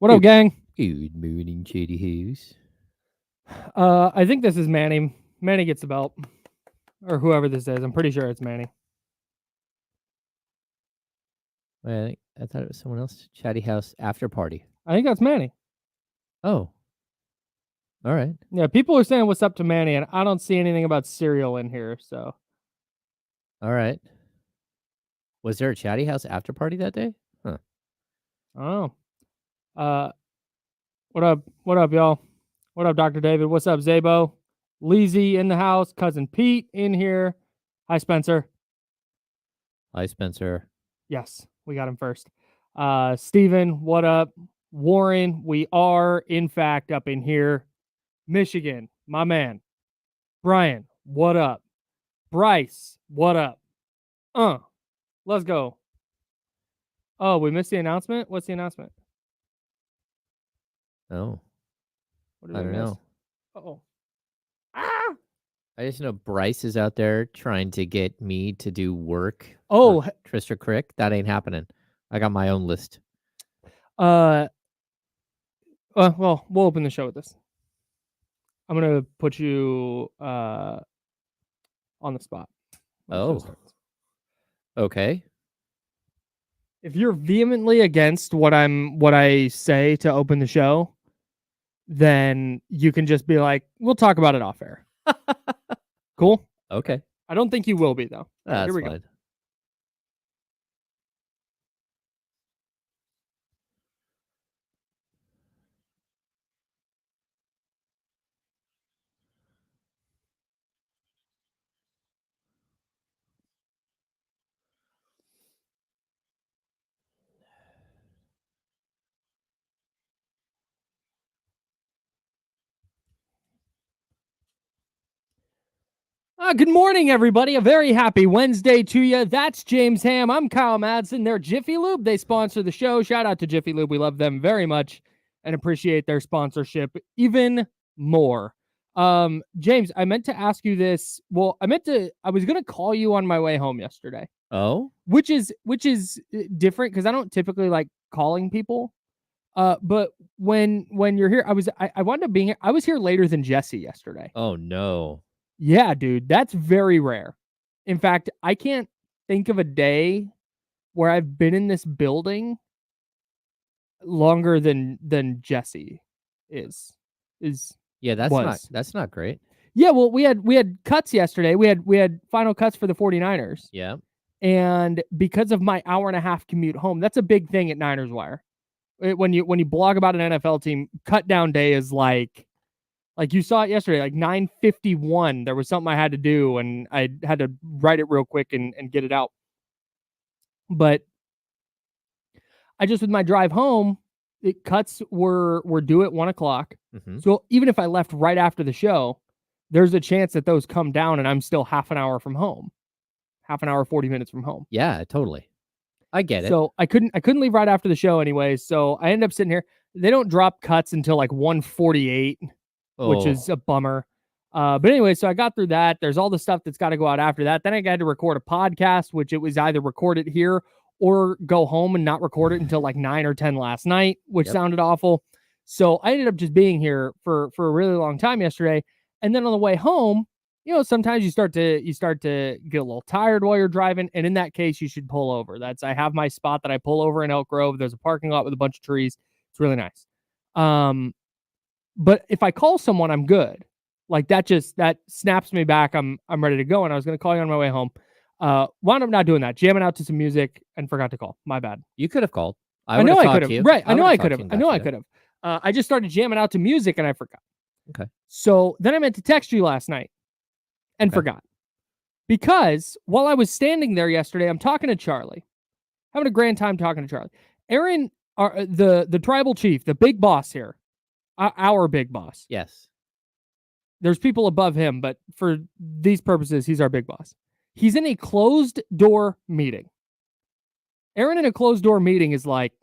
What up, gang? Good morning, Shady House. I think this is Manny. Manny gets the belt. Or whoever this is. I'm pretty sure it's Manny. Wait, I thought it was someone else. Chatty House after party. I think that's Manny. Oh. All right. Yeah, people are saying what's up to Manny, and I don't see anything about cereal in here, so. All right. Was there a Chatty House after party that day? Huh. I don't know. What up? What up, y'all? What up, Dr. David? What's up, Zabo? Leezy in the house. Cousin Pete in here. Hi, Spencer. Hi, Spencer. Yes, we got him first. Steven, what up? Warren, we are, in fact, up in here. Michigan, my man. Brian, what up? Bryce, what up? Let's go. Oh, we missed the announcement? What's the announcement? Oh. What did I don't know. Uh-oh. I just know Bryce is out there trying to get me to do work. Oh. Trista Crick. That ain't happening. I got my own list. Well, we'll open the show with this. I'm going to put you on the spot. Oh. Okay. If you're vehemently against what I say to open the show, then you can just be like, we'll talk about it off air. Cool? Okay. I don't think you will be, though. That's here we fine. go. Good morning, everybody. A very happy Wednesday to you. That's James Ham. I'm Kyle Madsen. They're Jiffy Lube. They sponsor the show. Shout out to Jiffy Lube. We love them very much and appreciate their sponsorship even more. James, I meant to ask you this. Well, I was going to call you on my way home yesterday. Oh? Which is different because I don't typically like calling people. But when you're here, I wound up being here. I was here later than Jesse yesterday. Oh, no. Yeah, dude, that's very rare. In fact, I can't think of a day where I've been in this building longer than Jesse is. Yeah, that's not great. Yeah, well, we had cuts yesterday. We had final cuts for the 49ers. Yeah. And because of my hour and a half commute home, that's a big thing at Niners Wire. When you blog about an NFL team, cut down day is like you saw it yesterday, like 9:51. There was something I had to do, and I had to write it real quick and get it out. But I just, with my drive home, cuts were due at 1:00. Mm-hmm. So even if I left right after the show, there's a chance that those come down and I'm still half an hour from home. Half an hour, 40 minutes from home. Yeah, totally. I get it. So I couldn't leave right after the show anyway. So I ended up sitting here. They don't drop cuts until like 1:48. Which is a bummer. But anyway, so I got through that. There's all the stuff that's got to go out after that. Then I had to record a podcast, which it was either record it here or go home and not record it until like 9 or 10 last night, which sounded awful. So I ended up just being here for a really long time yesterday. And then on the way home, sometimes you start to get a little tired while you're driving. And in that case, you should pull over. I have my spot that I pull over in Elk Grove. There's a parking lot with a bunch of trees. It's really nice. But if I call someone, I'm good. Like that snaps me back. I'm ready to go. And I was going to call you on my way home. Wound up not doing that. Jamming out to some music and forgot to call. My bad. You could have called. I know I could have. Right. I know I could have. I just started jamming out to music and I forgot. Okay. So then I meant to text you last night and forgot. Because while I was standing there yesterday, I'm talking to Charlie. Having a grand time talking to Charlie. Aaron, the tribal chief, the big boss here. Our big boss. Yes. There's people above him, but for these purposes, he's our big boss. He's in a closed door meeting. Aaron in a closed door meeting is like,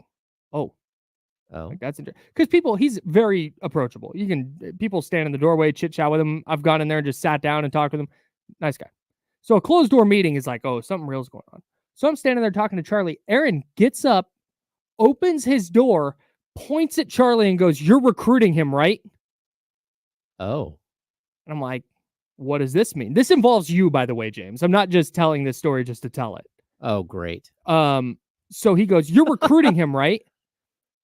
like that's interesting. Because he's very approachable. People stand in the doorway, chit chat with him. I've gone in there and just sat down and talked with him. Nice guy. So a closed door meeting is like, something real's going on. So I'm standing there talking to Charlie. Aaron gets up, opens his door, points at Charlie and goes, "You're recruiting him, right?" Oh. And I'm like, what does this mean? This involves you, by the way, James. I'm not just telling this story just to tell it. Oh, great. So he goes, "You're recruiting him, right?"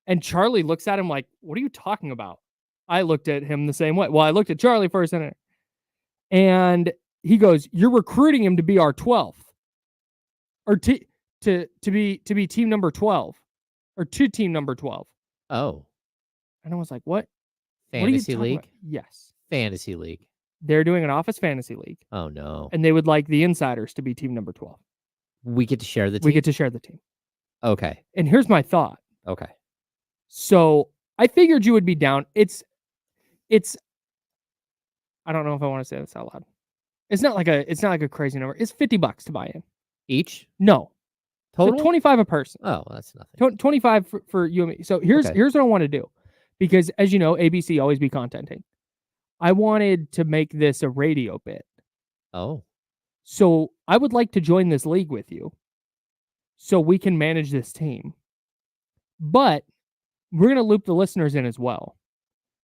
And Charlie looks at him like, "What are you talking about?" I looked at him the same way. Well, I looked at Charlie first, and he goes, "You're recruiting him to be our 12th, or to be team number 12, or to team number 12." Oh. And I was like, "What? Fantasy what are you league? talking about?" Yes. Fantasy league. They're doing an office fantasy league. Oh, no. And they would like the insiders to be team number 12. We get to share the team? We get to share the team. Okay. And here's my thought. Okay. So I figured you would be down. It's I don't know if I want to say this out loud. It's not like a crazy number. It's $50 to buy in. Each? No. Total? So 25 a person. Oh, that's nothing. 25 for you and me. So here's what I want to do. Because as you know, ABC always be contenting. I wanted to make this a radio bit. Oh. So I would like to join this league with you so we can manage this team. But we're going to loop the listeners in as well.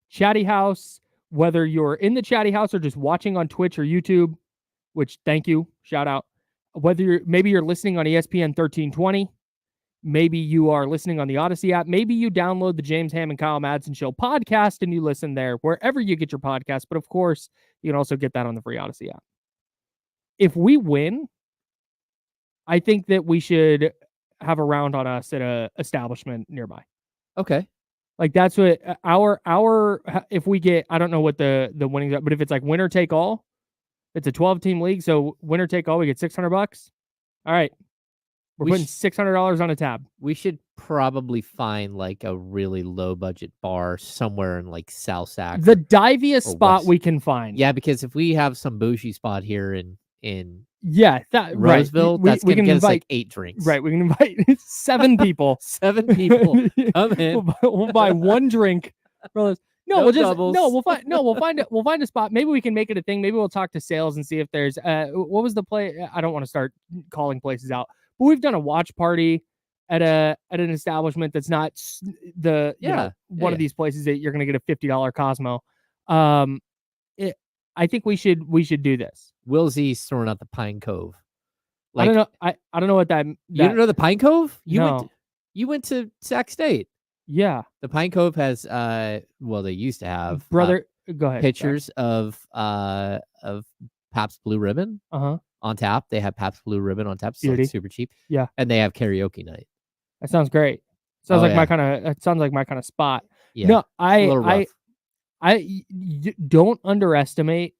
Chatty House, whether you're in the Chatty House or just watching on Twitch or YouTube, which thank you, shout out. Whether maybe you're listening on ESPN 1320, maybe you are listening on the Odyssey app, maybe you download the James Ham and Kyle Madsen Show podcast and you listen there, wherever you get your podcast. But of course, you can also get that on the free Odyssey app. If we win, I think that we should have a round on us at a establishment nearby. Okay. Like that's what our if we get, I don't know what the winnings are, but if it's like winner take all, it's a 12-team league, so winner take all, we get $600. All right. We're putting $600 on a tab. We should probably find like a really low budget bar somewhere in like South Sac. The diviest spot we can find. Yeah, because if we have some bougie spot here in right. Roseville, that's going to get us like 8 drinks. Right, we can invite 7 people. 7 people. Come in. We'll buy 1 drink. No, we'll find a spot. Maybe we can make it a thing. Maybe we'll talk to sales and see if there's what was the play? I don't want to start calling places out. But we've done a watch party at an establishment that's not one of these places that you're going to get a $50 Cosmo. I think we should do this. Will Z's throwing out the Pine Cove. Like, I don't know. I don't know what that. You don't know the Pine Cove? No. You went to Sac State. Yeah. The Pine Cove has they used to have go ahead. Pictures of Pabst Blue Ribbon. On tap. They have Pabst Blue Ribbon on tap, so it's super cheap. Yeah. And they have karaoke night. That sounds great. Sounds like my kind of spot. Yeah. No, I don't underestimate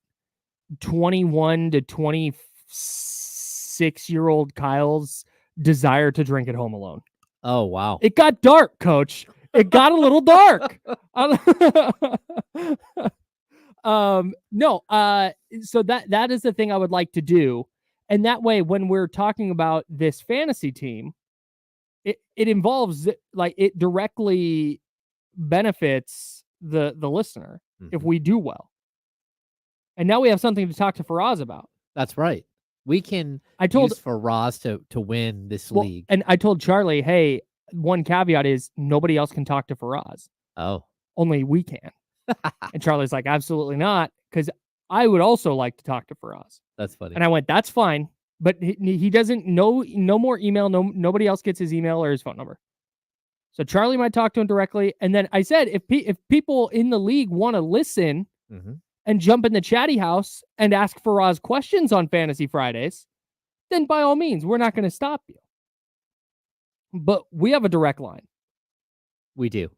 21 to 26-year-old Kyle's desire to drink at home alone. Oh, wow. It got dark, coach. It got a little dark. So that is the thing I would like to do. And that way, when we're talking about this fantasy team, it involves, like, it directly benefits the listener if we do well. And now we have something to talk to Faraz about. That's right. We can use Faraz to win this league. And I told Charlie, hey, one caveat is nobody else can talk to Faraz. Oh. Only we can. And Charlie's like, absolutely not, because I would also like to talk to Faraz. That's funny. And I went, that's fine. But he doesn't know, no more email. Nobody else gets his email or his phone number. So Charlie might talk to him directly. And then I said, if people in the league want to listen and jump in the Chatty House and ask Faraz questions on Fantasy Fridays, then by all means, we're not going to stop you. But we have a direct line. We do.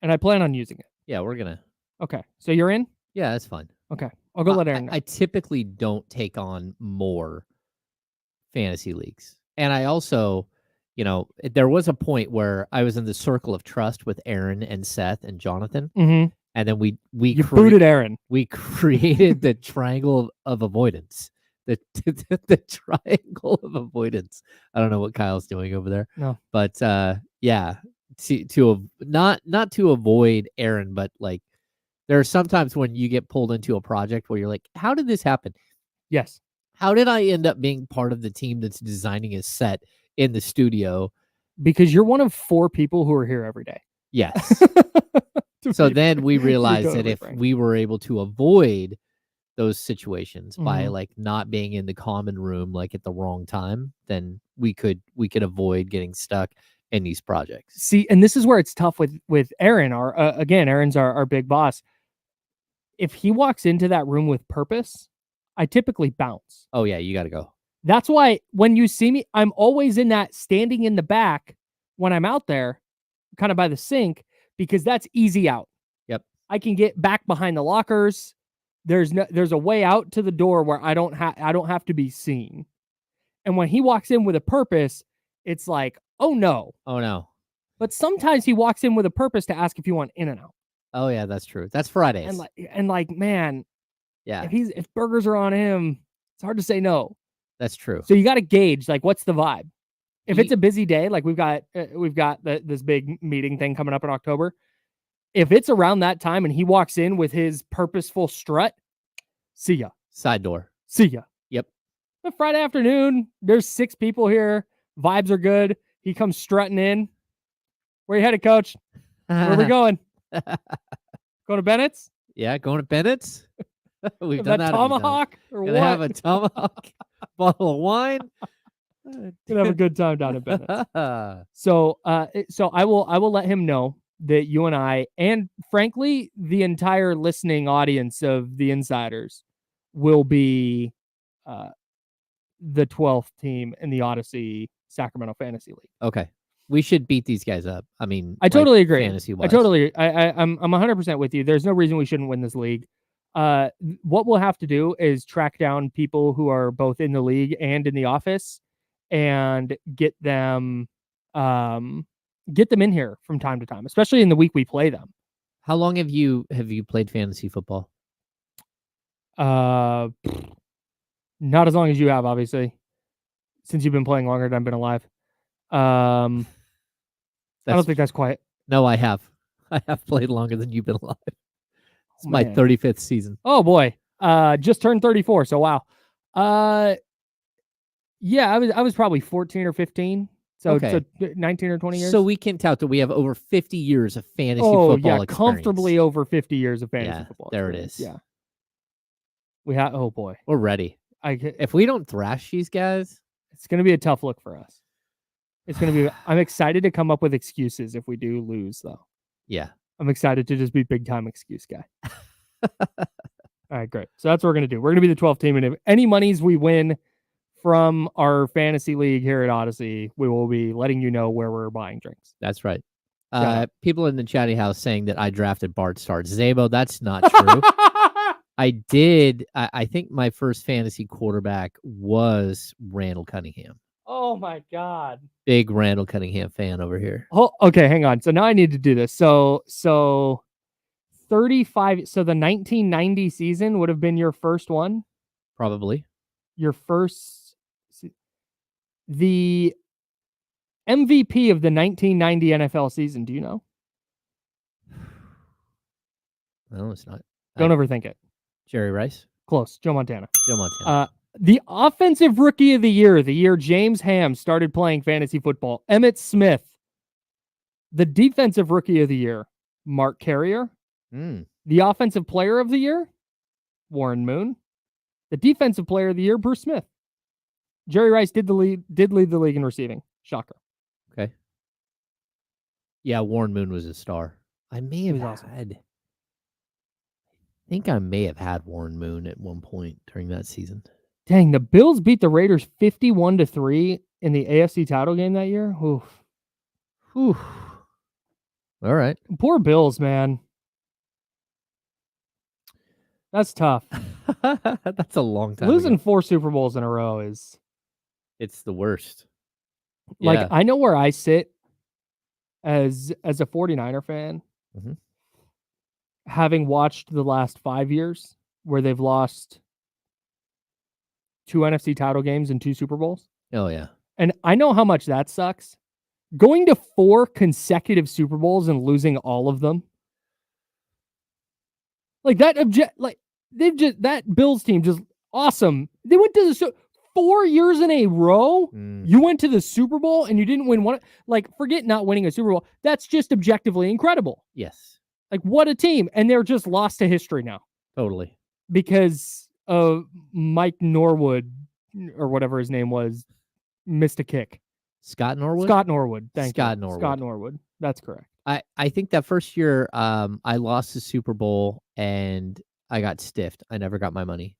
And I plan on using it. Yeah, we're going to. Okay. So you're in? Yeah, that's fine. Okay. I'll go let Aaron know. I typically don't take on more fantasy leagues. And I also, there was a point where I was in the circle of trust with Aaron and Seth and Jonathan. And then we booted Aaron. We created the triangle of avoidance. The triangle of avoidance. I don't know what Kyle's doing over there. No. But yeah, to not to avoid Aaron, but like there are sometimes when you get pulled into a project where you're like, how did this happen? Yes. How did I end up being part of the team that's designing a set in the studio? Because you're one of 4 people who are here every day. Yes. So then we realized that totally if frank. we were able to avoid those situations by Mhm. like not being in the common room like at the wrong time, then we could avoid getting stuck in these projects. See, and this is where it's tough with Aaron. Our again, Aaron's our big boss. If he walks into that room with purpose, I typically bounce. Oh yeah, you got to go. That's why when you see me, I'm always in that standing in the back when I'm out there, kind of by the sink, because that's easy out. Yep. I can get back behind the lockers. There's a way out to the door where I don't have to be seen. And when he walks in with a purpose, it's like, oh no. Oh no. But sometimes he walks in with a purpose to ask if you want in and out. Oh yeah, that's true. That's Fridays. And like, man, yeah. If burgers are on him, it's hard to say no. That's true. So you got to gauge, like, what's the vibe? If it's a busy day, like we've got this big meeting thing coming up in October. If it's around that time and he walks in with his purposeful strut, see ya. Side door. See ya. Yep. But Friday afternoon, there's 6 people here. Vibes are good. He comes strutting in. Where you headed, coach? Where are we going? Going to Bennett's? Yeah, going to Bennett's. We've done that. Tomahawk or Gonna what? have a tomahawk, bottle of wine. Gonna have a good time down at Bennett's. So I will let him know that you and I, and frankly, the entire listening audience of the Insiders, will be the 12th team in the Odyssey Sacramento Fantasy League. Okay. We should beat these guys up. I mean, I totally agree. I'm 100% with you. There's no reason we shouldn't win this league. What we'll have to do is track down people who are both in the league and in the office and get them in here from time to time, especially in the week we play them. How long have you played fantasy football? Not as long as you have, obviously, since you've been playing longer than I've been alive. I don't think that's quite. No, I have. I have played longer than you've been alive. It's my 35th season. Oh boy. Just turned 34, so wow. Yeah, I was probably 14 or 15. So, okay. So 19 or 20 years. So we can tout that we have over 50 years of fantasy football experience. Comfortably over 50 years of fantasy football there experience. it is. Yeah. We have, oh boy. We're ready. If we don't thrash these guys, it's going to be a tough look for us. It's going to be, I'm excited to come up with excuses if we do lose, though. Yeah. I'm excited to just be big time excuse guy. All right, great. So that's what we're going to do. We're going to be the 12th team. And if any monies we win from our fantasy league here at Odyssey, we will be letting you know where we're buying drinks. That's right. People in the chatty house saying that I drafted Bart Starr. Zabo, that's not true. I did. I think my first fantasy quarterback was Randall Cunningham. Oh my God. Big Randall Cunningham fan over here. Oh, okay. Hang on. So now I need to do this. So 35. So the 1990 season would have been your first one. Probably. Your first. The MVP of the 1990 NFL season. Do you know? No, it's not. Don't overthink it. Jerry Rice. Close. Joe Montana. Joe Montana. The offensive rookie of the year James Ham started playing fantasy football, Emmitt Smith. The defensive rookie of the year, Mark Carrier. The offensive player of the year, Warren Moon. The defensive player of the year, Bruce Smith. Jerry Rice did lead the league in receiving. Shocker. Okay. Yeah, Warren Moon was a star. I may have had. I think I may have had Warren Moon at one point during that season. Dang, the Bills beat the Raiders 51-3 in the AFC title game that year. Oof. All right. Poor Bills, man. That's tough. That's a long time. Losing 4 Super Bowls in a row it's the worst. Like, I know where I sit as a 49er fan, having watched the last 5 years where they've lost 2 NFC title games and 2 Super Bowls. Oh, yeah. And I know how much that sucks. Going to 4 consecutive Super Bowls and losing all of them. Like that that Bills team just awesome. They went to the 4 years in a row, Mm. you went to the Super Bowl and you didn't win one. Like, forget not winning a Super Bowl. That's just objectively incredible. Yes. Like, what a team. And they're just lost to history now Totally. because Mike Norwood, or whatever his name was, missed a kick. Scott Norwood? Scott Norwood. Thank you. Scott Norwood. Scott Norwood. That's correct. I think that first year I lost the Super Bowl and I got stiffed. I never got my money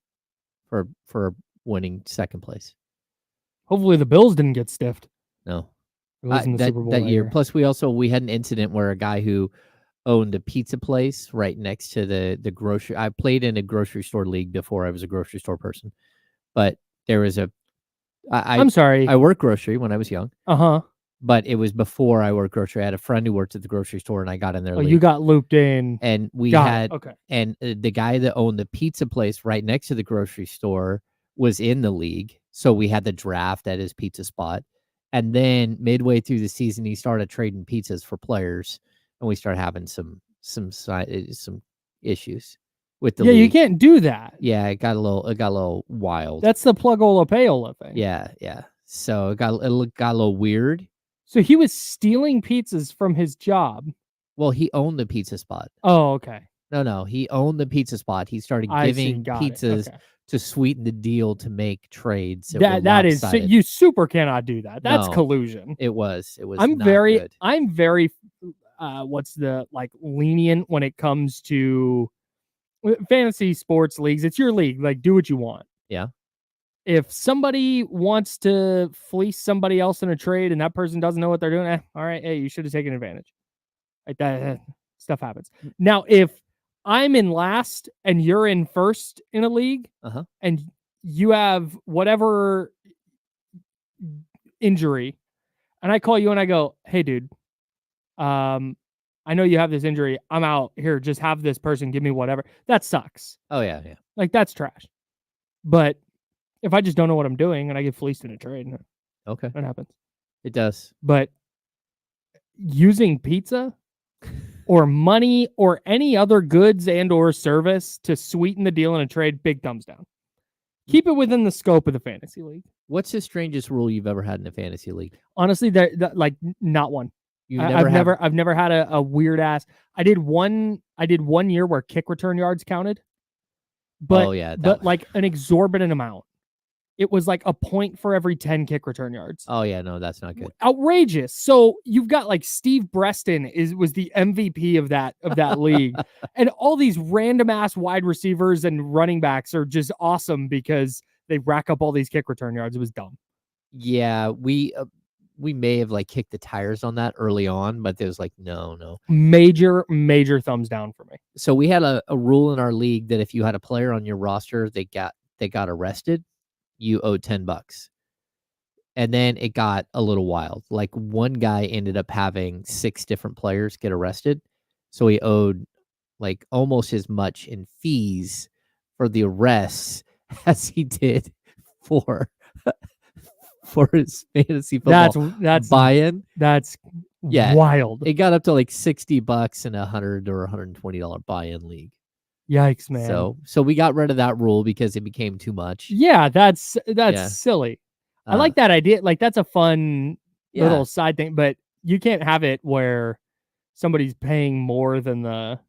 for winning second place. Hopefully the Bills didn't get stiffed. No. Losing the Super Bowl that year. Plus we had an incident where a guy who owned a pizza place right next to the grocery. I played in a grocery store league before I was a grocery store person. But there was I'm sorry. I worked grocery when I was young. Uh-huh. But it was before I worked grocery. I had a friend who worked at the grocery store, and I got in there. Oh, you got looped in. And we and the guy that owned the pizza place right next to the grocery store was in the league. So we had the draft at his pizza spot. And then midway through the season, he started trading pizzas for players, and we started having some issues with the league. You can't do that. Yeah, it got a little wild. That's the Plugola Payola thing. Yeah. So it got a little weird. So he was stealing pizzas from his job. Well, he owned the pizza spot. Oh, okay. No, he owned the pizza spot. He started giving pizzas to sweeten the deal to make trades. That is, so you super cannot do that. That's collusion. It was. I'm not very good. what's the lenient when it comes to fantasy sports leagues. It's your league. Like, do what you want. Yeah. If somebody wants to fleece somebody else in a trade and that person doesn't know what they're doing, all right, hey, you should have taken advantage. Like that stuff happens. Now, if I'm in last and you're in first in a league, and you have whatever injury, and I call you and I go, hey, dude, I know you have this injury. I'm out here. Just have this person give me whatever. That sucks. Oh, yeah. Like, that's trash. But if I just don't know what I'm doing and I get fleeced in a trade, okay, that happens. It does. But using pizza or money or any other goods and or service to sweeten the deal in a trade, big thumbs down. Keep it within the scope of the fantasy league. What's the strangest rule you've ever had in a fantasy league? Honestly, like not one. I've never had a weird ass. I did one year where kick return yards counted. But but like an exorbitant amount. It was like a point for every 10 kick return yards. Oh yeah, no, that's not good. Outrageous. So you've got like Steve Breston was the MVP of that league. And all these random ass wide receivers and running backs are just awesome because they rack up all these kick return yards. It was dumb. Yeah, we may have like kicked the tires on that early on, but it was like no. Major thumbs down for me. So we had a rule in our league that if you had a player on your roster they got arrested, you owed $10. And then it got a little wild. Like one guy ended up having 6 different players get arrested. So he owed like almost as much in fees for the arrests as he did for his fantasy football that's buy-in. That's wild. It got up to like $60 in $100 or $120 buy-in league. Yikes, man. So we got rid of that rule because it became too much. Yeah, that's silly. I like that idea. Like that's a fun little side thing, but you can't have it where somebody's paying more than the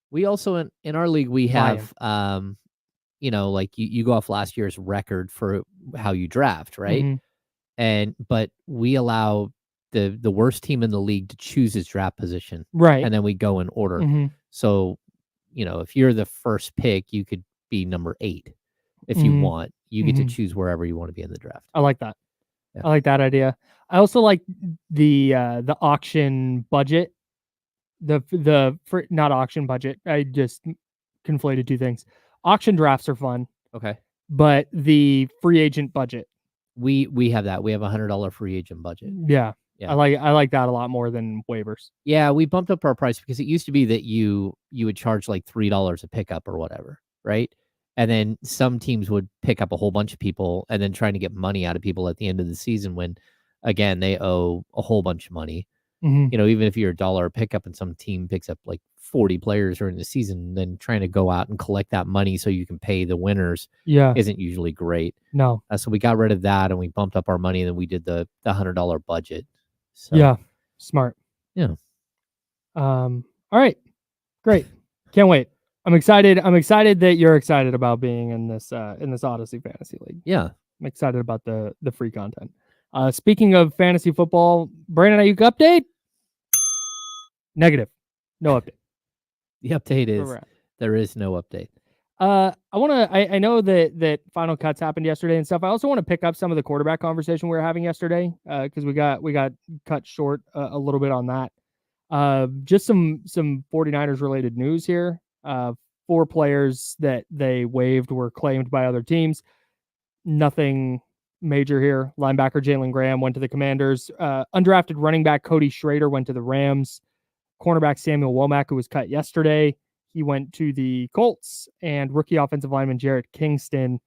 we also in our league we have like you go off last year's record for how you draft, right? Mm-hmm. But we allow the worst team in the league to choose his draft position. Right. And then we go in order. Mm-hmm. So, if you're the first pick, you could be number 8 if you want. You get to choose wherever you want to be in the draft. I like that. Yeah. I like that idea. I also like the auction budget. Not auction budget. I just conflated two things. Auction drafts are fun. Okay. But the free agent budget. We have that. We have $100 free agent budget. Yeah. I like that a lot more than waivers. Yeah, we bumped up our price because it used to be that you would charge like $3 a pickup or whatever, right? And then some teams would pick up a whole bunch of people and then trying to get money out of people at the end of the season when, again, they owe a whole bunch of money. Mm-hmm. Even if you're $1 a pickup and some team picks up like 40 players during the season, then trying to go out and collect that money so you can pay the winners Yeah. isn't usually great. No. So we got rid of that and we bumped up our money, and then we did the $100 budget. So Yeah. Smart. Yeah. All right. Great. Can't wait. I'm excited. I'm excited that you're excited about being in this Odyssey Fantasy League. Yeah. I'm excited about the free content. Speaking of fantasy football, Brandon Aiyuk update? Negative. No update. The update is there is no update. I know that final cuts happened yesterday and stuff. I also want to pick up some of the quarterback conversation we were having yesterday, because we got cut short a little bit on that. Just some 49ers related news here. 4 players that they waived were claimed by other teams. Nothing major here. Linebacker Jalen Graham went to the Commanders. Undrafted running back Cody Schrader went to the Rams. Cornerback Samuel Womack, who was cut yesterday, he went to the Colts. And rookie offensive lineman Jarrett Kingston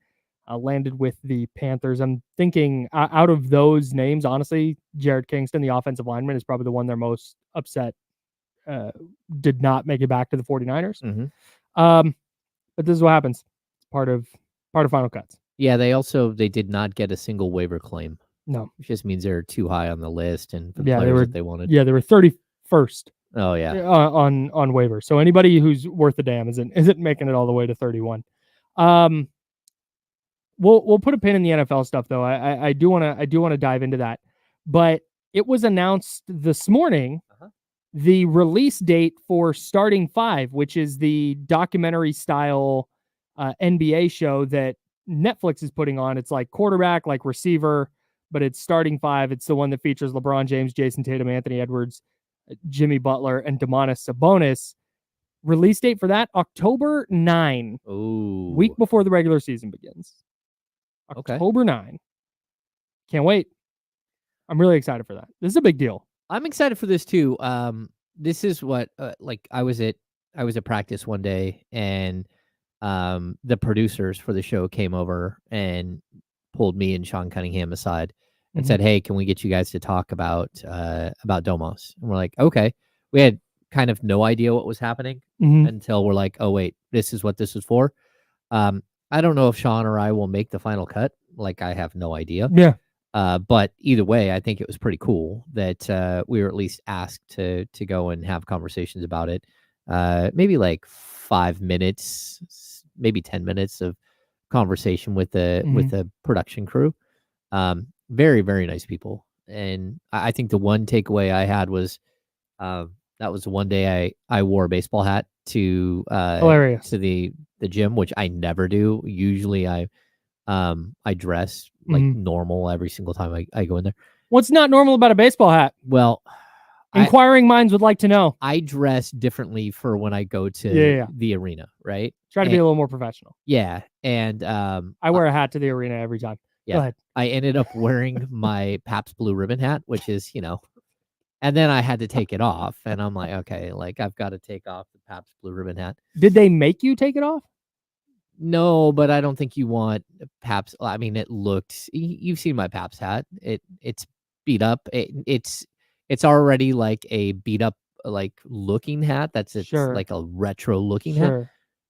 landed with the Panthers. I'm thinking out of those names, honestly, Jarrett Kingston, the offensive lineman, is probably the one they're most upset did not make it back to the 49ers. Mm-hmm. But this is what happens. It's part of final cuts. Yeah, they did not get a single waiver claim. No. Which just means they're too high on the list and for Yeah, players that they wanted. Yeah, they were 31st. Oh yeah. On waivers. So anybody who's worth a damn isn't making it all the way to 31. We'll put a pin in the NFL stuff though. I do want to dive into that. But it was announced this morning the release date for Starting Five, which is the documentary style NBA show that Netflix is putting on. It's like quarterback, like receiver, but it's Starting Five. It's the one that features LeBron James, Jason Tatum, Anthony Edwards, Jimmy Butler, and Domantas Sabonis. Release date for that, October 9. Ooh. Week before the regular season begins. October 9. Can't wait. I'm really excited for that. This is a big deal. I'm excited for this too. This is what I was at practice one day, and the producers for the show came over and pulled me and Sean Cunningham aside and said, "Hey, can we get you guys to talk about Domas?" And we're like, "Okay." We had kind of no idea what was happening until we're like, "Oh wait, this is what this is for." I don't know if Sean or I will make the final cut. Like, I have no idea. Yeah. But either way, I think it was pretty cool that we were at least asked to go and have conversations about it. Maybe like 5 minutes, maybe 10 minutes of conversation with the production crew. Very, very nice people. And I think the one takeaway I had was that was the one day I wore a baseball hat to the gym, which I never do. Usually I dress like normal every single time I go in there. What's not normal about a baseball hat? Well, inquiring minds would like to know. I dress differently for when I go to the arena, right? Try to be a little more professional. Yeah. And I wear a hat to the arena every time. Yeah. Go ahead. I ended up wearing my Pabst Blue Ribbon hat, which is, and then I had to take it off. And I'm like, okay, like I've got to take off the Pabst Blue Ribbon hat. Did they make you take it off? No, but I don't think you want Pabst. I mean, it looked. You've seen my Pabst hat. It's beat up. It's already like a beat up like looking hat. That's like a retro looking hat.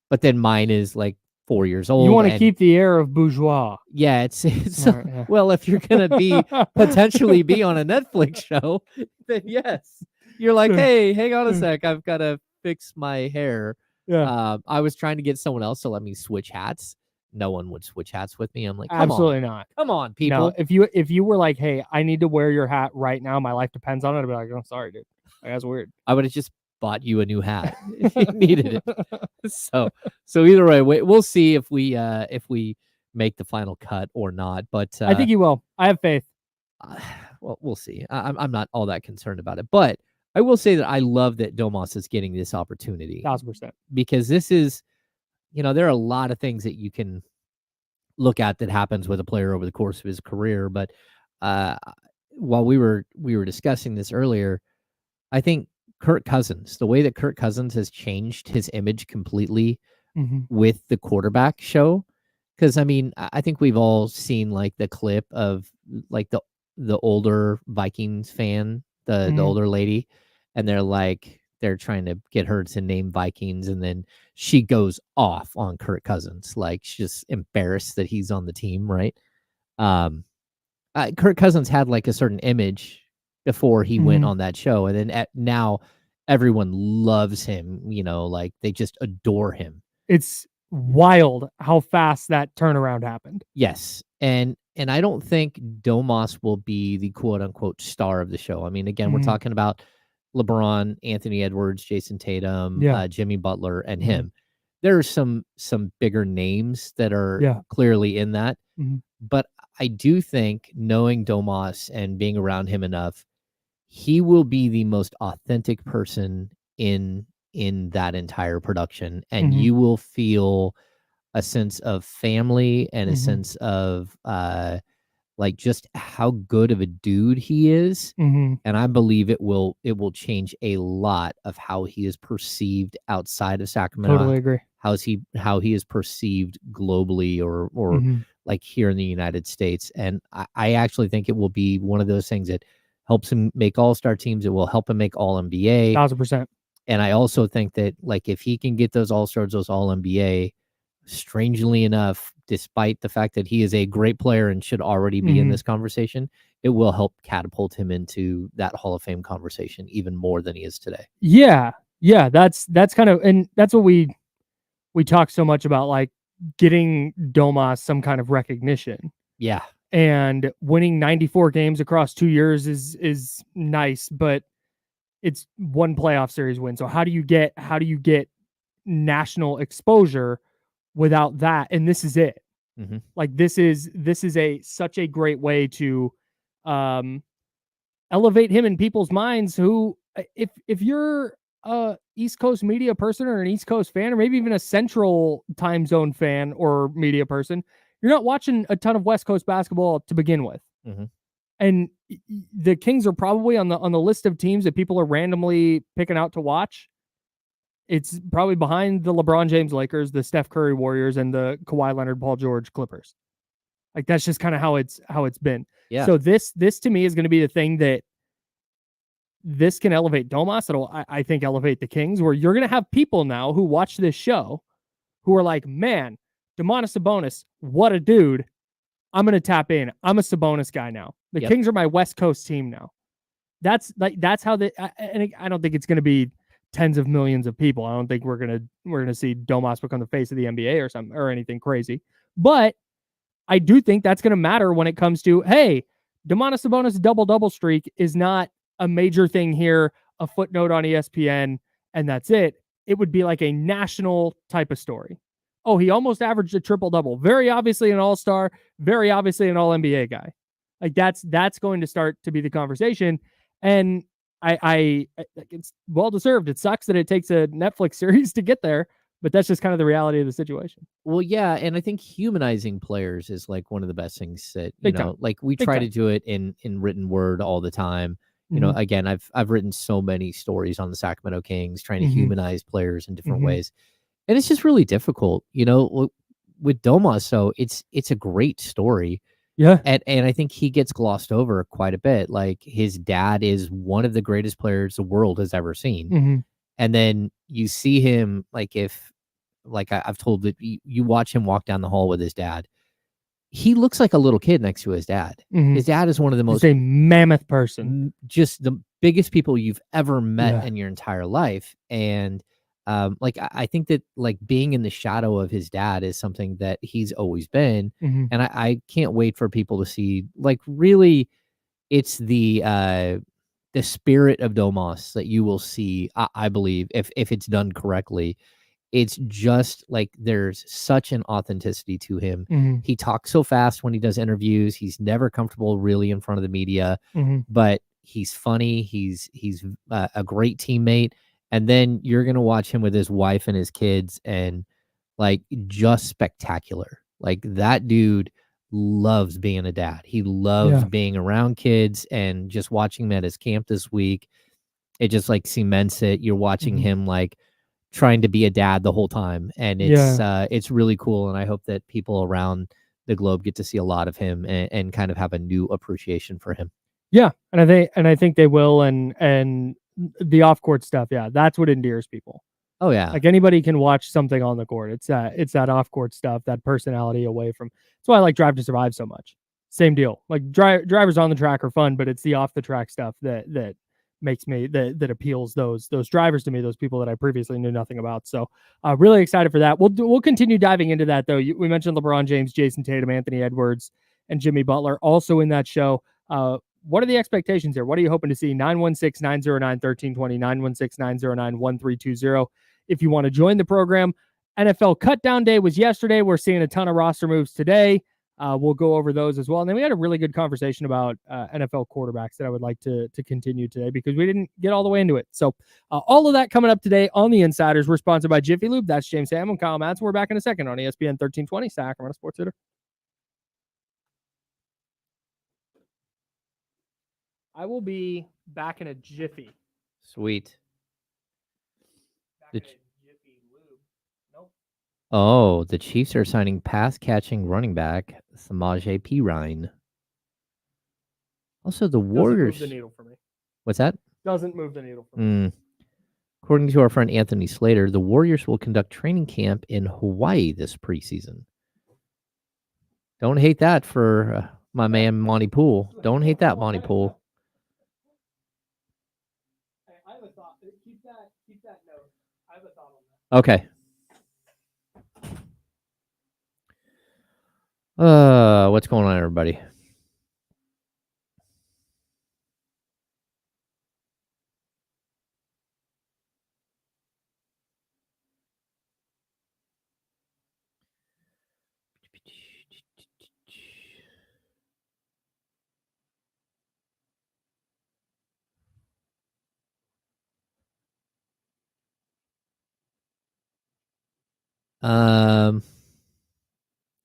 But then mine is like 4 years old. You want to keep the air of bourgeois. Yeah, it's smart, yeah. Well, if you're gonna potentially be on a Netflix show, then yes, you're like, hey, hang on a sec, I've got to fix my hair. Yeah. I was trying to get someone else to let me switch hats. No one would switch hats with me. I'm like, absolutely not. Come on, people. No, if you were like, hey, I need to wear your hat right now, my life depends on it, I'd be like, oh, sorry, dude. Like, that's weird. I would have just bought you a new hat if you needed it. So either way, we'll see if we make the final cut or not. But I think you will. I have faith. Well, we'll see. I'm not all that concerned about it, but I will say that I love that Domas is getting this opportunity. 1,000%. Because this is, there are a lot of things that you can look at that happens with a player over the course of his career. But while we were discussing this earlier, I think Kirk Cousins, the way that Kirk Cousins has changed his image completely with the quarterback show. Because, I mean, I think we've all seen like the clip of like the older Vikings fan, the older lady, and they're like they're trying to get her to name Vikings, and then she goes off on Kirk Cousins. Like, she's just embarrassed that he's on the team, right? Kirk Cousins had like a certain image before he went on that show, and then now everyone loves him. Like, they just adore him. It's wild how fast that turnaround happened. Yes, and I don't think Domas will be the quote unquote star of the show. I mean, again, we're talking about LeBron, Anthony Edwards, Jason Tatum, Jimmy Butler, and him. There are some bigger names that are clearly in that, but I do think, knowing Domas and being around him enough, he will be the most authentic person in that entire production, and you will feel a sense of family and a sense of like just how good of a dude he is. And I believe it will change a lot of how he is perceived outside of Sacramento. Totally agree. How he is perceived globally or like here in the United States. And I actually think it will be one of those things that helps him make all-star teams. It will help him make all-NBA. 1,000%. And I also think that, like, if he can get those all-stars, those all-NBA, strangely enough, despite the fact that he is a great player and should already be in this conversation, it will help catapult him into that Hall of Fame conversation even more than he is today. Yeah. That's kind of, and that's what we talk so much about, like getting Domas some kind of recognition. Yeah. And winning 94 games across 2 years is nice, but it's one playoff series win. So how do you get national exposure without that? And this is it. Like, this is such a great way to elevate him in people's minds, who, if you're a East Coast media person or an East Coast fan, or maybe even a Central time zone fan or media person, you're not watching a ton of West Coast basketball to begin with. And the Kings are probably on the list of teams that people are randomly picking out to watch. It's probably behind the LeBron James Lakers, the Steph Curry Warriors, and the Kawhi Leonard, Paul George Clippers. Like, that's just kind of how it's been. Yeah. So this to me is going to be the thing that this can elevate Domas. It'll, I think, elevate the Kings, where you're going to have people now who watch this show who are like, man, Domantas Sabonis, what a dude. I'm going to tap in. I'm a Sabonis guy now. The Kings are my West Coast team now. That's how and I don't think it's going to be tens of millions of people. I don't think we're going to see Domas become the face of the NBA or something or anything crazy. But I do think that's going to matter when it comes to, hey, Domantas Sabonis double-double streak is not a major thing here, a footnote on ESPN, and that's it. It would be like a national type of story. Oh, he almost averaged a triple-double. Very obviously an all-star, very obviously an all-NBA guy. Like, that's going to start to be the conversation. And I it's well-deserved. It sucks that it takes a Netflix series to get there, but that's just kind of the reality of the situation. Well, yeah, and I think humanizing players is like one of the best things that, like, we try to do it in written word all the time. You know, again, I've written so many stories on the Sacramento Kings trying to humanize players in different ways. And it's just really difficult, with Domas. So it's a great story. Yeah. And I think he gets glossed over quite a bit. Like, his dad is one of the greatest players the world has ever seen. And then you see him, like, I've told that you watch him walk down the hall with his dad. He looks like a little kid next to his dad. His dad is one of the most, he's a mammoth person, just the biggest people you've ever met in your entire life. And I think that, like, being in the shadow of his dad is something that he's always been. And I can't wait for people to see, like, really, it's the spirit of Domas that you will see, I believe, if it's done correctly. It's just like, there's such an authenticity to him. He talks so fast when he does interviews. He's never comfortable really in front of the media, but he's funny. He's a great teammate. And then you're going to watch him with his wife and his kids, and, like, just spectacular. Like, that dude loves being a dad. He loves being around kids, and just watching him at his camp this week, it just, like, cements it. You're watching him, like, trying to be a dad the whole time. And it's really cool. And I hope that people around the globe get to see a lot of him and kind of have a new appreciation for him. Yeah. And I think they will. And The off-court stuff, yeah, that's what endears people. Oh yeah. Like anybody can watch something on the court. It's that off-court stuff, that personality away from. That's why I like Drive to Survive so much. Same deal. Like drivers on the track are fun, but it's the off the track stuff that makes me that appeals those drivers to me, those people that I previously knew nothing about. So really excited for that. We'll continue diving into that though. We mentioned LeBron James, Jason Tatum, Anthony Edwards, and Jimmy Butler also in that show. What are the expectations here? What are you hoping to see? 916-909-1320, 916-909-1320. If you want to join the program, NFL Cutdown Day was yesterday. We're seeing a ton of roster moves today. We'll go over those as well. And then we had a really good conversation about NFL quarterbacks that I would like to continue today because we didn't get all the way into it. So all of that coming up today on The Insiders. We're sponsored by Jiffy Lube. That's James Ham and Kyle Madsen. We're back in a second on ESPN 1320, Sacramento Sports Center. I will be back in a jiffy. Sweet. Back in a Jiffy Lube. Nope. Oh, the Chiefs are signing pass-catching running back Samaje Perine. Also, the Warriors. Doesn't move the needle for me. What's that? Doesn't move the needle for me. According to our friend Anthony Slater, the Warriors will conduct training camp in Hawaii this preseason. Don't hate that for my man Monty Poole. Don't hate that, Monty Poole. I have a thought. Keep that note. I have a thought on that. Okay. What's going on, everybody?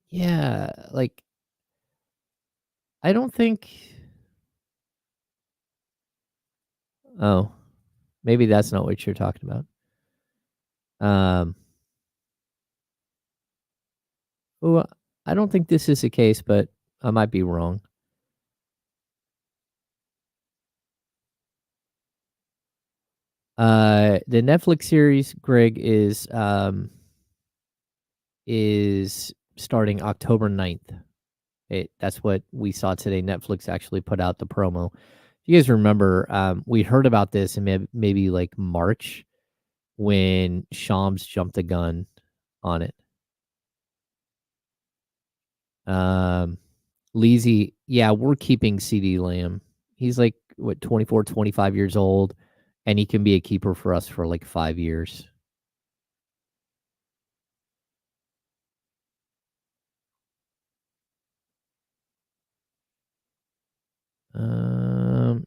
Yeah, like I don't think. Oh, maybe that's not what you're talking about. Well, I don't think this is the case, but I might be wrong. The Netflix series, Greg, is starting October 9th. That's what we saw today. Netflix actually put out the promo. If you guys remember, we heard about this in maybe like March when Shams jumped the gun on it. Leezy, yeah, we're keeping CD Lamb. He's like, 24, 25 years old, and he can be a keeper for us for like 5 years.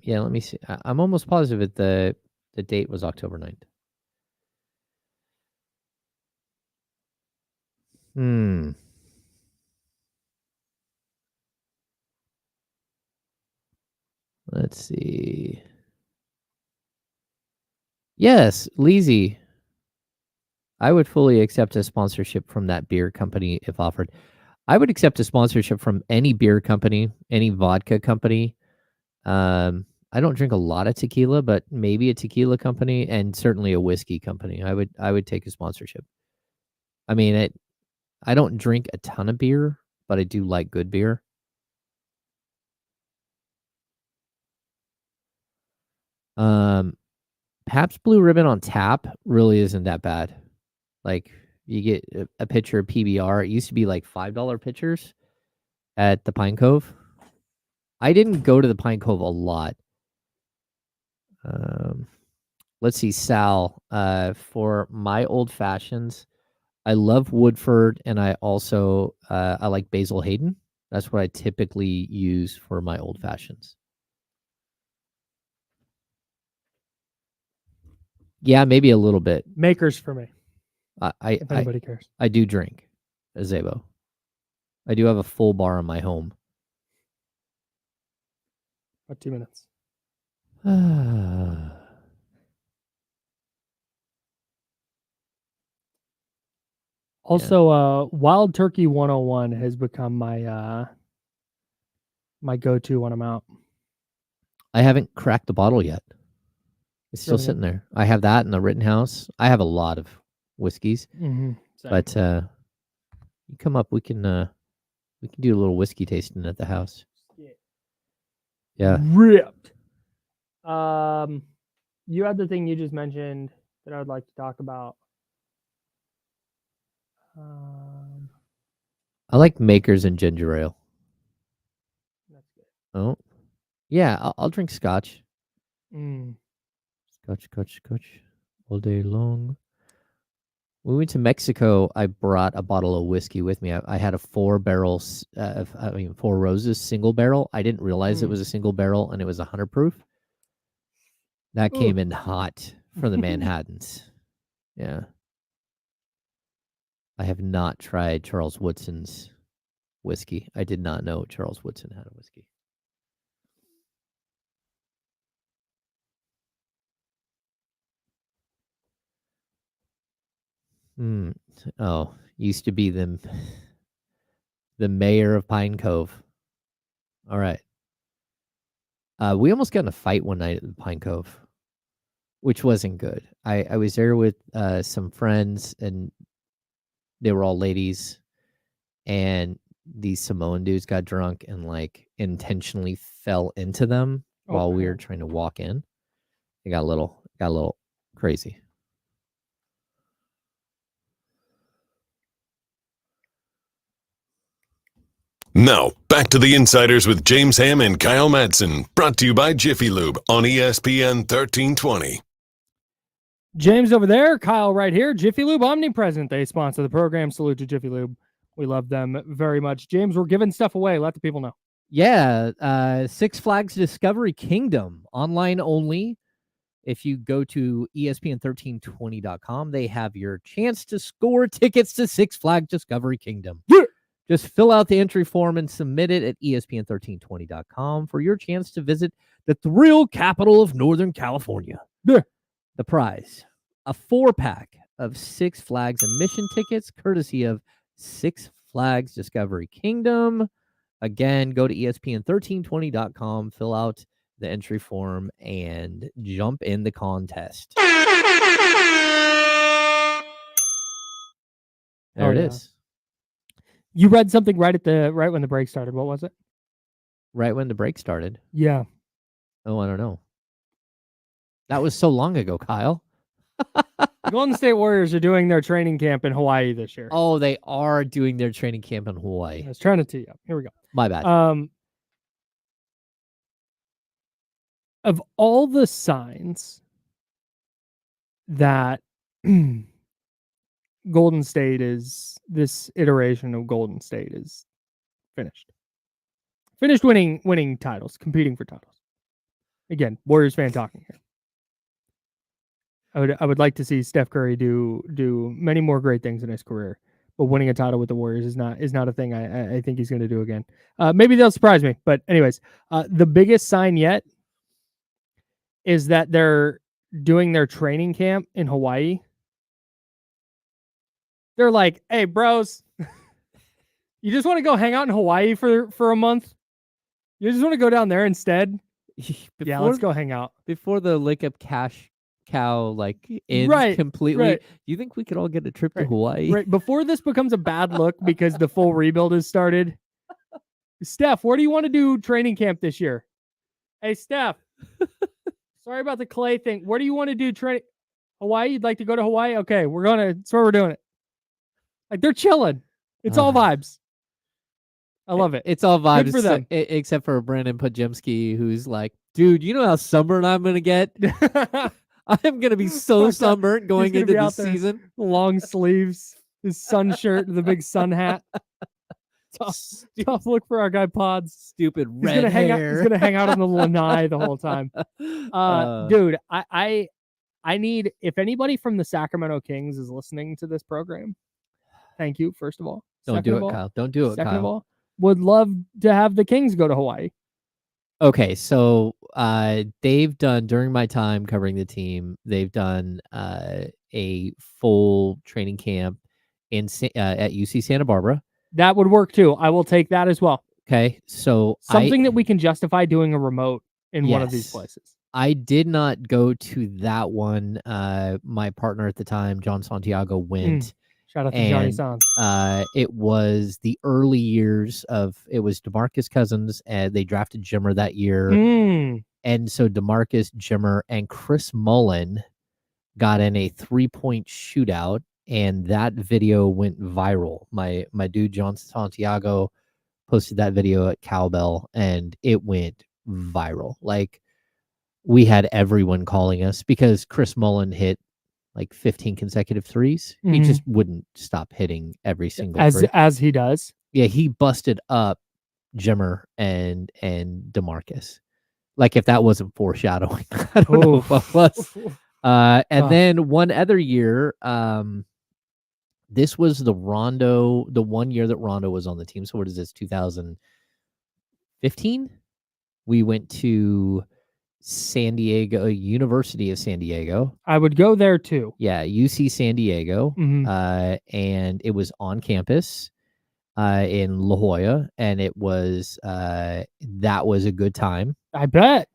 Yeah, let me see. I'm almost positive that the date was October 9th. Let's see. Yes, Leezy. I would fully accept a sponsorship from that beer company if offered. I would accept a sponsorship from any beer company, any vodka company. I don't drink a lot of tequila, but maybe a tequila company and certainly a whiskey company. I would take a sponsorship. I mean, I don't drink a ton of beer, but I do like good beer. Pabst Blue Ribbon on tap really isn't that bad. Like you get a pitcher of PBR. It used to be like $5 pitchers at the Pine Cove. I didn't go to the Pine Cove a lot. Let's see, Sal. For my old fashions, I love Woodford, and I also I like Basil Hayden. That's what I typically use for my old fashions. Yeah, maybe a little bit. Makers for me. If anybody cares. I do drink a Zabo. I do have a full bar in my home. About 2 minutes. Also, Wild Turkey 101 has become my my go-to when I'm out. I haven't cracked the bottle yet. It's still sitting there. I have that in the Rittenhouse. I have a lot of whiskeys, but you come up, we can do a little whiskey tasting at the house. Yeah. Ripped. You had the thing you just mentioned that I would like to talk about. I like Makers and ginger ale. That's good. Oh, yeah. I'll drink scotch. Scotch all day long. When we went to Mexico, I brought a bottle of whiskey with me. I had a 4 Roses single barrel. I didn't realize it was a single barrel, and it was 100 proof. That came in hot from the Manhattans. Yeah. I have not tried Charles Woodson's whiskey. I did not know Charles Woodson had a whiskey. Oh, used to be the mayor of Pine Cove. All right. We almost got in a fight one night at the Pine Cove, which wasn't good. I was there with some friends, and they were all ladies, and these Samoan dudes got drunk and like intentionally fell into them while we were trying to walk in. It got a little crazy. Now, back to the Insiders with James Ham and Kyle Madsen, brought to you by Jiffy Lube on ESPN 1320. James over there, Kyle right here. Jiffy Lube, omnipresent. They sponsor the program. Salute to Jiffy Lube. We love them very much. James, we're giving stuff away. Let the people know. Yeah, Six Flags Discovery Kingdom, online only. If you go to ESPN1320.com, they have your chance to score tickets to Six Flags Discovery Kingdom. Yeah. Just fill out the entry form and submit it at ESPN1320.com for your chance to visit the thrill capital of Northern California. Yeah. The prize, a 4-pack of Six Flags admission tickets, courtesy of Six Flags Discovery Kingdom. Again, go to ESPN1320.com, fill out the entry form, and jump in the contest. There it is. You read something right when the break started. What was it? Right when the break started? Yeah. Oh, I don't know. That was so long ago, Kyle. The Golden State Warriors are doing their training camp in Hawaii this year. Oh, they are doing their training camp in Hawaii. I was trying to tee you up. Here we go. My bad. Of all the signs that Golden State is, this iteration of Golden State is finished winning titles, competing for titles. Again, Warriors fan talking here. I would like to see Steph Curry do many more great things in his career, but winning a title with the Warriors is not a thing I think he's going to do again. Maybe they'll surprise me, but anyways, the biggest sign yet is that they're doing their training camp in Hawaii. They're like, hey, bros, you just want to go hang out in Hawaii for a month? You just want to go down there instead? Yeah, let's go hang out. Before the Lake Up Cash Cow ends completely, right. Do you think we could all get a trip to Hawaii? Right. Before this becomes a bad look because the full rebuild has started. Steph, where do you want to do training camp this year? Hey, Steph. Sorry about the Clay thing. Where do you want to do training? Hawaii? You'd like to go to Hawaii? Okay, that's where we're doing it. Like, they're chilling. It's all vibes. I love it. It's all vibes. Good for them. Except for Brandon Podjemski, who's like, dude, you know how sunburned I'm going to get? I'm going to be so sunburnt going into the season. Long sleeves, his sun shirt, the big sun hat. Tough look for our guy Pods. Stupid red hair. He's going to hang out on the lanai the whole time. Dude, I need, if anybody from the Sacramento Kings is listening to this program, thank you, first of all. Don't do it, Kyle. Don't do it, Kyle. Second of all, would love to have the Kings go to Hawaii. Okay, so they've done, during my time covering the team, they've done a full training camp at UC Santa Barbara. That would work too. I will take that as well. Okay, so something that we can justify doing a remote in one of these places. I did not go to that one. My partner at the time, John Santiago, went. Shout out to Johnny And Sans. it was the early years of it was DeMarcus Cousins, and they drafted Jimmer that year. And so DeMarcus, Jimmer, and Chris Mullin got in a 3-point shootout, and that video went viral. My dude John Santiago posted that video at Cowbell, and it went viral. Like, we had everyone calling us because Chris Mullin hit like 15 consecutive threes. He just wouldn't stop hitting every single three. As he does. Yeah, he busted up Jimmer and DeMarcus. Like, if that wasn't foreshadowing, I don't know what was. And then one other year, this was the one year that Rondo was on the team. So what is this, 2015? We went to San Diego, University of San Diego. I would go there too. Yeah, UC San Diego. And it was on campus in La Jolla, and it was that was a good time. I bet.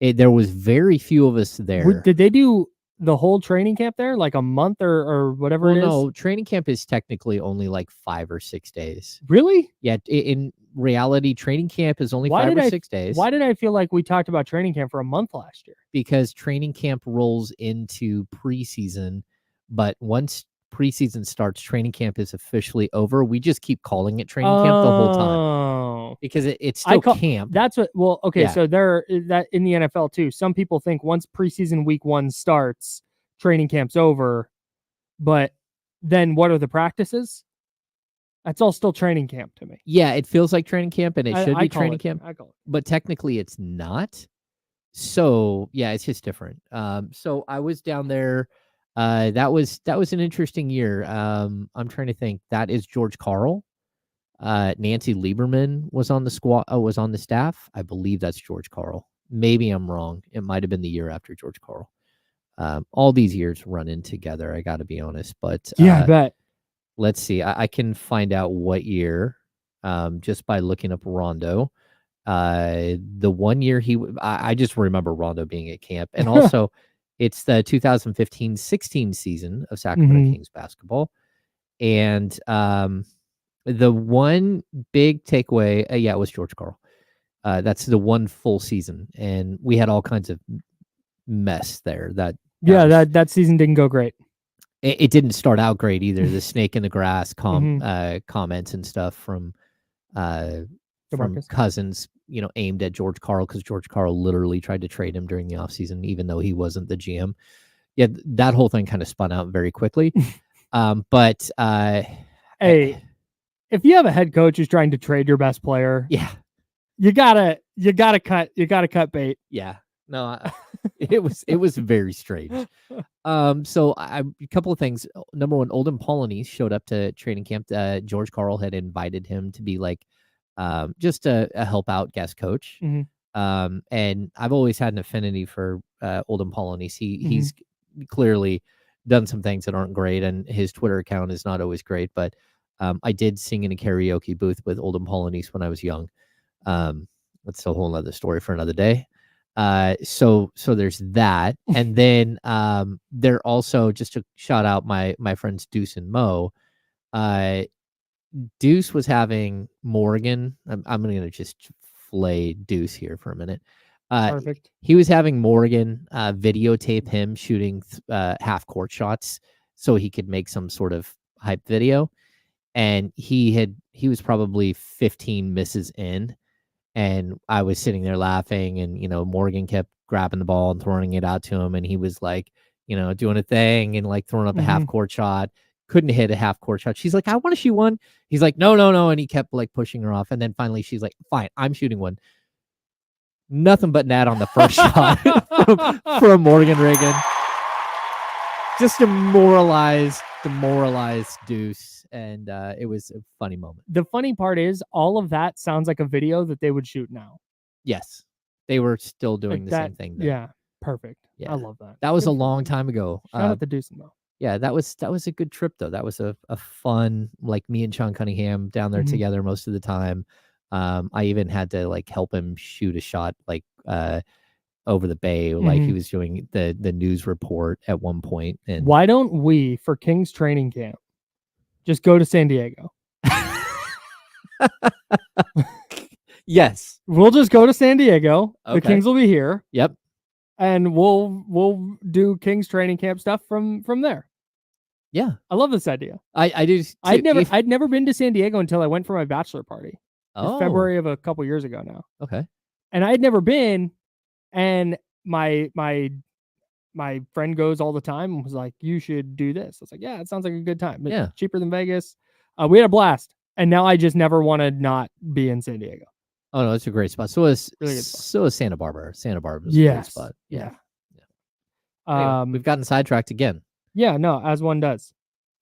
There was very few of us there. Did they do the whole training camp there, like a month or whatever it is? No, training camp is technically only like 5 or 6 days. Really? Yeah, in reality, training camp is only 5 or 6 days. Why did I feel like we talked about training camp for a month last year? Because training camp rolls into preseason, but once preseason starts, training camp is officially over. We just keep calling it training camp the whole time because it's still camp. That's what. Well, okay, Yeah. so that in the NFL too. Some people think once preseason week 1 starts, training camp's over, but then what are the practices? That's all still training camp to me. Yeah, it feels like training camp, and it should be training camp. I call it. But technically it's not. So yeah, it's just different. So I was down there. That was an interesting year. I'm trying to think. That is George Karl. Nancy Lieberman was on the squad. Was on the staff. I believe that's George Karl. Maybe I'm wrong. It might have been the year after George Karl. All these years run in together. I got to be honest, but yeah, I bet. Let's see. I can find out what year, just by looking up Rondo. The one year I just remember Rondo being at camp, and also it's the 2015-16 season of Sacramento Kings basketball, and the one big takeaway, it was George Karl. That's the one full season, and we had all kinds of mess there. That season didn't go great. It didn't start out great either. The snake in the grass comments and stuff from Cousins, aimed at George Karl, because George Karl literally tried to trade him during the offseason, even though he wasn't the GM. Yeah, that whole thing kind of spun out very quickly. But hey, if you have a head coach who's trying to trade your best player, yeah, you gotta cut bait. Yeah. No, it was very strange. So a couple of things. Number one, Olden Polynice showed up to training camp. George Karl had invited him to be like just a help out guest coach. And I've always had an affinity for Olden Polynice. He's clearly done some things that aren't great, and his Twitter account is not always great. But I did sing in a karaoke booth with Olden Polynice when I was young. That's a whole other story for another day. So there's that. And then they're also, just to shout out my friends Deuce and Mo. Deuce was having Morgan. I'm going to just flay Deuce here for a minute. Perfect. He was having Morgan videotape him shooting half court shots so he could make some sort of hype video. And he was probably 15 misses in. And I was sitting there laughing, and, Morgan kept grabbing the ball and throwing it out to him. And he was like, doing a thing and like throwing up a half court shot. Couldn't hit a half court shot. She's like, I want to shoot one. He's like, no. And he kept like pushing her off. And then finally she's like, fine, I'm shooting one. Nothing but net on the first shot from Morgan Reagan. Just demoralized Deuce. And it was a funny moment. The funny part is, all of that sounds like a video that they would shoot now. Yes. They were still doing the same thing then. Yeah. Perfect. Yeah. I love that. That was a long time ago. Shout out to Deuce and Mo. Yeah, that was a good trip though. That was a fun, like, me and Sean Cunningham down there together most of the time. I even had to like help him shoot a shot like over the bay, like he was doing the news report at one point. And why don't we, for Kings training camp, just go to San Diego? Yes, we'll just go to San Diego. Okay. The Kings will be here. Yep. And we'll do Kings training camp stuff from there. Yeah, I love this idea. I do. Too. I'd never been to San Diego until I went for my bachelor party. Oh, February of a couple years ago now. Okay. And I had never been, and my friend goes all the time and was like, "You should do this." I was like, "Yeah, it sounds like a good time. But Yeah. cheaper than Vegas." We had a blast, and now I just never want to not be in San Diego. Oh no, it's a great spot. So is Really good spot. so is Santa Barbara. Santa Barbara's a great spot. Yeah. Anyway, we've gotten sidetracked again. Yeah, no, as one does.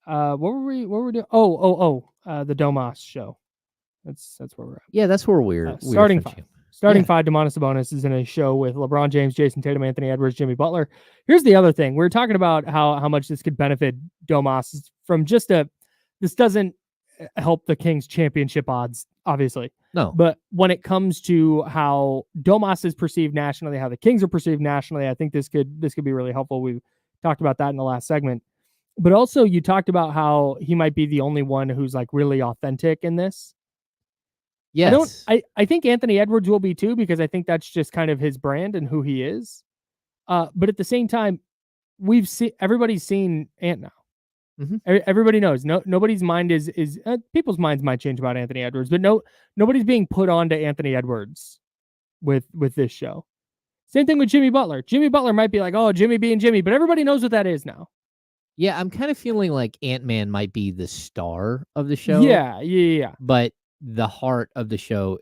What were we doing? The Domas show. That's where we're at. Yeah, that's where we're starting for five. you. Starting five, Domantas Sabonis is in a show with LeBron James, Jason Tatum, Anthony Edwards, Jimmy Butler. Here's the other thing. We're talking about how much this could benefit Domas from just this doesn't help the Kings championship odds, obviously. No. But when it comes to how Domas is perceived nationally, how the Kings are perceived nationally, I think this could be really helpful. We talked about that in the last segment. But also you talked about how he might be the only one who's like really authentic in this. Yes. I think Anthony Edwards will be too, because I think that's just kind of his brand and who he is. But at the same time, everybody's seen Ant now. Mm-hmm. Everybody knows. Nobody's mind is people's minds might change about Anthony Edwards, but nobody's being put on to Anthony Edwards with this show. Same thing with Jimmy Butler. Jimmy Butler might be like, oh, Jimmy being Jimmy, but everybody knows what that is now. Yeah, I'm kind of feeling like Ant-Man might be the star of the show. Yeah. But the heart of the show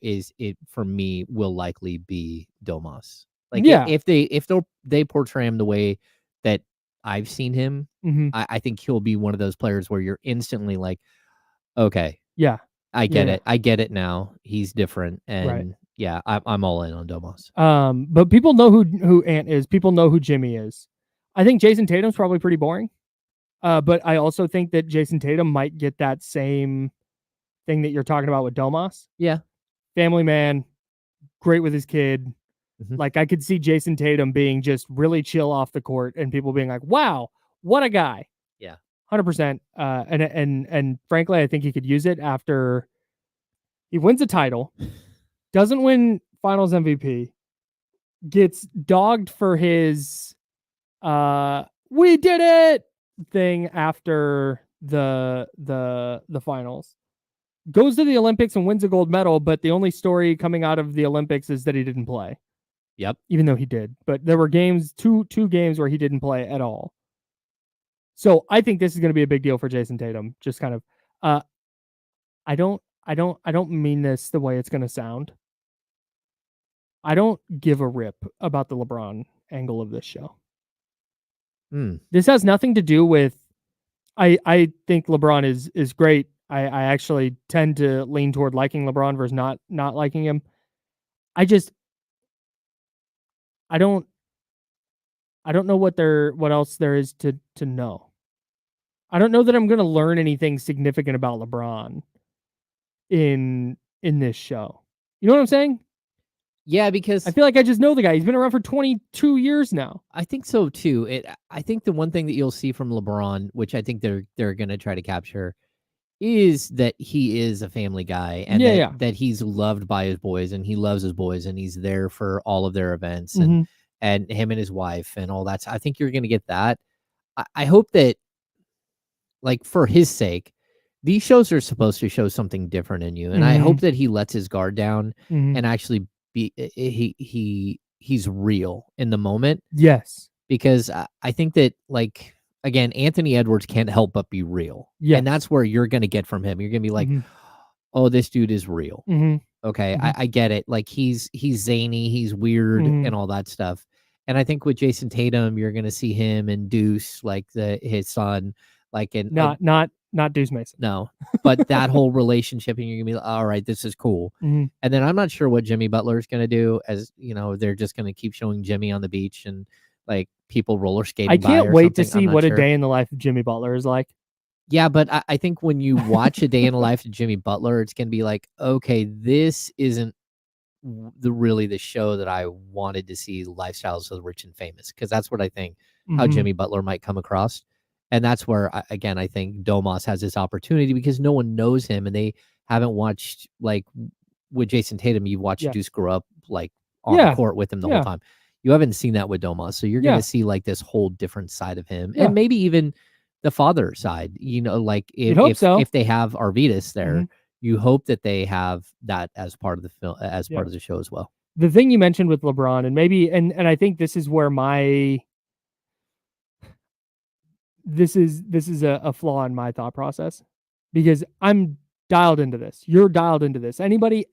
for me will likely be Domas. Like if they portray him the way that I've seen him, I think he'll be one of those players where you're instantly like, okay, yeah, I get it. I get it now. He's different, and right. Yeah, I'm all in on Domas. But people know who Ant is. People know who Jimmy is. I think Jason Tatum's probably pretty boring. But I also think that Jason Tatum might get that same thing that you're talking about with Domas. Yeah. Family man, great with his kid. Mm-hmm. Like I could see Jason Tatum being just really chill off the court and people being like, wow, what a guy. Yeah. 100%. And frankly, I think he could use it after he wins a title, doesn't win finals MVP, gets dogged for his, we did it thing after the finals, goes to the Olympics and wins a gold medal, but the only story coming out of the Olympics is that he didn't play. Yep. Even though he did, but there were two games where he didn't play at all. So I think this is going to be a big deal for Jason Tatum. Just kind of, I don't mean this the way it's going to sound. I don't give a rip about the LeBron angle of this show. This has nothing to do with, I think LeBron is great. I actually tend to lean toward liking LeBron versus not liking him. I don't know what else there is to know. I don't know that I'm going to learn anything significant about LeBron in this show. You know what I'm saying? Yeah, because I feel like I just know the guy. He's been around for 22 years now. I think so too. I think the one thing that you'll see from LeBron, which I think they're going to try to capture, is that he is a family guy and that he's loved by his boys and he loves his boys and he's there for all of their events and him and his wife and all that. So I think you're going to get that. I hope that, like, for his sake, these shows are supposed to show something different in you. And I hope that he lets his guard down and actually he's real in the moment. Yes. Because I think that, like, again, Anthony Edwards can't help but be real. Yeah. And that's where you're going to get from him. You're going to be like, oh, this dude is real. Okay. I get it. Like he's zany, he's weird and all that stuff. And I think with Jason Tatum, you're going to see him and Deuce, like his son, like not Deuce Mason. No, but that whole relationship, and you're gonna be like, all right, this is cool. And then I'm not sure what Jimmy Butler is gonna do. As you know, they're just gonna keep showing Jimmy on the beach and like people roller skating. I can't wait to see what a day in the life of Jimmy Butler is like. Yeah, but I think when you watch a day in the life of Jimmy Butler, it's gonna be like, okay, this isn't the show that I wanted to see, Lifestyles of the Rich and Famous, because that's what I think how Mhm. Jimmy Butler might come across. And that's where, again, I think Domas has this opportunity because no one knows him and they haven't watched, like with Jason Tatum, you watched Yeah. Deuce grow up like on the Yeah. court with him the whole Yeah. time. You haven't seen that with Domas. So you're Yeah. going to see like this whole different side of him Yeah. and maybe even the father side, like You'd hope so. if they have Arvidas there, Mhm. you hope that they have that as part of the film, as Yeah. part of the show as well. The thing you mentioned with LeBron, and maybe, and I think this is where this is a flaw in my thought process, because I'm dialed into this. You're dialed into this. Anybody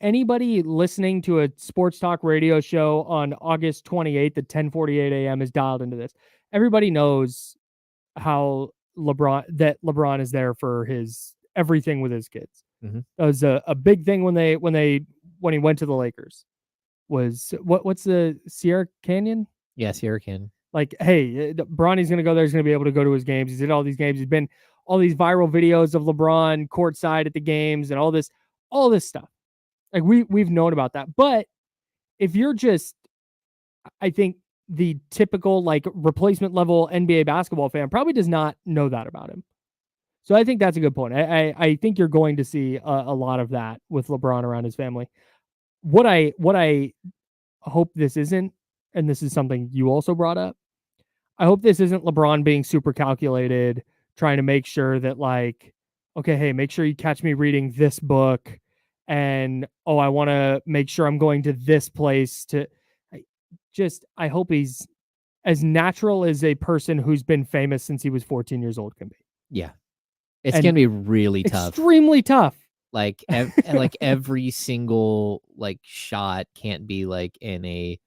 listening to a sports talk radio show on August 28th at 10:48 a.m. is dialed into this. Everybody knows how LeBron is there for his everything with his kids. Mhm. That was a big thing when he went to the Lakers. Was what's the Sierra Canyon? Yeah, Sierra can. Like, hey, Bronny's going to go there. He's going to be able to go to his games. He's in all these games. He's been all these viral videos of LeBron courtside at the games and all this stuff. Like we've known about that. But if you're just, I think the typical like replacement level NBA basketball fan probably does not know that about him. So I think that's a good point. I think you're going to see a lot of that with LeBron around his family. What I hope this isn't, and this is something you also brought up, I hope this isn't LeBron being super calculated, trying to make sure that like, okay, hey, make sure you catch me reading this book, and I want to make sure I'm going to this place to. I hope he's as natural as a person who's been famous since he was 14 years old can be. Yeah, it's gonna be really tough. Extremely tough. Like like every single like shot can't be like in a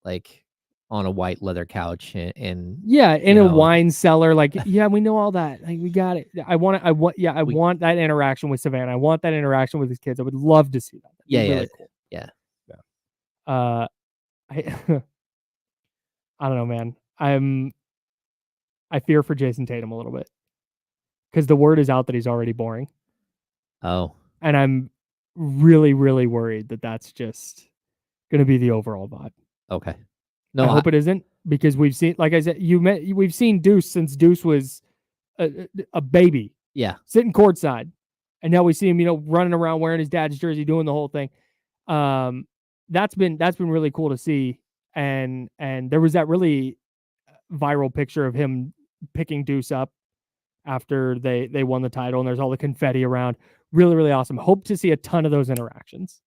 like on a white leather couch and yeah, in a wine cellar. Like, yeah, we know all that. Like, we got it. I want that interaction with Savannah. I want that interaction with his kids. I would love to see that. Yeah, really cool. Yeah. I don't know, man. I fear for Jason Tatum a little bit because the word is out that he's already boring. Oh. And I'm really, really worried that that's just going to be the overall vibe. Okay. No, I hope it isn't, because we've seen, like I said, we've seen Deuce since Deuce was a baby. Yeah. Sitting courtside. And now we see him, running around wearing his dad's jersey, doing the whole thing. That's been really cool to see. And there was that really viral picture of him picking Deuce up after they won the title, and there's all the confetti around. Really, really awesome. Hope to see a ton of those interactions.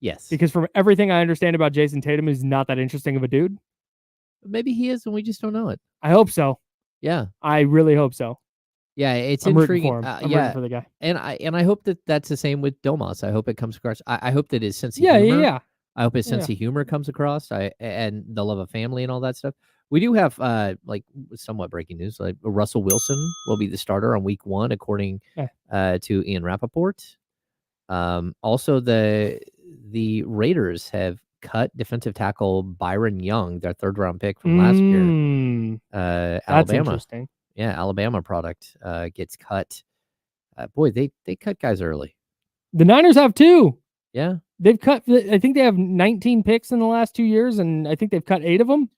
Yes. Because from everything I understand about Jason Tatum, he's not that interesting of a dude. Maybe he is, and we just don't know it. I hope so. Yeah. I really hope so. Yeah, it's I'm intriguing. Rooting for him. I'm rooting for the guy. And I hope that's the same with Domas. I hope it comes across. I hope that his sense of humor. Yeah. I hope his sense of humor comes across. And the love of family and all that stuff. We do have like somewhat breaking news. Like Russell Wilson will be the starter on week 1, according to Ian Rappaport. Also, the Raiders have cut defensive tackle Byron Young, their 3rd round pick from last year. That's Alabama. Interesting. Yeah, Alabama product gets cut. Boy, they cut guys early. The Niners have too. Yeah. They've cut, I think they have 19 picks in the last 2 years, and I think they've cut 8 of them.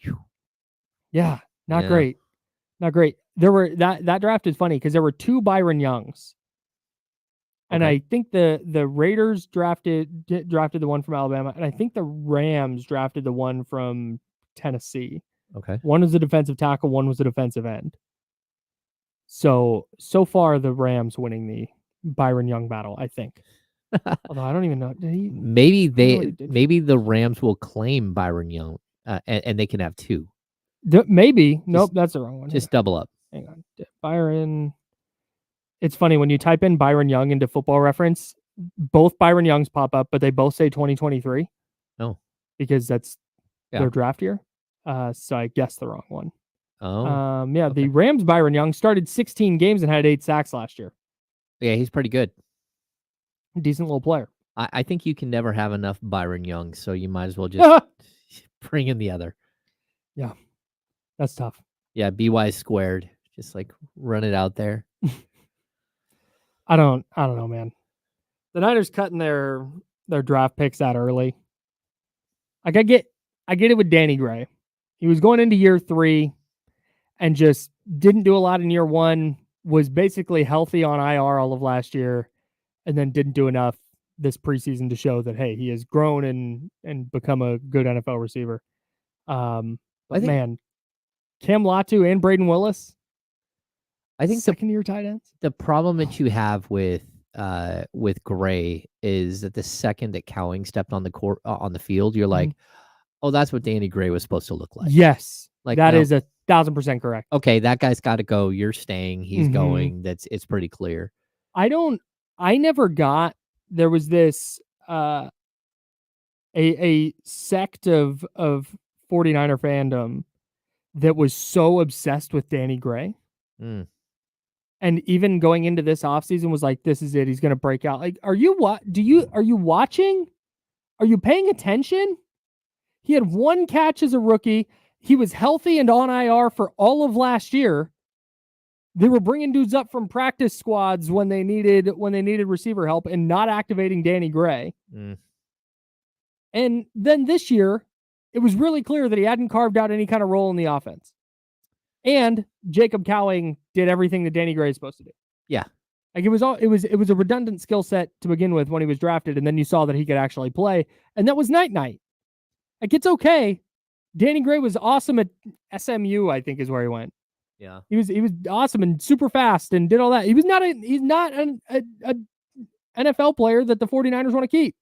Whew. Yeah, not great. Not great. There were that draft is funny because there were 2 Byron Youngs. And I think the Raiders drafted the one from Alabama, and I think the Rams drafted the one from Tennessee. Okay. One was a defensive tackle, one was a defensive end. So far, the Rams winning the Byron Young battle, I think. Although I don't even know. Maybe the Rams will claim Byron Young, and they can have 2. Maybe. Nope, that's the wrong one. Just double up. Hang on. Byron. It's funny when you type in Byron Young into Football Reference, both Byron Youngs pop up, but they both say 2023. Oh. Because that's their draft year. So I guessed the wrong one. Oh. The Rams Byron Young started 16 games and had 8 sacks last year. Yeah, he's pretty good. Decent little player. I think you can never have enough Byron Young, so you might as well just bring in the other. Yeah. That's tough. Yeah, BY squared. Just like run it out there. I don't know, man. The Niners cutting their their draft picks that early. Like I get it with Danny Gray. He was going into year 3 and just didn't do a lot in year 1, was basically healthy on IR all of last year, and then didn't do enough this preseason to show that, hey, he has grown and become a good NFL receiver. But man, Cam Latu and Braden Willis, I think second-year tight ends. The problem that you have with Gray is that the second that Cowing stepped on the court on the field, you're like, oh, that's what Danny Gray was supposed to look like. Yes, like that is 1,000% correct. Okay, that guy's got to go. You're staying. He's going. It's pretty clear. I never got. There was this a sect of 49er fandom that was so obsessed with Danny Gray. And even going into this offseason was like, this is it. He's going to break out. Like, are you watching? Are you paying attention? He had 1 catch as a rookie. He was healthy and on IR for all of last year. They were bringing dudes up from practice squads when they needed receiver help and not activating Danny Gray. And then this year, it was really clear that he hadn't carved out any kind of role in the offense. And Jacob Cowing did everything that Danny Gray is supposed to do. Yeah. Like it was a redundant skill set to begin with when he was drafted, and then you saw that he could actually play, and that was night. Like it's okay. Danny Gray was awesome at SMU, I think is where he went. Yeah. He was awesome and super fast and did all that. He's not an NFL player that the 49ers want to keep.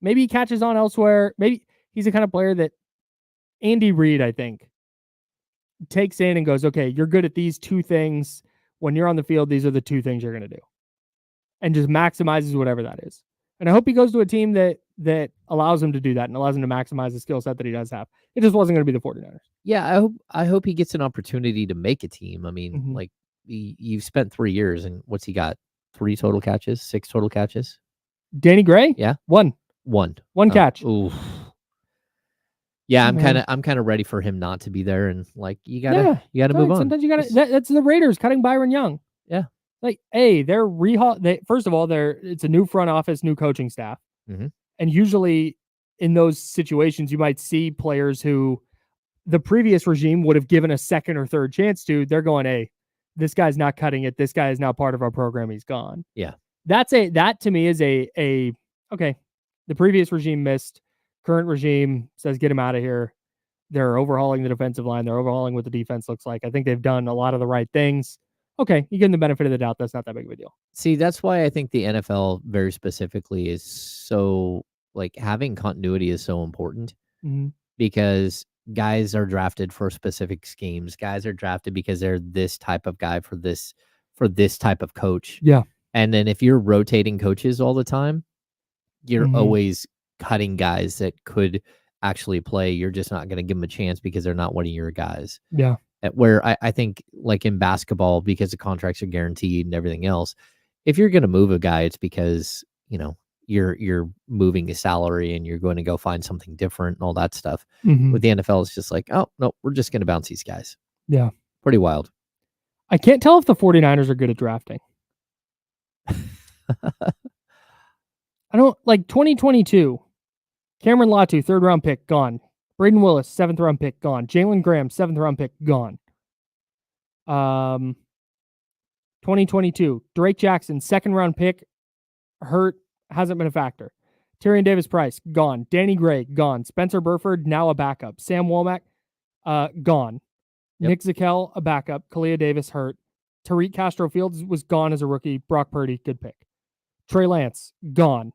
Maybe he catches on elsewhere. Maybe he's the kind of player that Andy Reid, I think, takes in and goes, okay, you're good at these 2 things. When you're on the field, these are the 2 things you're going to do. And just maximizes whatever that is. And I hope he goes to a team that allows him to do that and allows him to maximize the skill set that he does have. It just wasn't going to be the 49ers. Yeah, I hope he gets an opportunity to make a team. I mean, like you've spent 3 years, and what's he got? 3 total catches, 6 total catches? Danny Gray? Yeah. 1 catch. Ooh. Yeah, I'm kind of ready for him not to be there, and like you gotta move on. Sometimes you gotta. That's the Raiders cutting Byron Young. Yeah, like first of all, it's a new front office, new coaching staff, and usually in those situations you might see players who the previous regime would have given a second or third chance to. They're going, hey, this guy's not cutting it. This guy is not part of our program. He's gone. Yeah, that to me is a okay. The previous regime missed. Current regime says, get him out of here. They're overhauling the defensive line. They're overhauling what the defense looks like. I think they've done a lot of the right things. Okay, you give them the benefit of the doubt. That's not that big of a deal. See, that's why I think the NFL very specifically is so, like, having continuity is so important because guys are drafted for specific schemes. Guys are drafted because they're this type of guy for this type of coach. Yeah. And then if you're rotating coaches all the time, you're always cutting guys that could actually play. You're just not going to give them a chance because they're not one of your guys. Yeah. Where I think, like in basketball, because the contracts are guaranteed and everything else, if you're going to move a guy, it's because, you're moving a salary and you're going to go find something different and all that stuff. With the NFL, it's just like, oh, no, we're just going to bounce these guys. Yeah. Pretty wild. I can't tell if the 49ers are good at drafting. I don't, like 2022, Cameron Latu, 3rd round pick, gone. Braden Willis, 7th round pick, gone. Jalen Graham, 7th round pick, gone. 2022, Drake Jackson, 2nd round pick, hurt, hasn't been a factor. Tyrion Davis-Price, gone. Danny Gray, gone. Spencer Burford, now a backup. Sam Womack, gone. Yep. Nick Zakelj, a backup. Kalia Davis, hurt. Tariq Castro-Fields was gone as a rookie. Brock Purdy, good pick. Trey Lance, gone.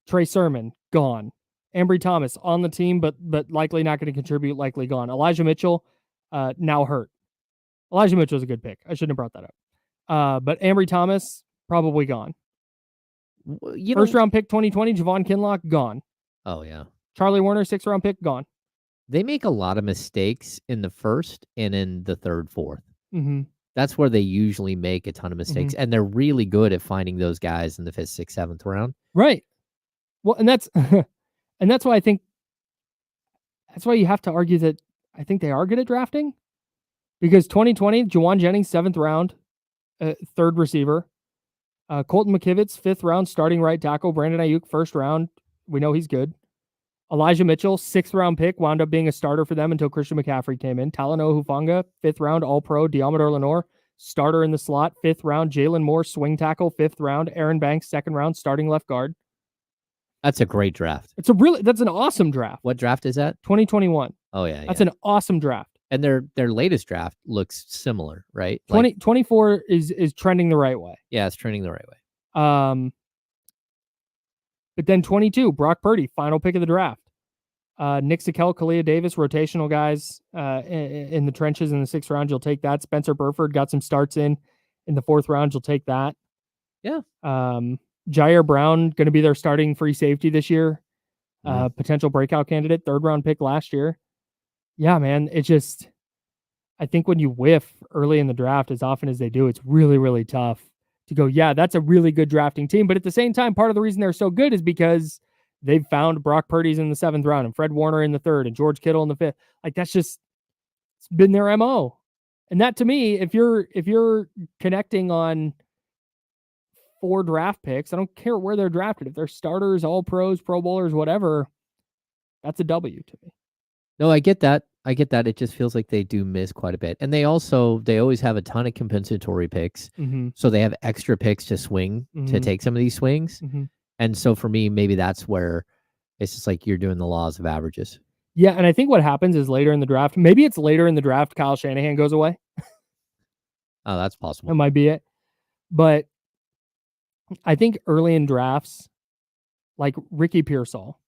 Trey Sermon, gone. Ambry Thomas on the team, but likely not going to contribute, likely gone. Elijah Mitchell, now hurt. Elijah Mitchell's a good pick. I shouldn't have brought that up. But Ambry Thomas, probably gone. First round pick 2020, Javon Kinlock, gone. Oh, yeah. Charlie Warner, 6th round pick, gone. They make a lot of mistakes in the first and in the 3rd, 4th. That's where they usually make a ton of mistakes. And they're really good at finding those guys in the 5th, 6th, 7th round. Right. Well, and that's and that's why I think you have to argue that I think they are good at drafting, because 2020, Juwan Jennings, 7th round, 3rd receiver. Colton McKivitz, 5th round, starting right tackle. Brandon Aiyuk, 1st round, We know he's good. Elijah Mitchell, 6th round pick, wound up being a starter for them until Christian McCaffrey came in. Talanoa Hufanga, 5th round All-Pro. Diamador Lenore, starter in the slot. 5th round. Jalen Moore, swing tackle. 5th round. Aaron Banks, 2nd round, starting left guard. That's a great draft. That's an awesome draft. What draft is that? 2021. Oh yeah, That's an awesome draft. And their latest draft looks similar, right? 24 is trending the right way. Yeah, it's trending the right way. But then 22, Brock Purdy, final pick of the draft. Nick Sakel, Kalia Davis, rotational guys in the trenches in the 6th round. You'll take that. Spencer Burford got some starts in the 4th round. You'll take that. Yeah. Jair Brown going to be their starting free safety this year. Potential breakout candidate, 3rd round pick last year. Yeah, man. I think when you whiff early in the draft, as often as they do, it's really, really tough to go, yeah, that's a really good drafting team. But at the same time, part of the reason they're so good is because they've found Brock Purdy's in the 7th round and Fred Warner in the 3rd and George Kittle in the 5th. Like that's just, it's been their MO. And that to me, if you're connecting on 4 draft picks, I don't care where they're drafted. If they're starters, all pros, pro bowlers, whatever, that's a W to me. No, I get that. It just feels like they do miss quite a bit. And they always have a ton of compensatory picks. So they have extra picks to swing to take some of these swings. And so for me, maybe that's where it's just like you're doing the laws of averages. Yeah, and I think what happens is later in the draft, maybe it's later in the draft, Kyle Shanahan goes away. Oh, that's possible. That might be it. But I think early in drafts, like Ricky Pearsall,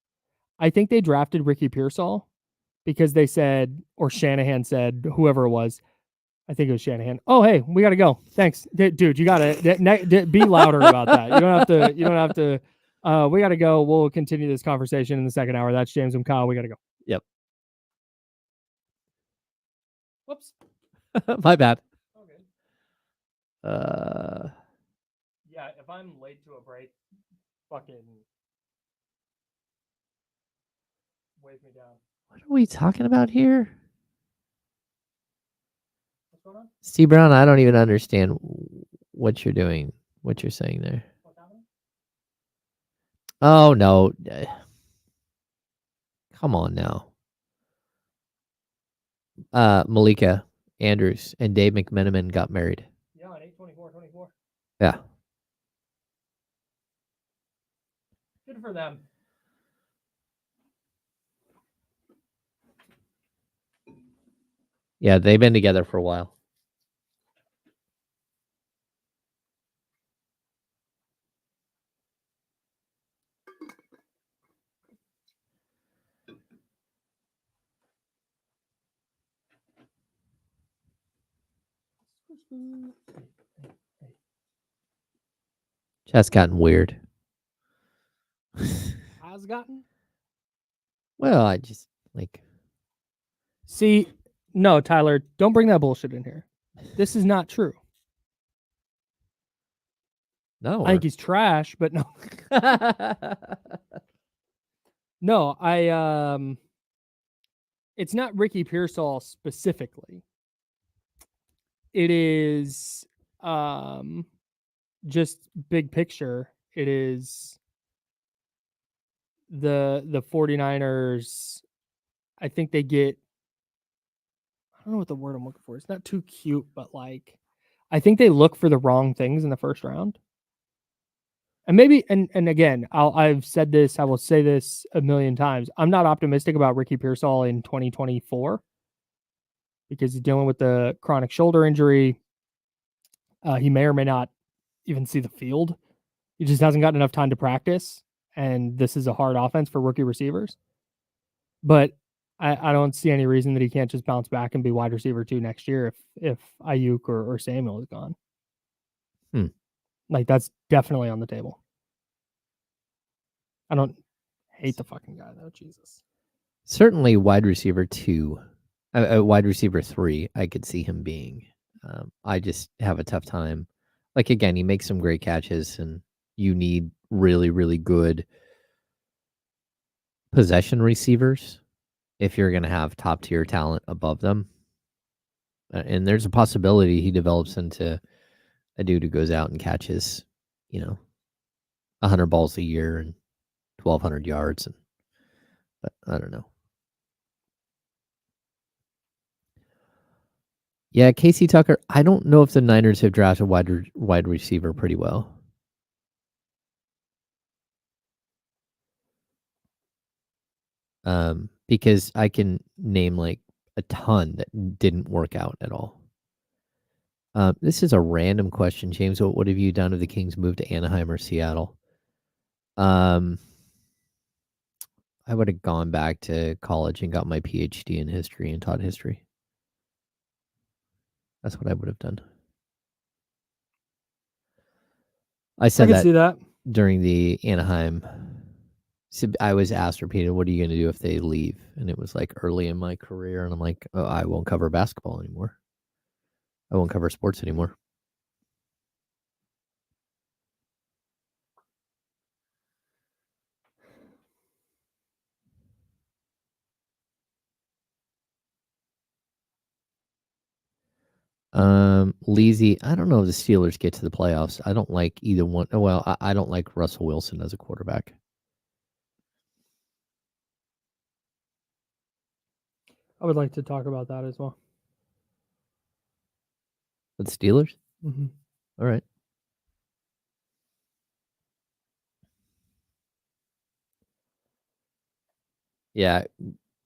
I think they drafted Ricky Pearsall because they said, or Shanahan said, whoever it was, I think it was Shanahan. Oh, hey, we got to go. Thanks. Dude, you got to be louder about that. You don't have to. We got to go. We'll continue this conversation in the 2nd hour. That's James and Kyle. We got to go. Yep. Whoops. My bad. Okay. Yeah, if I'm late to a break, fucking wave me down. What are we talking about here? What's going on? Steve Brown, I don't even understand what you're doing, what you're saying there. What's happening? Oh, no. Come on now. Malika Andrews and Dave McMenamin got married. Yeah, on 8/24/24. Yeah. Good for them. Yeah, they've been together for a while. Just gotten weird. Has gotten? Well, I just like. See, no, Tyler, don't bring that bullshit in here. This is not true. No. I think he's trash, but no. No, it's not Ricky Pearsall specifically. It is just big picture. It is the 49ers. I think they get, I don't know what the word I'm looking for. It's not too cute, but like I think they look for the wrong things in the 1st round. And maybe, and again, I've said this, I will say this a million times. I'm not optimistic about Ricky Pearsall in 2024 because he's dealing with the chronic shoulder injury. He may or may not even see the field. He just hasn't gotten enough time to practice. And this is a hard offense for rookie receivers. But I don't see any reason that he can't just bounce back and be wide receiver 2 next year if Aiyuk or Samuel is gone. Like, that's definitely on the table. I don't hate the fucking guy, though. Jesus. Certainly wide receiver 2. Wide receiver 3, I could see him being. I just have a tough time. Like, again, he makes some great catches, and you need really, really good possession receivers if you're going to have top-tier talent above them. And there's a possibility he develops into a dude who goes out and catches, 100 balls a year and 1,200 yards. But I don't know. Yeah, Casey Tucker. I don't know if the Niners have drafted wide receiver pretty well. Because I can name like a ton that didn't work out at all. This is a random question, James. What have you done if the Kings moved to Anaheim or Seattle? I would have gone back to college and got my PhD in history and taught history. That's what I would have done. I said I can see that during the Anaheim. I was asked repeatedly, what are you going to do if they leave? And it was like early in my career. And I'm like, oh, I won't cover basketball anymore. I won't cover sports anymore. Leasy, I don't know if the Steelers get to the playoffs. I don't like either one. Well, I don't like Russell Wilson as a quarterback. I would like to talk about that as well. The Steelers? Mm-hmm. All right. Yeah,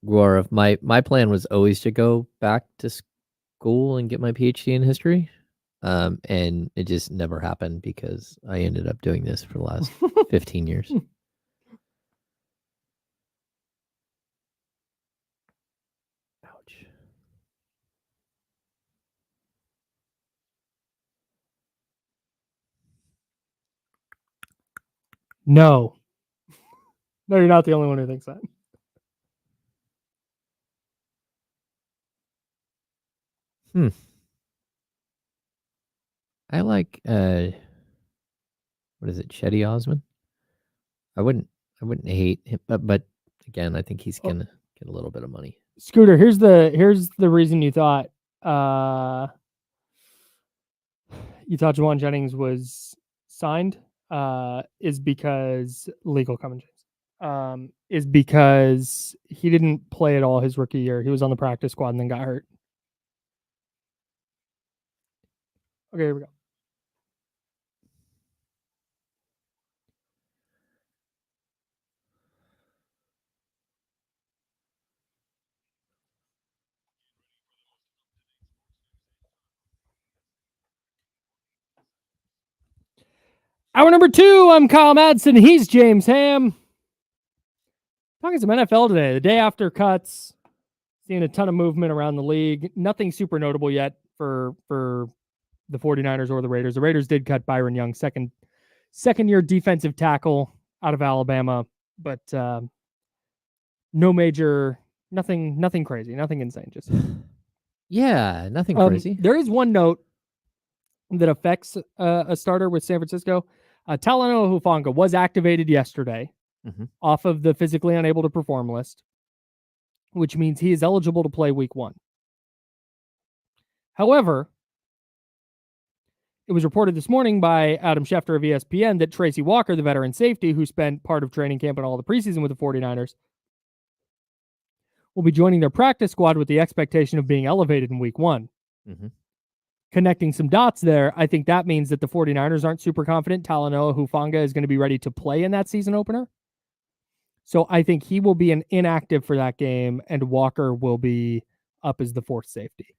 Gaurav, my plan was always to go back to school and get my PhD in history. And it just never happened because I ended up doing this for the last 15 years. Ouch. No. No, you're not the only one who thinks that. I like what is it, Chetty Osman? I wouldn't hate him, but again, I think he's gonna get a little bit of money. Scooter, here's the reason you thought Juwan Jennings was signed is because legal coming is because he didn't play at all his rookie year. He was on the practice squad and then got hurt. Okay, here we go. Hour number 2, I'm Kyle Madsen. He's James Ham. Talking some NFL today, the day after cuts. Seeing a ton of movement around the league. Nothing super notable yet for the 49ers or the Raiders. The Raiders did cut Byron Young, second year defensive tackle out of Alabama, but no major, nothing crazy, nothing insane. Just yeah, nothing crazy. There is one note that affects a starter with San Francisco. Talanoa Hufanga was activated yesterday off of the physically unable to perform list, which means he is eligible to play week 1. However, it was reported this morning by Adam Schefter of ESPN that Tracy Walker, the veteran safety who spent part of training camp and all the preseason with the 49ers, will be joining their practice squad with the expectation of being elevated in week 1. Connecting some dots there, I think that means that the 49ers aren't super confident Talanoa Hufanga is going to be ready to play in that season opener. So I think he will be an inactive for that game, and Walker will be up as the 4th safety.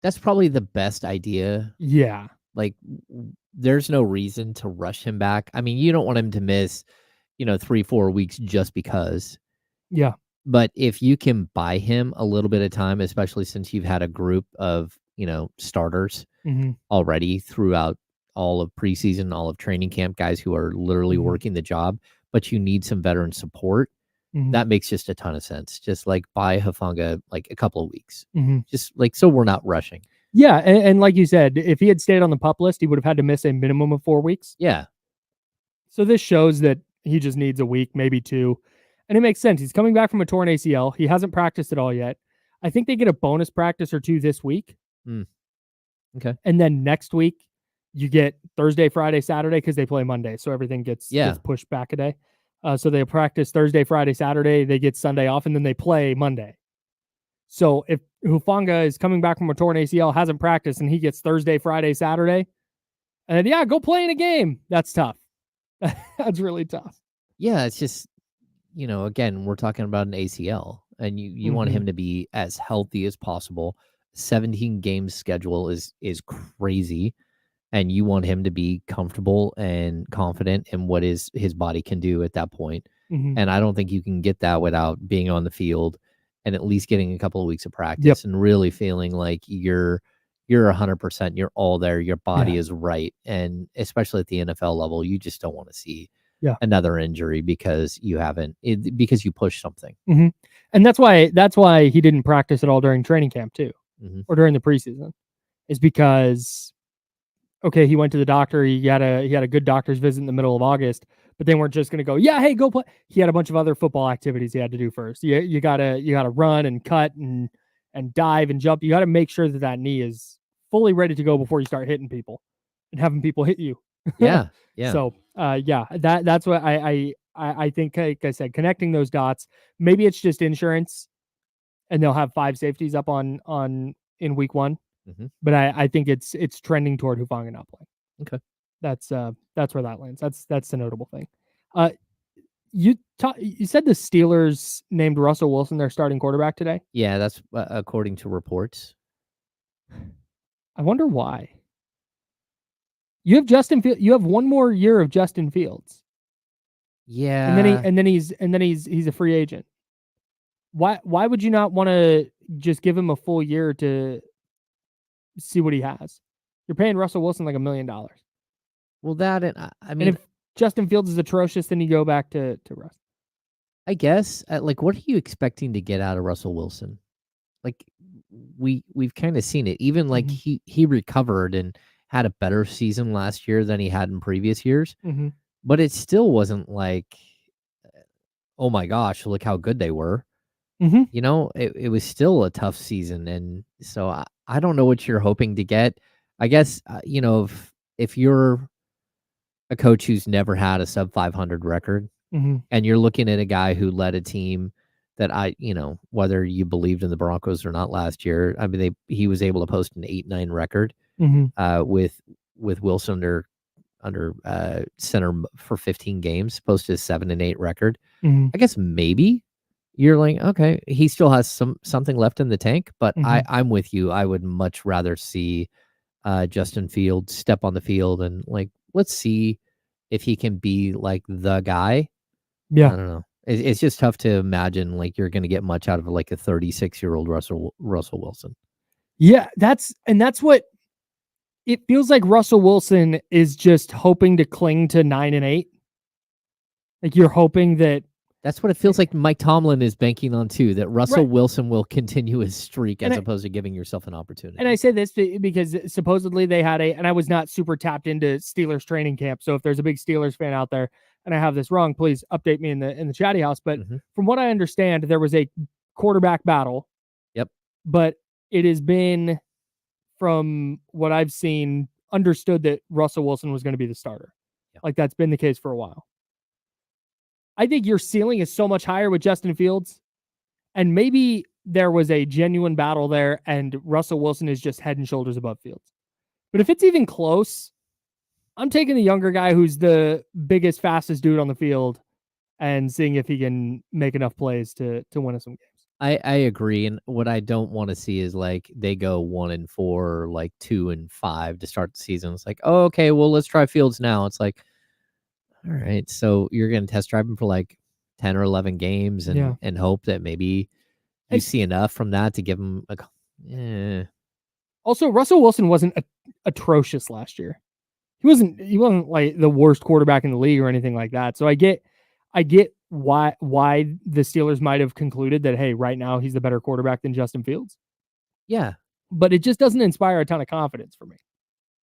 That's probably the best idea. Yeah. Like, there's no reason to rush him back. I mean, you don't want him to miss, 3-4 weeks just because. Yeah. But if you can buy him a little bit of time, especially since you've had a group of, starters already throughout all of preseason, all of training camp, guys who are literally working the job, but you need some veteran support. That makes just a ton of sense. Just like buy Hufanga like a couple of weeks, just like so we're not rushing. Yeah, and like you said, if he had stayed on the PUP list, he would have had to miss a minimum of 4 weeks. Yeah. So this shows that he just needs a week, maybe 2, and it makes sense. He's coming back from a torn ACL. He hasn't practiced at all yet. I think they get a bonus practice or 2 this week. Okay, and then next week you get Thursday, Friday, Saturday because they play Monday, so everything gets pushed back a day. So they practice Thursday, Friday, Saturday. They get Sunday off, and then they play Monday. So if Hufanga is coming back from a torn ACL, hasn't practiced, and he gets Thursday, Friday, Saturday, and then, go play in a game. That's tough. That's really tough. Yeah, it's just, again, we're talking about an ACL, and you want him to be as healthy as possible. 17 game schedule is crazy, and you want him to be comfortable and confident in what his body can do at that point. And I don't think you can get that without being on the field and at least getting a couple of weeks of practice and really feeling like you're 100%, you're all there, your body is right. And especially at the NFL level, you just don't want to see another injury because because you pushed something. And that's why he didn't practice at all during training camp too, or during the preseason, is because, okay, he went to the doctor. He had a good doctor's visit in the middle of August, but they weren't just going to go, hey, go play. He had a bunch of other football activities he had to do first. You gotta run and cut and dive and jump. You got to make sure that knee is fully ready to go before you start hitting people and having people hit you. Yeah. So, that's what I think, like I said, connecting those dots, maybe it's just insurance and they'll have 5 safeties up in week 1. But I think it's trending toward Hufanga not playing. Okay. That's where that lands. That's the notable thing. You said the Steelers named Russell Wilson their starting quarterback today? Yeah, that's according to reports. I wonder why. You have Justin Fields. You have one more year of Justin Fields. Yeah. And then he's a free agent. Why would you not want to just give him a full year to see what he has? You're paying Russell Wilson like $1 million. Well, that, and I mean, and if Justin Fields is atrocious, then you go back to Russ. I guess, what are you expecting to get out of Russell Wilson? Like, we've kind of seen it. Even like he recovered and had a better season last year than he had in previous years, but it still wasn't like, oh my gosh, look how good they were. It was still a tough season, and so I don't know what you're hoping to get. I guess if you're a coach who's never had a sub 500 record, and you're looking at a guy who led a team that whether you believed in the Broncos or not last year, I mean, he was able to post an 8-9 record with Wilson under center for 15 games, posted a 7-8 record. I guess maybe you're like, okay, he still has something left in the tank, but I'm with you. I would much rather see Justin Fields step on the field and let's see if he can be like the guy. Yeah, I don't know. It's just tough to imagine you're going to get much out of a 36-year-old Russell Wilson. Yeah, that's what it feels like. Russell Wilson is just hoping to cling to 9-8. Like, you're hoping that. That's what it feels like Mike Tomlin is banking on too, that Russell Wilson will continue his streak as opposed to giving yourself an opportunity. And I say this because supposedly they had and I was not super tapped into Steelers training camp. So if there's a big Steelers fan out there and I have this wrong, please update me in the chatty house. But from what I understand, there was a quarterback battle. Yep. But it has been, from what I've seen, understood that Russell Wilson was going to be the starter. Yep. That's been the case for a while. I think your ceiling is so much higher with Justin Fields, and maybe there was a genuine battle there and Russell Wilson is just head and shoulders above Fields. But if it's even close, I'm taking the younger guy who's the biggest, fastest dude on the field and seeing if he can make enough plays to win us some games. I agree. And what I don't want to see is they go 1-4, 2-5 to start the season. It's oh, okay, well, let's try Fields now. It's all right, so you're going to test drive him for 10 or 11 games and hope that maybe you see enough from that to give him Also, Russell Wilson wasn't atrocious last year. He wasn't the worst quarterback in the league or anything like that. So I get why the Steelers might have concluded that, hey, right now he's the better quarterback than Justin Fields. Yeah. But it just doesn't inspire a ton of confidence for me.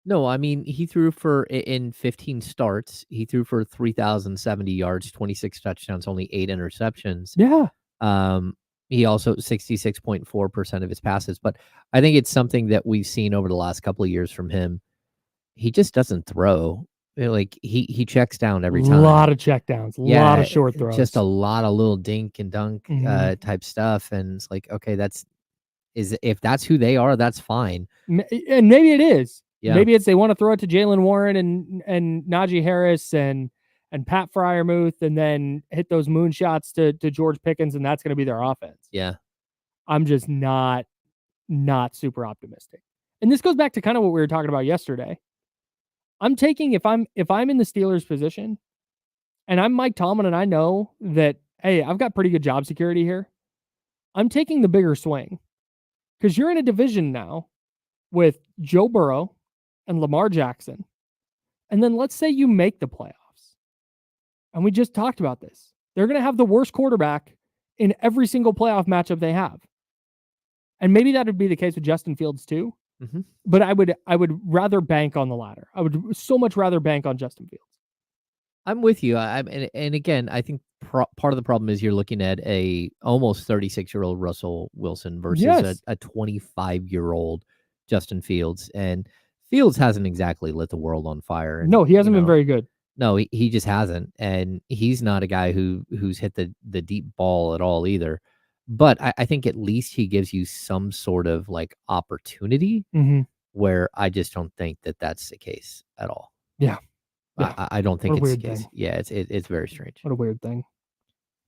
No, I mean, he threw in 15 starts, he threw for 3,070 yards, 26 touchdowns, only 8 interceptions. Yeah. He also 66.4% of his passes, but I think it's something that we've seen over the last couple of years from him. He just doesn't throw Like he checks down every A time. lot of checkdowns, a lot of short throws. Just a lot of little dink and dunk type stuff. And it's like, okay, if that's who they are, that's fine. And maybe it is. Yeah. Maybe it's they want to throw it to Jalen Warren and Najee Harris and Pat Freiermuth and then hit those moonshots to George Pickens, and that's going to be their offense. Yeah. I'm just not super optimistic. And this goes back to kind of what we were talking about yesterday. I'm taking, if I'm in the Steelers position and I'm Mike Tomlin and I know that, hey, I've got pretty good job security here, I'm taking the bigger swing because you're in a division now with Joe Burrow and Lamar Jackson. And then let's say you make the playoffs. And we just talked about this. They're going to have the worst quarterback in every single playoff matchup they have. And maybe that would be the case with Justin Fields too. Mm-hmm. But I would rather bank on the latter. I would so much rather bank on Justin Fields. I'm with you. And again, I think part of the problem is you're looking at a almost 36-year-old Russell Wilson versus a 25-year-old Justin Fields. And Fields hasn't exactly lit the world on fire. And, no, he hasn't been very good. No, he just hasn't. And he's not a guy who's hit the deep ball at all either. But I think at least he gives you some sort of like opportunity where I just don't think that that's the case at all. Yeah. I don't think it's the case. Yeah, it's very strange. What a weird thing.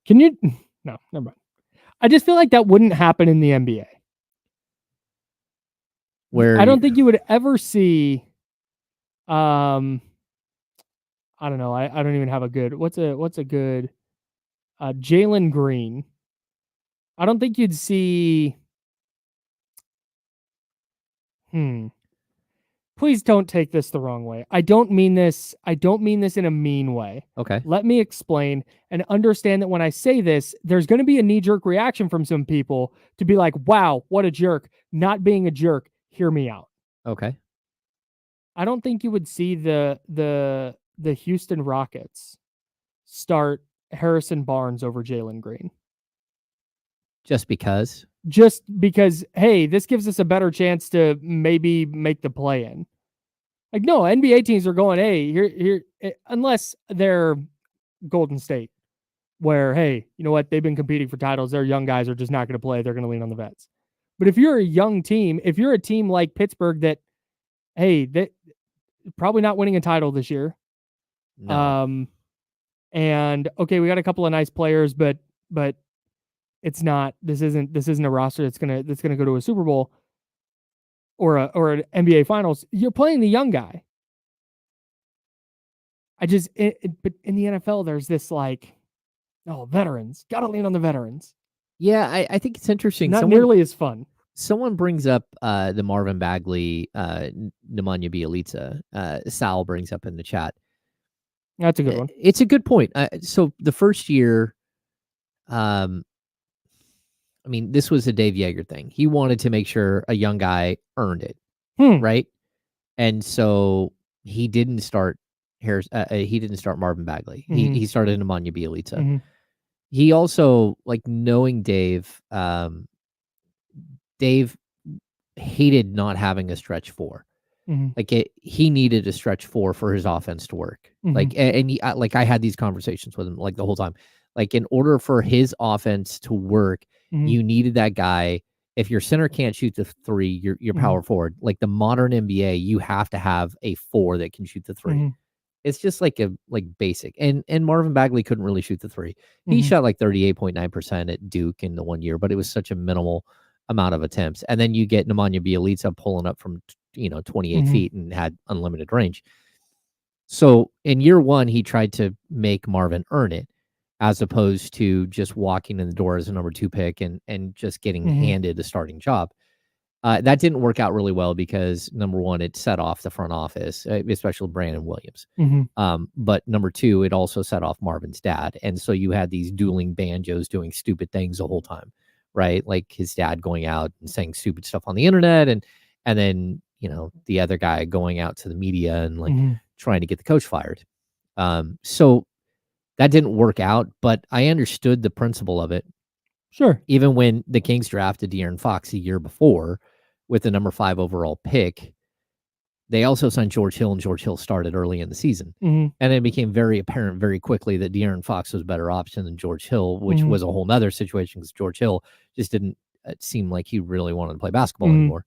Can you? No, never mind. I just feel like that wouldn't happen in the NBA. Where I don't think you would ever see. I don't know. I don't even have a good. What's a good? Jalen Green. I don't think you'd see. Please don't take this the wrong way. I don't mean this in a mean way. Okay. Let me explain and understand that when I say this, there's going to be a knee-jerk reaction from some people to be like, wow, what a jerk. Not being a jerk. Hear me out. Okay. I don't think you would see the Houston Rockets start Harrison Barnes over Jalen Green. Just because, hey, this gives us a better chance to maybe make the play-in. Like, no, NBA teams are going, hey, here, unless they're Golden State, where, hey, you know what? They've been competing for titles. Their young guys are just not going to play. They're going to lean on the vets. But if you're a young team, if you're a team like Pittsburgh that, hey, that probably not winning a title this year. no. And okay, we got a couple of nice players, but it's not. This isn't a roster that's gonna go to a Super Bowl or an NBA Finals. You're playing the young guy. But in the NFL, there's this like, veterans. Got to lean on the veterans. Yeah, I think it's interesting. Not nearly as fun. Someone brings up the Marvin Bagley, Nemanja Bjelica. Sal brings up in the chat. That's a good one. It's a good point. So the first year, I mean, this was a Dave Yeager thing. He wanted to make sure a young guy earned it, right? And so he didn't start Marvin Bagley. He started Nemanja Bjelica. He also, like, knowing Dave, Dave hated not having a stretch four. Like he needed a stretch four for his offense to work. Like, and I had these conversations with him like the whole time. Like, in order for his offense to work, you needed that guy. If your center can't shoot the three, your power forward. Like the modern NBA, you have to have a four that can shoot the three. It's just like basic. And Marvin Bagley couldn't really shoot the three. He shot like 38.9% at Duke in the 1 year, but it was such a minimal amount of attempts. And then you get Nemanja Bjelica pulling up from 28 feet and had unlimited range. So in year one, he tried to make Marvin earn it, as opposed to just walking in the door as a number 2 pick and just getting handed a starting job. That didn't work out really well because, number one, it set off the front office, especially Brandon Williams. But number two, it also set off Marvin's dad. And so you had these dueling banjos doing stupid things the whole time, right? Like his dad going out and saying stupid stuff on the internet, and then, the other guy going out to the media and like trying to get the coach fired. So that didn't work out, but I understood the principle of it. Sure. Even when the Kings drafted De'Aaron Fox a year before with the number 5 overall pick, they also signed George Hill, and George Hill started early in the season. Mhm. And it became very apparent very quickly that De'Aaron Fox was a better option than George Hill, which Mhm. was a whole nother situation because George Hill just didn't seem like he really wanted to play basketball Mhm. anymore.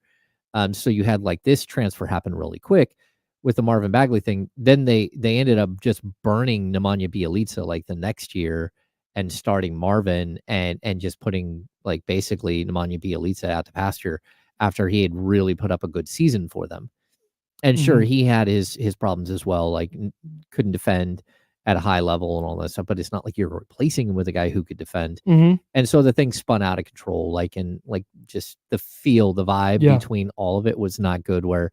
So you had like this transfer happen really quick with the Marvin Bagley thing. Then they ended up just burning Nemanja Bjelica like the next year and starting Marvin and just putting like basically Nemanja Bjelica out to pasture after he had really put up a good season for them. And sure, Mhm. he had his problems as well, like couldn't defend at a high level and all that stuff, but it's not like you're replacing him with a guy who could defend. Mhm. And so the thing spun out of control, like just the vibe Yeah. between all of it was not good, where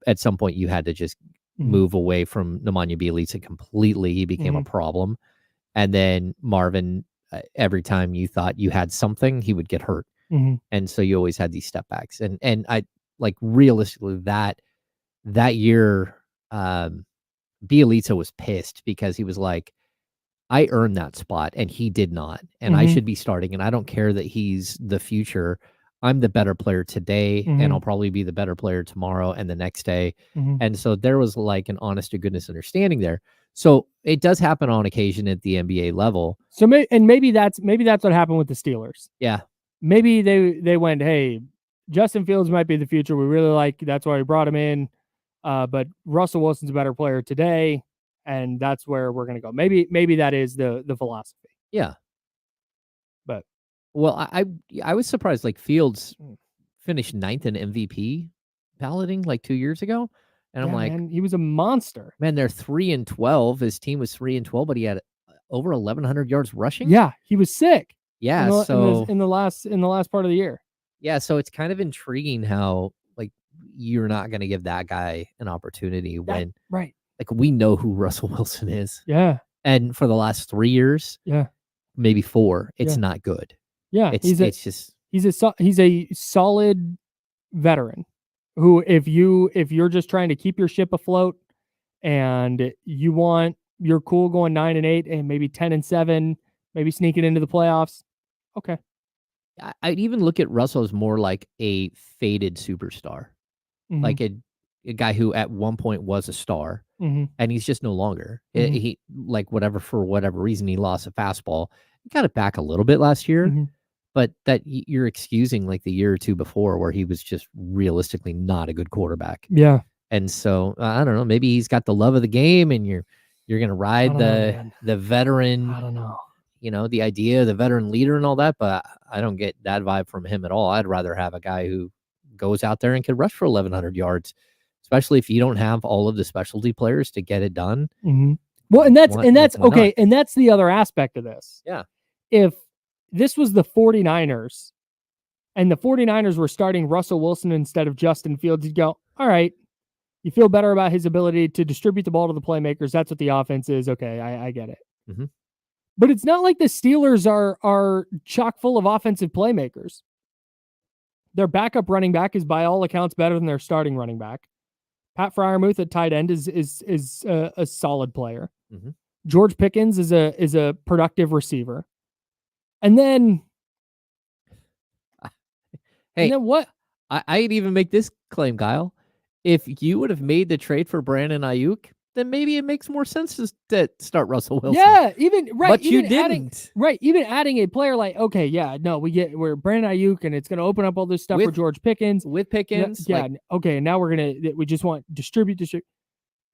at some point you had to just Mhm. move away from Nemanja Bjelica completely. He became a problem. And then Marvin, every time you thought you had something, he would get hurt. Mhm. And so you always had these step backs. And I like realistically that year, Bjelica was pissed because he was like, I earned that spot and he did not. And I Mhm. should be starting. And I don't care that he's the future. I'm the better player today, and I'll Mhm. probably be the better player tomorrow and the next day. Mhm. And so there was like an honest to goodness understanding there. So it does happen on occasion at the NBA level. So maybe that's what happened with the Steelers. Yeah. Maybe they went, hey, Justin Fields might be the future. We really like, that's why we brought him in. But Russell Wilson's a better player today, and that's where we're gonna go. Maybe that is the philosophy. Yeah. But well, I was surprised. Like Fields finished 9th in MVP balloting like 2 years ago, and I'm like, man, he was a monster. Man, they're 3-12. His team was 3-12, but he had over 1,100 yards rushing. Yeah, he was sick. Yeah, in the last part of the year. Yeah, so it's kind of intriguing how like you're not going to give that guy an opportunity when right. Like we know who Russell Wilson is. Yeah. And for the last 3 years, yeah, maybe 4, it's Yeah. not good. Yeah, He's a solid veteran who, if you're just trying to keep your ship afloat and you want, you're cool going 9-8 and maybe 10-7, maybe sneaking into the playoffs. Okay. I'd even look at Russell as more like a faded superstar, Mhm. like a guy who at one point was a star, Mhm. and he's just no longer. Mhm. He like for whatever reason he lost a fastball. He got it back a little bit last year, Mhm. but that you're excusing like the year or two before where he was just realistically not a good quarterback. Yeah. And so I don't know, maybe he's got the love of the game, and you're gonna ride the veteran. I don't know. You know, the idea, the veteran leader and all that, but I don't get that vibe from him at all. I'd rather have a guy who goes out there and can rush for 1,100 yards, especially if you don't have all of the specialty players to get it done. Mm-hmm. Well, and that's okay. Not? And that's the other aspect of this. Yeah. If this was the 49ers and the 49ers were starting Russell Wilson instead of Justin Fields, you'd go, all right, you feel better about his ability to distribute the ball to the playmakers. That's what the offense is. Okay, I get it. Mm-hmm. But it's not like the Steelers are chock full of offensive playmakers. Their backup running back is by all accounts better than their starting running back. Pat Freiermuth at tight end is a solid player. Mm-hmm. George Pickens is a productive receiver. And then, hey, and then what? I'd even make this claim, Kyle. If you would have made the trade for Brandon Aiyuk, then maybe it makes more sense to start Russell Wilson. Yeah, even right. But even you didn't. Even adding a player like, okay, yeah, no, we're Brandon Aiyuk, and it's going to open up all this stuff for George Pickens. With Pickens. Yeah, okay, and now we just want distribute.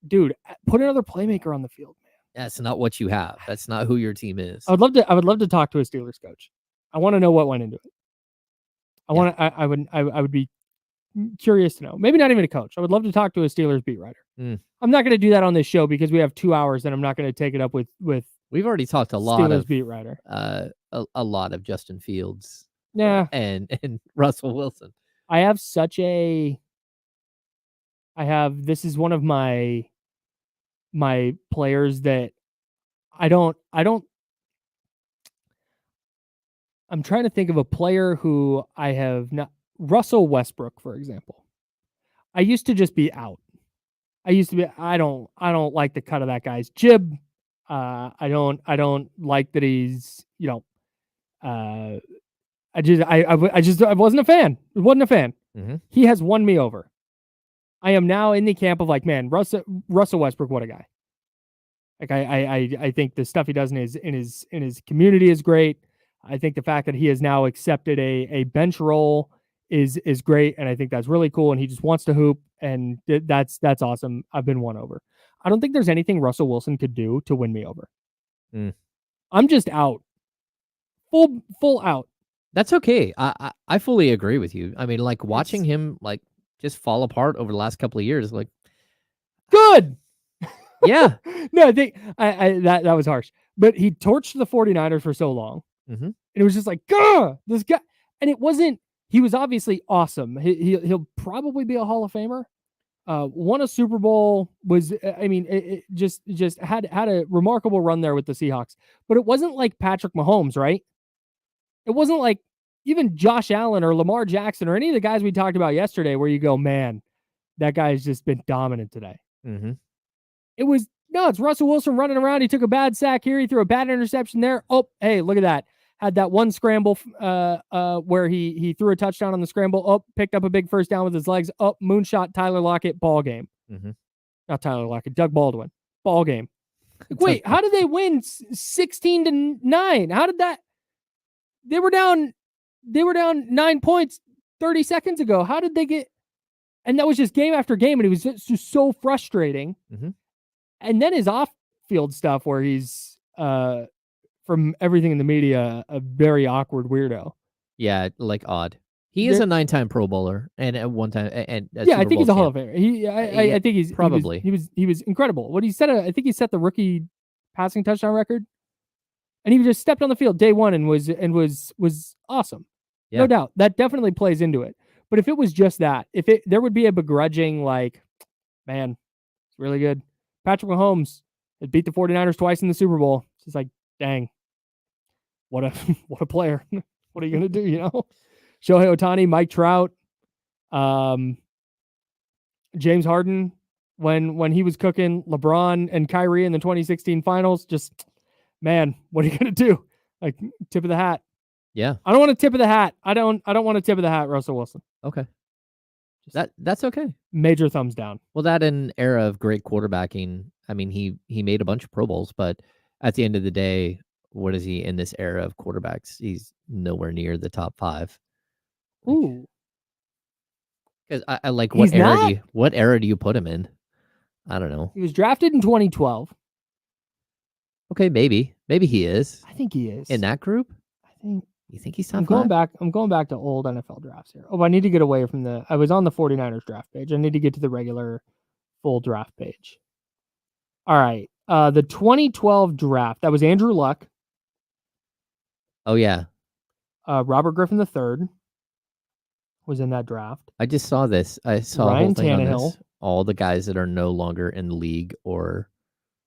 Dude, put another playmaker on the field, man. That's not what you have. That's not who your team is. I would love to talk to a Steelers coach. I want to know what went into it. I would be curious to know. Maybe not even a coach. I would love to talk to a Steelers beat writer. I'm not going to do that on this show because we have 2 hours, and I'm not going to take it up with. We've already talked a lot Steelers of beat writer. A lot of Justin Fields. Yeah, and Russell Wilson. This is one of my players that I'm trying to think of a player who I have not. Russell Westbrook, for example. I used to just be out. I don't like the cut of that guy's jib. I don't like that he's, I wasn't a fan. Wasn't a fan. Mm-hmm. He has won me over. I am now in the camp of like, man, Russell Westbrook, what a guy. Like I think the stuff he does in his community is great. I think the fact that he has now accepted a bench role is great, and I think that's really cool. And he just wants to hoop, and that's awesome. I've been won over. I don't think there's anything Russell Wilson could do to win me over. I'm just out, full out. That's okay. I fully agree with you. I mean, like watching him like just fall apart over the last couple of years, like good. Yeah. No, I think that was harsh. But he torched the 49ers for so long. And it was just like, gah, this guy. And it wasn't, he was obviously awesome. He'll probably be a Hall of Famer. Won a Super Bowl, was, I mean, it just had a remarkable run there with the Seahawks. But it wasn't like Patrick Mahomes, right? It wasn't like even Josh Allen or Lamar Jackson or any of the guys we talked about yesterday where you go, man, that guy has just been dominant today. It was, no, it's Russell Wilson running around. He took a bad sack here. He threw a bad interception there. Oh, hey, look at that. Had that one scramble where he threw a touchdown on the scramble. Oh, picked up a big first down with his legs. Oh, moonshot, Tyler Lockett, ball game. Not Tyler Lockett, Doug Baldwin, ball game. Wait, how did they win 16-9? How did that? They were down 9 points 30 seconds ago. How did they get? And that was just game after game, and it was just so frustrating. And then his off-field stuff where he's, from everything in the media, a very awkward weirdo. Yeah, like odd. He is a 9-time Pro Bowler and at one time and I think he's a Hall of Famer. I think he's probably he was incredible. What he said, I think he set the rookie passing touchdown record, and he just stepped on the field day one and was awesome. Yeah. No doubt that definitely plays into it. But if it was just that, there would be a begrudging like, man, it's really good. Patrick Mahomes had beat the 49ers twice in the Super Bowl. It's just like, dang, what a player. What are you going to do, you know? Shohei Ohtani, Mike Trout, James Harden, when he was cooking, LeBron and Kyrie in the 2016 finals, just, man, what are you going to do? Like, tip of the hat. Yeah. I don't want a tip of the hat. I don't want a tip of the hat, Russell Wilson. Okay. That's okay. Major thumbs down. Well, that an era of great quarterbacking. I mean, he made a bunch of Pro Bowls, but at the end of the day, what is he in this era of quarterbacks? He's nowhere near the top 5. Ooh. Because I like what era do you put him in? I don't know. He was drafted in 2012. Okay, maybe he is. I think he is in that group. You think he's top 5? I'm going back to old NFL drafts here. Oh, I need to get away from I was on the 49ers draft page. I need to get to the regular full draft page. All right. The 2012 draft. That was Andrew Luck. Oh, yeah. Robert Griffin III was in that draft. I just saw this. I saw Ryan a whole thing Tannehill. on this. All the guys that are no longer in the league or...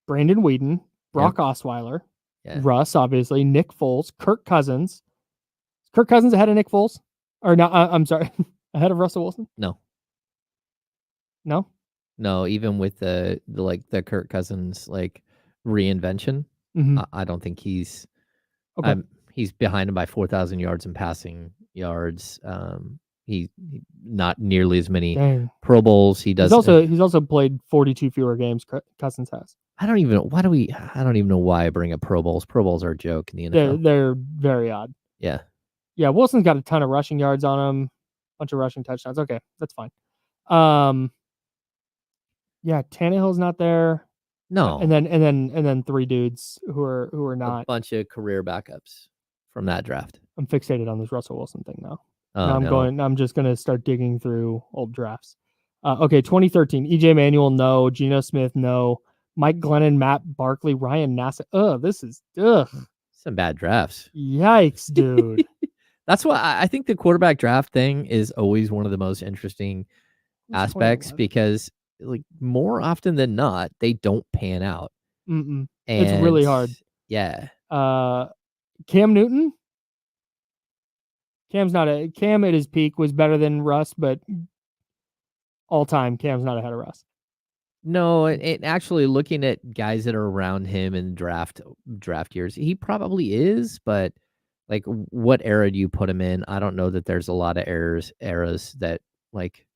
Brandon Whedon, Brock Osweiler, Russ, obviously, Nick Foles, Kirk Cousins. Is Kirk Cousins ahead of Nick Foles? Or no, I'm sorry, ahead of Russell Wilson? No. No, even with the Kirk Cousins like reinvention, I don't think he's he's behind him by 4,000 yards in passing yards. He not nearly as many Pro Bowls. He's also played 42 fewer games Cousins has. I don't even know why I bring up Pro Bowls. Pro Bowls are a joke in the NFL. They're very odd. Yeah. Wilson's got a ton of rushing yards on him, bunch of rushing touchdowns. Okay, that's fine. Tannehill's not there. No. And then 3 dudes who are not. A bunch of career backups from that draft. I'm fixated on this Russell Wilson thing now. Oh, I'm just going to start digging through old drafts. Okay, 2013, EJ Manuel, no. Geno Smith, no. Mike Glennon, Matt Barkley, Ryan Nassib. This is some bad drafts. Yikes, dude. That's why I think the quarterback draft thing is always one of the most interesting aspects because like more often than not, they don't pan out. It's really hard. Yeah. Cam Newton. Cam at his peak was better than Russ, but all time Cam's not ahead of Russ. No, and actually looking at guys that are around him in draft years, he probably is, but like what era do you put him in? I don't know that there's a lot of eras that like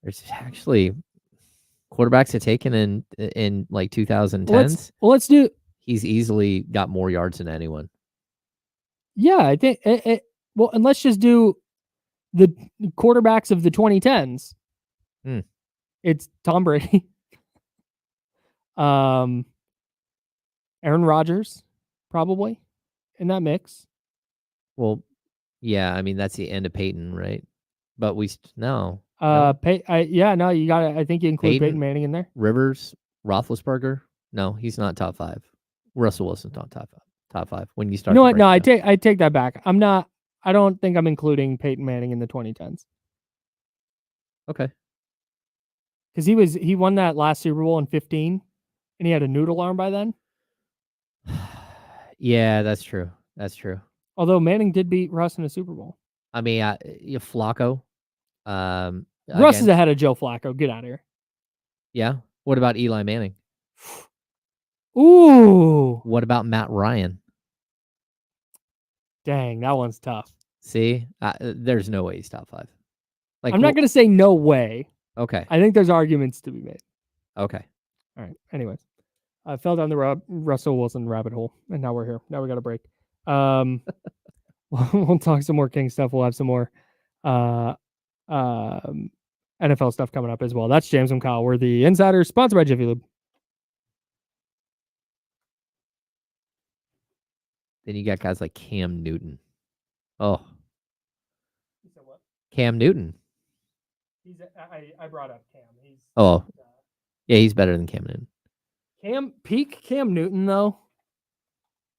There's actually quarterbacks have taken in like 2010s. Let's do. He's easily got more yards than anyone. Yeah, I think. Well, and let's just do the quarterbacks of the 2010s. It's Tom Brady, Aaron Rodgers, probably in that mix. Well, yeah, I mean that's the end of Peyton, right? But we no. No, you got to. I think you include Peyton Manning in there. Rivers, Roethlisberger. No, he's not top 5. Russell Wilson's not top 5. When you start, you know what? No, I take that back. I'm not. I don't think I'm including Peyton Manning in the 2010s. Okay. Because he won that last Super Bowl in 2015, and he had a noodle arm by then. Yeah, that's true. That's true. Although Manning did beat Russ in a Super Bowl. I mean, Flacco. Russ is ahead of Joe Flacco. Get out of here. Yeah. What about Eli Manning? Ooh. What about Matt Ryan? Dang, that one's tough. See, there's no way he's top 5. Like, I'm not going to say no way. Okay. I think there's arguments to be made. Okay. All right. Anyways, I fell down the Russell Wilson rabbit hole, and now we're here. Now we got a break. We'll talk some more King stuff. We'll have some more NFL stuff coming up as well. That's James and Kyle. We're the Insiders, sponsored by Jiffy Lube. Then you got guys like Cam Newton. Oh. Cam Newton. I brought up Cam. Yeah, he's better than Cam Newton. Peak Cam Newton, though.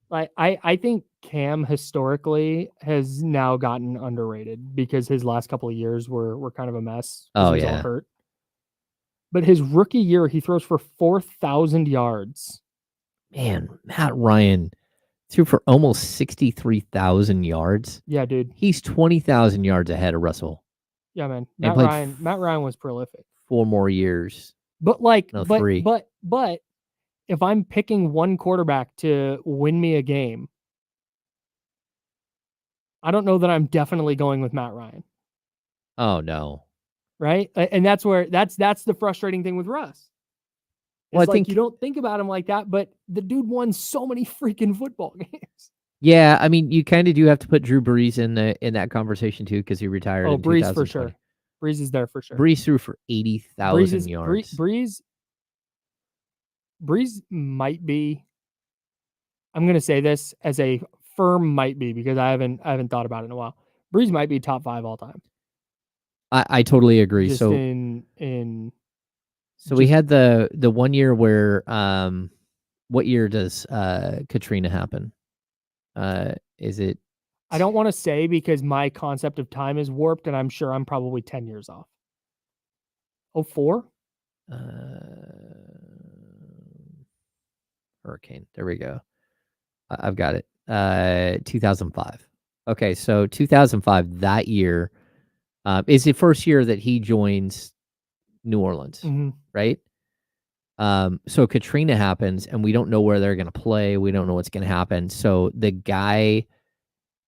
Like I think Cam historically has now gotten underrated because his last couple of years were kind of a mess. Oh, he was yeah. all hurt. But his rookie year, he throws for 4,000 yards. Man, Matt Ryan threw for almost 63,000 yards. Yeah, dude. He's 20,000 yards ahead of Russell. Yeah, man. Matt Ryan was prolific. 4 more years. But like, No, but 3. but if I'm picking one quarterback to win me a game, I don't know that I'm definitely going with Matt Ryan. Oh no. Right? And that's the frustrating thing with Russ. Well, I think you don't think about him like that, but the dude won so many freaking football games. Yeah, I mean, you kind of do have to put Drew Brees in that conversation too, because he retired. Oh, Brees for sure. Brees is there for sure. Brees threw for 80,000 yards. Brees might be. I'm going to say this as a firm might be because I haven't thought about it in a while. Brees might be top 5 all time. I totally agree. Just so we had the 1 year where what year does Katrina happen? Is it? I don't want to say because my concept of time is warped, and I'm sure I'm probably 10 years off. 04? Hurricane. There we go. I've got it. 2005. Okay, so 2005, that year is the first year that he joins New Orleans, right? So Katrina happens, and we don't know where they're going to play. We don't know what's going to happen. So the guy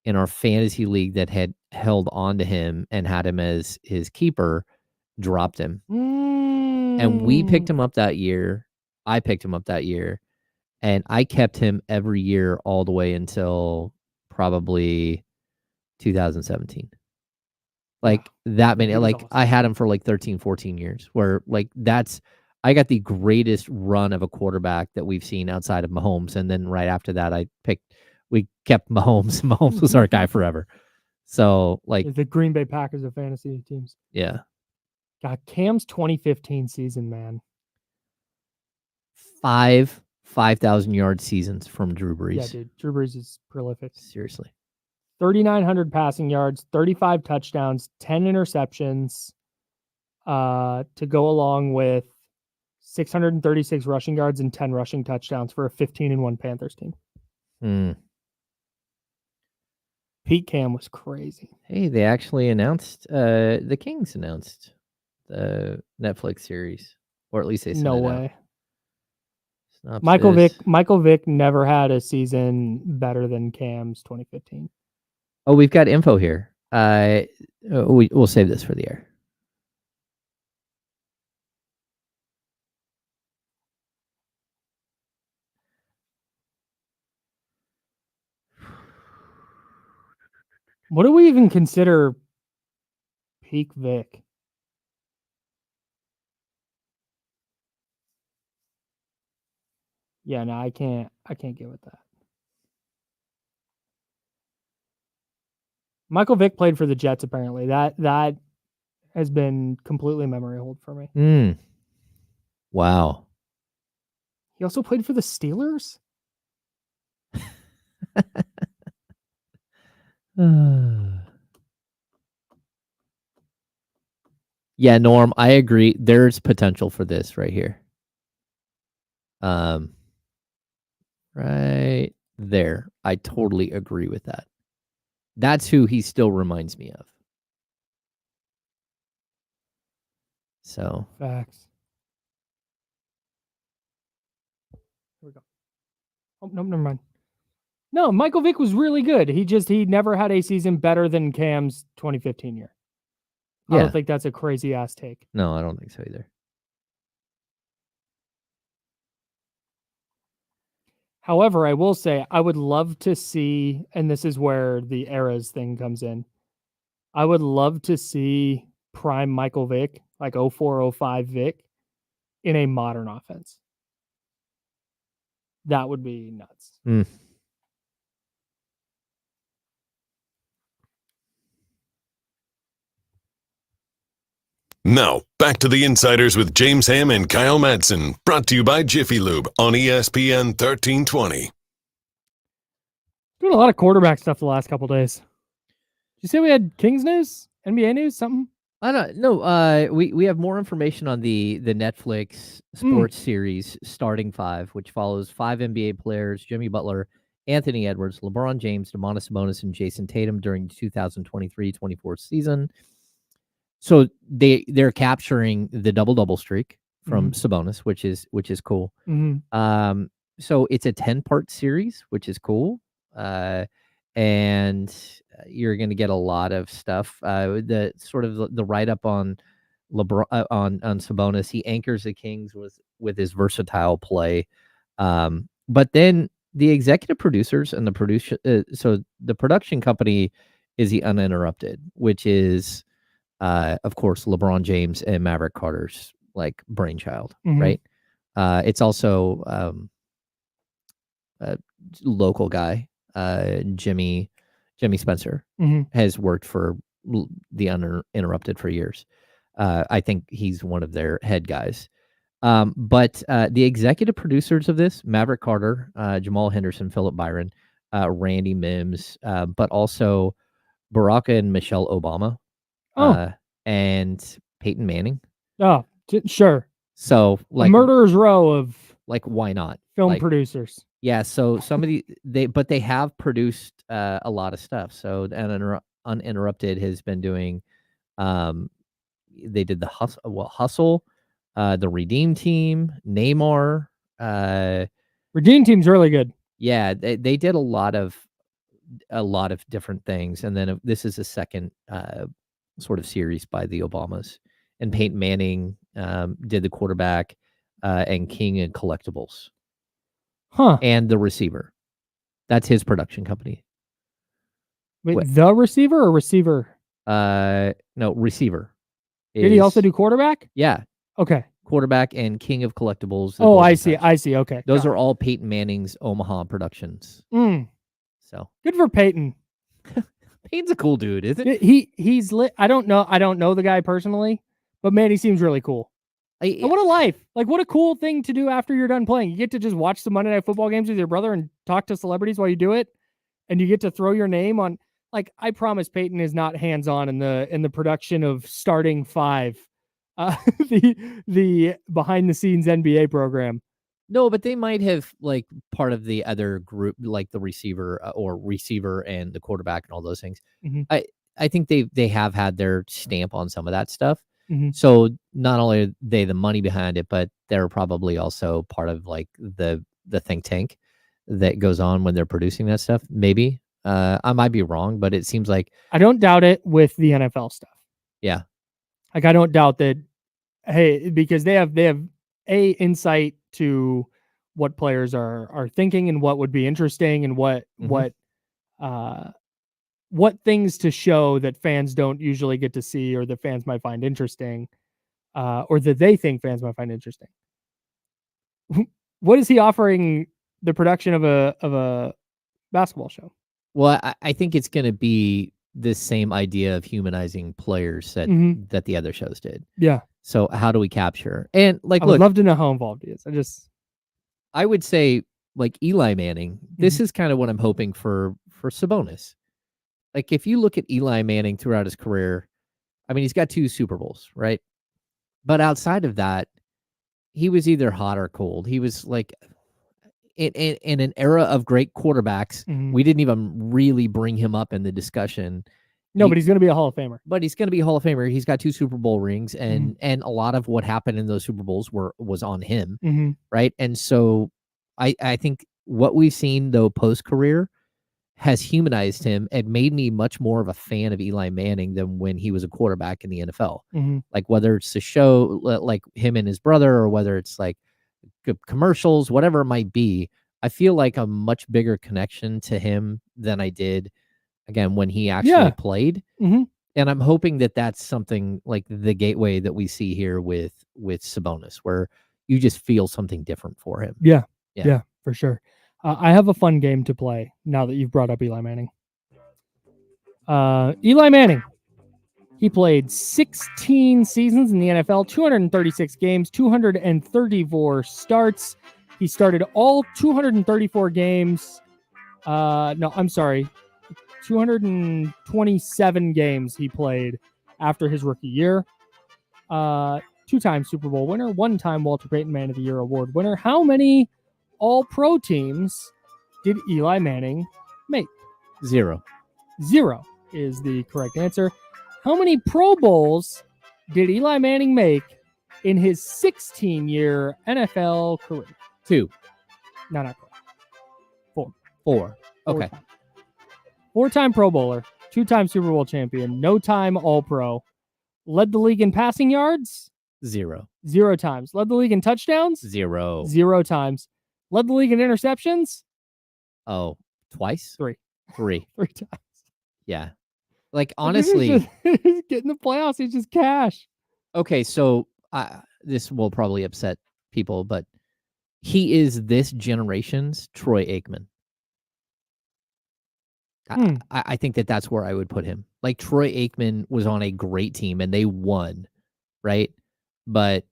in our fantasy league that had held on to him and had him as his keeper dropped him. And we picked him up that year. I picked him up that year. And I kept him every year all the way until probably 2017. Like that many, like awesome. I had him for like 13, 14 years where like I got the greatest run of a quarterback that we've seen outside of Mahomes. And then right after that, we kept Mahomes. Mahomes was our guy forever. So like the Green Bay Packers of fantasy teams. Yeah. God, Cam's 2015 season, man. 5,000 yard seasons from Drew Brees. Yeah, dude. Drew Brees is prolific. Seriously. 3,900 passing yards, 35 touchdowns, 10 interceptions, to go along with 636 rushing yards and 10 rushing touchdowns for a 15-1 Panthers team. Pete Cam was crazy. Hey, they actually announced, the Kings announced the Netflix series, or at least they said no way. Michael Vick never had a season better than Cam's 2015. Oh, we've got info here. We'll save this for the air. What do we even consider peak Vic? Yeah, no, I can't get with that. Michael Vick played for the Jets, apparently. That has been completely memory hold for me. Wow. He also played for the Steelers? Yeah, Norm, I agree. There's potential for this right here. Right there. I totally agree with that. That's who he still reminds me of. So Facts. Here we go. Oh, no, never mind. No, Michael Vick was really good. He never had a season better than Cam's 2015 year. I don't think that's a crazy ass take. No, I don't think so either. However, I will say I would love to see, and this is where the eras thing comes in. I would love to see prime Michael Vick, like 04-05 Vick, in a modern offense. That would be nuts. Now, back to the Insiders with James Ham and Kyle Madsen, brought to you by Jiffy Lube on ESPN 1320. Doing a lot of quarterback stuff the last couple days. Did you say we had Kings news? NBA news? Something? I don't know. We have more information on the Netflix sports series Starting Five, which follows 5 NBA players: Jimmy Butler, Anthony Edwards, LeBron James, Domantas Sabonis, and Jason Tatum during the 2023-24 season. So they're capturing the double streak from Sabonis, which is cool. So it's a 10-part series, which is cool. And you're going to get a lot of stuff. The sort of the write up on LeBron on Sabonis, he anchors the Kings with his versatile play. But then the executive producers and so the production company is the Uninterrupted, which is of course LeBron James and Maverick Carter's like brainchild, right? It's also a local guy. Jimmy Spencer has worked for the Uninterrupted for years. I think he's one of their head guys. But the executive producers of this, Maverick Carter, Jamal Henderson, Philip Byron, Randy Mims, but also Barack and Michelle Obama, and Peyton Manning. Oh, sure. So like a murderer's row of like, why not? Film producers. Yeah, so somebody they have produced a lot of stuff. So Uninterrupted has been doing they did the Hustle, the Redeem Team, Neymar, Redeem Team's really good. Yeah, they did a lot of different things, and then this is a second sort of series by the Obamas. And Peyton Manning did the quarterback and King and Collectibles. And the receiver. That's his production company. Wait, the receiver or receiver? No, receiver. Did he also do quarterback? Yeah. Okay. Quarterback and King of Collectibles. Oh, I see. Okay. Those are all Peyton Manning's Omaha productions. So good for Peyton. Peyton's a cool dude, isn't he's lit. I don't know the guy personally, but man, he seems really cool. And what a life. Like, what a cool thing to do after you're done playing. You get to just watch the Monday Night Football games with your brother and talk to celebrities while you do it. And you get to throw your name on. Like, I promise Peyton is not hands-on in the production of Starting Five, the behind-the-scenes NBA program. No, but they might have, like, part of the other group, like the receiver and the quarterback and all those things. I think they have had their stamp on some of that stuff. So not only are they the money behind it, but they're probably also part of like the think tank that goes on when they're producing that stuff. Maybe I might be wrong, but it seems like I don't doubt it with the NFL stuff. Yeah, like I don't doubt that. Hey, because they have a insight to what players are thinking and what would be interesting and what what things to show that fans don't usually get to see, or that fans might find interesting, or that they think fans might find interesting. What is he offering the production of a basketball show? Well, I think it's going to be this same idea of humanizing players that the other shows did. Yeah. So how do we capture? And like, I would look, love to know how involved he is. I would say like Eli Manning, this is kind of what I'm hoping for Sabonis. Like if you look at Eli Manning throughout his career, I mean, he's got 2 Super Bowls, right? But outside of that, he was either hot or cold. He was like in an era of great quarterbacks. We didn't even really bring him up in the discussion. No, but he's going to be a Hall of Famer. But he's going to be a Hall of Famer. He's got 2 Super Bowl rings, and a lot of what happened in those Super Bowls was on him, right? And so I think what we've seen though post-career has humanized him and made me much more of a fan of Eli Manning than when he was a quarterback in the NFL. Like whether it's a show like him and his brother, or whether it's like commercials, whatever it might be, I feel like a much bigger connection to him than I did again when he actually played. And I'm hoping that that's something like the gateway that we see here with Sabonis, where you just feel something different for him. Yeah, for sure. I have a fun game to play now that you've brought up Eli Manning. Eli Manning, he played 16 seasons in the NFL, 236 games, 234 starts. He started all 234 games. 227 games he played after his rookie year. 2-time Super Bowl winner, 1-time Walter Payton Man of the Year award winner. How many All-Pro teams did Eli Manning make? 0. 0 is the correct answer. How many Pro Bowls did Eli Manning make in his 16-year NFL career? 2. No, not correct. 4. 4. Okay. 4-time Pro Bowler, 2-time Super Bowl champion, no-time All-Pro. Led the league in passing yards? 0. 0 times. Led the league in touchdowns? 0. 0 times. Led the league in interceptions? Oh, twice? 3. 3 times. Yeah. Like, honestly. He's getting the playoffs. He's just cash. Okay, so this will probably upset people, but he is this generation's Troy Aikman. I think that's where I would put him. Like, Troy Aikman was on a great team and they won, right? But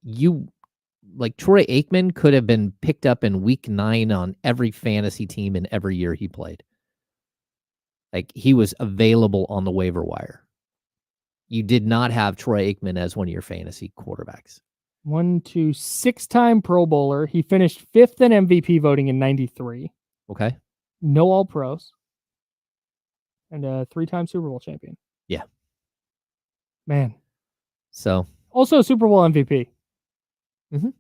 Troy Aikman could have been picked up in week 9 on every fantasy team in every year he played. Like, he was available on the waiver wire. You did not have Troy Aikman as one of your fantasy quarterbacks. 6-time Pro Bowler. He finished 5th in MVP voting in 93. Okay. No All-Pros. And a 3-time Super Bowl champion. Yeah. Man. So. Also a Super Bowl MVP. I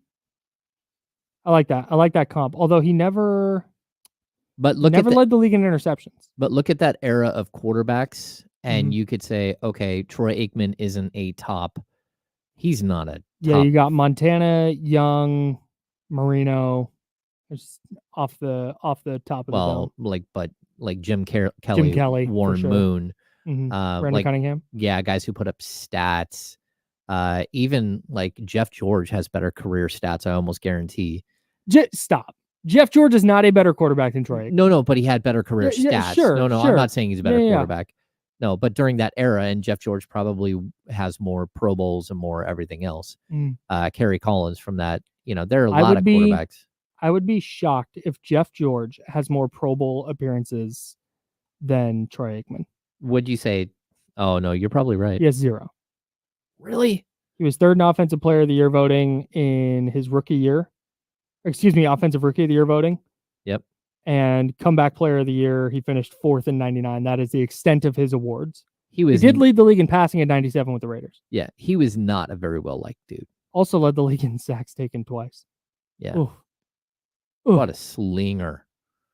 like that. I like that comp. Although he never led the league in interceptions. But look at that era of quarterbacks, and you could say, okay, Troy Aikman isn't a top. He's not a top. Yeah, you got Montana, Young, Marino. Just off the top of the dome. Like Jim Kelly, Warren Moon, Brandon Cunningham. Yeah, guys who put up stats. Even like Jeff George has better career stats, I almost guarantee. Stop. Jeff George is not a better quarterback than Troy. No, but he had better career stats. Sure, I'm not saying he's a better quarterback. No, but during that era, and Jeff George probably has more Pro Bowls and more everything else. Kerry Collins from that, there are a lot of quarterbacks. I would be shocked if Jeff George has more Pro Bowl appearances than Troy Aikman. Would you say? Oh, no, you're probably right. He has 0. Really? He was 3rd in Offensive Player of the Year voting in his rookie year. Offensive Rookie of the Year voting. Yep. And Comeback Player of the Year, he finished 4th in 99. That is the extent of his awards. He did lead the league in passing at 97 with the Raiders. Yeah, he was not a very well-liked dude. Also led the league in sacks taken twice. Yeah. Oof. What a slinger.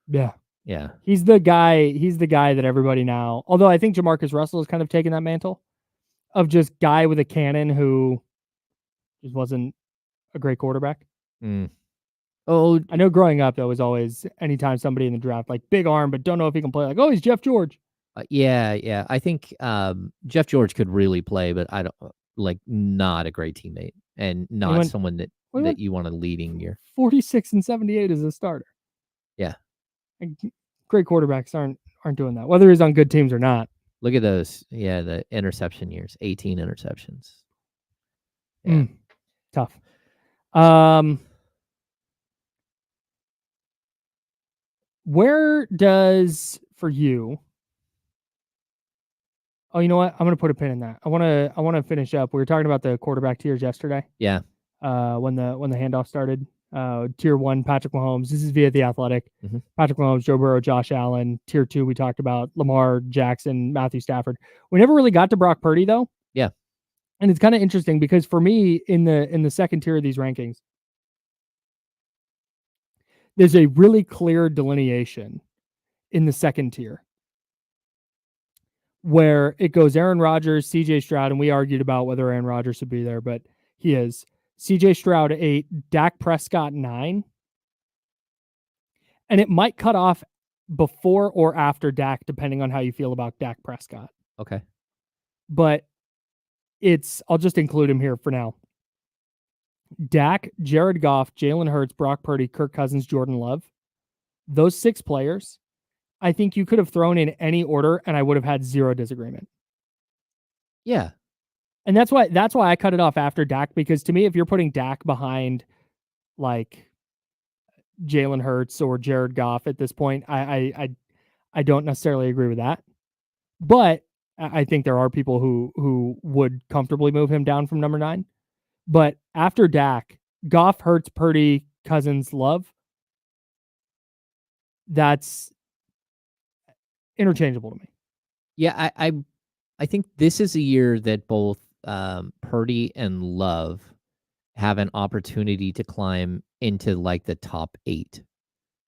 Yeah. Yeah. He's the guy that everybody now, although I think Jamarcus Russell has kind of taken that mantle of just guy with a cannon who just wasn't a great quarterback. Oh, I know growing up, that was always anytime somebody in the draft, like big arm, but don't know if he can play, like, oh, he's Jeff George. Yeah. I think Jeff George could really play, but I don't not a great teammate and not someone that you want to leading year. 46 and 78 as a starter. Yeah. And great quarterbacks aren't doing that, whether he's on good teams or not. Look at those. Yeah, the interception years, 18 interceptions. Yeah. Tough. Where does for you? Oh, you know what? I'm gonna put a pin in that. I wanna finish up. We were talking about the quarterback tiers yesterday. Yeah. When the handoff started. Tier 1, Patrick Mahomes. This is via The Athletic. Mm-hmm. Patrick Mahomes, Joe Burrow, Josh Allen. Tier 2, we talked about Lamar Jackson, Matthew Stafford. We never really got to Brock Purdy though. Yeah. And it's kind of interesting because for me, in the second tier of these rankings, there's a really clear delineation in the second tier where it goes Aaron Rodgers, CJ Stroud, and we argued about whether Aaron Rodgers should be there, but he is. CJ Stroud 8, Dak Prescott 9. And it might cut off before or after Dak, depending on how you feel about Dak Prescott. Okay. But I'll just include him here for now. Dak, Jared Goff, Jalen Hurts, Brock Purdy, Kirk Cousins, Jordan Love. Those 6 players, I think you could have thrown in any order and I would have had zero disagreement. Yeah. And that's why I cut it off after Dak, because to me, if you're putting Dak behind like Jalen Hurts or Jared Goff at this point, I don't necessarily agree with that. But I think there are people who would comfortably move him down from number 9. But after Dak, Goff, Hurts, Purdy, Cousins, Love, that's interchangeable to me. Yeah, I think this is a year that both Purdy and Love have an opportunity to climb into like the top 8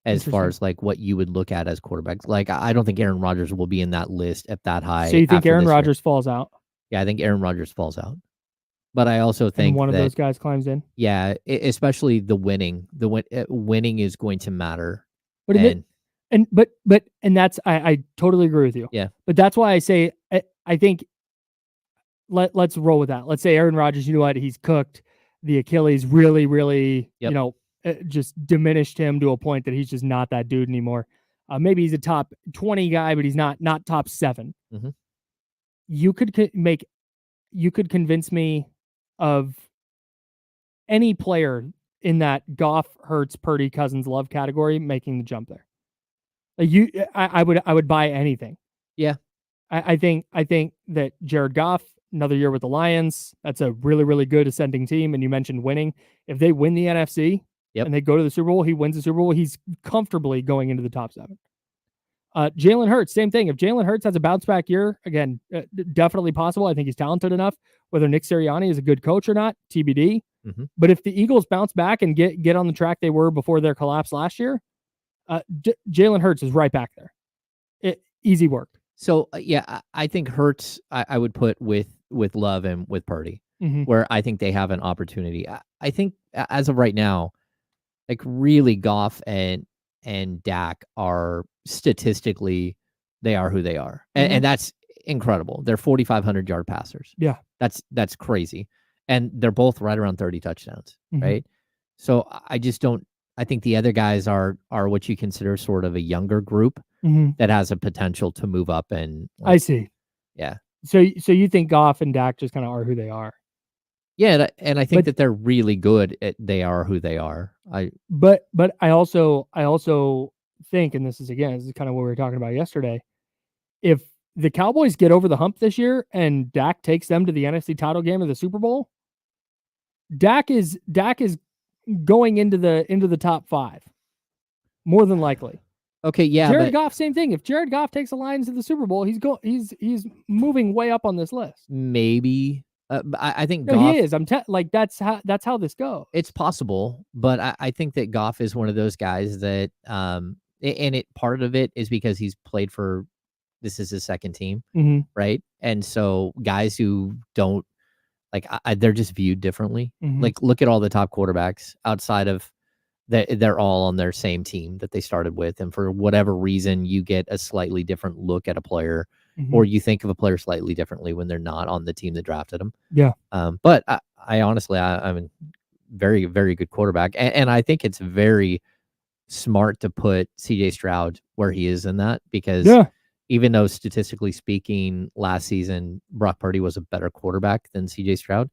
as far as like what you would look at as quarterbacks. Like I don't think Aaron Rodgers will be in that list at that high. So you think Aaron Rodgers falls out? Yeah, I think Aaron Rodgers falls out. But I also think and one of those guys climbs in. Yeah, especially the winning. Winning is going to matter. But and that's I totally agree with you. Yeah. But that's why I say I think let's roll with that. Let's say Aaron Rodgers, you know what, he's cooked. The Achilles really, just diminished him to a point that he's just not that dude anymore. Maybe he's a top 20 guy, but he's not top 7. Mm-hmm. You could convince me of any player in that Goff, Hurts, Purdy, Cousins, Love category making the jump there. I would buy anything. Yeah. I think that Jared Goff, another year with the Lions, that's a really, really good ascending team. And you mentioned winning. If they win the NFC and they go to the Super Bowl, he wins the Super Bowl, he's comfortably going into the top 7. Jalen Hurts, same thing. If Jalen Hurts has a bounce back year, again, definitely possible. I think he's talented enough. Whether Nick Sirianni is a good coach or not, TBD. Mm-hmm. But if the Eagles bounce back and get on the track they were before their collapse last year, Jalen Hurts is right back there. Easy work. So I think Hurts I would put with Love and with Purdy, where I think they have an opportunity. I think as of right now, like really Goff and Dak are statistically, they are who they are. And that's incredible. They're 4,500 yard passers. Yeah. That's crazy. And they're both right around 30 touchdowns, right? So I think the other guys are what you consider sort of a younger group that has a potential to move up. And I see. Yeah. So you think Goff and Dak just kind of are who they are? Yeah, and I think that they're really good at they are who they are. But I also think, and this is kind of what we were talking about yesterday, if the Cowboys get over the hump this year and Dak takes them to the NFC title game of the Super Bowl, Dak is going into the top 5, more than likely. Okay, yeah. Jared Goff, same thing. If Jared Goff takes the Lions to the Super Bowl, he's moving way up on this list. Maybe. I think no, Goff, he is. That's how this goes. It's possible, but I think that Goff is one of those guys that and part of it is because he's played for, this is his second team, right? And so guys who don't they're just viewed differently. Like look at all the top quarterbacks outside of they're all on their same team that they started with, and for whatever reason, you get a slightly different look at a player, or you think of a player slightly differently when they're not on the team that drafted them. Yeah. But I honestly, I'm a very, very good quarterback, and I think it's very smart to put CJ Stroud where he is in that, because even though statistically speaking, last season Brock Purdy was a better quarterback than CJ Stroud,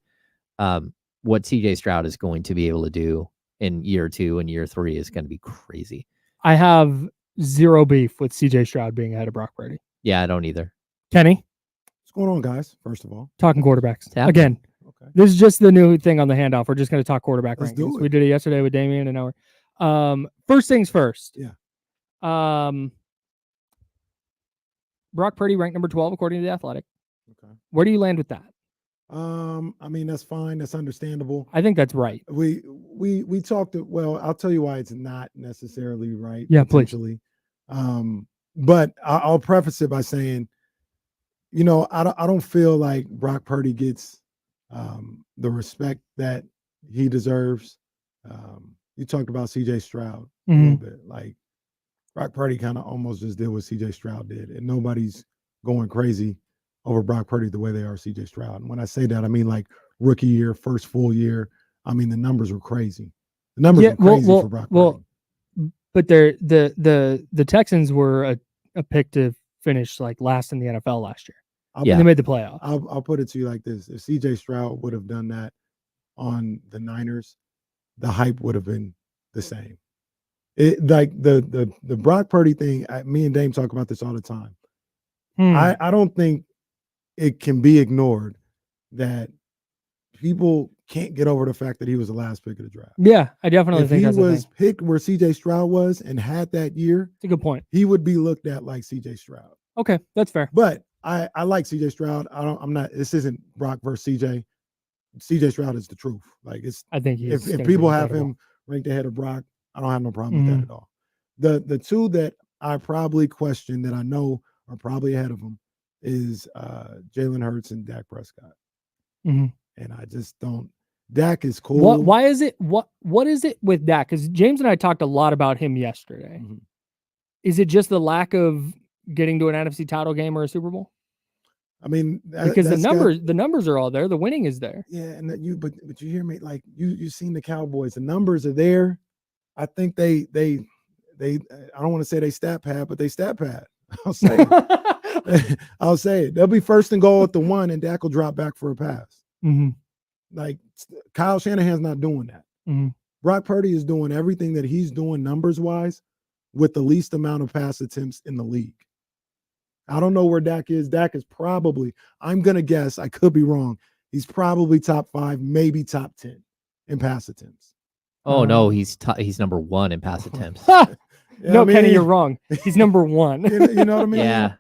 what CJ Stroud is going to be able to do in year 2 and year 3 is going to be crazy. I have zero beef with CJ Stroud being ahead of Brock Purdy. Yeah, I don't either. Kenny, what's going on, guys? First of all, talking quarterbacks happening. again. This is just the new thing on the handoff. We're just going to talk quarterback rankings. We did it yesterday with Damian, and now we're first things first. Brock Purdy ranked number 12 according to The Athletic. Okay. Where do you land with that? I mean, that's fine. That's understandable. I think that's right. We talked. Well, I'll tell you why it's not necessarily right. Yeah, please. But I'll preface it by saying, you know, I don't feel like Brock Purdy gets the respect that he deserves. You talked about CJ Stroud a little bit. Like, Brock Purdy kind of almost just did what CJ Stroud did, and nobody's going crazy over Brock Purdy the way they are CJ Stroud. And when I say that, I mean like rookie year, first full year. I mean, the numbers were crazy. The numbers were crazy for Brock Purdy. But the Texans were a pick to finish like last in the NFL last year. They made the playoff. I'll put it to you like this: if CJ Stroud would have done that on the Niners, the hype would have been the same. It like the Brock Purdy thing. Me and Dame talk about this all the time. I don't think it can be ignored that people can't get over the fact that he was the last pick of the draft. Yeah, I definitely think if he was picked where CJ Stroud was and had that year, it's a good point. He would be looked at like CJ Stroud. Okay, that's fair. But I like CJ Stroud. I'm not. This isn't Brock versus CJ. CJ Stroud is the truth. Like, it's. I think if people have him ranked ahead of Brock, I don't have no problem with that at all. The two that I probably question that I know are probably ahead of him is Jalen Hurts and Dak Prescott. And I just don't. Dak is cool. Why is it? What is it with Dak? Because James and I talked a lot about him yesterday. Is it just the lack of getting to an NFC title game or a Super Bowl? I mean, because the numbers are all there. The winning is there. Yeah, and but you hear me, like you've seen the Cowboys. The numbers are there. I think they I don't want to say they stat pad, but they stat pad. I'll say it. I'll say it. They'll be first and goal at the 1, and Dak will drop back for a pass. Like, Kyle Shanahan's not doing that. Brock Purdy is doing everything that he's doing numbers wise with the least amount of pass attempts in the league. I don't know where Dak is. Dak is probably, I'm going to guess, I could be wrong, he's probably top 5, maybe top 10 in pass attempts. Oh, no, he's number 1 in pass attempts. No, Kenny, you're wrong. He's number 1. You know what I mean? Yeah.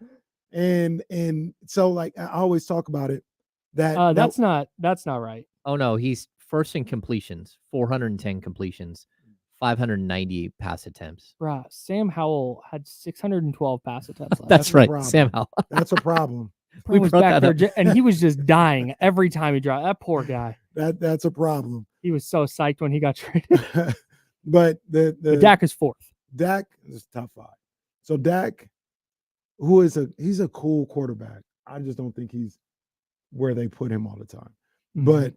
And so, like, I always talk about it. That's not right. Oh, no, he's first in completions, 410 completions, 590 pass attempts. Bruh, Sam Howell had 612 pass attempts. That's right, Sam Howell. That's a problem. We was back there, and he was just dying every time he dropped. That poor guy. That's a problem. He was so psyched when he got traded. But but Dak is 4th. Dak is top 5. So Dak, he's a cool quarterback. I just don't think he's where they put him all the time. But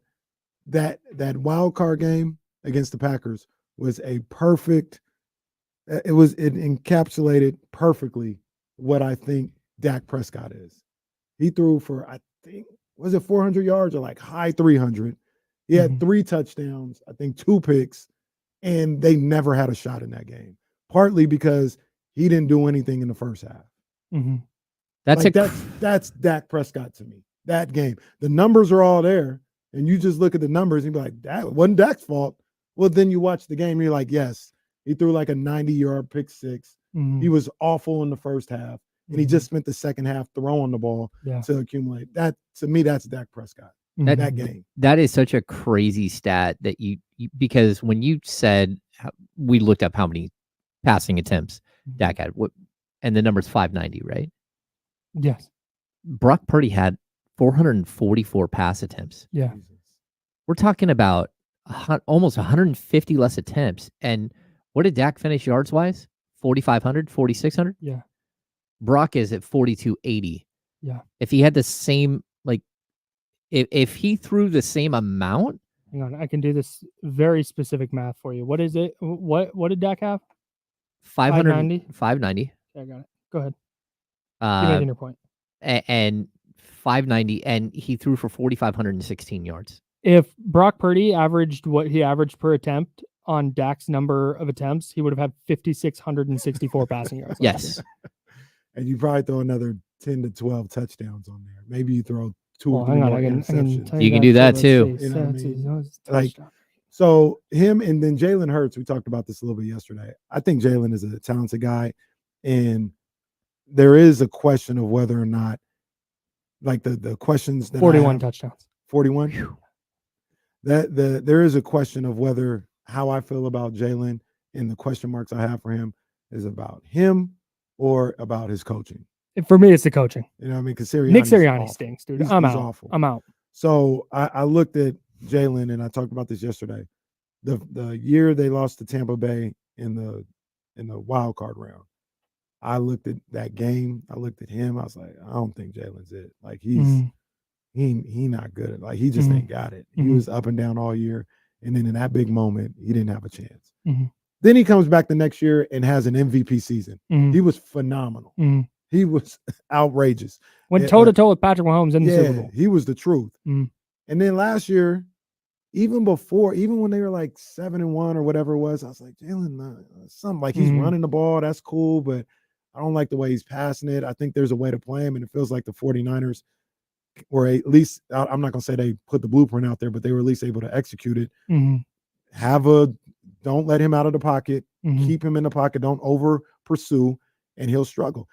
that wild card game against the Packers was a perfect. It encapsulated perfectly what I think Dak Prescott is. He threw for, I think, was it 400 yards or like high 300? He had 3 touchdowns, I think 2 picks, and they never had a shot in that game. Partly because he didn't do anything in the first half. That's Dak Prescott to me. That game, the numbers are all there, and you just look at the numbers and be like, that wasn't Dak's fault. Well, then you watch the game, and you're like, yes, he threw like a 90-yard pick 6. He was awful in the first half, and he just spent the second half throwing the ball to accumulate. That, to me, that's Dak Prescott. That game. That is such a crazy stat that you because when you said we looked up how many passing attempts Dak had, and the number's 590, right? Yes. Brock Purdy had 444 pass attempts. Yeah. We're talking about almost 150 less attempts. And What did Dak finish yards wise? 4,500, 4,600? Yeah. Brock is at 4,280. Yeah. If he had the same, like, if he threw the same amount, Hang on, I can do this very specific math for you. What is it? What did Dak have? 590. 590. I got it. Go ahead. Keep making your point. And 590, and he threw for 4,516 yards. If Brock Purdy averaged what he averaged per attempt on Dak's number of attempts, he would have had 5,664 passing yards. Yes. And you probably throw another 10 to 12 touchdowns on there. Maybe you throw 2 or 3 hang on, more I can interceptions. You can do that too. You know what I mean? Like, so him and then Jalen Hurts, we talked about this a little bit yesterday. I think Jalen is a talented guy, and there is a question of whether or not, like the questions that 41 touchdowns. 41. There is a question of whether how I feel about Jalen and the question marks I have for him is about him or about his coaching. For me, it's the coaching. You know what I mean? Because Nick Sirianni stinks, dude. I'm out. Awful. I'm out. So I looked at Jalen, and I talked about this yesterday. The year they lost to Tampa Bay in the wild card round, I looked at that game. I looked at him. I was like, I don't think Jalen's it. Like he not good at, like, he just ain't got it. He was up and down all year, and then in that big moment, he didn't have a chance. Then he comes back the next year and has an MVP season. He was phenomenal. He was outrageous. Went toe to toe with Patrick Mahomes in the Super Bowl. He was the truth. And then last year, even when they were like 7-1 or whatever it was, I was like, Jalen, something like he's running the ball. That's cool, but I don't like the way he's passing it. I think there's a way to play him, and it feels like the 49ers were, at least, I'm not going to say they put the blueprint out there, but they were at least able to execute it. Don't let him out of the pocket. Keep him in the pocket. Don't over pursue, and he'll struggle.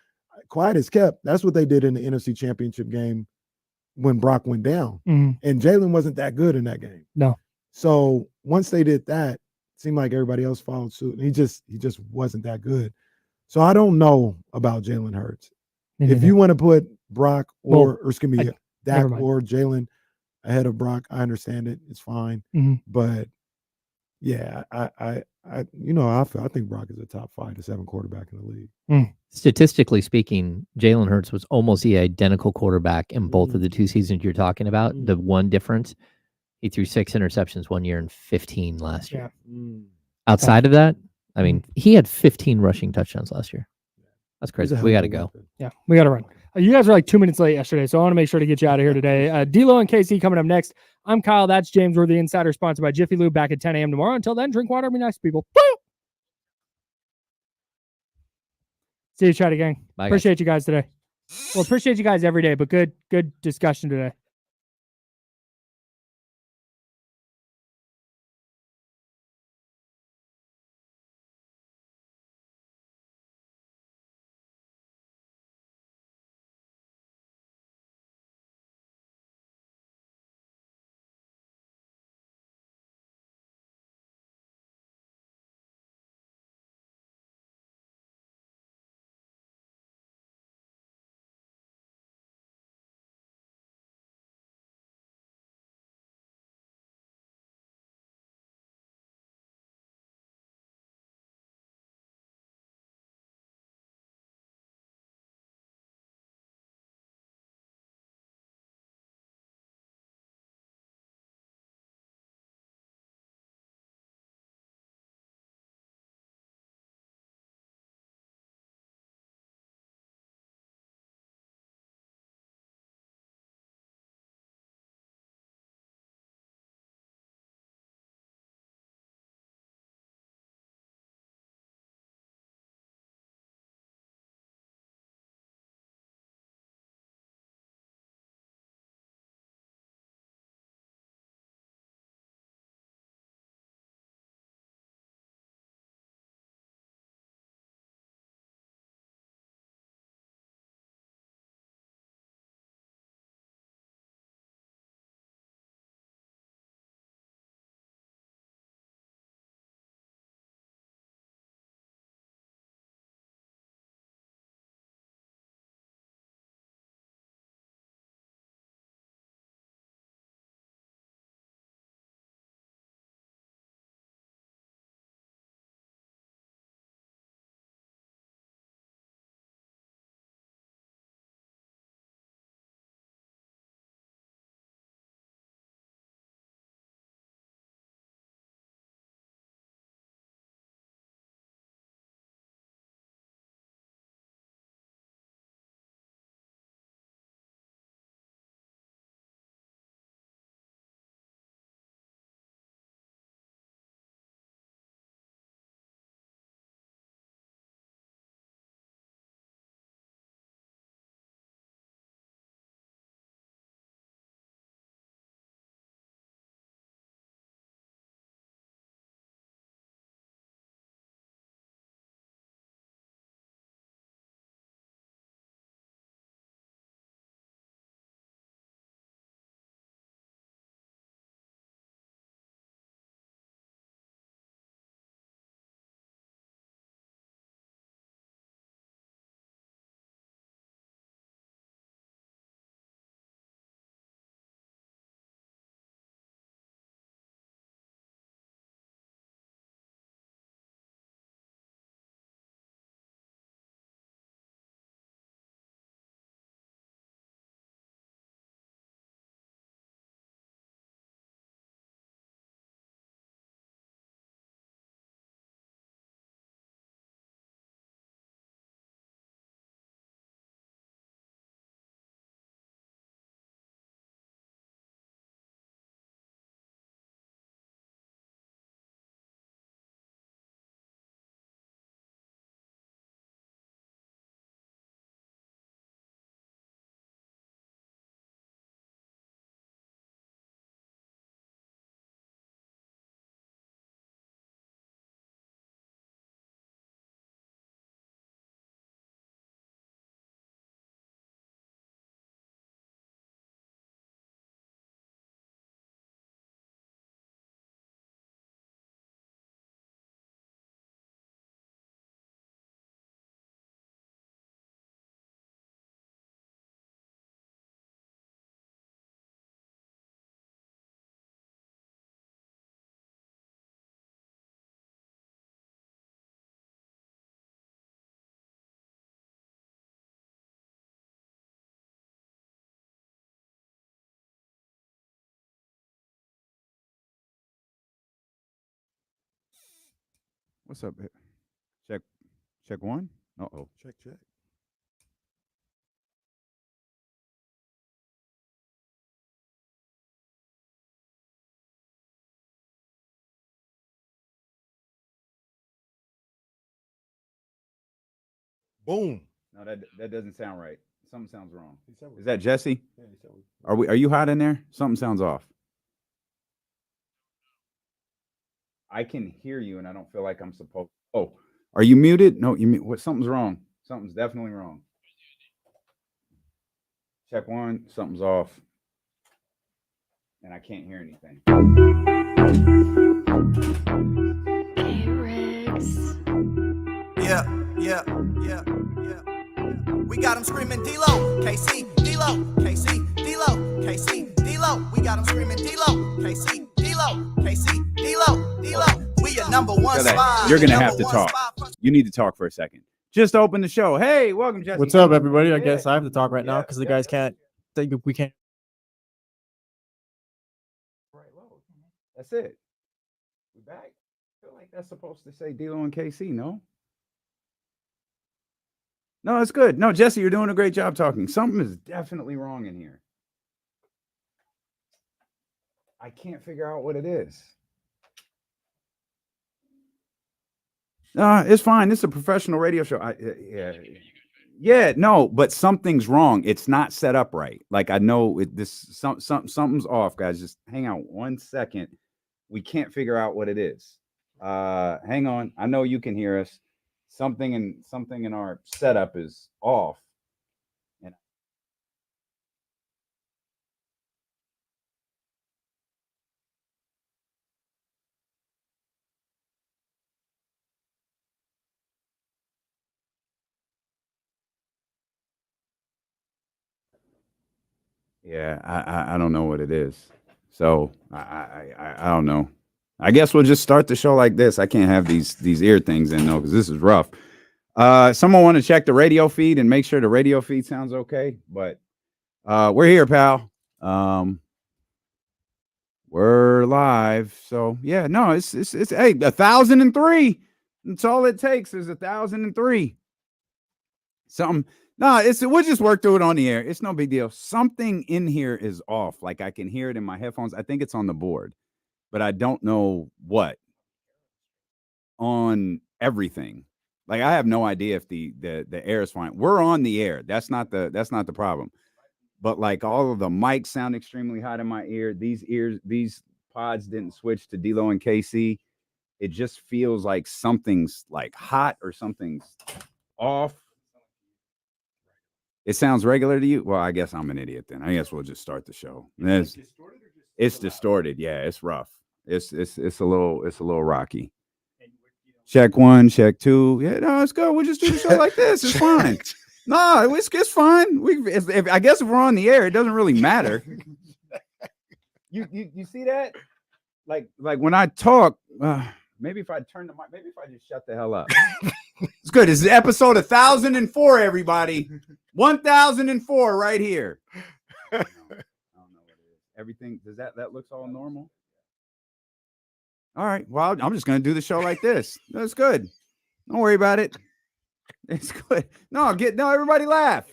Quiet is kept. That's what they did in the NFC Championship game when Brock went down. And Jalen wasn't that good in that game. No. So once they did that, it seemed like everybody else followed suit. And he just wasn't that good. So I don't know about Jalen Hurts. If you want to put Brock or excuse me, Dak or Jalen ahead of Brock, I understand it. It's fine. But yeah, I think Brock is a top 5 to 7 quarterback in the league. Statistically speaking, Jalen Hurts was almost the identical quarterback in both of the 2 seasons you're talking about. The one difference, he threw 6 interceptions one year and 15 last year. Outside of that, I mean, he had 15 rushing touchdowns last year. That's crazy. We got to go. Yeah, we got to run. You guys were like 2 minutes late yesterday, so I want to make sure to get you out of here today. D-Lo and KC coming up next. I'm Kyle. That's James. We're the Insider, sponsored by Jiffy Lube, back at 10 a.m. tomorrow. Until then, drink water, be nice to people. Woo! See you, Chatty Gang. Bye, appreciate you guys today. Well, appreciate you guys every day, but good discussion today. What's up? Check one. Uh-oh. Check. Boom. No, that doesn't sound right. Something sounds wrong. He said Is that Jesse? Yeah, he said we- Are you hot in there? Something sounds off. I can hear you, and I don't feel like I'm supposed. Oh, are you muted? No, you mute. What? Something's wrong. Something's definitely wrong. Check one. Something's off, and I can't hear anything. Hey, Riggs. Yeah. We got him screaming D-Lo, KC, D-Lo, KC, D-Lo, KC, D-Lo. We got him screaming D-Lo, KC, D-Lo, KC, D-Lo, D-Lo. We a number one spot. You're gonna have to talk. You need to talk for a second. Just open the show. Hey, welcome, Jesse. What's up, everybody? I guess I have to talk right now because the guys can't. We can't. Right low. That's it. We back. I feel like that's supposed to say D-Lo and KC, no? No, it's good. No, Jesse, you're doing a great job talking. Something is definitely wrong in here. I can't figure out what it is. It's fine. This is a professional radio show. No, but something's wrong. It's not set up right. Like I know something's off, guys. Just hang on 1 second. We can't figure out what it is. Hang on. I know you can hear us. Something in our setup is off. And yeah, I don't know what it is. So I don't know. I guess we'll just start the show like this. I can't have these ear things in though, because this is rough. Someone want to check the radio feed and make sure the radio feed sounds okay. But we're here, pal. We're live. So yeah, no, it's hey, 1,003. That's all it takes is 1,003. Something. No, we'll just work through it on the air. It's no big deal. Something in here is off. Like I can hear it in my headphones. I think it's on the board, but I don't know what on everything. Like I have no idea if the air is fine. We're on the air. That's not the problem. But like all of the mics sound extremely hot in my ear. These pods didn't switch to D-Lo and KC. It just feels like something's like hot or something's off. It sounds regular to you? Well, I guess I'm an idiot then. I guess we'll just start the show. It's distorted. Yeah, it's rough. It's a little rocky. Check one, check two. Yeah, no, it's good. We'll just do the show like this. It's fine. No, it's fine. I guess if we're on the air, it doesn't really matter. You see that? Like when I talk, maybe if I turn the mic, maybe if I just shut the hell up. It's good. This is episode 1004, everybody. 1004 right here. I don't know what it is. Everything that looks all normal. All right. Well, I'm just gonna do the show like this. That's good. Don't worry about it. It's good. No, everybody laugh.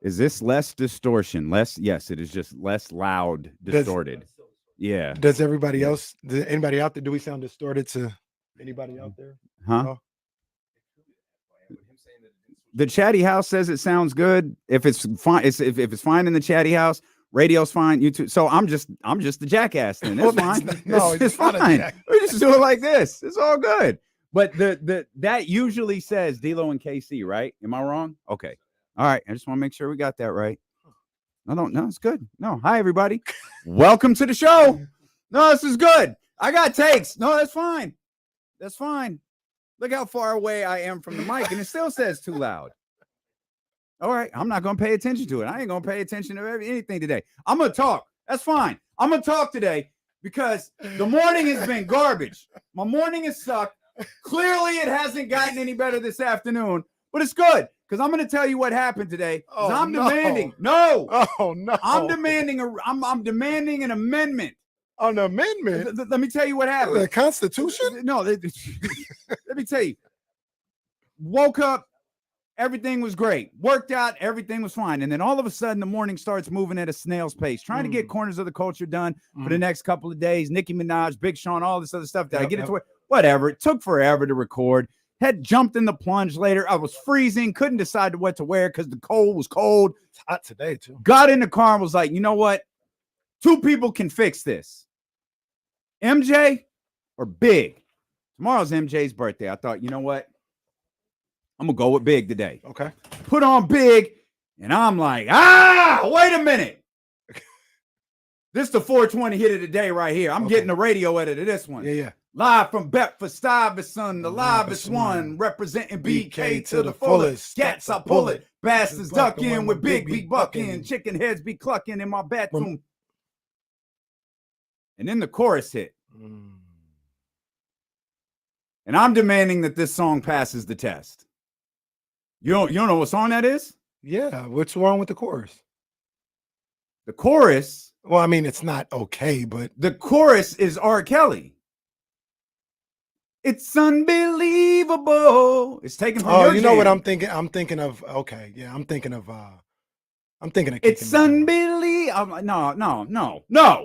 Is this less distortion? Yes, it is just less loud, distorted. Yeah. Does anybody out there, do we sound distorted to anybody out there? Huh? No? The chatty house says it sounds good. If it's fine, if it's fine in the chatty house, radio's fine. YouTube. So I'm just the jackass then. It's fine. It's fine. We just do it like this. It's all good. But that usually says D-Lo and KC, right? Am I wrong? Okay. All right. I just want to make sure we got that right. No, it's good. No. Hi, everybody. Welcome to the show. No, this is good. I got takes. No, that's fine. That's fine. Look how far away I am from the mic, and it still says too loud. All right. I'm not going to pay attention to it. I ain't going to pay attention to anything today. I'm going to talk. That's fine. I'm going to talk today because the morning has been garbage. My morning has sucked. Clearly, it hasn't gotten any better this afternoon, but it's good because I'm going to tell you what happened today. I'm demanding. No. Oh no. I'm demanding an amendment on the amendment. Let me tell you what happened. The Constitution? No, let me tell you. Woke up, everything was great. Worked out, everything was fine. And then all of a sudden, the morning starts moving at a snail's pace, trying to get corners of the culture done for the next couple of days. Nicki Minaj, Big Sean, all this other stuff. Did I get it to it? Whatever. It took forever to record. Had jumped in the plunge later. I was freezing. Couldn't decide what to wear because the cold was cold. It's hot today, too. Got in the car and was like, you know what? 2 people can fix this. MJ or Big. Tomorrow's MJ's birthday. I thought, you know what? I'm going to go with Big today. Okay. Put on Big, and I'm like, wait a minute. This is the 420 hit of the day right here. I'm getting the radio edit of this one. Yeah. Live from Bedford-Stuyvesant, the livest one, representing BK to the fullest. Scats, I pull it. Bastards duck in with Big be bucking. Chicken heads be clucking in my bathroom. And then the chorus hit. And I'm demanding that this song passes the test. You don't know what song that is? Yeah. What's wrong with the chorus? The chorus. Well, I mean, it's not okay, but the chorus is R. Kelly. It's unbelievable. It's taken from your you know jam. what I'm thinking? I'm thinking of I'm thinking of It's unbelievable. No.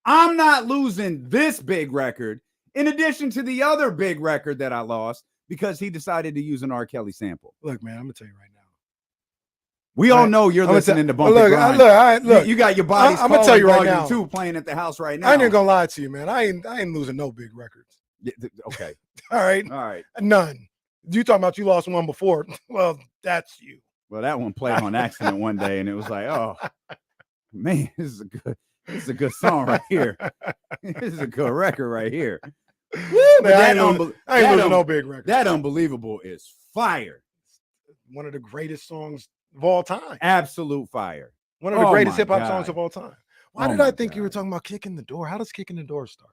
I'm not losing this big record in addition to the other big record that I lost because he decided to use an R. Kelly sample. Look, man, I'm gonna tell you right now. We all know you're listening to Bump and Grind. Look, you got your body's I'm gonna tell you right now. 2 playing at the house right now. I ain't gonna lie to you, man. I ain't losing no big records. Yeah, okay. All right. None. You talking about you lost one before? Well, that's you. Well, that one played on accident one day, and it was like, oh man, this is a good song right here. This is a good record right here. Woo, but I ain't losing no big record. That Unbelievable is fire. One of the greatest songs of all time. Absolute fire. One of the greatest hip hop songs of all time. Why did I think you were talking about Kicking the Door? How does Kicking the Door start?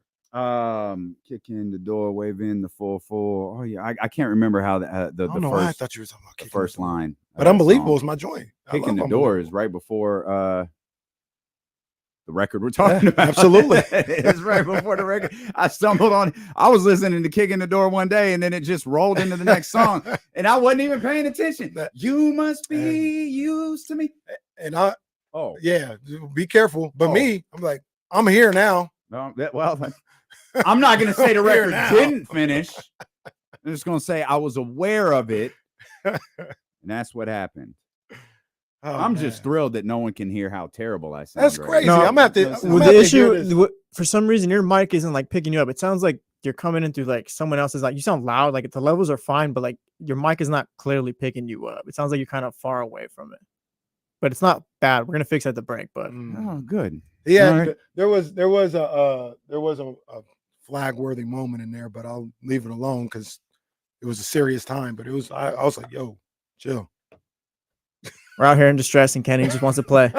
Kick in the door, wave in the 4-4. Oh yeah, I can't remember how the first. I thought you were talking about the first line. But Unbelievable is my joint. Kicking the Door is right before the record we're talking about. Absolutely, it's right before the record. I stumbled on. I was listening to Kicking the Door one day, and then it just rolled into the next song, and I wasn't even paying attention. You must be used to me, and yeah, be careful. But me, I'm like, I'm here now. No, I'm not going to say the record didn't finish. I'm just going to say I was aware of it, and that's what happened. I'm just thrilled that no one can hear how terrible I sound. That's crazy. No, I'm at the the issue. For some reason, your mic isn't like picking you up. It sounds like you're coming in through like someone else's. Like you sound loud. Like the levels are fine, but like your mic is not clearly picking you up. It sounds like you're kind of far away from it. But it's not bad. We're gonna fix it at the break. But oh, good. Yeah, right. there was a flag-worthy moment in there, but I'll leave it alone because it was a serious time. But it was I was like, yo, chill. We're out here in distress, and Kenny just wants to play.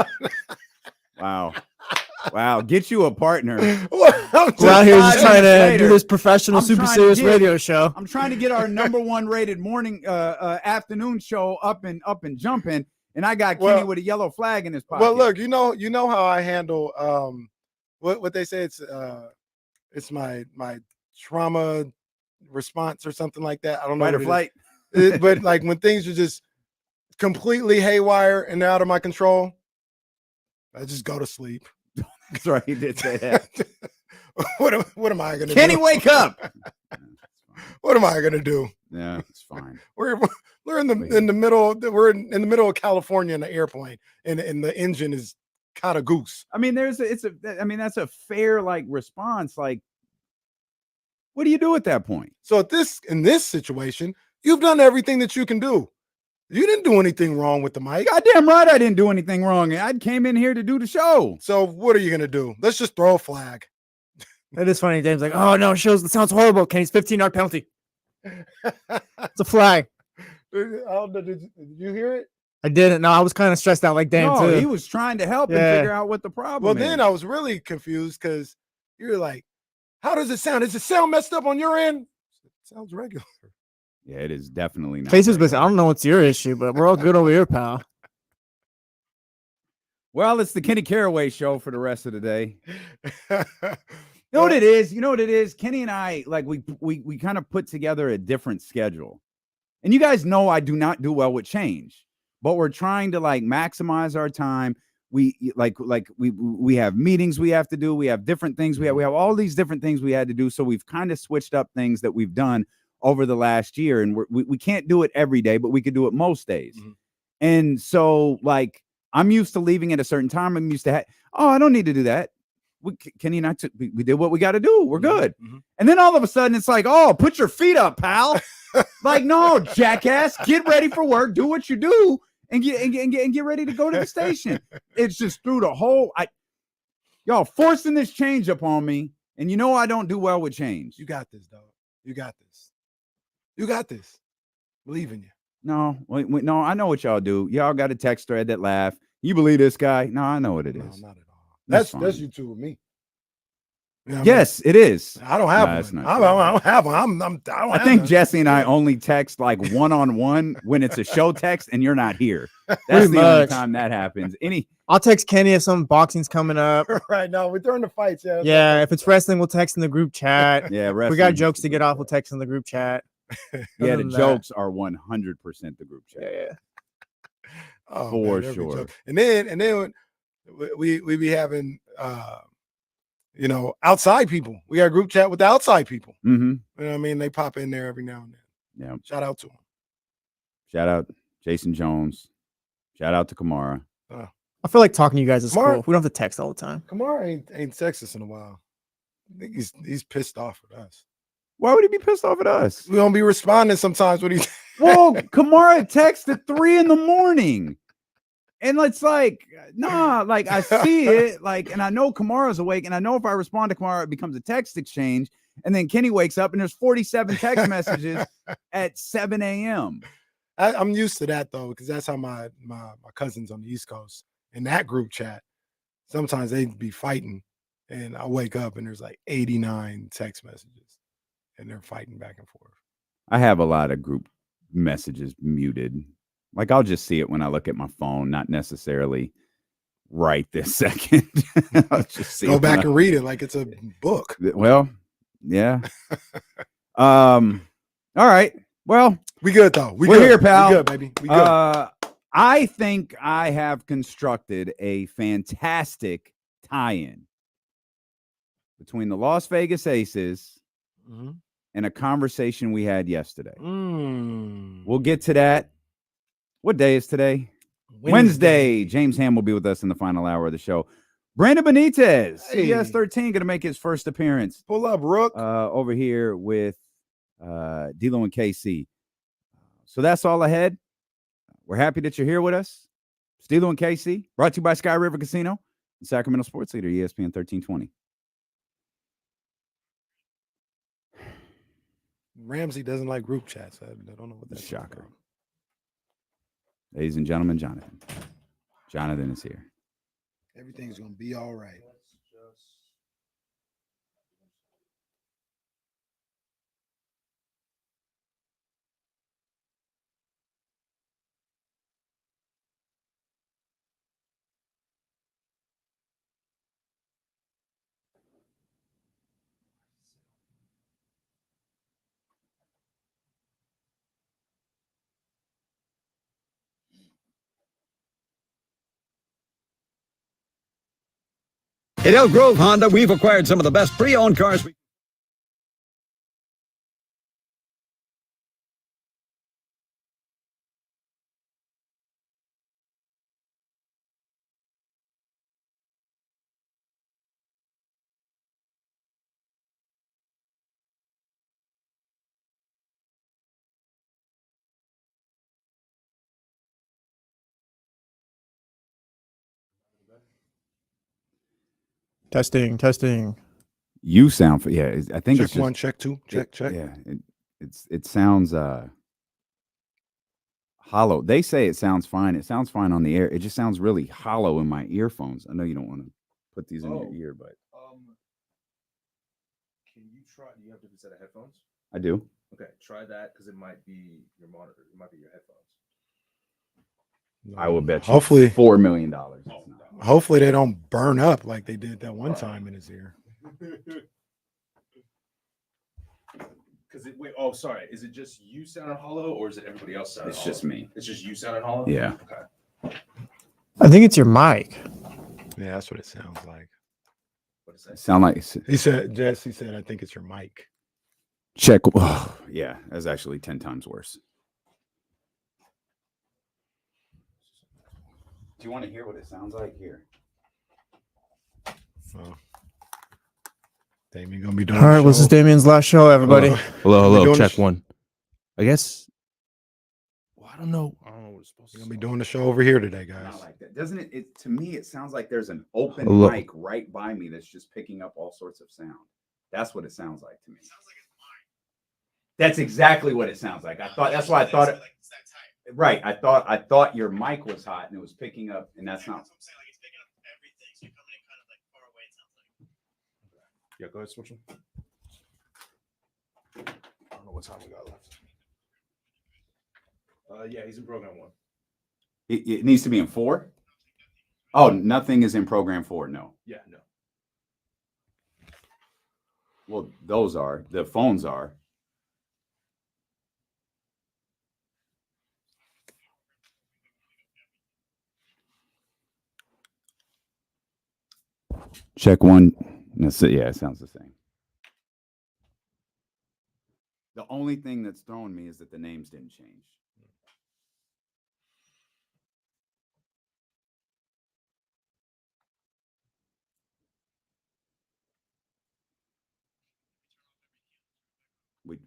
Wow. Get you a partner. We're out here just trying to do this professional, super serious radio show. I'm trying to get our #1 rated morning, afternoon show up and jumping, and I got Kenny with a yellow flag in his pocket. Well, look, you know how I handle what they say. It's my trauma response or something like that. I don't know. Fight or flight. But like when things are just completely haywire and out of my control, I just go to sleep. That's right. He did say that. What am I gonna do? Kenny, wake up. What am I gonna do? Yeah, it's fine. We're in the middle. We're in the middle of California in the airplane, and the engine is kind of goose. I mean, that's a fair response. Like, what do you do at that point? So in this situation, you've done everything that you can do. You didn't do anything wrong with the mic. Goddamn right, I didn't do anything wrong. I came in here to do the show. So what are you gonna do? Let's just throw a flag. That is funny. Dave's like, oh no, it sounds horrible. Kenny's 15-yard penalty. It's a flag. Did you hear it? I didn't. No, I was kind of stressed out like Dan too. He was trying to help and figure out what the problem is. Then I was really confused because you're like, how does it sound? Is it sound messed up on your end? It sounds regular. Yeah, it is definitely not. Faces, I don't know what's your issue, but we're all good over here, pal. Well, it's the Kenny Caraway show for the rest of the day. You know what it is? You know what it is? Kenny and I, like, we kind of put together a different schedule. And you guys know I do not do well with change, but we're trying to like maximize our time. We have meetings we have to do. We have different things. We have all these different things we had to do. So we've kind of switched up things that we've done over the last year. And we can't do it every day, but we could do it most days. Mm-hmm. And so like, I'm used to leaving at a certain time. I'm used to, I don't need to do that. Kenny and I, we did what we got to do. We're good. Mm-hmm. And then all of a sudden it's like, oh, put your feet up, pal. Like, no, jackass, get ready for work. Do what you do and get ready to go to the station. It's just through the whole, y'all forcing this change upon me. And you know, I don't do well with change. You got this, dog. You got this. You got this. Believe in you. No, no, I know what y'all do. Y'all got a text thread that laugh. You believe this guy? No, I know what it is. No, not at all. That's you two with me. You know yes, it is. I don't have one. I don't have one. I think Jesse and I only text like one-on-one when it's a show text and you're not here. That's the only time that happens. I'll text Kenny if some boxing's coming up. Right now, we're during the fights. Yeah. Yeah. If it's wrestling, we'll text in the group chat. Yeah. We got jokes to get off. We'll text in the group chat. Yeah, the jokes are 100% the group chat. Yeah. Oh, for sure. And then we be having outside people. We got a group chat with the outside people. Mm-hmm. You know what I mean? They pop in there every now and then. Yeah. Shout out to them. Shout out Jason Jones. Shout out to Kamara. I feel like talking to you guys is cool. We don't have to text all the time. Kamara ain't texted us in a while. I think he's pissed off at us. Why would he be pissed off at us? We don't be responding sometimes when he. Well, Kamara texts at 3 a.m. And it's like, nah, like I see it, like, and I know Kamara's awake, and I know if I respond to Kamara, it becomes a text exchange. And then Kenny wakes up and there's 47 text messages at 7 a.m. I'm used to that though, because that's how my cousins on the East Coast in that group chat. Sometimes they'd be fighting, and I wake up and there's like 89 text messages, and they're fighting back and forth. I have a lot of group messages muted. Like I'll just see it when I look at my phone, not necessarily right this second. I'll just see Go back and read it like it's a book. Well, yeah. All right. Well, we good though. We're here, pal. We good, baby. We good. I think I have constructed a fantastic tie-in between the Las Vegas Aces and a conversation we had yesterday. We'll get to that. What day is today? Wednesday. James Ham will be with us in the final hour of the show. Brandon Benitez, CBS 13, going to make his first appearance. Pull up, Rook. Over here with D'Lo and KC. So that's all ahead. We're happy that you're here with us. It's D'Lo and KC, brought to you by Sky River Casino and Sacramento Sports Leader, ESPN 1320. Ramsey doesn't like group chats. I don't know what that's shocker. About. Ladies and gentlemen, Jonathan. Jonathan is here. Everything's going to be all right. At Elk Grove Honda, we've acquired some of the best pre-owned cars. Testing. You sound I think check it's one, check two, check. Yeah, it sounds hollow. They say it sounds fine. It sounds fine on the air. It just sounds really hollow in my earphones. I know you don't want to put these in your ear, but can you try? Do you have a different set of headphones? I do. Okay, try that because it might be your monitor. It might be your headphones. I will bet you Hopefully $4 million. Hopefully they don't burn up like they did that one time in his ear. Because wait, oh, sorry. Is it just you sounding hollow, or is it everybody else sounding It's hollow? just me. It's just you sounding hollow? Yeah. Okay. I think it's your mic. Yeah, that's what it sounds like. What does that Sound like He said, Jess, I think it's your mic. check. Oh, yeah, that's actually 10 times worse. Do you want to hear what it sounds like here? Oh. Damien gonna be doing. All right, this is Damien's last show, everybody. Hello. Check one. I guess. Well, I don't know. I don't know what it's supposed to. We're gonna be doing the show over here today, guys. Not like that. Doesn't it? It to me, it sounds like there's an open Hello. mic right by me that's just picking up all sorts of sound. That's what it sounds like to me. That's exactly what it sounds like. I thought that's why I thought it. Right. I thought your mic was hot and it was picking up, and that's not. Yeah, go ahead, switch them. I don't know what time we got left. Yeah, he's in program 1. It needs to be in 4. Oh, nothing is in program 4. No. Yeah, no. Well, those are the phones are. Check 1. That's it. Yeah, it sounds the same. The only thing that's throwing me is that the names didn't change. We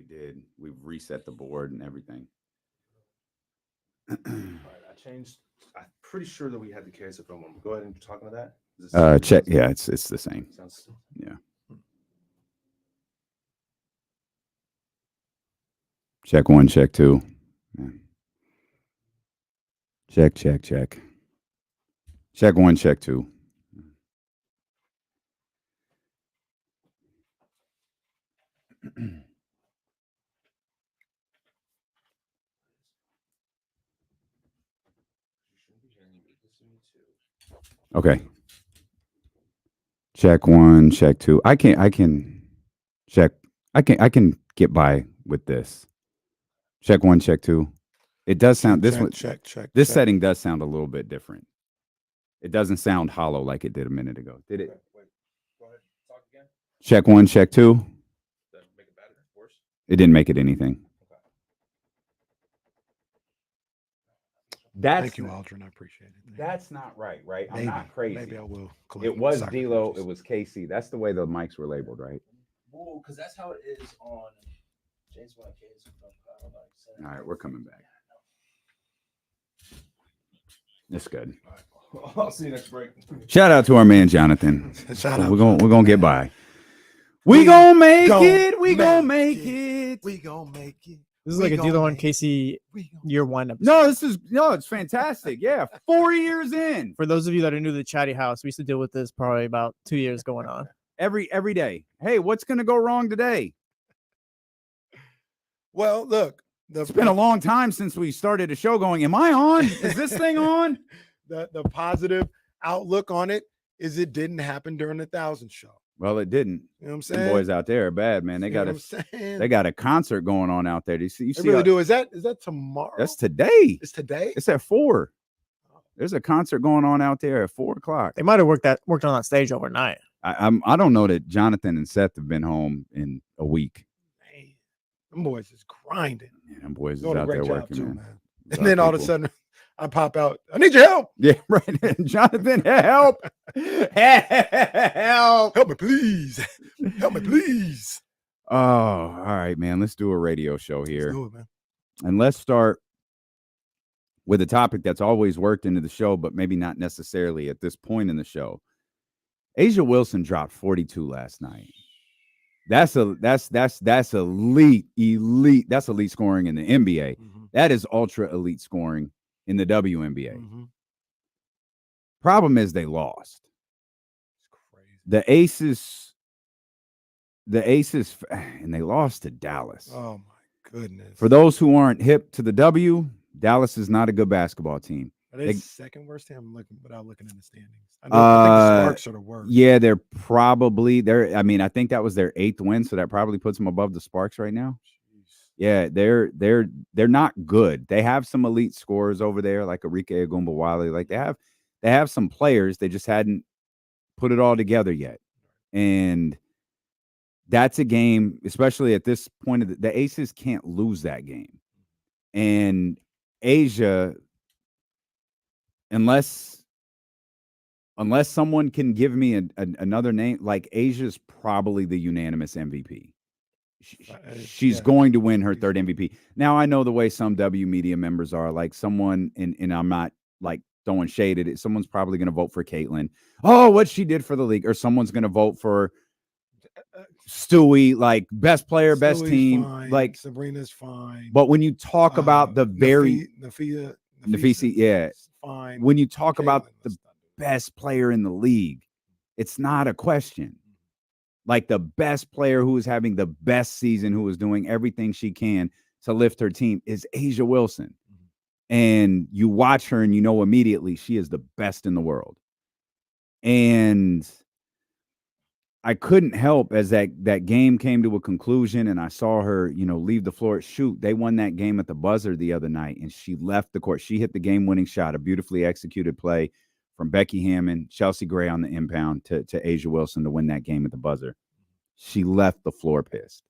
did. We've reset the board and everything. All right, I changed. I'm pretty sure that we had the KSFM one. Go ahead and talk about that. Is this- Check. Yeah, it's the same. Sounds. Yeah. Check 1, check 2. Yeah. Check. Check 1, check 2. Okay. Check 1, check 2. I can check. I can get by with this. Check 1, check 2. It does sound this one. Check. This setting does sound a little bit different. It doesn't sound hollow like it did a minute ago. Did it? Wait, go ahead. Talk again. Check 1, check 2. Does that make it better? Worse? It didn't make it anything. That's Thank you, Aldrin. I appreciate it. Thank you. That's not right? I'm Maybe, not crazy. Maybe I will. It was Soccer D-Lo. coaches. It was KC. That's the way the mics were labeled, right? Well, because that's how it is on James White Case. All right, we're coming back. It's good. All right. I'll see you next break. Shout out to our man Jonathan. Shout out. We're gonna get by. We gonna make it. We gonna make it. We gonna make it. This is like a D'Lo and Casey year 1 episode. It's fantastic. Yeah, 4 years in. For those of you that are new to the Chatty House, we used to deal with this probably about 2 years going on. Every day. Hey, what's gonna go wrong today? Well, look, It's been a long time since we started a show going, am I on? Is this thing on? the positive outlook on it is it didn't happen during the 1,000 show. Well, it didn't. You know what I'm Them saying? boys out there are bad, man. They You know got what I'm saying? they got a concert going on out there. Do you see? They really do. Is that tomorrow? That's today. It's today. It's at 4. There's a concert going on out there at 4 o'clock. They might have worked on that stage overnight. I don't know that Jonathan and Seth have been home in a week. Man, them boys is grinding. Yeah, them boys is Doing a out there great job working, too, man. man. Those And then all of a people. sudden, I pop out. I need your help. Yeah, right. Jonathan, help. Help. Help me, please. Help me, please. Oh, all right, man. Let's do a radio show Let's here. do it, man. And let's start with a topic that's always worked into the show, but maybe not necessarily at this point in the show. A'ja Wilson dropped 42 last night. That's elite. That's elite scoring in the NBA. Mhm. That is ultra elite scoring in the WNBA. Mhm. Problem is they lost. It's crazy. The Aces, and they lost to Dallas. Oh my goodness. For those who aren't hip to the W, Dallas is not a good basketball team. Are they They- second worst team? I'm looking without looking in the standings. I think the Sparks are the worst. Yeah, they're probably there. I mean, I think that was their 8th win, so that probably puts them above the Sparks right now. Yeah, they're not good. They have some elite scorers over there, like Arike Agumbawale. Like they have some players. They just hadn't put it all together yet. And that's a game, especially at this point of the Aces can't lose that game. And Asia, unless someone can give me another name, like Asia's probably the unanimous MVP. She's going to win her 3rd MVP. Now, I know the way some W media members are, like someone, and I'm not like throwing shade at it, someone's probably going to vote for Caitlin. Oh, what she did for the league. Or someone's going to vote for Stewie, like best player, best team. Fine. Like Sabrina's fine. But when you talk about the very Nafisa, yeah, fine. when you talk Caitlin, about the let's not do that. best player in the league, it's not a question. Like the best player who is having the best season, who is doing everything she can to lift her team, is A'ja Wilson. And you watch her and you know immediately she is the best in the world. And I couldn't help as that game came to a conclusion and I saw her, leave the floor. Shoot, they won that game at the buzzer the other night and she left the court. She hit the game-winning shot, a beautifully executed play from Becky Hammond, Chelsea Gray on the impound to A'ja Wilson to win that game at the buzzer. She left the floor pissed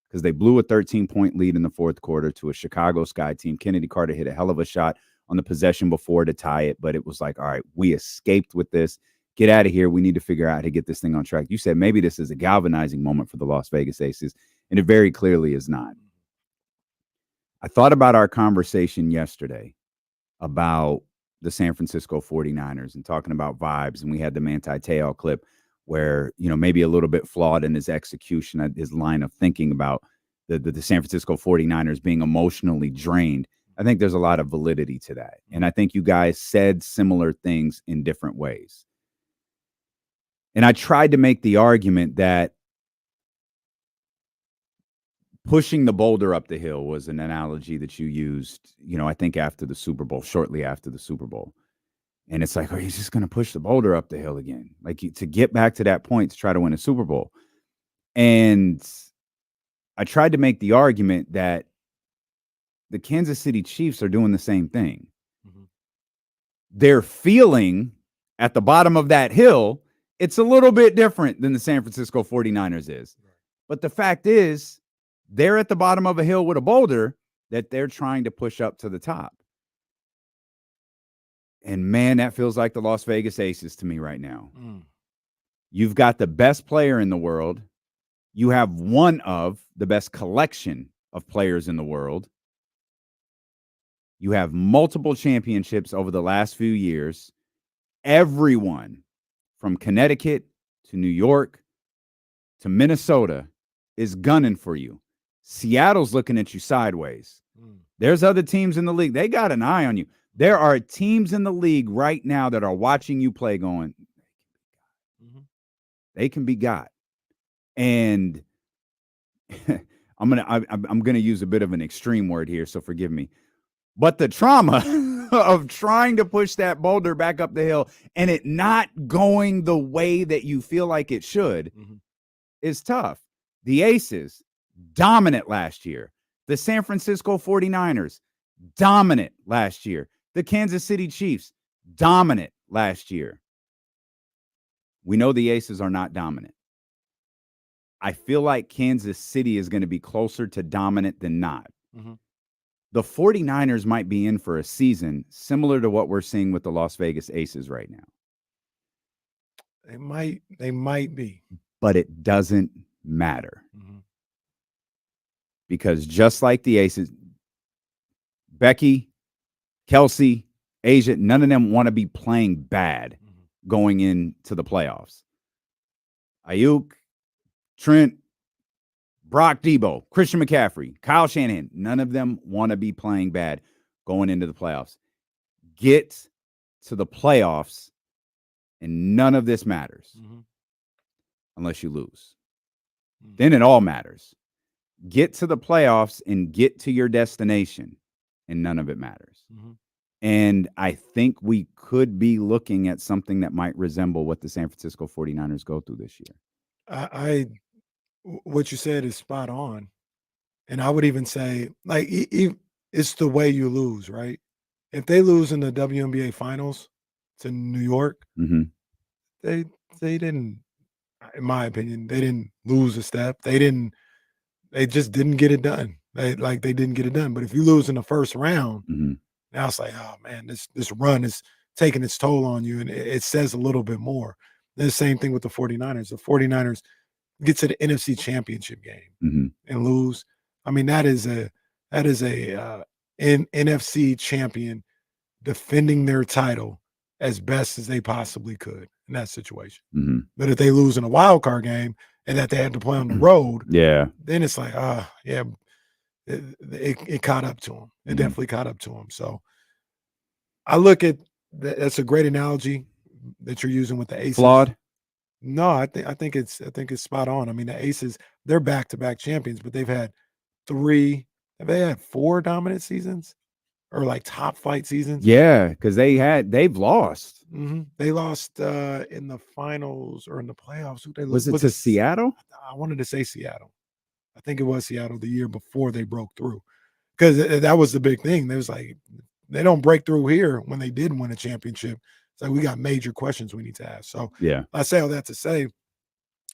because they blew a 13-point lead in the 4th quarter to a Chicago Sky team. Kennedy Carter hit a hell of a shot on the possession before to tie it, but it was like, all right, we escaped with this. Get out of here. We need to figure out how to get this thing on track. You said maybe this is a galvanizing moment for the Las Vegas Aces, and it very clearly is not. I thought about our conversation yesterday about the San Francisco 49ers and talking about vibes, and we had the Manti Te'o clip where, maybe a little bit flawed in his execution, his line of thinking about the San Francisco 49ers being emotionally drained. I think there's a lot of validity to that. And I think you guys said similar things in different ways. And I tried to make the argument that pushing the boulder up the hill was an analogy that you used, I think after the Super Bowl, shortly after the Super Bowl. And it's like, are you just going to push the boulder up the hill again? Like to get back to that point to try to win a Super Bowl. And I tried to make the argument that the Kansas City Chiefs are doing the same thing. Mm-hmm. They're feeling at the bottom of that hill. It's a little bit different than the San Francisco 49ers is. Right. But the fact is, they're at the bottom of a hill with a boulder that they're trying to push up to the top. And man, that feels like the Las Vegas Aces to me right now. You've got the best player in the world. You have one of the best collection of players in the world. You have multiple championships over the last few years. Everyone from Connecticut to New York to Minnesota is gunning for you. Seattle's looking at you sideways. There's other teams in the league. They got an eye on you. There are teams in the league right now that are watching you play going, they can be got. And I'm gonna use a bit of an extreme word here, so forgive me. But the trauma of trying to push that boulder back up the hill and it not going the way that you feel like it should is tough. The Aces, dominant last year. The San Francisco 49ers, dominant last year. The Kansas City Chiefs, dominant last year. We know the Aces are not dominant. I feel like Kansas City is going to be closer to dominant than not. The 49ers might be in for a season similar to what we're seeing with the Las Vegas Aces right now. They might be. But it doesn't matter. Because just like the Aces, Becky, Kelsey, A'ja, none of them want to be playing bad going into the playoffs. Aiyuk, Trent, Brock Debo, Christian McCaffrey, Kyle Shanahan, none of them want to be playing bad going into the playoffs. Get to the playoffs, and none of this matters unless you lose. Then it all matters. Get to the playoffs and get to your destination, and none of it matters. Mhm. And I think we could be looking at something that might resemble what the San Francisco 49ers go through this year. What you said is spot on. And I would even say, like, it's the way you lose, right? If they lose in the WNBA finals to New York, Mm-hmm. they didn't, in my opinion, they didn't lose a step. They just didn't get it done. They didn't get it done. But if you lose in the first round, Mm-hmm. now it's like, oh man, this run is taking its toll on you. And it says a little bit more. The same thing with the 49ers. The 49ers get to the NFC Championship game Mm-hmm. and lose. I mean, that is a NFC champion defending their title as best as they possibly could in that situation. Mm-hmm. But if they lose in a wild card game and that they had to play on the road, then it's like, it caught up to them. It definitely caught up to them. So I look at that's a great analogy that you're using with the Aces. Flawed? No, I think it's spot on. I mean, the Aces, they're back-to-back champions, but they've had they had 4 dominant seasons or like top flight seasons? Yeah, because they've lost. Mm-hmm. They lost in the finals or in the playoffs. Who they Was it to Seattle? I wanted to say Seattle. I think it was Seattle the year before they broke through, because that was the big thing. They was like, they don't break through here when they did win a championship. So we got major questions we need to ask. So yeah, I say all that to say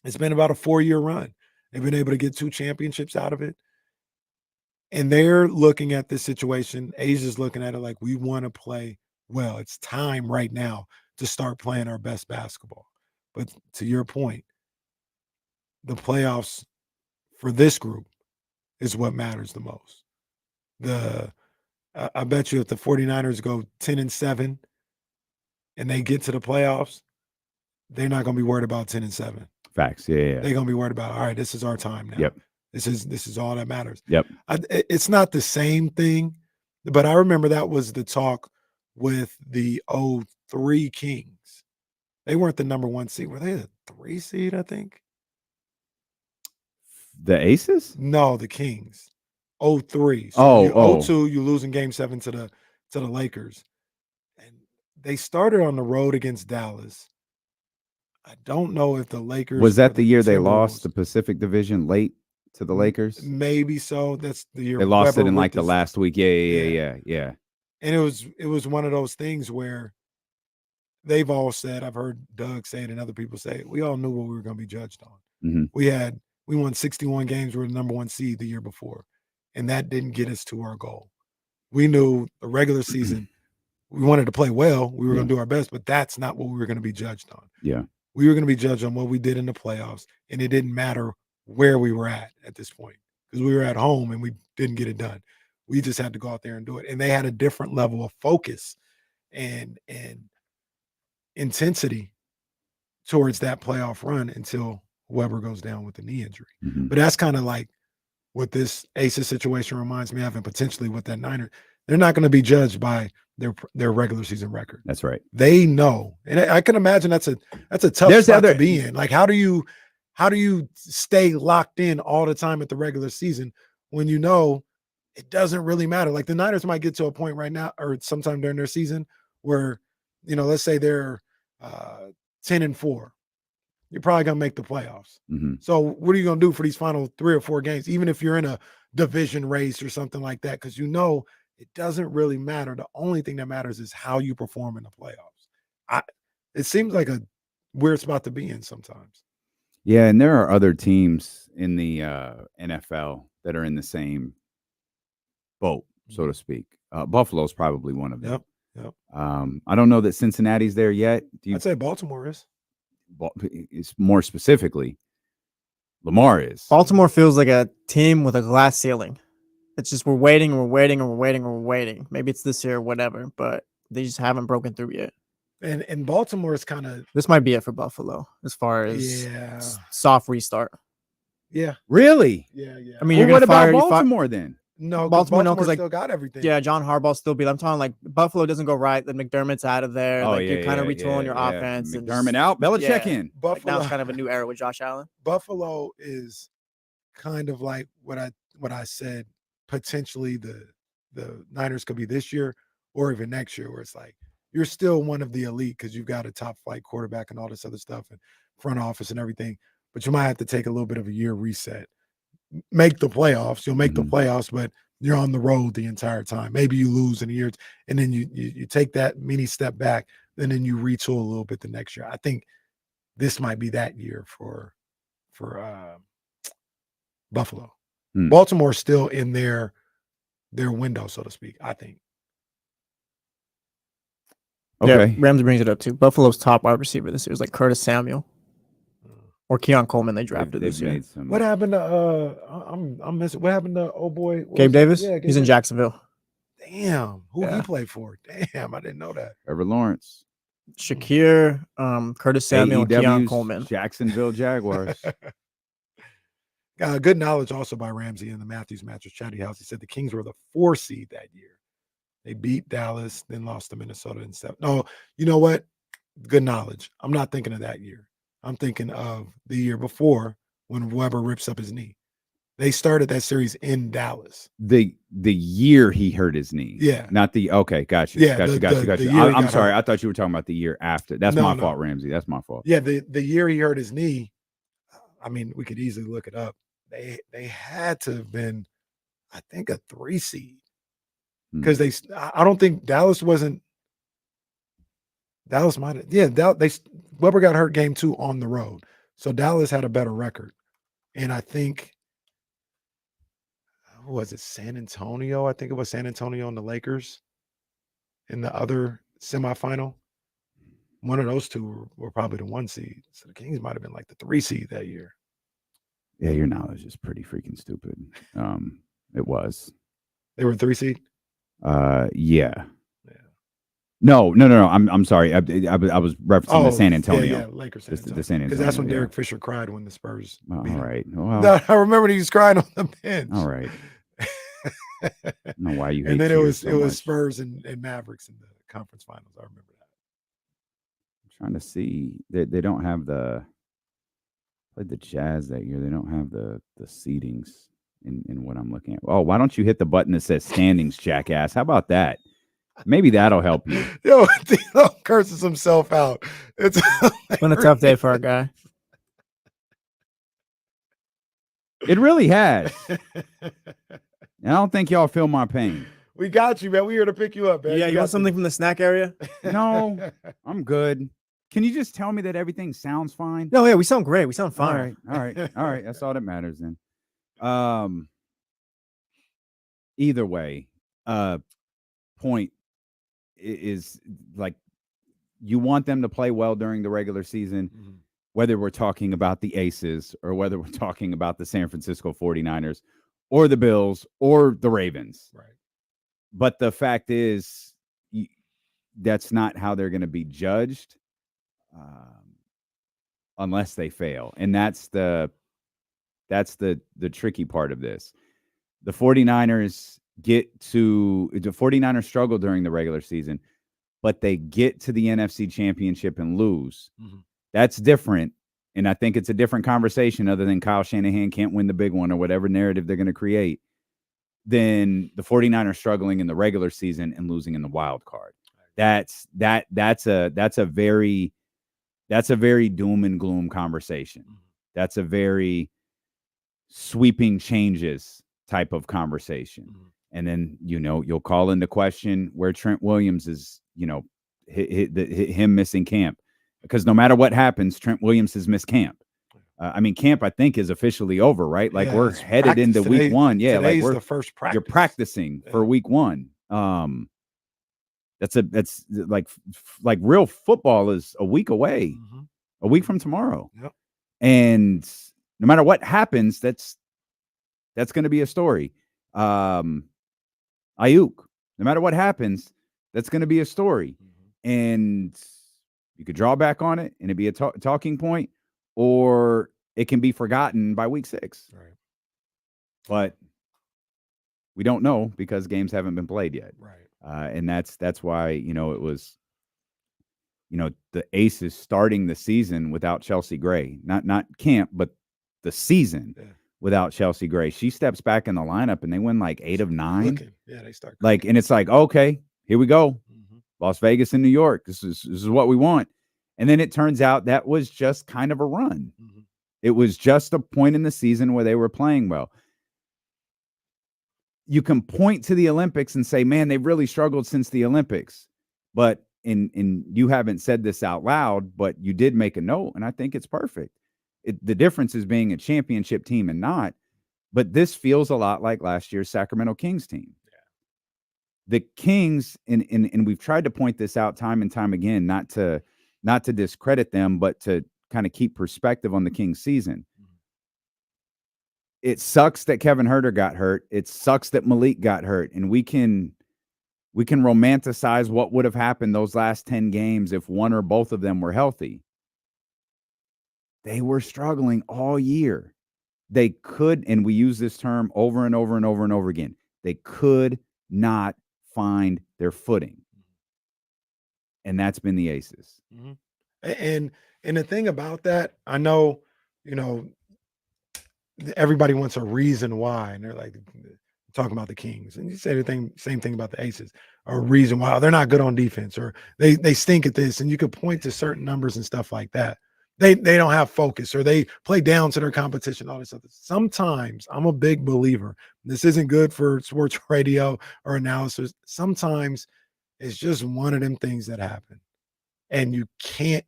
it's been about a 4-year run. They've been able to get 2 championships out of it. And they're looking at this situation. Asia's looking at it like, we want to play well. It's time right now to start playing our best basketball. But to your point, the playoffs for this group is what matters the most. I bet you if the 49ers go 10-7 and they get to the playoffs, they're not going to be worried about 10-7. Facts. Yeah. They're going to be worried about, all right, this is our time now. Yep. This is all that matters. Yep. It's not the same thing, but I remember that was the talk with the 03 Kings. They weren't the number 1 seed. Were they the 3 seed, I think? The Aces? No, the Kings. 03. So 02, you lose in game 7 to the Lakers. And they started on the road against Dallas. I don't know if the Lakers was that the year they Timberwolves lost the Pacific Division late to the Lakers? Maybe so. That's the year they lost Weber it in like ripped the last week. Yeah. And it was one of those things where they've all said, I've heard Doug say it and other people say it, we all knew what we were going to be judged on. Mm-hmm. We won 61 games. We were the number 1 seed the year before, and that didn't get us to our goal. We knew the regular season, we wanted to play well. We were going to do our best, but that's not what we were going to be judged on. Yeah. We were going to be judged on what we did in the playoffs, and it didn't matter where we were at this point, because we were at home and we didn't get it done. We just had to go out there and do it. And they had a different level of focus and intensity towards that playoff run until Weber goes down with the knee injury. Mm-hmm. But that's kind of like what this Aces situation reminds me of, and potentially with that Niner. They're not going to be judged by their regular season record. That's right. They know. And I can imagine that's a tough spot to be in. Like, how do you stay locked in all the time at the regular season when you know it doesn't really matter? Like, the Niners might get to a point right now or sometime during their season where, let's say they're 10-4. You're probably going to make the playoffs. Mm-hmm. So what are you going to do for these final 3 or 4 games, even if you're in a division race or something like that? Because it doesn't really matter. The only thing that matters is how you perform in the playoffs. It seems like a weird spot to be in sometimes. Yeah, and there are other teams in the NFL that are in the same boat, so to speak. Buffalo's probably one of them. Yep. I don't know that Cincinnati's there yet. I'd say Baltimore is. It's more specifically, Lamar is. Baltimore feels like a team with a glass ceiling. It's just we're waiting. Maybe it's this year or whatever, but they just haven't broken through yet. And Baltimore is kind of... This might be it for Buffalo as far as soft restart. Yeah. Really? Yeah. I mean, what about Baltimore then? No, Baltimore because still got everything. Yeah, John Harbaugh still be. I'm talking like Buffalo doesn't go right. Then McDermott's out of there. You're kind of retooling your offense. McDermott out, Belichick in. Buffalo now it's kind of a new era with Josh Allen. Buffalo is kind of like what I said, potentially the the Niners could be this year or even next year, where it's like you're still one of the elite because you've got a top flight quarterback and all this other stuff and front office and everything. But you might have to take a little bit of a year reset. Make the playoffs. You'll make the playoffs, but you're on the road the entire time. Maybe you lose in a year, and then you take that mini step back, and then you retool a little bit the next year. I think this might be that year for Buffalo. Baltimore's still in their window, so to speak, I think. Okay. Yeah, Rams brings it up too. Buffalo's top wide receiver this year is like Curtis Samuel or Keon Coleman. They drafted this year. What happened to I'm missing. What happened to boy Gabe Davis? Yeah, Gabe He's in Davis. Jacksonville. Damn, who Yeah. he played for? Damn, I didn't know that. Trevor Lawrence. Shakir, Curtis Samuel, and Keon AEW's Coleman. Jacksonville Jaguars. Good knowledge also by Ramsey in the Matthews match with Chatty House. He said the Kings were the 4 seed that year. They beat Dallas, then lost to Minnesota in 7. No, you know what? Good knowledge. I'm not thinking of that year. I'm thinking of the year before when Weber rips up his knee. They started that series in Dallas. The year he hurt his knee. Yeah. Not the okay, gotcha. Yeah, Gotcha. the year he I'm got sorry. hurt. I thought you were talking about the year after. That's No, my no. fault, Ramsey. That's my fault. Yeah, the year he hurt his knee, I mean, we could easily look it up. They had to have been, I think, a 3 seed. Because I don't think Dallas wasn't. Dallas might have. Yeah, Weber got hurt game 2 on the road, so Dallas had a better record, and I think, who was it? San Antonio. I think it was San Antonio and the Lakers in the other semifinal. One of those two were probably the 1 seed. So the Kings might have been like the 3 seed that year. Yeah, your knowledge is pretty freaking stupid. It was. They were 3 seed. Yeah. No. I'm sorry. I was referencing the San Antonio. Yeah, Lakers. The San Antonio. Because that's when Derek Fisher cried when the Spurs. All beat him. right. Well, No, I remember he was crying on the bench. all right. I don't know why you hate And then it tears was so much. Spurs and Mavericks in the conference finals. I remember that. I'm trying to see. They don't have played the Jazz that year. They don't have the seedings in what I'm looking at. Oh, why don't you hit the button that says standings, jackass? How about that? Maybe that'll help you. Yo, D'Lo curses himself out. It's been a tough day for our guy. It really has. And I don't think y'all feel my pain. We got you, man. We're here to pick you up, man. Yeah, you want something from the snack area? No, I'm good. Can you just tell me that everything sounds fine? No, yeah, we sound great. We sound fine. All right. That's all that matters then. Either way, point is like you want them to play well during the regular season, whether we're talking about the Aces or whether we're talking about the San Francisco 49ers or the Bills or the Ravens. Right. But the fact is, that's not how they're going to be judged unless they fail. And that's the tricky part of this. The 49ers struggle during the regular season, but they get to the NFC Championship and lose. That's different. And I think it's a different conversation other than Kyle Shanahan can't win the big one or whatever narrative they're going to create than the 49ers struggling in the regular season and losing in the wild card. That's a very doom and gloom conversation. That's a very sweeping changes type of conversation. And then, you'll call into question where Trent Williams is, him missing camp, because no matter what happens, Trent Williams has missed camp. Camp, I think, is officially over, right? Like we're headed into week 1. Yeah. Like the first practice. You're practicing for week 1. That's like real football is a week away, a week from tomorrow. Yep. And no matter what happens, that's going to be a story. Aiyuk, no matter what happens, that's going to be a story. And you could draw back on it and it'd be a talking point, or it can be forgotten by week 6. Right. But we don't know because games haven't been played yet. Right. And that's why, it was, the Aces starting the season without Chelsea Gray, not camp, but the season without Chelsea Gray. She steps back in the lineup and they win like 8 of 9. Yeah, they start like, and it's like, okay, here we go. Mhm. Las Vegas and New York. This is what we want. And then it turns out that was just kind of a run. Mhm. It was just a point in the season where they were playing well. You can point to the Olympics and say, man, they've really struggled since the Olympics. But in you haven't said this out loud, but you did make a note, and I think it's perfect. The difference is being a championship team and not. But this feels a lot like last year's Sacramento Kings team. Yeah. The Kings, and we've tried to point this out time and time again, not to discredit them, but to kind of keep perspective on the Kings season. It sucks that Kevin Huerter got hurt. It sucks that Malik got hurt. And we can romanticize what would have happened those last 10 games if one or both of them were healthy. They were struggling all year. They could, and we use this term over and over and over and over again, they could not find their footing. And that's been the Aces. Mm-hmm. And the thing about that, I know, everybody wants a reason why, and they're like talking about the Kings, and you say the same thing about the Aces, or a reason why they're not good on defense, or they stink at this, and you could point to certain numbers and stuff like that. They don't have focus, or they play down to their competition, all this stuff. Sometimes I'm a big believer. This isn't good for sports radio or analysis. Sometimes it's just one of them things that happen, and you can't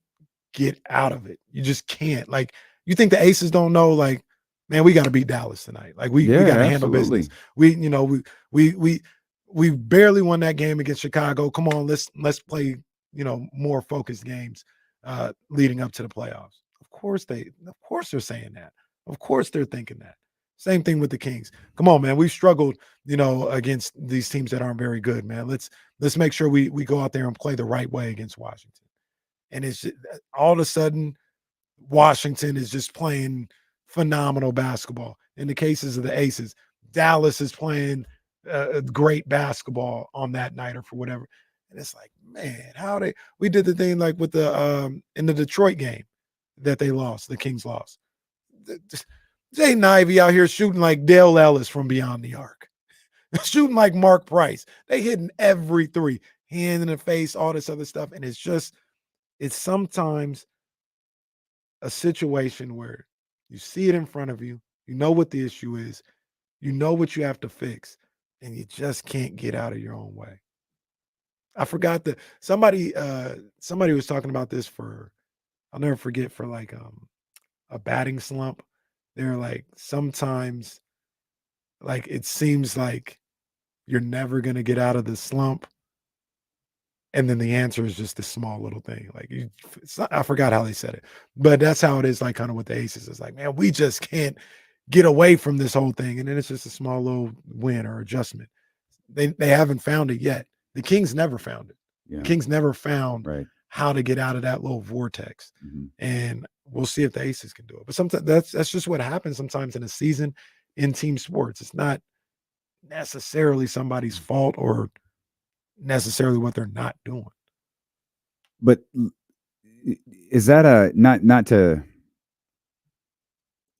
get out of it. You just can't. Like, you think the Aces don't know, like, man, we got to beat Dallas tonight. Like, we got to handle business. We barely won that game against Chicago. Come on, let's play, more focused games leading up to the playoffs. Of course they're saying that. Of course they're thinking that. Same thing with the Kings. Come on, man. We've struggled, against these teams that aren't very good, man. Let's make sure we go out there and play the right way against Washington. And it's just, all of a sudden, Washington is just playing phenomenal basketball. In the cases of the Aces, Dallas is playing great basketball on that night or for whatever. And it's like, man, we did the thing like with the in the Detroit game that they lost, the Kings lost. Jaden Ivey out here shooting like Dale Ellis from beyond the arc, shooting like Mark Price. They hitting every three, hand in the face, all this other stuff. And it's sometimes a situation where you see it in front of you, you know what the issue is, you know what you have to fix, and you just can't get out of your own way. I forgot that somebody was talking about this I'll never forget, for like a batting slump. They're like, sometimes like it seems like you're never gonna get out of the slump. And then the answer is just this small little thing. Like, I forgot how they said it, but that's how it is. Like, kind of with the Aces, it's like, man, we just can't get away from this whole thing. And then it's just a small little win or adjustment. They haven't found it yet. The Kings never found it. Yeah. The Kings never found how to get out of that little vortex. Mm-hmm. And we'll see if the Aces can do it. But sometimes that's just what happens sometimes in a season in team sports. It's not necessarily somebody's fault or necessarily what they're not doing. But is that not to,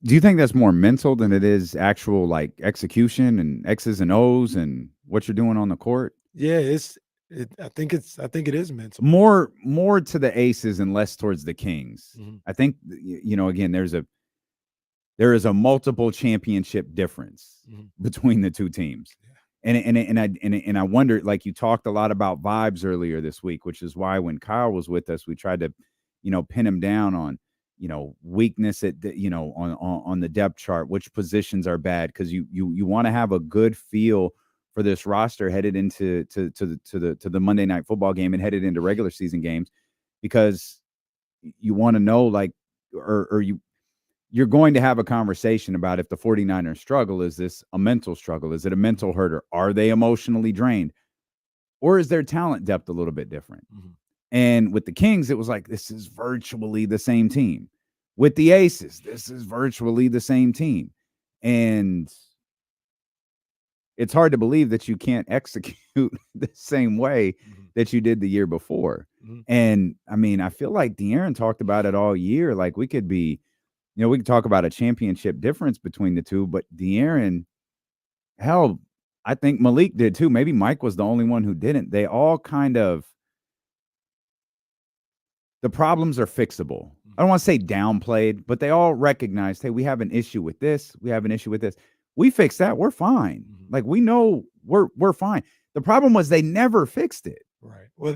do you think that's more mental than it is actual like execution and X's and O's and what you're doing on the court? Yeah, I think it is mental. More to the Aces and less towards the Kings. Mm-hmm. I think, again, there is a multiple championship difference between the two teams. Yeah. And I wonder, like, you talked a lot about vibes earlier this week, which is why when Kyle was with us, we tried to, pin him down on, weakness at the, on the depth chart, which positions are bad, because you want to have a good feel for this roster headed into to the Monday Night Football game and headed into regular season games, because you want to know, like, or you're going to have a conversation about if the 49ers struggle, is this a mental struggle? Is it a mental hurter? Are they emotionally drained? Or is their talent depth a little bit different? Mm-hmm. And with the Kings, it was like, this is virtually the same team. With the Aces, this is virtually the same team. And it's hard to believe that you can't execute the same way that you did the year before. Mm-hmm. And I mean, I feel like De'Aaron talked about it all year. Like, we could be we can talk about a championship difference between the two, but De'Aaron, hell, I think Malik did too. Maybe Mike was the only one who didn't. They all kind of, the problems are fixable. I don't want to say downplayed, but they all recognized, hey, we have an issue with this. We have an issue with this. We fixed that. We're fine. Like, we know we're fine. The problem was they never fixed it. Right. Well,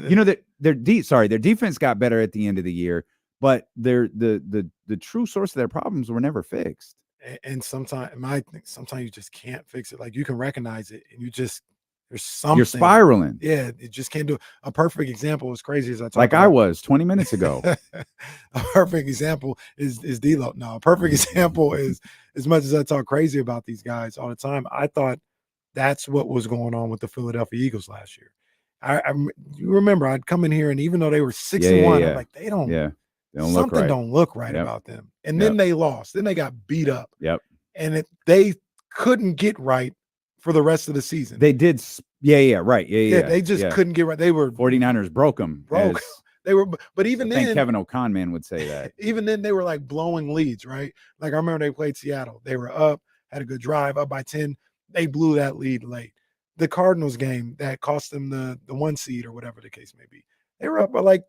Their defense got better at the end of the year, but the true source of their problems were never fixed. And sometimes you just can't fix it. Like, you can recognize it, and there's something. You're spiraling. Yeah, you just can't do it. A perfect example, as crazy as I talk Like about, I was 20 minutes ago. A perfect example is D'Lo. No, a perfect example is, as much as I talk crazy about these guys all the time, I thought that's what was going on with the Philadelphia Eagles last year. You remember, I'd come in here, and even though they were 6-1, I'm like, they don't look right. Don't look right about them. And then they lost. Then they got beat up. Yep. And they couldn't get right for the rest of the season. They did. Right. Yeah. They just couldn't get right. They were 49ers broke them. They were, but even I then, think Kevin O'Conman would say that. Even then, they were like blowing leads, right? Like, I remember they played Seattle. They were up, had a good drive, up by 10. They blew that lead late. The Cardinals game that cost them the 1 seed or whatever the case may be, they were up by like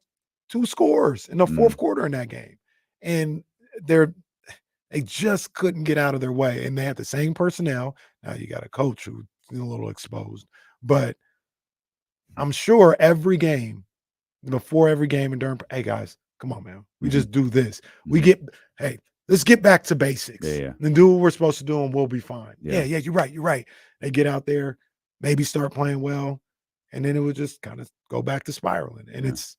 2 scores in the fourth quarter in that game. And they just couldn't get out of their way. And they had the same personnel. Now you got a coach who's a little exposed, but I'm sure before every game and during, hey guys, come on, man. We just do this. Let's get back to basics. And do what we're supposed to do, and we'll be fine. Yeah, you're right. They get out there, maybe start playing well, and then it would just kind of go back to spiraling. And it's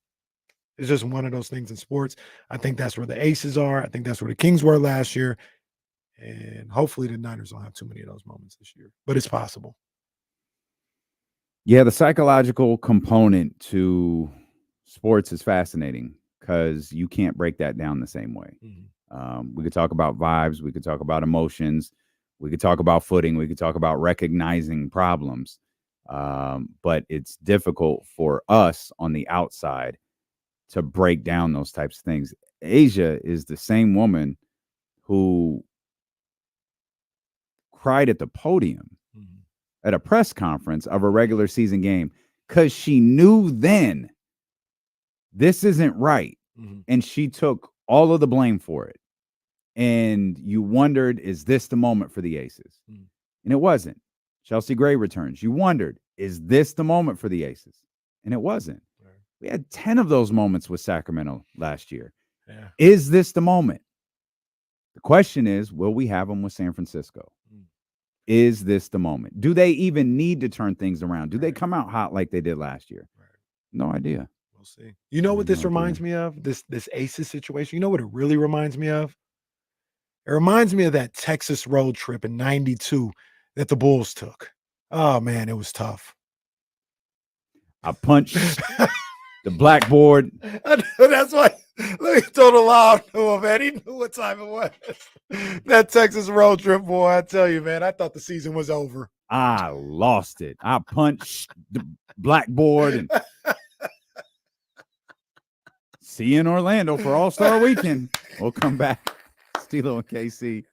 just one of those things in sports. I think that's where the Aces are. I think that's where the Kings were last year. And hopefully the Niners don't have too many of those moments this year, but it's possible. Yeah, the psychological component to sports is fascinating because you can't break that down the same way. We could talk about vibes. We could talk about emotions. We could talk about footing. We could talk about recognizing problems. But it's difficult for us on the outside to break down those types of things. Asia is the same woman who cried at the podium at a press conference of a regular season game because she knew then this isn't right. And she took all of the blame for it. And you wondered, is this the moment for the Aces? And it wasn't. Chelsea Gray returns. You wondered, is this the moment for the Aces? And it wasn't. We had 10 of those moments with Sacramento last year. Is this the moment? The question is, will we have them with San Francisco? Is this the moment? Do they even need to turn things around? Do they come out hot like they did last year? No idea. We'll see. You know what this reminds me of? This Aces situation. You know what it really reminds me of? It reminds me of that Texas road trip in '92 that the Bulls took. Oh man, it was tough. I punched the blackboard. That's why. Let me throw the loud to him, man. He knew what time it was. That Texas road trip, boy. I tell you, man. I thought the season was over. I lost it. I punched the blackboard and see you in Orlando for All-Star Weekend. We'll come back. Stilo and KC.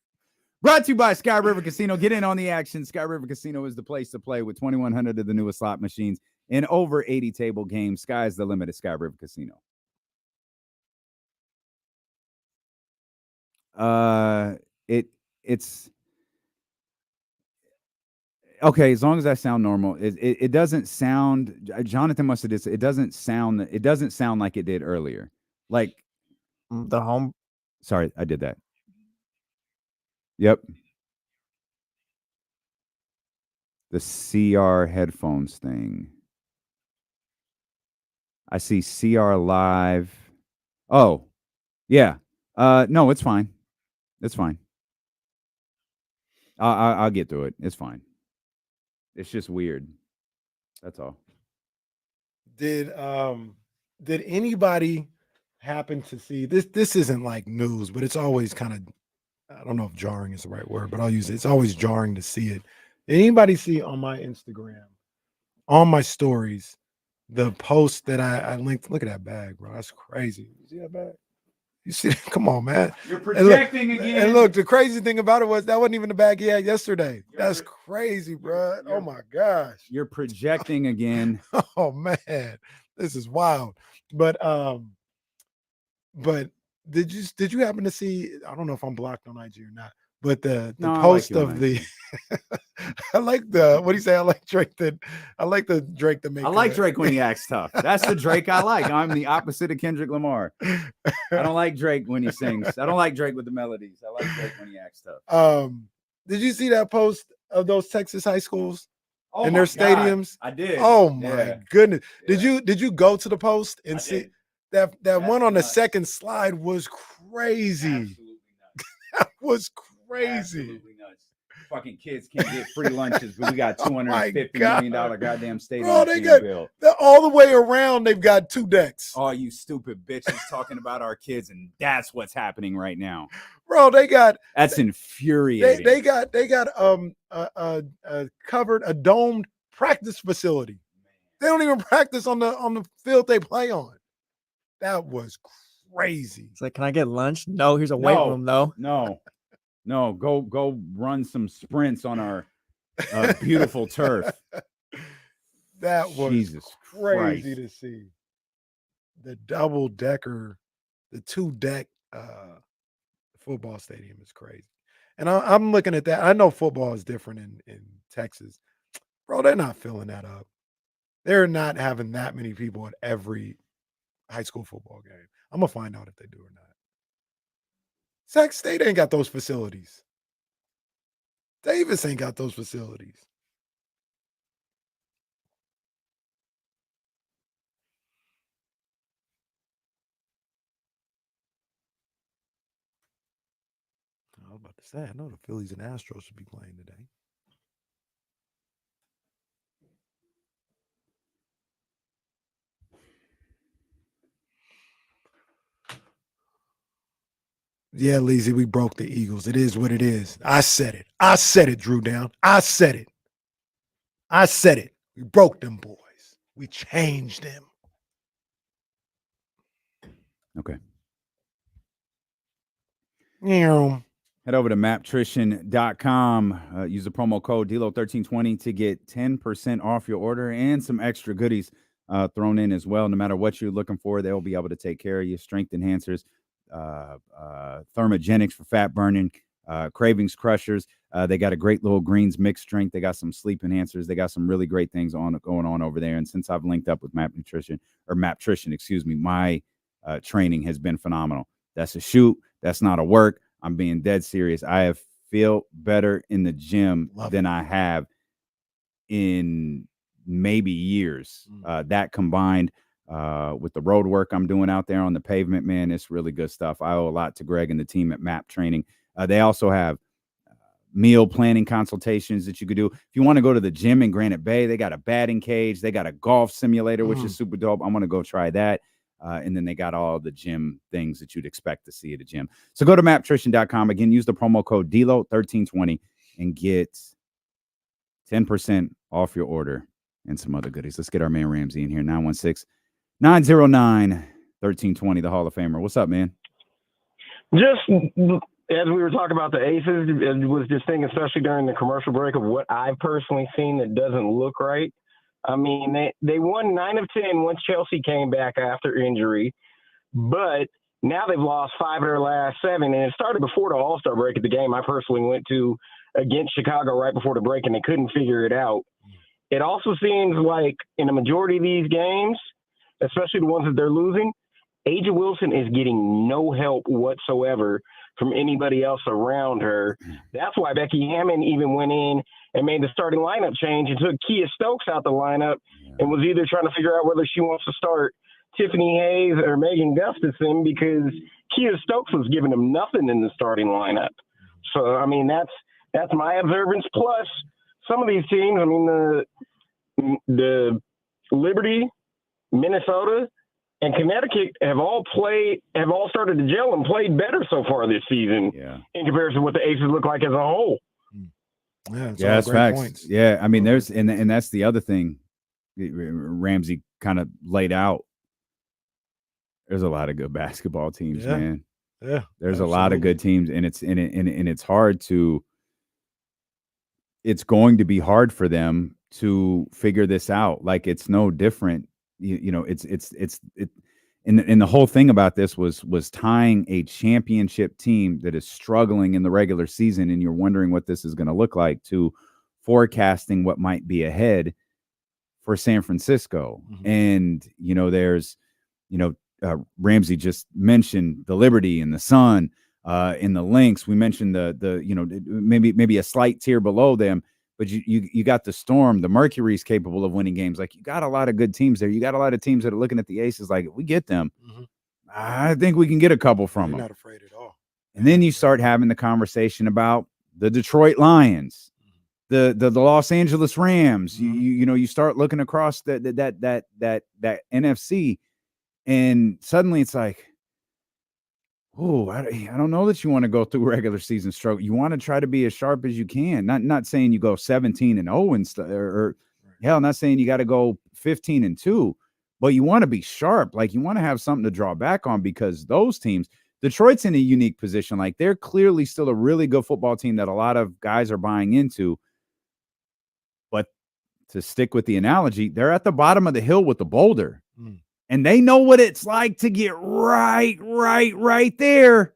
Brought to you by Sky River Casino. Get in on the action. Sky River Casino is the place to play with 2,100 of the newest slot machines and over 80 table games. Sky's the limit at Sky River Casino. It's okay as long as I sound normal. It doesn't sound. Jonathan must have it doesn't sound like it did earlier. Like the home. Sorry, I did that. Yep. The CR headphones thing. I see CR live. Oh, yeah. No, it's fine. It's fine. I'll get through it. It's fine. It's just weird. That's all. Did anybody happen to see this? This isn't like news, but it's always kind of, I don't know if jarring is the right word, but I'll use it. It's always jarring to see it. Did anybody see on my Instagram, on my stories, the post that I linked? Look at that bag, bro. That's crazy. You see that bag? You see, come on, man. You're projecting again. And look, the crazy thing about it was that wasn't even the bag he had yesterday. That's crazy, bro. Oh my gosh. You're projecting again. Oh man, this is wild. But did you happen to see? I don't know if I'm blocked on IG or not. But the post of the, I like the, what do you say? I like Drake that make. I like Drake when he acts tough. That's the Drake I like. I'm the opposite of Kendrick Lamar. I don't like Drake when he sings. I don't like Drake with the melodies. I like Drake when he acts tough. Did you see that post of those Texas high schools and their stadiums? I did. Oh my goodness. Yeah. Did you go to the post and see that one on the second slide was crazy. That was crazy. Absolutely nuts. Fucking kids can't get free lunches, but we got $250 million goddamn stadium. Bro, they're all the way around. They've got 2 decks. Oh, you stupid bitches talking about our kids, and that's what's happening right now. Bro, that's infuriating. They got covered a domed practice facility. They don't even practice on the field they play on. That was crazy. It's like, can I get lunch? No, here's a weight room though. No, go run some sprints on our beautiful turf. That was Jesus crazy Christ. to see. The double-decker, the 2-deck football stadium is crazy. And I'm looking at that. I know football is different in Texas. Bro, they're not filling that up. They're not having that many people at every high school football game. I'm going to find out if they do or not. Sac State ain't got those facilities. Davis ain't got those facilities. I was about to say, I know the Phillies and Astros should be playing today. Yeah, Leezy, we broke the Eagles. It is what it is. I said it, Drew Down. I said it. We broke them boys. We changed them. Okay. Yeah. Head over to maptrition.com. Use the promo code DLO1320 to get 10% off your order and some extra goodies thrown in as well. No matter what you're looking for, they'll be able to take care of you. Strength enhancers, thermogenics for fat burning, cravings crushers. They got a great little greens mixed drink. They got some sleep enhancers. They got some really great things going on over there. And since I've linked up with Maptrition, my training has been phenomenal. That's a shoot. That's not a work. I'm being dead serious. I have feel better in the gym than I have in maybe years. That combined with the road work I'm doing out there on the pavement, man, it's really good stuff. I owe a lot to Greg and the team at Map Training. They also have meal planning consultations that you could do. If you want to go to the gym in Granite Bay, they got a batting cage. They got a golf simulator, which is super dope. I'm going to go try that. And then they got all the gym things that you'd expect to see at a gym. So go to maptrition.com. Again, use the promo code DLO1320 and get 10% off your order and some other goodies. Let's get our man Ramsey in here. 916-909-1320, the Hall of Famer. What's up, man? Just as we were talking about the Aces, I was just thinking, especially during the commercial break, of what I've personally seen that doesn't look right. I mean, they won 9 of 10 once Chelsea came back after injury, but now they've lost 5 of their last 7, and it started before the All-Star break at the game I personally went to against Chicago right before the break, and they couldn't figure it out. It also seems like in the majority of these games, especially the ones that they're losing, A'ja Wilson is getting no help whatsoever from anybody else around her. That's why Becky Hammond even went in and made the starting lineup change and took Kia Stokes out the lineup and was either trying to figure out whether she wants to start Tiffany Hayes or Megan Gustafson, because Kia Stokes was giving them nothing in the starting lineup. So, I mean, that's my observance. Plus, some of these teams, I mean, the Liberty, Minnesota, and Connecticut have all started to gel and played better so far this season in comparison to what the Aces look like as a whole. Yeah, that's facts. Points. Yeah, I mean, there's and that's the other thing Ramsey kind of laid out. There's a lot of good basketball teams, man. Yeah, there's a lot of good teams, and it's hard to. It's going to be hard for them to figure this out. Like, it's no different. And the whole thing about this was tying a championship team that is struggling in the regular season, and you're wondering what this is going to look like, to forecasting what might be ahead for San Francisco. Mhm. And, there's, Ramsey just mentioned the Liberty and the Sun, in the Lynx. We mentioned the maybe a slight tier below them, but you got the Storm. The Mercury's capable of winning games. Like, you got a lot of good teams there. You got a lot of teams that are looking at the Aces like, if we get them, Mhm. I think we can get a couple from They're them. not afraid at all. And then you start having the conversation about the Detroit Lions, the Los Angeles Rams. You start looking across that NFC, and suddenly it's like, oh, I don't know that you want to go through regular season struggle. You want to try to be as sharp as you can. Not saying you go 17-0 and stuff, or hell, not saying you got to go 15-2, but you want to be sharp. Like, you want to have something to draw back on, because those teams, Detroit's in a unique position. Like, they're clearly still a really good football team that a lot of guys are buying into. But to stick with the analogy, they're at the bottom of the hill with the boulder. Mm. And they know what it's like to get right there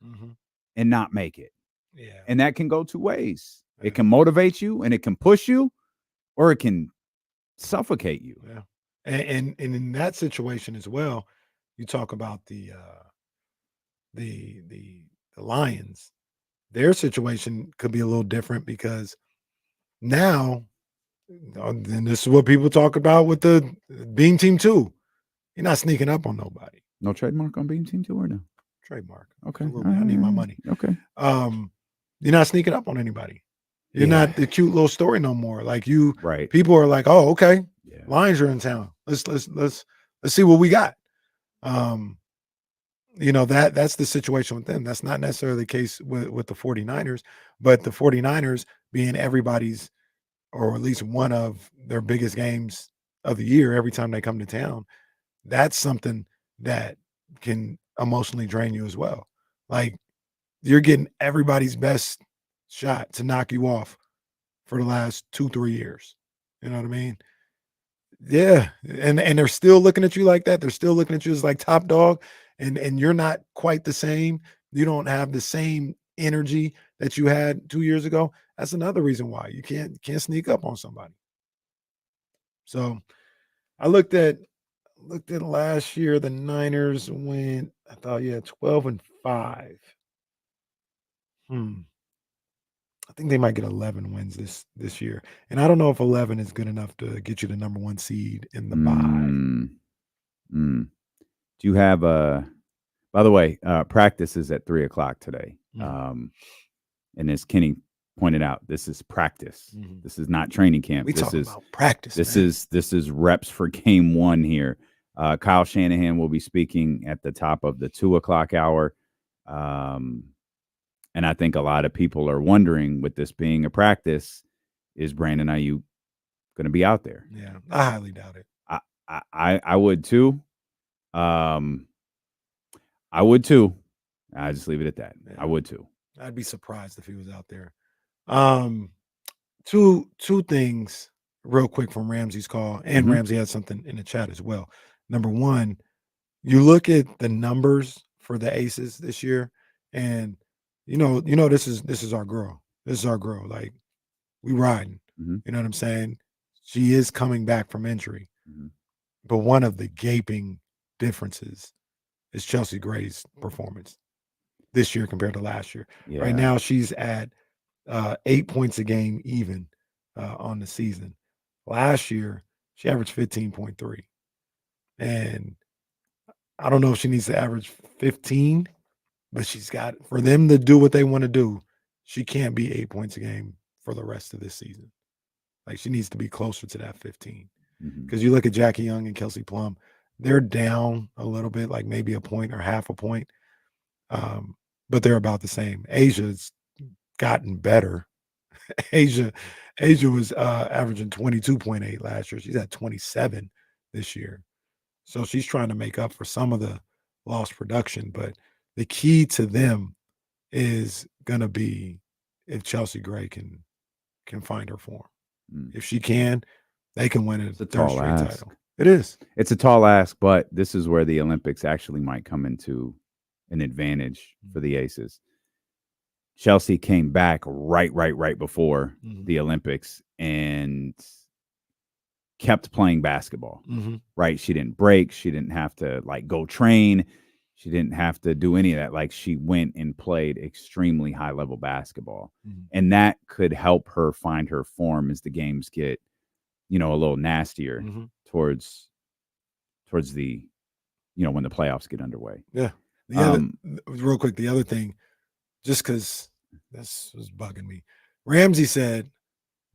and not make it. Yeah. And that can go two ways. It can motivate you and it can push you, or it can suffocate you. Yeah. And in that situation as well, you talk about the Lions. Their situation could be a little different, because now, and this is what people talk about with the Beam Team 2. You're not sneaking up on nobody. No trademark on Beam Team 2 or no? Trademark. Okay. I need my money. Okay. You're not sneaking up on anybody. You're not the cute little story no more. Like, right. People are like, oh, okay, Yeah. Lions are in town. Let's see what we got. That's the situation with them. That's not necessarily the case with the 49ers, but the 49ers being everybody's, or at least one of their biggest games of the year every time they come to town. That's something that can emotionally drain you as well. Like, you're getting everybody's best shot to knock you off for the last 2-3 years. You know what I mean? Yeah. And they're still looking at you like that. They're still looking at you as like top dog, and you're not quite the same. You don't have the same energy that you had 2 years ago. That's another reason why you can't sneak up on somebody. So I looked at last year. The Niners went, I thought, 12-5. I think they might get 11 wins this year, and I don't know if 11 is good enough to get you the number 1 seed in the bye. Do you have by the way, practice is at 3:00 today. And as Kenny pointed out, this is practice. This is not training camp. We talk about practice. This is reps for game 1 here. Kyle Shanahan will be speaking at the top of the 2:00 hour. And I think a lot of people are wondering, with this being a practice, is Brandon Aiyuk going to be out there? Yeah, I highly doubt it. I would too. I would too. I just leave it at that. Yeah. I would too. I'd be surprised if he was out there. Two things real quick from Ramsey's call, and Ramsey had something in the chat as well. Number one, you look at the numbers for the Aces this year, and you know, this is our girl. This is our girl. Like, we riding. You know what I'm saying? She is coming back from injury. But one of the gaping differences is Chelsea Gray's performance this year compared to last year. Yeah. Right now, she's at 8 points a game even on the season. Last year, she averaged 15.3. And I don't know if she needs to average 15, but she's got, for them to do what they want to do, she can't be 8 points a game for the rest of this season. Like, she needs to be closer to that 15. Because you look at Jackie Young and Kelsey Plum, they're down a little bit, like maybe a point or half a point. But they're about the same. Asia's gotten better. Asia was averaging 22.8 last year. She's at 27 this year. So she's trying to make up for some of the lost production, but the key to them is gonna be if Chelsea Gray can find her form. If she can, they can win It's a a third tall straight ask. title. It is. It's a tall ask, but this is where the Olympics actually might come into an advantage for the Aces. Chelsea came back right before the Olympics and kept playing basketball. Right? She didn't break. She didn't have to like go train. She didn't have to do any of that. Like she went and played extremely high level basketball. And that could help her find her form as the games get, a little nastier towards the, when the playoffs get underway. Yeah. The other, real quick, the other thing, just because this was bugging me, Ramsey said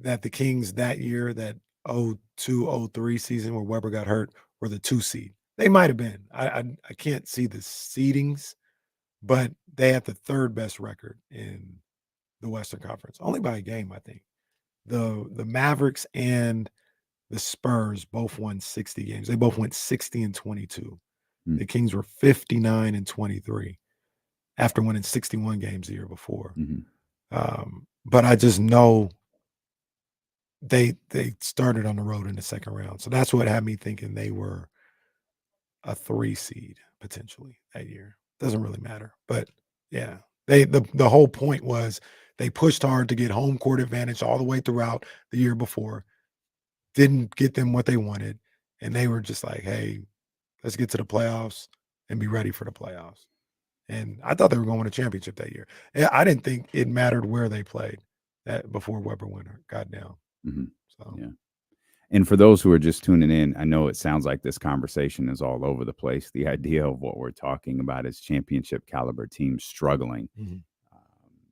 that the Kings that year, that 02-03 season where Weber got hurt, were the 2 seed. They might have been. I can't see the seedings, but they had the 3rd best record in the Western Conference, only by a game, I think. The Mavericks and the Spurs both won 60 games. They both went 60-22. The Kings were 59-23 after winning 61 games the year before. But I just know they started on the road in the second round. So that's what had me thinking they were a 3 seed potentially that year. Doesn't really matter. But yeah, the whole point was they pushed hard to get home court advantage all the way throughout the year before. Didn't get them what they wanted. And they were just like, hey, let's get to the playoffs and be ready for the playoffs. And I thought they were going to win a championship that year. I didn't think it mattered where they played that before Weber got down. So yeah. And for those who are just tuning in, I know it sounds like this conversation is all over the place. The idea of what we're talking about is championship caliber teams struggling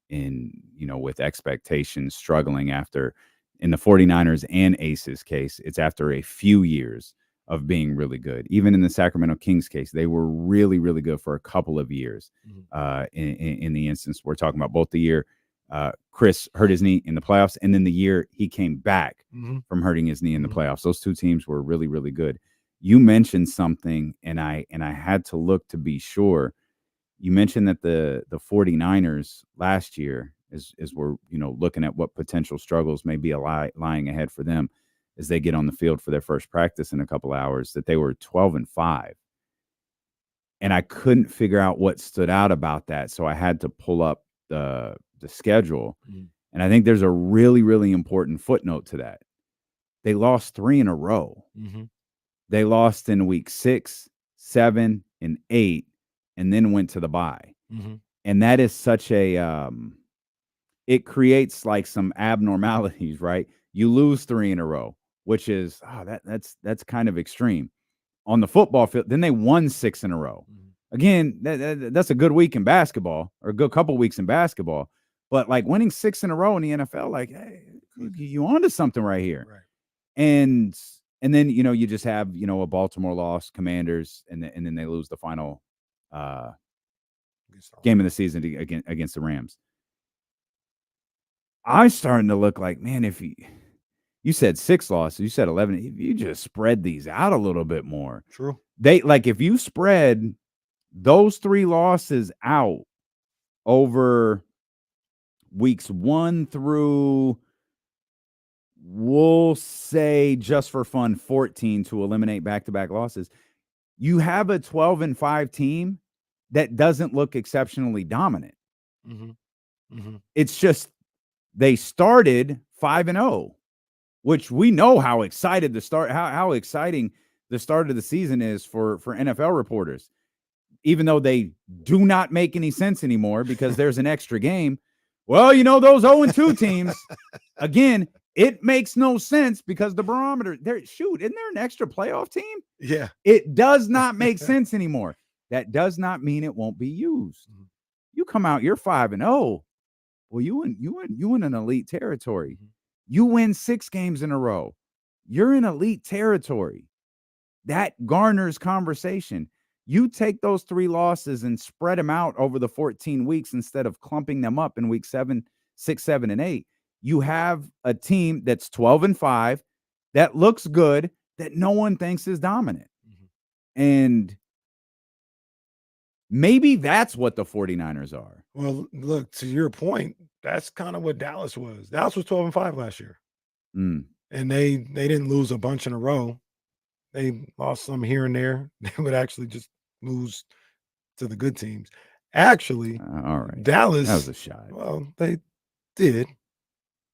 with expectations struggling after, in the 49ers and Aces case, it's after a few years of being really good. Even in the Sacramento Kings case, they were really, really good for a couple of years. In the instance we're talking about, both the year Chris hurt his knee in the playoffs, and then the year he came back from hurting his knee in the playoffs. Those 2 teams were really, really good. You mentioned something, and I had to look to be sure. You mentioned that the 49ers last year, as we're looking at what potential struggles may be lying ahead for them as they get on the field for their first practice in a couple hours, that they were 12-5. And I couldn't figure out what stood out about that. So I had to pull up the schedule. And I think there's a really, really important footnote to that. They lost 3 in a row. They lost in week 6, 7, and 8, and then went to the bye. And that is such a, it creates like some abnormalities, right? You lose 3 in a row, which is that's kind of extreme. On the football field, then they won 6 in a row. Again, that's a good week in basketball, or a good couple weeks in basketball. But like winning 6 in a row in the NFL, like, hey, you onto something right here. Right. And then you just have a Baltimore loss, Commanders, and then they lose the final game of the season against the Rams. I'm starting to look like, man, if you said 6 losses, you said 11. If you just spread these out a little bit more, true. If you spread those 3 losses out over weeks 1 through, we'll say, just for fun, 14, to eliminate back-to-back losses, you have a 12-5 team that doesn't look exceptionally dominant. It's just they started 5-0, which we know how excited how exciting the start of the season is for NFL reporters, even though they do not make any sense anymore because there's an extra game. Well, those 0-2 teams, again, it makes no sense because the barometer isn't there an extra playoff team? Yeah. It does not make sense anymore. That does not mean it won't be used. You come out, you're 5-0. Well, you in an elite territory. You win 6 games in a row. You're in elite territory. That garners conversation. You take those 3 losses and spread them out over the 14 weeks instead of clumping them up in week 7, 6, 7, and 8. You have a team that's 12-5 that looks good, that no one thinks is dominant. And Maybe that's what the 49ers are. Well, look, to your point, that's kind of what Dallas was. Dallas was 12-5 last year. Mm. And they didn't lose a bunch in a row. They lost some here and there. They would actually just lose to the good teams. Actually, all right. Dallas. That was a shot. Well, they did.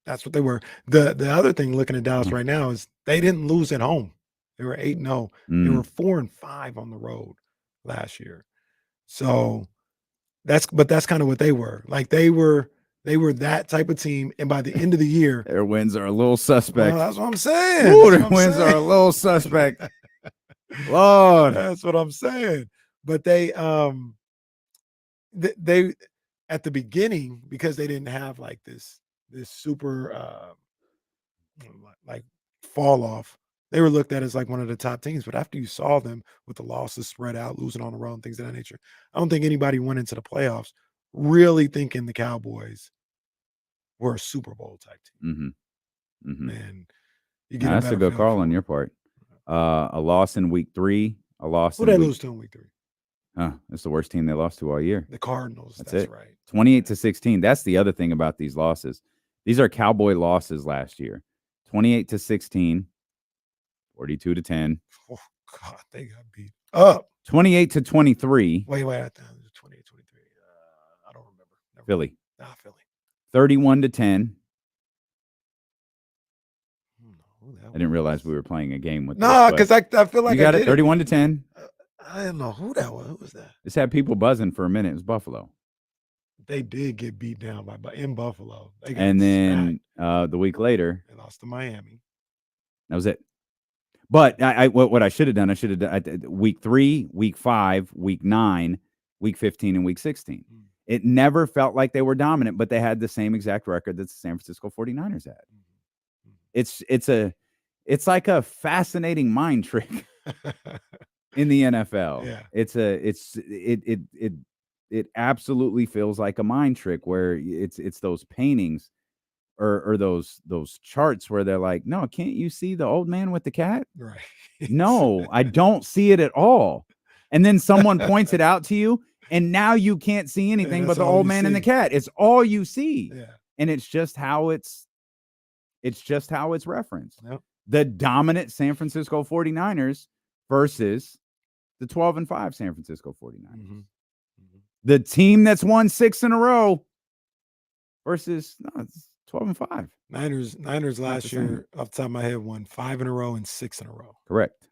That's what they were. The other thing looking at Dallas right now is they didn't lose at home. They were 8-0. They were 4-5 on the road last year. So that's kind of what they were. Like they were that type of team. And by the end of the year, their wins are a little suspect. Well, that's what I'm saying. Ooh, their wins are a little suspect. Lord, that's what I'm saying. But they at the beginning, because they didn't have like this super like fall off, they were looked at as like one of the top teams. But after you saw them with the losses spread out, losing on the road and things of that nature, I don't think anybody went into the playoffs really thinking the Cowboys were a Super Bowl type team. And you get that's a good call on your part. A loss in week 3, a loss. Who they lose to in week 3? It's the worst team they lost to all year. The Cardinals. That's it. Right. 28-16. That's the other thing about these losses. These are Cowboy losses last year. 28-16, 42-10. Oh God, they got beat up. 28-23. Wait, I thought it was 28-23. I don't remember. Philly. Philly. 31-10. I didn't realize we were playing a game with. No, because I feel like you got it. 31-10. I didn't know who that was. Who was that? This had people buzzing for a minute. It was Buffalo. They did get beat down by in Buffalo. And then the week later, they lost to Miami. That was it. But what I should have done, week 3, week 5, week 9, week 15, and week 16. It never felt like they were dominant, but they had the same exact record that the San Francisco 49ers had. It's like a fascinating mind trick in the NFL. Yeah. It absolutely feels like a mind trick where it's those paintings or those charts where they're like, no, can't you see the old man with the cat? Right. No, I don't see it at all. And then someone points it out to you, and now you can't see anything but the old man and the cat. It's all you see. Yeah. And it's just how it's referenced. Yep. The dominant San Francisco 49ers versus the 12-5 San Francisco 49ers. The team that's won 6 in a row versus 12-5. Niners last year, off the top of my head, won 5 in a row and 6 in a row. Correct.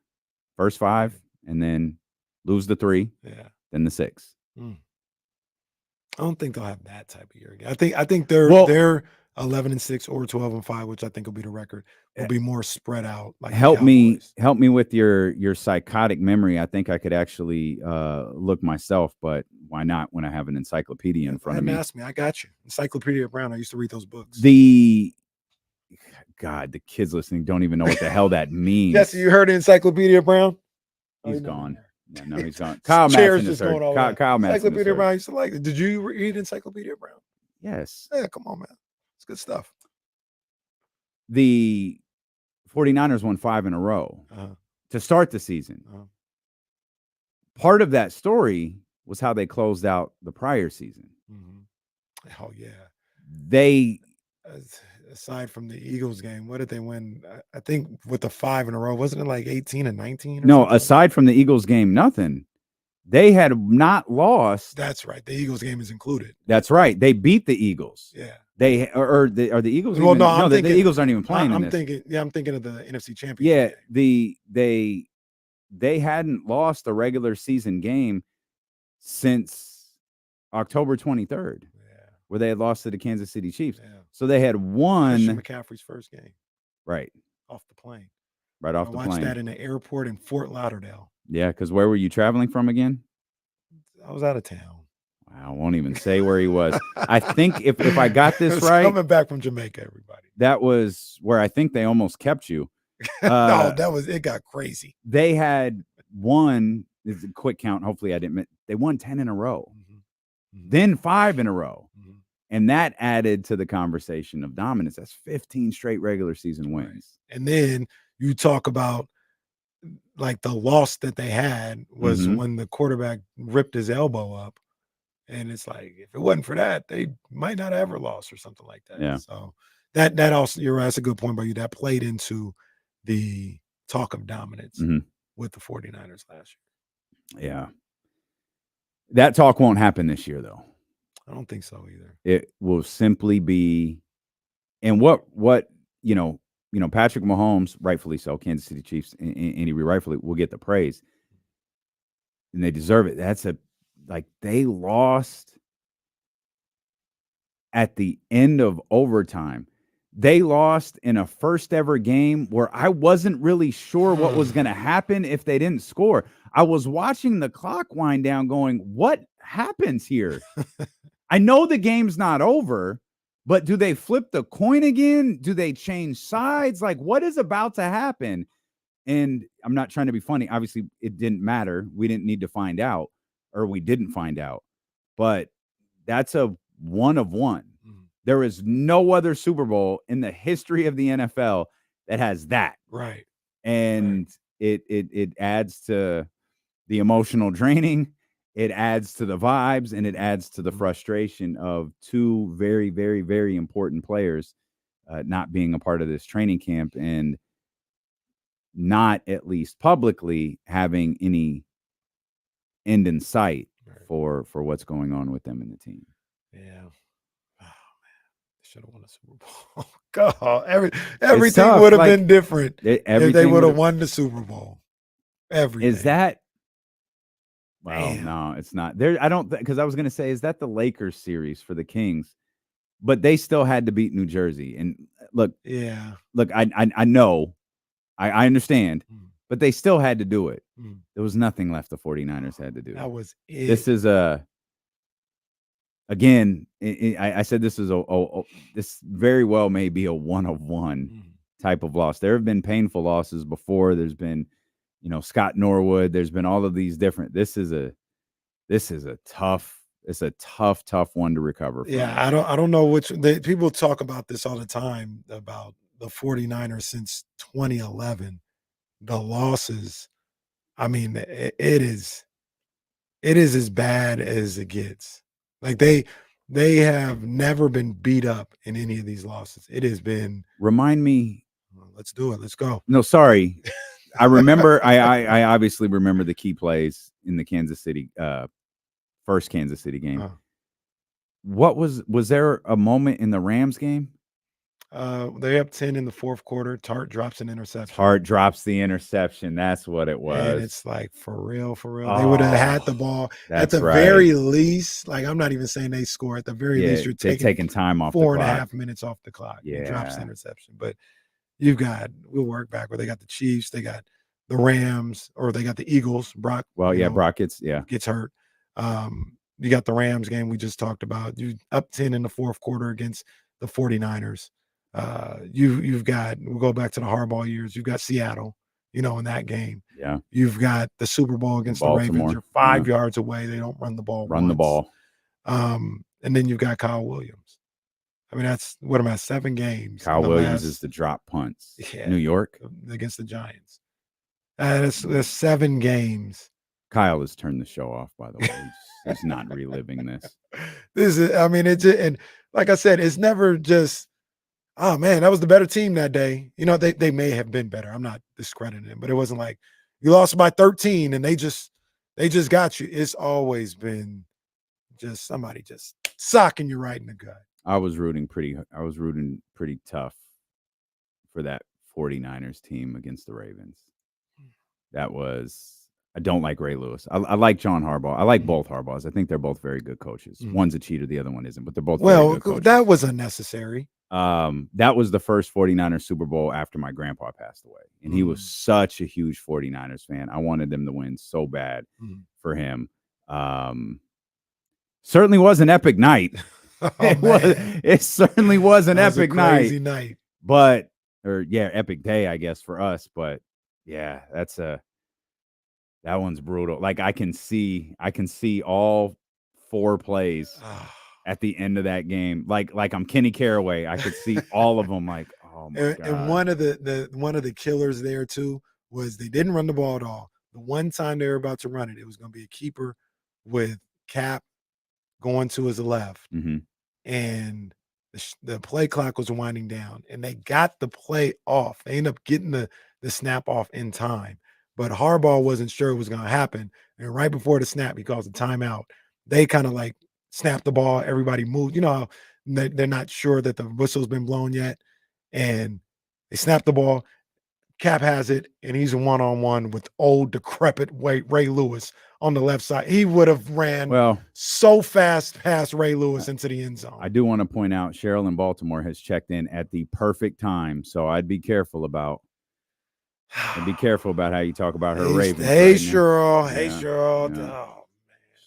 First 5 and then lose the 3. Yeah. Then the 6. I don't think they'll have that type of year again. I think they're 11-6 or 12-5, which I think will be the record. Will be more spread out. Like help me with your psychotic memory. I think I could actually look myself, but why not when I have an encyclopedia in front of me? Ask me. I got you. Encyclopedia Brown. I used to read those books. The kids listening don't even know what the hell that means. Yes, you heard Encyclopedia Brown? He's gone. No, he's gone. Kyle Chairs Madsen just is going all hurt. Kyle Madsen. Encyclopedia Brown. I used to like it. Did you read Encyclopedia Brown? Yes. Yeah, come on, man. It's good stuff. The 49ers won 5 in a row to start the season. Part of that story was how they closed out the prior season. Oh, yeah. They, aside from the Eagles game, what did they win? I think with the 5 in a row, wasn't it like 18 and 19? No, aside from the Eagles game, nothing. They had not lost. That's right. The Eagles game is included. That's right. They beat the Eagles. Yeah. Are the Eagles? Well, even, the Eagles aren't even playing. I'm thinking of the NFC Championship. Yeah, they hadn't lost a regular season game since October 23rd, where they had lost to the Kansas City Chiefs. Yeah. So they had won McCaffrey's first game. Right. Off the plane. Right off the plane. I watched that in the airport in Fort Lauderdale. Yeah, because where were you traveling from again? I was out of town. I won't even say where he was. I think if I got this right, coming back from Jamaica, everybody. That was where I think they almost kept you. No, it got crazy. They had won. This is a quick count. Hopefully, I didn't. They won 10 in a row, then 5 in a row, and that added to the conversation of dominance. That's 15 straight regular season wins. And then you talk about like the loss that they had was Mhm. when the quarterback ripped his elbow up. And it's like, if it wasn't for that, they might not have ever lost or something like that. Yeah. So that also, you're right, that's a good point by you. That played into the talk of dominance Mhm. with the 49ers last year. Yeah. That talk won't happen this year, though. I don't think so either. It will simply be, and what Patrick Mahomes, rightfully so, Kansas City Chiefs, and he rightfully will get the praise, and they deserve it. They lost at the end of overtime. They lost in a first ever game where I wasn't really sure what was going to happen if they didn't score. I was watching the clock wind down going, what happens here? I know the game's not over, but do they flip the coin again? Do they change sides? Like, what is about to happen? And I'm not trying to be funny. Obviously, it didn't matter. We didn't need to find out, or we didn't find out. But that's a one of one. There is no other Super Bowl in the history of the NFL that has that. Right. And it adds to the emotional draining. It adds to the vibes, and it adds to the frustration of two very, very, very important players not being a part of this training camp and not, at least publicly, having any end in sight for what's going on with them in the team. Yeah. Oh man, they should have won a Super Bowl. God, everything would have been different if they would have won the Super Bowl. Everything. Is that? Well, no, it's not. There, I don't, because I was going to say, is that the Lakers series for the Kings? But they still had to beat New Jersey. And look, I know, I understand, but they still had to do it. There was nothing left the 49ers had to do. That was it. This is again, I said this is this very well may be a one-of-one type of loss. There have been painful losses before. There's been, Scott Norwood. There's been all of these different. This is a tough one to recover from. Yeah, I don't know people talk about this all the time about the 49ers since 2011. The losses, I mean, it is as bad as it gets. Like they have never been beat up in any of these losses. It has been. Remind me. Let's do it. Let's go. No, sorry. I remember. I obviously remember the key plays in the Kansas City first Kansas City game. What was there a moment in the Rams game? They're up 10 in the fourth quarter. Tart drops an interception. Tart drops the interception. That's what it was. And it's like, for real. They would have had the ball at the right. very least. Like, I'm not even saying they score. At the very least, you're taking time off 4.5 minutes off the clock. Yeah. He drops the interception. But we'll work back where they got the Chiefs, they got the Rams, or they got the Eagles. Brock. Well, Brock gets hurt. You got the Rams game we just talked about. You up 10 in the fourth quarter against the 49ers. You've got, we'll go back to the Harbaugh years. You've got Seattle, in that game. Yeah. You've got the Super Bowl against Baltimore. the Ravens. You're 5 yards away. They don't run the ball. The ball. And then you've got Kyle Williams. I mean, that's 7 games. Kyle Williams is the drop punts. Yeah, New York against the Giants. That's 7 games. Kyle has turned the show off, by the way. He's not reliving this. And like I said, it's never just, oh man, that was the better team that day. They may have been better. I'm not discrediting them, but it wasn't like you lost by 13 and they just got you. It's always been just somebody just socking you right in the gut. I was rooting pretty tough for that 49ers team against the Ravens. I don't like Ray Lewis. I like John Harbaugh. I like both Harbaughs. I think they're both very good coaches. One's a cheater, the other one isn't, but they're both very good coaches. That was unnecessary. That was the first 49ers Super Bowl after my grandpa passed away. And he was such a huge 49ers fan. I wanted them to win so bad for him. Certainly was an epic night. It certainly was an epic night. But epic day, I guess, for us. But yeah, that one's brutal. Like I can see all 4 plays at the end of that game. Like I'm Kenny Caraway. I could see all of them. Like, oh my God. And one of the killers there too was they didn't run the ball at all. The one time they were about to run it, it was going to be a keeper with Cap going to his left. And the play clock was winding down, and they got the play off. They ended up getting the snap off in time. But Harbaugh wasn't sure it was going to happen. And right before the snap, he calls a timeout. They kind of like snapped the ball. Everybody moved. You know how they're not sure that the whistle's been blown yet. And they snapped the ball. Cap has it, and he's a one-on-one with old, decrepit Ray Lewis on the left side. He would have ran so fast past Ray Lewis into the end zone. I do want to point out Cheryl in Baltimore has checked in at the perfect time, so I'd be careful about how you talk about her Ravens. Hey, right Cheryl. now. Hey, Yeah, Cheryl. yeah. Oh,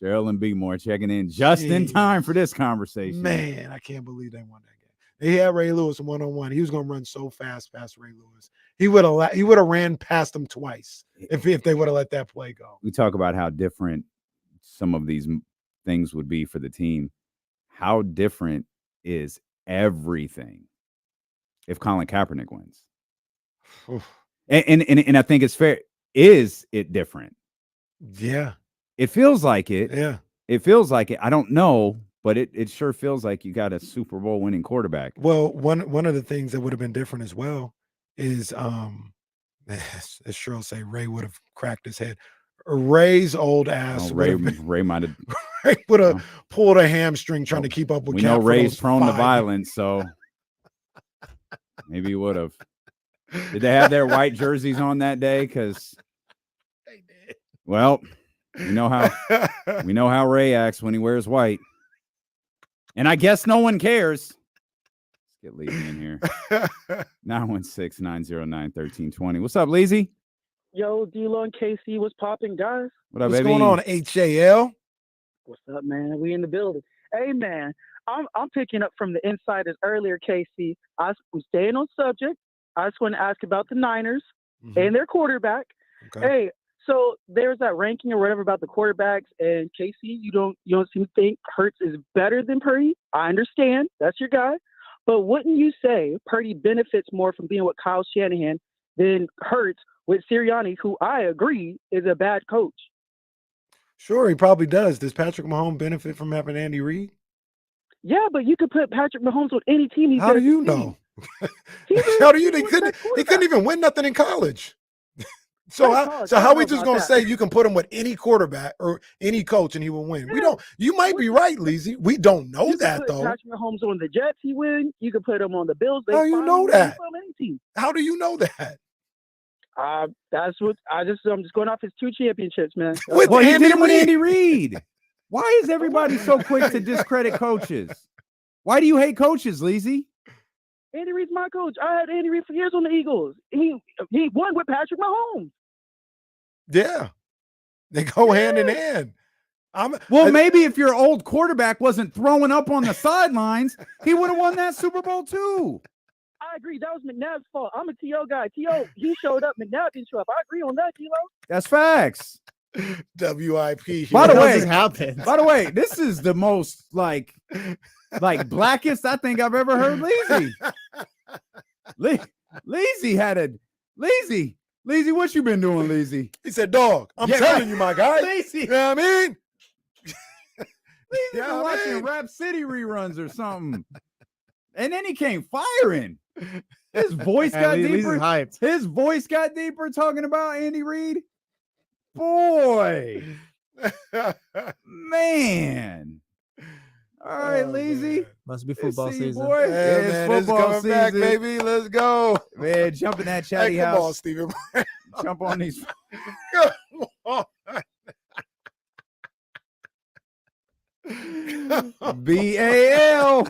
Cheryl and Beemore checking in just in time for this conversation. man, I can't believe they won that game. They had Ray Lewis one-on-one. He was going to run so fast past Ray Lewis. He would have ran past him twice if they would have let that play go. We talk about how different some of these things would be for the team. How different is everything if Colin Kaepernick wins? And I think it's fair. Is it different? Yeah. It feels like it. Yeah. It feels like it. I don't know, but it sure feels like you got a Super Bowl winning quarterback. Well, one of the things that would have been different as well is as Cheryl say, Ray would have cracked his head. Ray's old ass. Ray might have. Ray would have pulled a hamstring trying to keep up with. We Cap know for Ray's those prone to 5 violence, so maybe he would have. Did they have their white jerseys on that day? Because they did. Well, we know how Ray acts when he wears white, and I guess no one cares. Let's get Leezy in here. 916-909-1320. What's up, Leezy? Yo, D-Lo and KC, what's popping, guys? What up, What's baby? going on, HAL? What's up, man? We in the building. Hey, man, I'm picking up from the insiders earlier, KC. I'm staying on subject. I just want to ask about the Niners and their quarterback. Okay. Hey, so there's that ranking or whatever about the quarterbacks, and KC, you don't seem to think Hurts is better than Purdy. I understand. That's your guy. But wouldn't you say Purdy benefits more from being with Kyle Shanahan than Hurts with Sirianni, who I agree is a bad coach? Sure, he probably does. Does Patrick Mahomes benefit from having Andy Reid? Yeah, but you could put Patrick Mahomes on any team. How do you know? How do you? He couldn't even win nothing in college. So how we just gonna say you can put him with any quarterback or any coach and he will win? We don't. You might be right, Leezy. We don't know that though. Patrick Mahomes on the Jets, he win. You could put him on the Bills. How you know that? Team. How do you know that? That's what I'm just going off his 2 championships, man. He did it with Andy Reid. Why is everybody so quick to discredit coaches? Why do you hate coaches, Leezy? Andy Reid's my coach. I had Andy Reid for years on the Eagles. He won with Patrick Mahomes. Yeah, they go hand in hand. Maybe if your old quarterback wasn't throwing up on the sidelines, he would have won that Super Bowl too. I agree. That was McNabb's fault. I'm a T.O. guy. T.O., he showed up. McNabb didn't show up. I agree on that, T.O. That's facts. WIP. By the way, this is the most like blackest I think I've ever heard Leezy. Leezy had a Leezy, what you been doing, Leezy? He said, dog, I'm telling you, my guy. Leezy. You know what I mean? Leezy been watching Rap City reruns or something. And then he came firing. His voice got deeper. Hyped. His voice got deeper talking about Andy Reid. Boy. Man. All right, Leezy. Must be football season. Boy. Yeah, man, it's coming season. back, baby. Let's go. Man, jump in that chatty house. Come on, Stephen. Jump on these. Come on. BAL.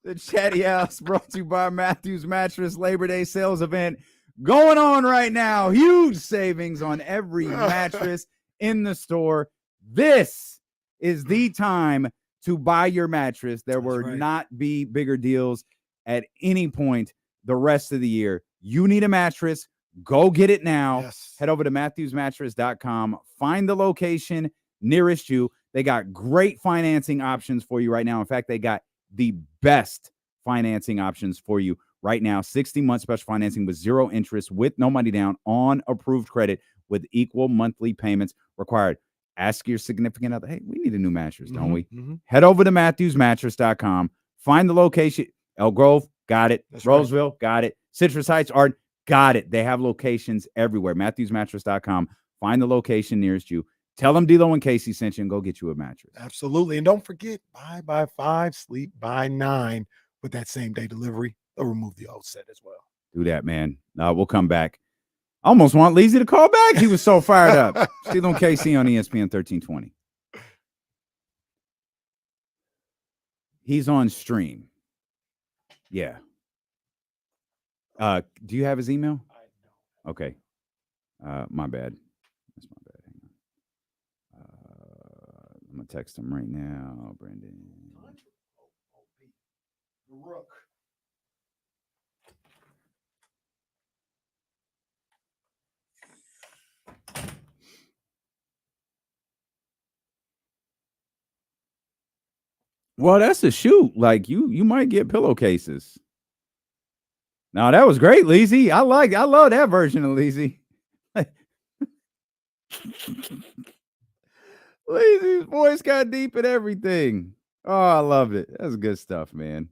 The Chatty House brought to you by Matthews Mattress Labor Day sales event going on right now. Huge savings on every mattress in the store. This is the time to buy your mattress. There will not be bigger deals at any point the rest of the year. You need a mattress. Go get it now. Yes. Head over to MatthewsMattress.com. Find the location nearest you. They got great financing options for you right now. In fact, they got the best financing options for you right now. 60-month special financing with 0 interest with no money down on approved credit with equal monthly payments required. Ask your significant other, hey, we need a new mattress, don't we? Head over to MatthewsMattress.com. Find the location. Elk Grove, got it. That's Roseville, got it. Citrus Heights, Art, got it. They have locations everywhere. MatthewsMattress.com. Find the location nearest you. Tell them D-Lo and Casey sent you and go get you a mattress. Absolutely. And don't forget, buy by 5, sleep by 9 with that same day delivery. They'll remove the old set as well. Do that, man. We'll come back. I almost want Leezy to call back. He was so fired up. D-Lo and Casey on ESPN 1320. He's on stream. Yeah. Do you have his email? Okay. My bad. That's my bad. Hang on. I'm gonna text him right now, Brandon. Rook. Well, that's a shoot. Like you might get pillowcases. No, that was great, Leezy. I love that version of Leezy. Leezy's voice got deep and everything. Oh, I love it. That's good stuff, man.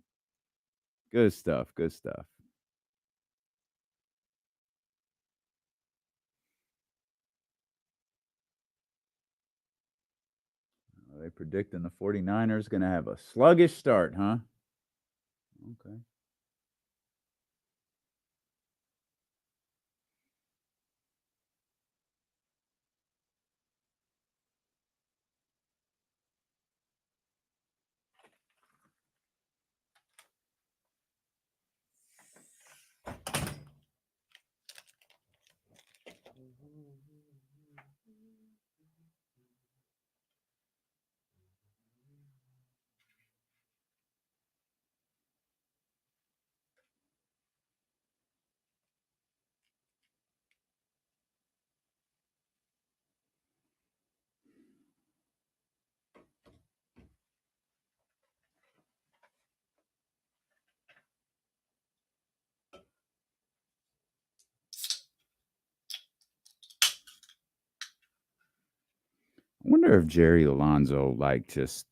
Good stuff. Good stuff. They predicting the 49ers going to have a sluggish start, huh? Okay. I wonder if Jerry Alonso just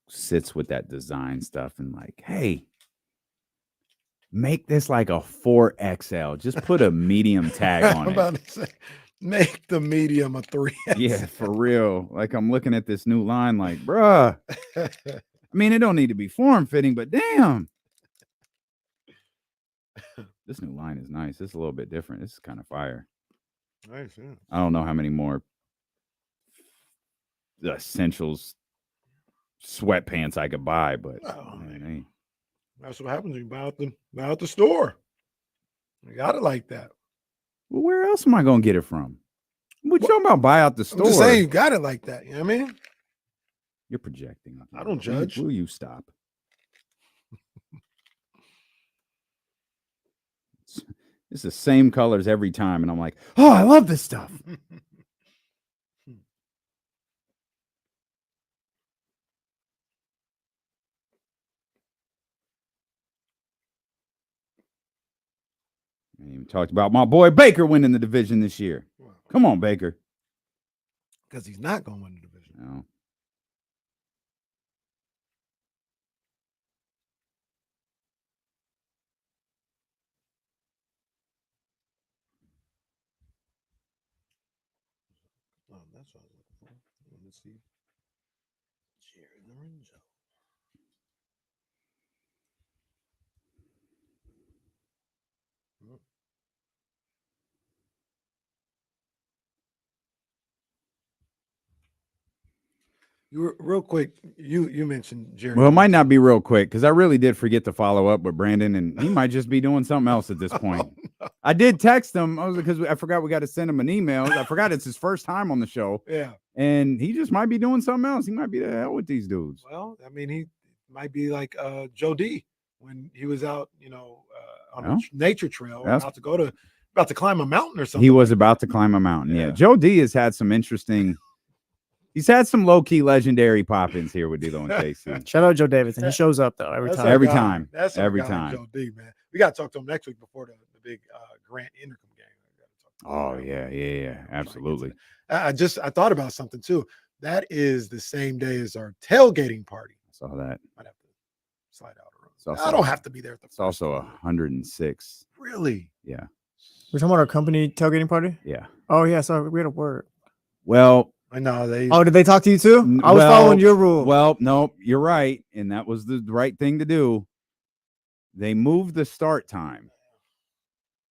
sits with that design stuff and hey, make this like a 4XL. Just put a medium tag on I'm it. about to say, make the medium a 3. Yeah, for real. I'm looking at this new line bruh. I mean, it don't need to be form-fitting, but damn. This new line is nice. It's a little bit different. This is kind of fire. Nice, yeah. I don't know how many more essentials sweatpants I could buy, but hey. That's what happens when you buy out the store. You got it like that. Well, where else am I gonna get it from? What you talking about? Buy out the store? I'm just saying you got it like that. You know what I mean? You're projecting. I don't judge. Will you stop? It's the same colors every time, and I'm like, oh, I love this stuff. I even talked about my boy Baker winning the division this year. Come on, Baker. Because he's not going to win the division. No. Oh, that's what I was looking for. Let's see. Jerry Lorenzo. You were real quick. You mentioned Jerry. Well, it might not be real quick because I really did forget to follow up with Brandon, and he might just be doing something else at this point. No. I did text him because I forgot we got to send him an email. I forgot it's his first time on the show. Yeah, and he just might be doing something else. He might be the hell with these dudes. Well, I mean, he might be like Joe D when he was out, on a nature trail, about to climb a mountain or something. He was about to climb a mountain. Yeah. Joe D has had some interesting He's had some low-key legendary pop-ins here with D'Lo and KC. Shout out Joe Davidson. He shows up though every time. Every time. That's every time. Joe D, man. We got to talk to him next week before the big Grant Intercom game. Oh yeah, absolutely. I thought about something too. That is the same day as our tailgating party. I saw that. Might have to slide out a room. I don't have to be there at the It's also 106. Really? Yeah. We're talking about our company tailgating party? Yeah. Oh yeah, so we had a word. Well, I know they. Oh, did they talk to you too? I was following your rule. Well, no, you're right, and that was the right thing to do. They moved the start time.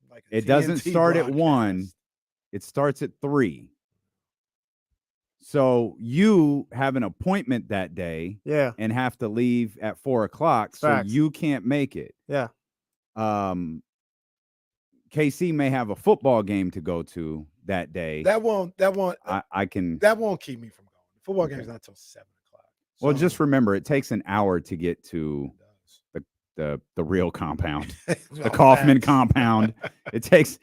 Like it doesn't start at 1; it starts at 3. So you have an appointment that day, and have to leave at 4:00, so you can't make it. Yeah. KC may have a football game to go to that day. That won't. I can. That won't keep me from going. The football game's not till 7:00. Well, just remember, it takes an hour to get to the real compound, the Kaufman compound. It takes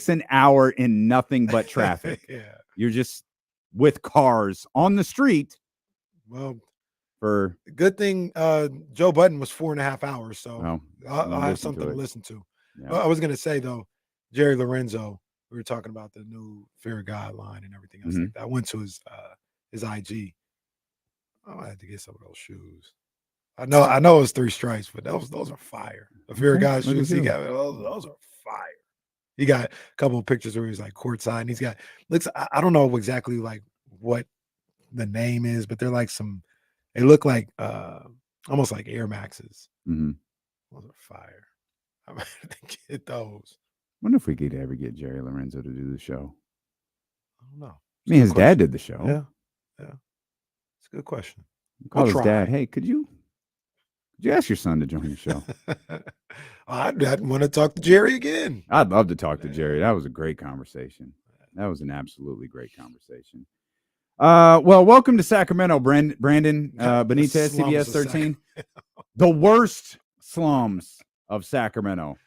an hour in nothing but traffic. Yeah. You're just with cars on the street. Well, for good thing Joe Budden was 4.5 hours, so I'll have something to listen to. Yeah. I was going to say though, Jerry Lorenzo. We were talking about the new Fear guideline and everything else like that. I went to his IG. I had to get some of those shoes. I know it was 3 stripes, but those are fire. The Fear guy shoes he got, those are fire. He got a couple of pictures where he's like courtside, and he's got I don't know exactly like what the name is, but they're like they look like almost like Air Maxes. Mm-hmm. Those are fire. I'm gonna get those. Wonder if we could ever get Jerry Lorenzo to do the show. I don't know. I mean, his dad did the show. Yeah. It's a good question. Call his dad. Hey, could you ask your son to join the show? I'd want to talk to Jerry again. I'd love to talk to Jerry. That was a great conversation. That was an absolutely great conversation. Well, welcome to Sacramento, Brandon Benitez, CBS 13. The worst slums of Sacramento.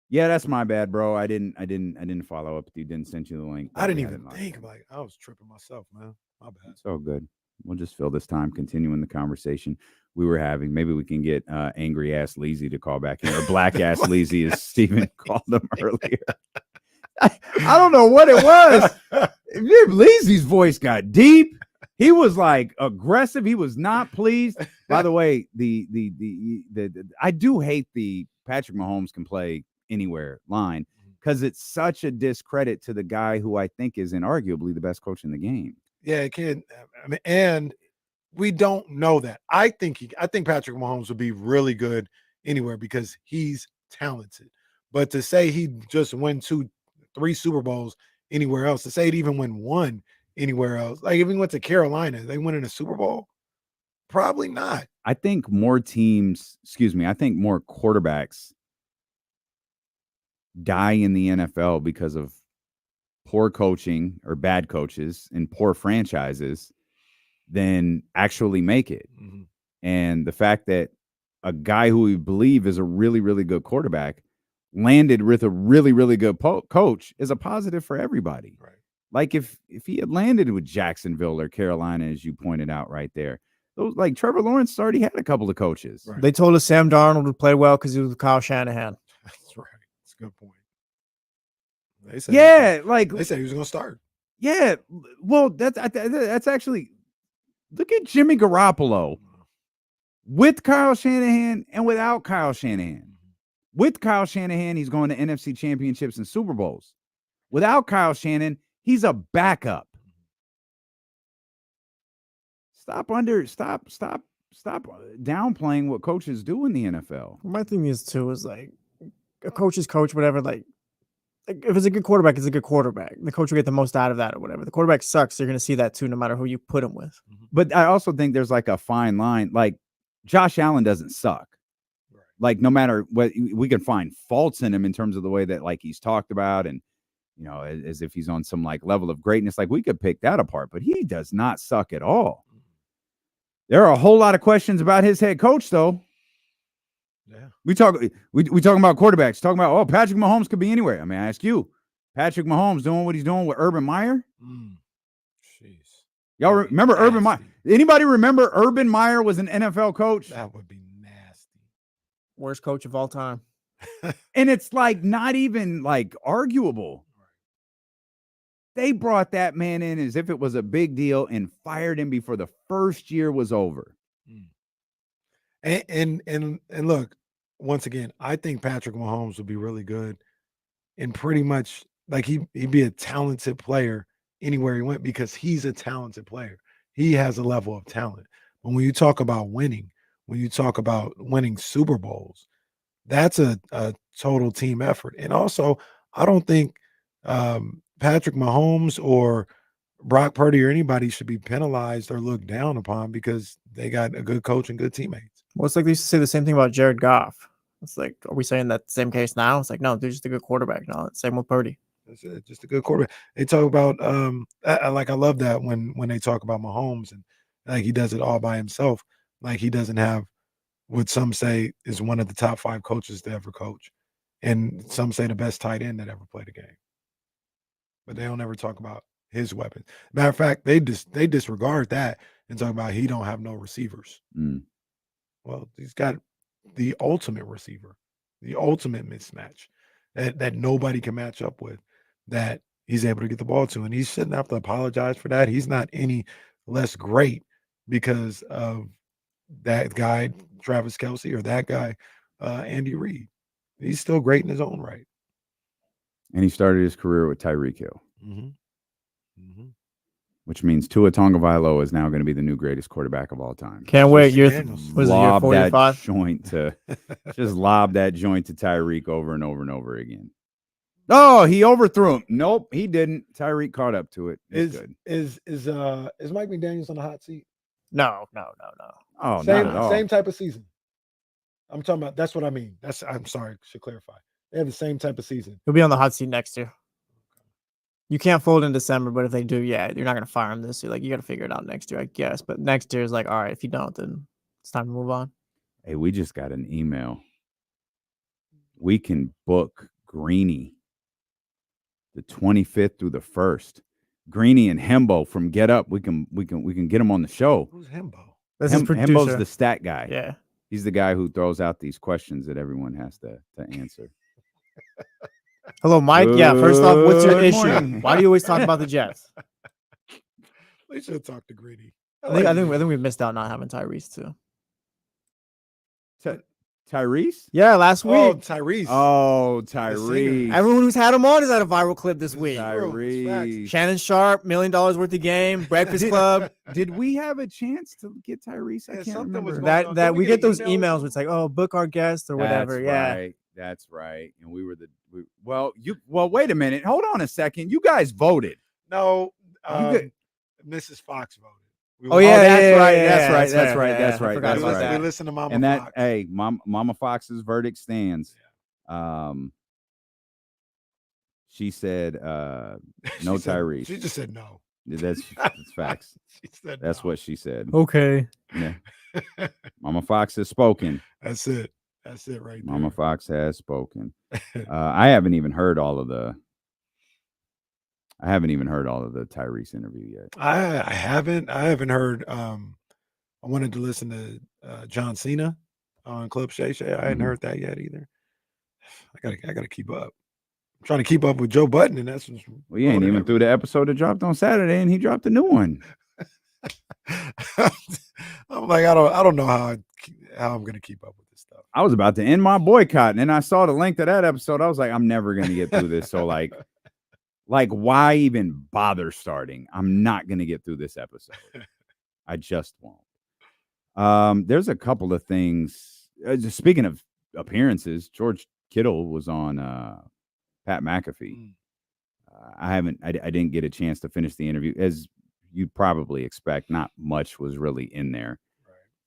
Yeah, that's my bad, bro. I didn't follow up with you. Didn't send you the link. I didn't even think. Like, I was tripping myself, man. My bad. It's all good. We'll just fill this time continuing the conversation we were having. Maybe we can get angry ass Leezy to call back in, or black ass Leezy, as Steven called them earlier. I don't know what it was. Leezy's voice got deep. He was like aggressive. He was not pleased. By the way, the I do hate the Patrick Mahomes can play anywhere line, because it's such a discredit to the guy who I think is inarguably the best coach in the game. Yeah, it can. I mean, and we don't know that. I think Patrick Mahomes would be really good anywhere because he's talented. But to say he just win 2-3 Super Bowls anywhere else, to say he'd even win 1 anywhere else, like if he went to Carolina, they win in a Super Bowl? Probably not. I think more quarterbacks die in the NFL because of poor coaching or bad coaches and poor franchises than actually make it. Mm-hmm. And the fact that a guy who we believe is a really, really good quarterback landed with a really, really good coach is a positive for everybody. Right. Like if he had landed with Jacksonville or Carolina, as you pointed out right there, those, like Trevor Lawrence already had a couple of coaches. Right. They told us Sam Darnold would play well because he was with Kyle Shanahan. That's right. That's a good point. They said they said he was going to start. Yeah. Well, that's actually, look at Jimmy Garoppolo with Kyle Shanahan and without Kyle Shanahan. With Kyle Shanahan, he's going to NFC championships and Super Bowls. Without Kyle Shanahan, he's a backup. Stop downplaying what coaches do in the NFL. My thing is too is like a coach's coach, whatever. Like if it's a good quarterback, it's a good quarterback. The coach will get the most out of that or whatever. The quarterback sucks. You're going to see that too, no matter who you put him with. But I also think there's like a fine line. Like Josh Allen doesn't suck. Right. Like no matter what, we can find faults in him in terms of the way that like he's talked about and, you know, as if he's on some like level of greatness. Like we could pick that apart, but he does not suck at all. There are a whole lot of questions about his head coach, though. Yeah, we talking about quarterbacks, talking about Patrick Mahomes could be anywhere. I mean, I ask you, Patrick Mahomes doing what he's doing with Urban Meyer. Jeez. Y'all remember Urban Meyer? Anybody remember Urban Meyer was an NFL coach? That would be nasty. Worst coach of all time. And it's like not even like arguable. They brought that man in as if it was a big deal and fired him before the first year was over. And look, once again, I think Patrick Mahomes would be really good and pretty much like he'd be a talented player anywhere he went because he's a talented player. He has a level of talent. But when you talk about winning, when you talk about winning Super Bowls, that's a total team effort. And also, I don't think Patrick Mahomes or Brock Purdy or anybody should be penalized or looked down upon because they got a good coach and good teammates. Well, it's like they used to say the same thing about Jared Goff. It's like, are we saying that same case now? It's like, no, they're just a good quarterback. No, same with Purdy. That's it, just a good quarterback. They talk about I love that when they talk about Mahomes and like he does it all by himself. Like he doesn't have what some say is one of the top 5 coaches to ever coach, and some say the best tight end that ever played a game. But they don't ever talk about his weapons. Matter of fact, they disregard that and talk about he don't have no receivers. Well, he's got the ultimate receiver, the ultimate mismatch that nobody can match up with, that he's able to get the ball to. And he shouldn't have to apologize for that. He's not any less great because of that guy, Travis Kelce, or that guy, Andy Reid. He's still great in his own right. And he started his career with Tyreek Hill. Which means Tua Tagovailoa is now going to be the new greatest quarterback of all time. Can't wait. Year 45? That joint to just lob that joint to Tyreek over and over and over again. Oh, he overthrew him. Nope, he didn't. Tyreek caught up to it. It's good. Is Mike McDaniels on the hot seat? No. Oh, same, not at all. Same type of season. I'm talking about. That's what I mean. I'm sorry. Should clarify. They have the same type of season. He'll be on the hot seat next year. You can't fold in December, but if they do, yeah, you're not going to fire him this year. Like, you got to figure it out next year, I guess. But next year is like, all right, if you don't, then it's time to move on. Hey, we just got an email. We can book Greeny the 25th through the 1st. Greeny and Hembo from Get Up. We can get him on the show. Who's Hembo? That's his producer. Hembo's the stat guy. Yeah. He's the guy who throws out these questions that everyone has to answer. Hello, Mike. Yeah, first off, what's your Good issue? morning. Why do you always talk about the Jets? They should have talked to Greeny. I think we missed out not having Tyrese too. Tyrese? Yeah, last week. Oh, Tyrese. Oh, Tyrese. Everyone who's had him on has had a viral clip this week. Tyrese. Shannon Sharp, $1 million worth of game, Breakfast Club. Did we have a chance to get Tyrese? I can't remember. That we get those emails where it's like, oh, book our guest or whatever. That's right. And we were wait a minute. Hold on a second. You guys voted. No, Mrs. Fox voted. That's right. We listen to Mama and Fox. Hey, Mama Fox's verdict stands. She said no Tyrese. She just said no. That's facts. She said that's no. what she said. Okay. Yeah. Mama Fox has spoken. That's it right there. Mama Fox has spoken. I haven't even heard all of the Tyrese interview yet. I haven't heard. I wanted to listen to John Cena on Club Shay Shay. I hadn't heard that yet either. I gotta keep up. I'm trying to keep up with Joe Budden, and that's well, you ain't even through the episode that dropped on Saturday, and he dropped a new one. I'm like, I don't know how I'm gonna keep up with this stuff. I was about to end my boycott, and then I saw the link to that episode. I was like, I'm never gonna get through this. So like why even bother starting? I'm not gonna get through this episode. I just won't. There's a couple of things. Speaking of appearances, George Kittle was on Pat McAfee. I didn't get a chance to finish the interview, as you'd probably expect. Not much was really in there,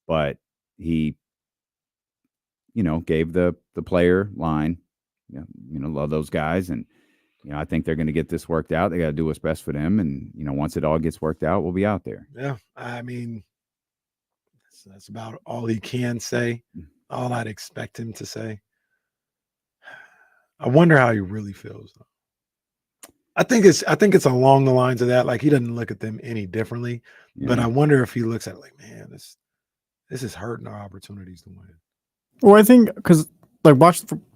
but he, gave the player line. Love those guys, and I think they're going to get this worked out. They got to do what's best for them, and once it all gets worked out, we'll be out there. Yeah, I mean, that's about all he can say. All I'd expect him to say. I wonder how he really feels, though. I think it's along the lines of that. Like, he doesn't look at them any differently, but I wonder if he looks at it like, man, this is hurting our opportunities to win. Well, I think because like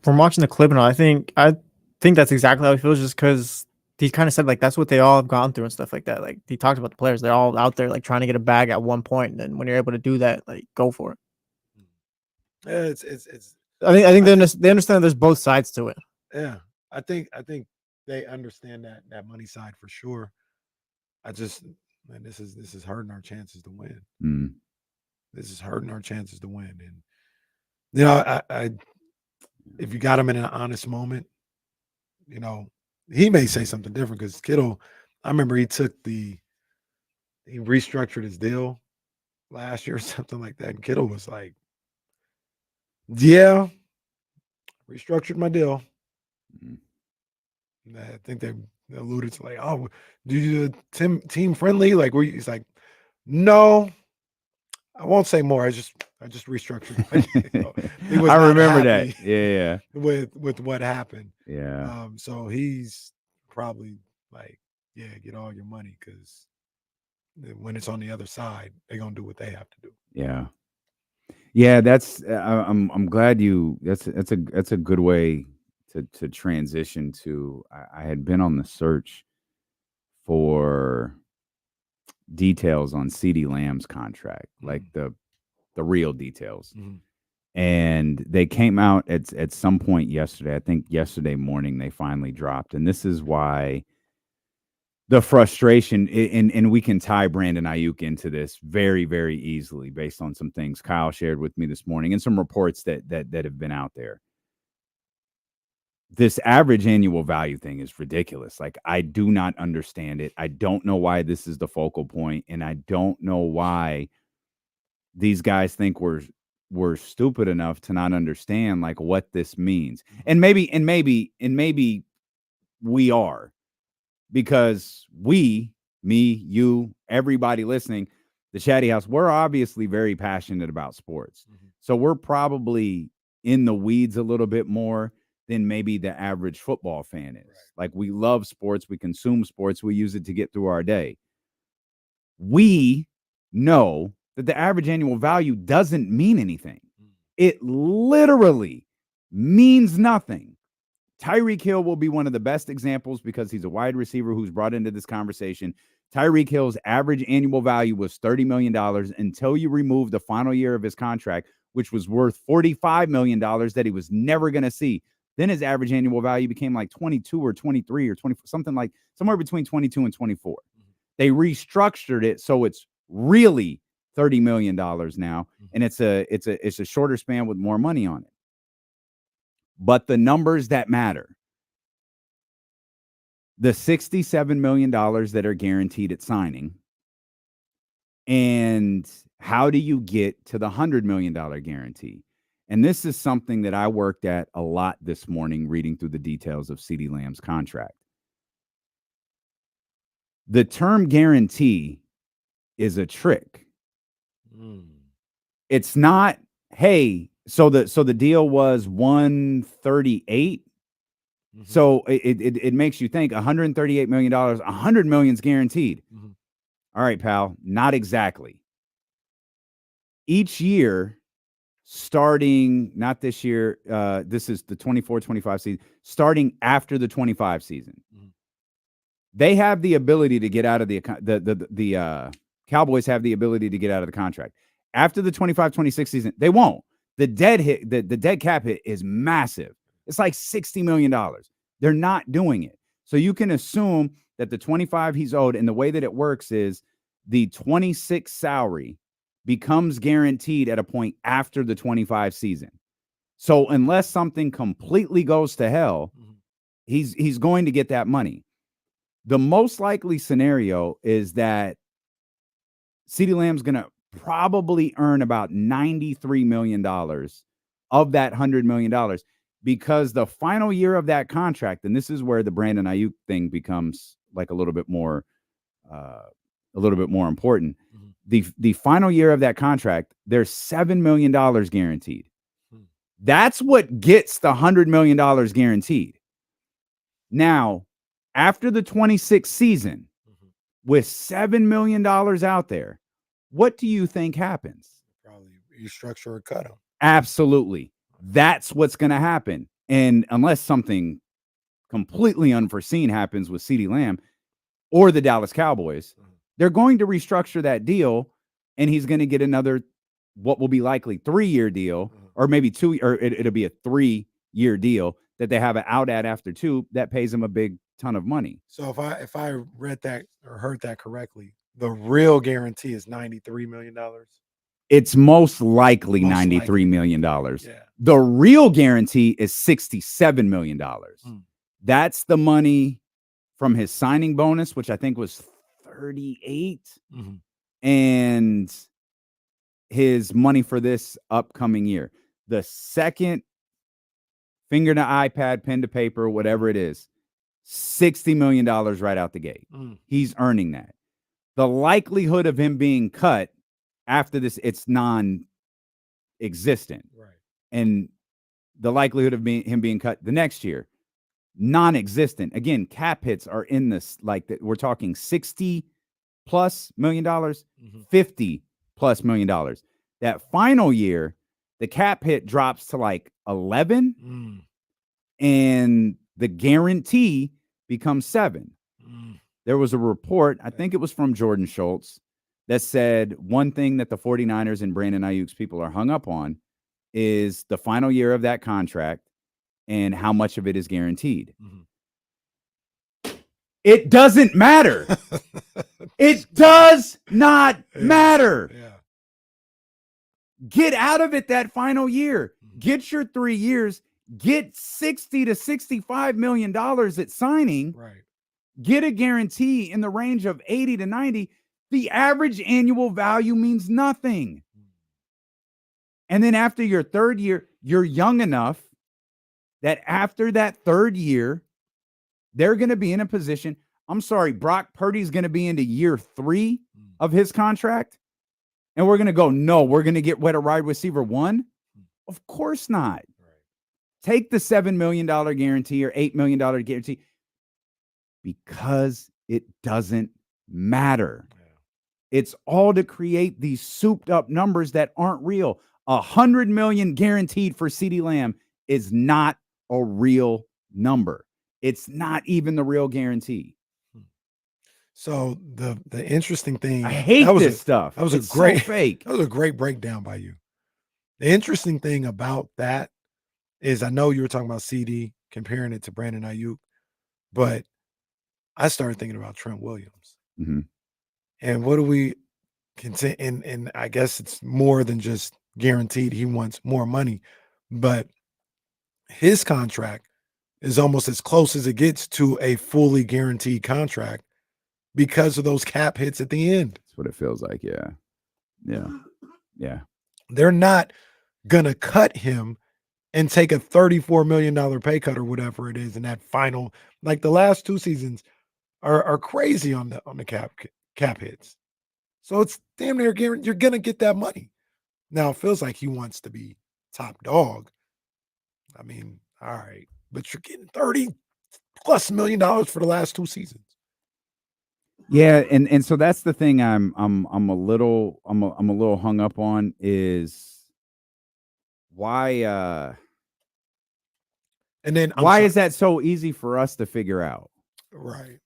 from watching the clip and all, I think that's exactly how he feels, just because he kind of said like that's what they all have gone through and stuff like that. Like, he talked about the players; they're all out there like trying to get a bag at one point, and then when you're able to do that, like, go for it. Yeah, it's. I think they understand there's both sides to it. Yeah, I think they understand that money side for sure. This is hurting our chances to win. This is hurting our chances to win, and you know, I if you got him in an honest moment, you know, he may say something different because Kittle. I remember he restructured his deal last year or something like that, and Kittle was like, "Yeah, restructured my deal." I think they alluded to like, "Oh, do you team friendly?" Like, he's like, "No, I won't say more. I just restructured." He was I not remember that. happy Yeah. With what happened. Yeah. So he's probably like, "Yeah, get all your money," because when it's on the other side, they're gonna do what they have to do. Yeah. Yeah, that's I'm glad that's a good way to transition to. I had been on the search for details on CeeDee Lamb's contract, like the real details. And they came out at some point yesterday. I think yesterday morning they finally dropped. And this is why the frustration, and we can tie Brandon Aiyuk into this very, very easily based on some things Kyle shared with me this morning and some reports that have been out there. This average annual value thing is ridiculous. Like, I do not understand it. I don't know why this is the focal point, and I don't know why these guys think we're stupid enough to not understand like what this means. And maybe we are, because me, you, everybody listening, the Chatty House, we're obviously very passionate about sports. So we're probably in the weeds a little bit more than maybe the average football fan is. Like, we love sports, we consume sports, we use it to get through our day. We know that the average annual value doesn't mean anything. It literally means nothing. Tyreek Hill will be one of the best examples because he's a wide receiver who's brought into this conversation. Tyreek Hill's average annual value was $30 million until you remove the final year of his contract, which was worth $45 million that he was never going to see. Then his average annual value became like 22 or 23 or 24, something like somewhere between 22 and 24. They restructured it so it's really $30 million now, and it's a shorter span with more money on it. But the numbers that matter, the $67 million that are guaranteed at signing, and how do you get to the $100 million guarantee? And this is something that I worked at a lot this morning, reading through the details of CeeDee Lamb's contract. The term guarantee is a trick. It's not, hey, so the deal was 138. So it makes you think $138 million, $100 million is guaranteed. All right, pal, not exactly. Each year, starting, not this year, this is the 24-25 season, starting after the 25 season, they have the ability to get out of the Cowboys have the ability to get out of the contract. After the 25-26 season, they won't. The dead cap hit is massive. It's like $60 million. They're not doing it. So you can assume that the 25 he's owed, and the way that it works is the 26 salary becomes guaranteed at a point after the 25 season. So unless something completely goes to hell, he's going to get that money. The most likely scenario is that CeeDee Lamb's going to probably earn about $93 million of that $100 million, because the final year of that contract, and this is where the Brandon Aiyuk thing becomes like a little bit more important. The final year of that contract, there's $7 million guaranteed. That's what gets the $100 million guaranteed. Now, After the 26th season, with $7 million out there, what do you think happens? Probably restructure or cut him. Absolutely. That's what's going to happen. And unless something completely unforeseen happens with CeeDee Lamb or the Dallas Cowboys, they're going to restructure that deal, and he's going to get another, what will be likely 3-year deal, or maybe 2, or it'll be a 3-year deal that they have an out at after 2 that pays him a big ton of money. So if I read that or heard that correctly, the real guarantee is $93 million. It's most likely $93 million. Yeah. The real guarantee is $67 million. That's the money from his signing bonus, which I think was 38, and his money for this upcoming year. The second finger to iPad, pen to paper, whatever it is, $60 million right out the gate. He's earning that. The likelihood of him being cut after this, it's non-existent. Right. And the likelihood of him being cut the next year, non-existent. Again, cap hits are in this, like that. We're talking $60+ million, $50+ million. That final year, the cap hit drops to like 11, and the guarantee becomes 7. There was a report, I think it was from Jordan Schultz, that said one thing that the 49ers and Brandon Aiyuk's people are hung up on is the final year of that contract and how much of it is guaranteed. It doesn't matter. It does not matter. Yeah. Get out of it that final year. Get your 3 years. Get $60 to $65 million at signing. Right. Get a guarantee in the range of 80 to 90. The average annual value means nothing. And then after your 3rd year, you're young enough that after that 3rd year, they're going to be in a position. I'm sorry, Brock Purdy's going to be into year 3 of his contract. And we're going to go, no, we're going to get a wide receiver 1. Of course not. Take the $7 million guarantee or $8 million guarantee, because it doesn't matter. It's all to create these souped up numbers that aren't real. $100 million guaranteed for CeeDee Lamb is not a real number. It's not even the real guarantee. So the interesting thing, I hate this stuff. That was It's a great so fake. That was a great breakdown by you. The interesting thing about that is, I know you were talking about CD, comparing it to Brandon Aiyuk, but I started thinking about Trent Williams. And what do we consider? And I guess it's more than just guaranteed. He wants more money, but his contract is almost as close as it gets to a fully guaranteed contract because of those cap hits at the end. That's what it feels like. Yeah. They're not gonna cut him and take a $34 million pay cut or whatever it is in that final. Like the last 2 seasons are crazy on the cap hits. So it's damn near guaranteed you're gonna get that money. Now it feels like he wants to be top dog. I mean, all right, but you're getting $30+ million for the last 2 seasons. Yeah, and so that's the thing I'm a little hung up on is why and then why is that so easy for us to figure out? Right.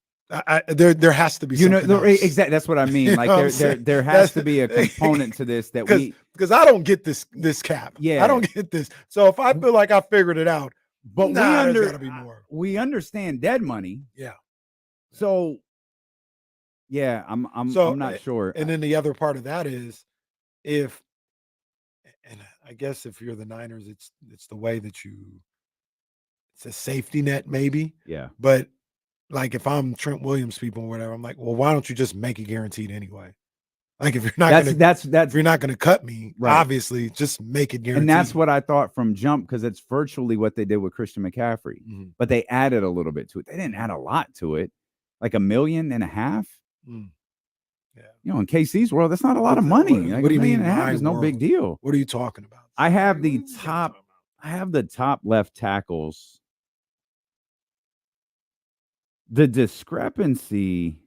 There has to be something else. Exactly. That's what I mean. Like there has to be a component to this that because I don't get this cap. Yeah, I don't get this. So if I feel like I figured it out, but there's gotta be more. We understand dead money. Yeah. So yeah, I'm not sure. And then the other part of that is and I guess if you're the Niners, it's the way that it's a safety net maybe. Yeah. But like if I'm Trent Williams people or whatever, I'm like, well, why don't you just make it guaranteed anyway? Like if you're not if you're not gonna cut me, right, obviously just make it guaranteed. And that's what I thought from jump, because it's virtually what they did with Christian McCaffrey. But they added a little bit to it. They didn't add a lot to it, like $1.5 million. Yeah. You know, in KC's world, that's not a lot of money. Like what do you mean? $1.5 million is no big deal. What are you talking about? I have the top left tackles The discrepancy.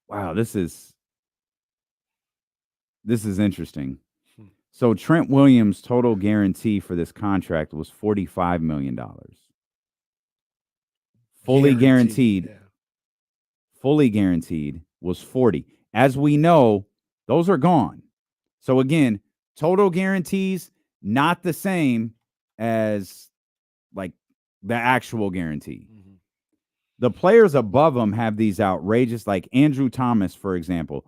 Wow, this is interesting. So Trent Williams' total guarantee for this contract was $45 million. Fully guaranteed. Yeah. Fully guaranteed was 40. As we know, those are gone. So again, total guarantees not the same as like the actual guarantee. Mm-hmm. The players above them have these outrageous, like Andrew Thomas, for example.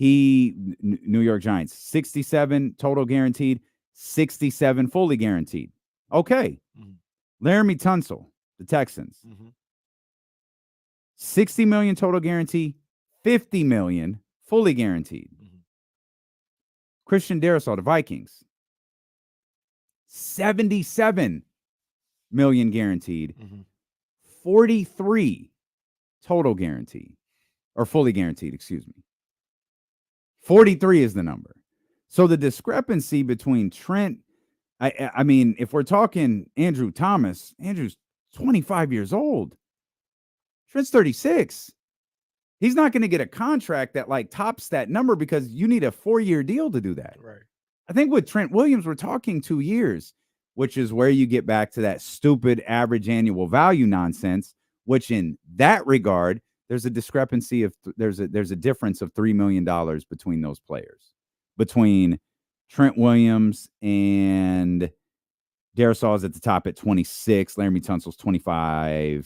New York Giants, 67 total guaranteed, 67 fully guaranteed. Okay. Mm-hmm. Laramie Tunsil, the Texans, 60 million total guarantee, 50 million fully guaranteed. Christian Darrisaw, the Vikings, 77 million guaranteed, 43 total guarantee, or fully guaranteed, excuse me. 43 is the number. So the discrepancy between Trent, I mean, if we're talking Andrew Thomas, Andrew's 25 years old. Trent's 36. He's not going to get a contract that like tops that number because you need a 4-year deal to do that. Right. I think with Trent Williams, we're talking 2 years, which is where you get back to that stupid average annual value nonsense, which in that regard, there's a discrepancy of there's a difference of $3 million between those players, between Trent Williams and Darrisaw's at the top at 26, Laramie Tunsil's 25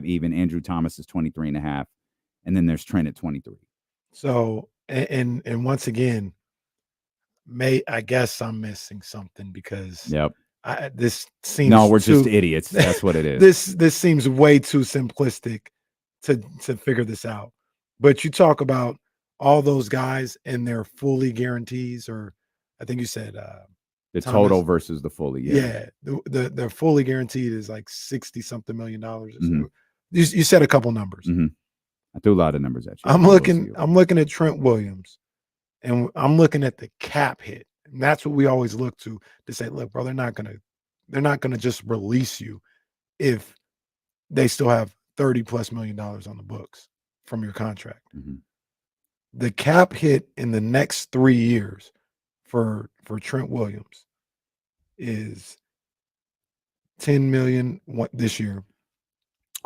even, Andrew Thomas is 23.5, and then there's Trent at 23. So and once again, I guess I'm missing something because this seems we're just idiots. That's what it is. This seems way too simplistic to figure this out. But you talk about all those guys and their fully guarantees, or I think you said the total versus the fully. Yeah. The fully guaranteed is like 60 something million dollars. You said a couple numbers. I threw a lot of numbers at you. I'm looking at Trent Williams, and I'm looking at the cap hit. And that's what we always look to say, look, bro, they're not gonna just release you if they still have $30+ million on the books from your contract. The cap hit in the next 3 years for Trent Williams is 10 million this year,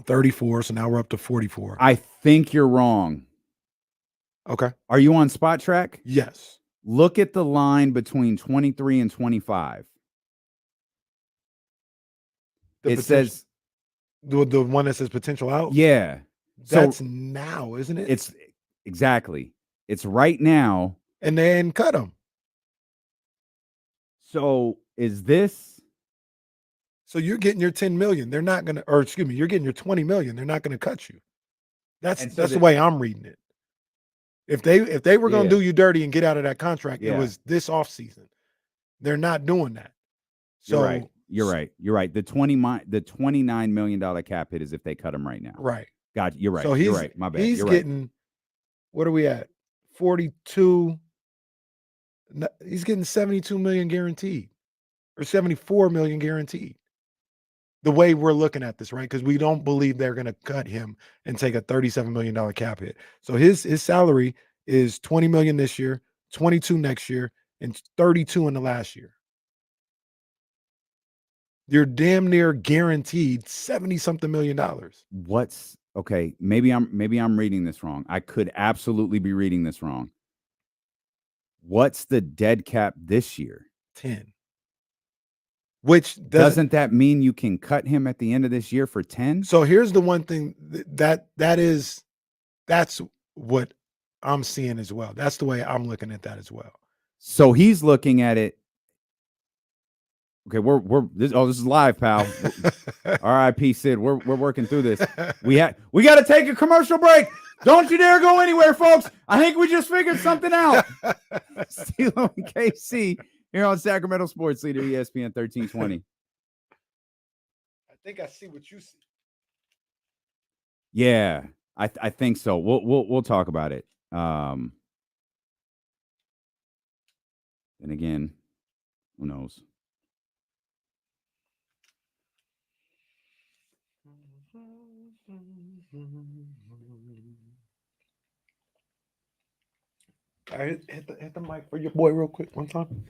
34. So now we're up to 44. I think you're wrong. Okay. Are you on Spot Track? Yes. Look at the line between 23 and 25. It says the one that says potential out. Yeah. That's now, isn't it? It's exactly. It's right now. And then cut them. So is this? So you're getting your 10 million. They're not gonna, or excuse me, you're getting your 20 million. They're not gonna cut you. That's the way I'm reading it. If they were gonna do you dirty and get out of that contract, it was this offseason. They're not doing that. So You're right. The $29 million cap hit is if they cut him right now. Right. God, you're right. So you're right. My bad. He's getting, what are we at? 42. He's getting 72 million guaranteed, or 74 million guaranteed. The way we're looking at this, right? Because we don't believe they're going to cut him and take a $37 million cap hit. So his salary is 20 million this year, 22 next year, and 32 in the last year. You're damn near guaranteed $70-something million. What's okay? Maybe I'm reading this wrong. I could absolutely be reading this wrong. What's the dead cap this year? 10. Which doesn't that mean you can cut him at the end of this year for 10? So here's the one thing that's what I'm seeing as well. That's the way I'm looking at that as well. So he's looking at it. Okay, this is live, pal. R.I.P. Sid. We're working through this. We got to take a commercial break. Don't you dare go anywhere, folks. I think we just figured something out. CeeLo and KC here on Sacramento Sports Leader ESPN 1320. I think I see what you see. Yeah, I think so. We'll talk about it. And again, who knows? All right, hit the mic for your boy real quick one time.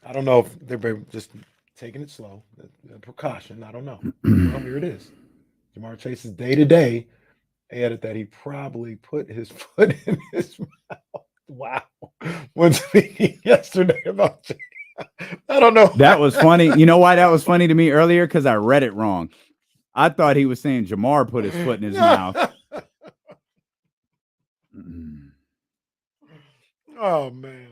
I don't know if they're just taking it slow, a precaution. I don't know. Well, here it is. Jamar Chase's day to day added that he probably put his foot in his mouth. Wow. When speaking yesterday about Chase. I don't know. That was funny. You know why that was funny to me earlier? Because I read it wrong. I thought he was saying Jamar put his foot in his mouth. Oh, man.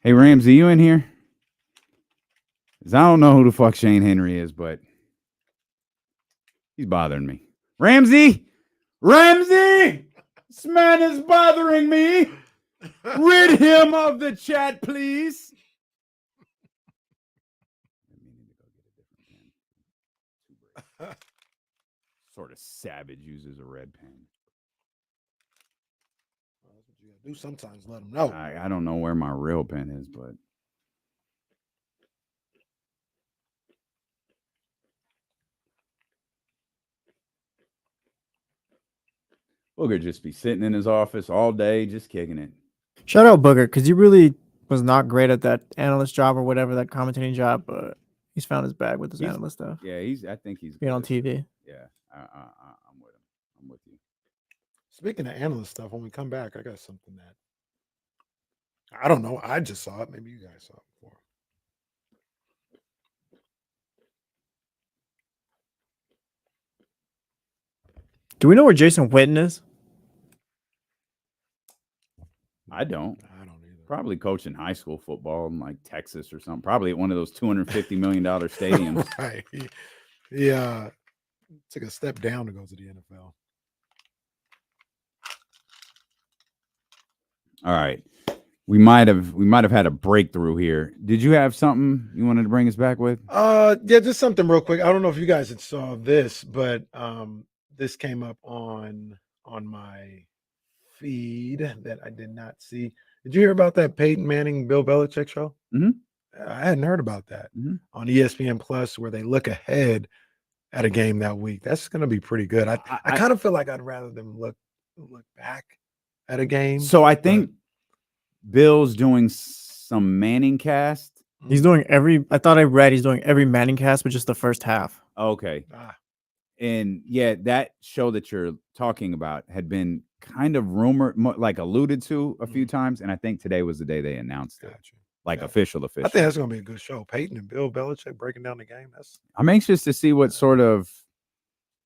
Hey, Ramsey, you in here? 'Cause I don't know who the fuck Shane Henry is, but he's bothering me. Ramsey! Ramsey! This man is bothering me. Rid him of the chat, please. Sort of savage uses a red pen. That's what you gotta do sometimes. Let them know. I don't know where my real pen is, but Booger just be sitting in his office all day, just kicking it. Shout out Booger, because he really was not great at that analyst job or whatever, that commentating job, but he's found his bag with his analyst stuff. Yeah, I think he's being on TV. Yeah, I'm with him. I'm with you. Speaking of analyst stuff, when we come back, I got something that I don't know. I just saw it. Maybe you guys saw it before. Do we know where Jason Witten is? I don't either. Probably coaching high school football in like Texas or something. Probably at one of those $250 million stadiums. Right. He took a step down to go to the NFL. All right. We might have had a breakthrough here. Did you have something you wanted to bring us back with? Yeah, just something real quick. I don't know if you guys had saw this, but this came up on my feed that I did not see. Did you hear about that Peyton Manning, Bill Belichick show? Mm-hmm. I hadn't heard about that on ESPN Plus, where they look ahead at a game that week. That's going to be pretty good. I kind of feel like I'd rather them look back at a game. So I think Bill's doing some Manning cast. He's doing I thought I read he's doing every Manning cast, but just the first half. Okay. And yeah, that show that you're talking about had been kind of rumored, like alluded to a few times. And I think today was the day they announced it. Like official. I think that's going to be a good show. Peyton and Bill Belichick breaking down the game. I'm anxious to see what sort of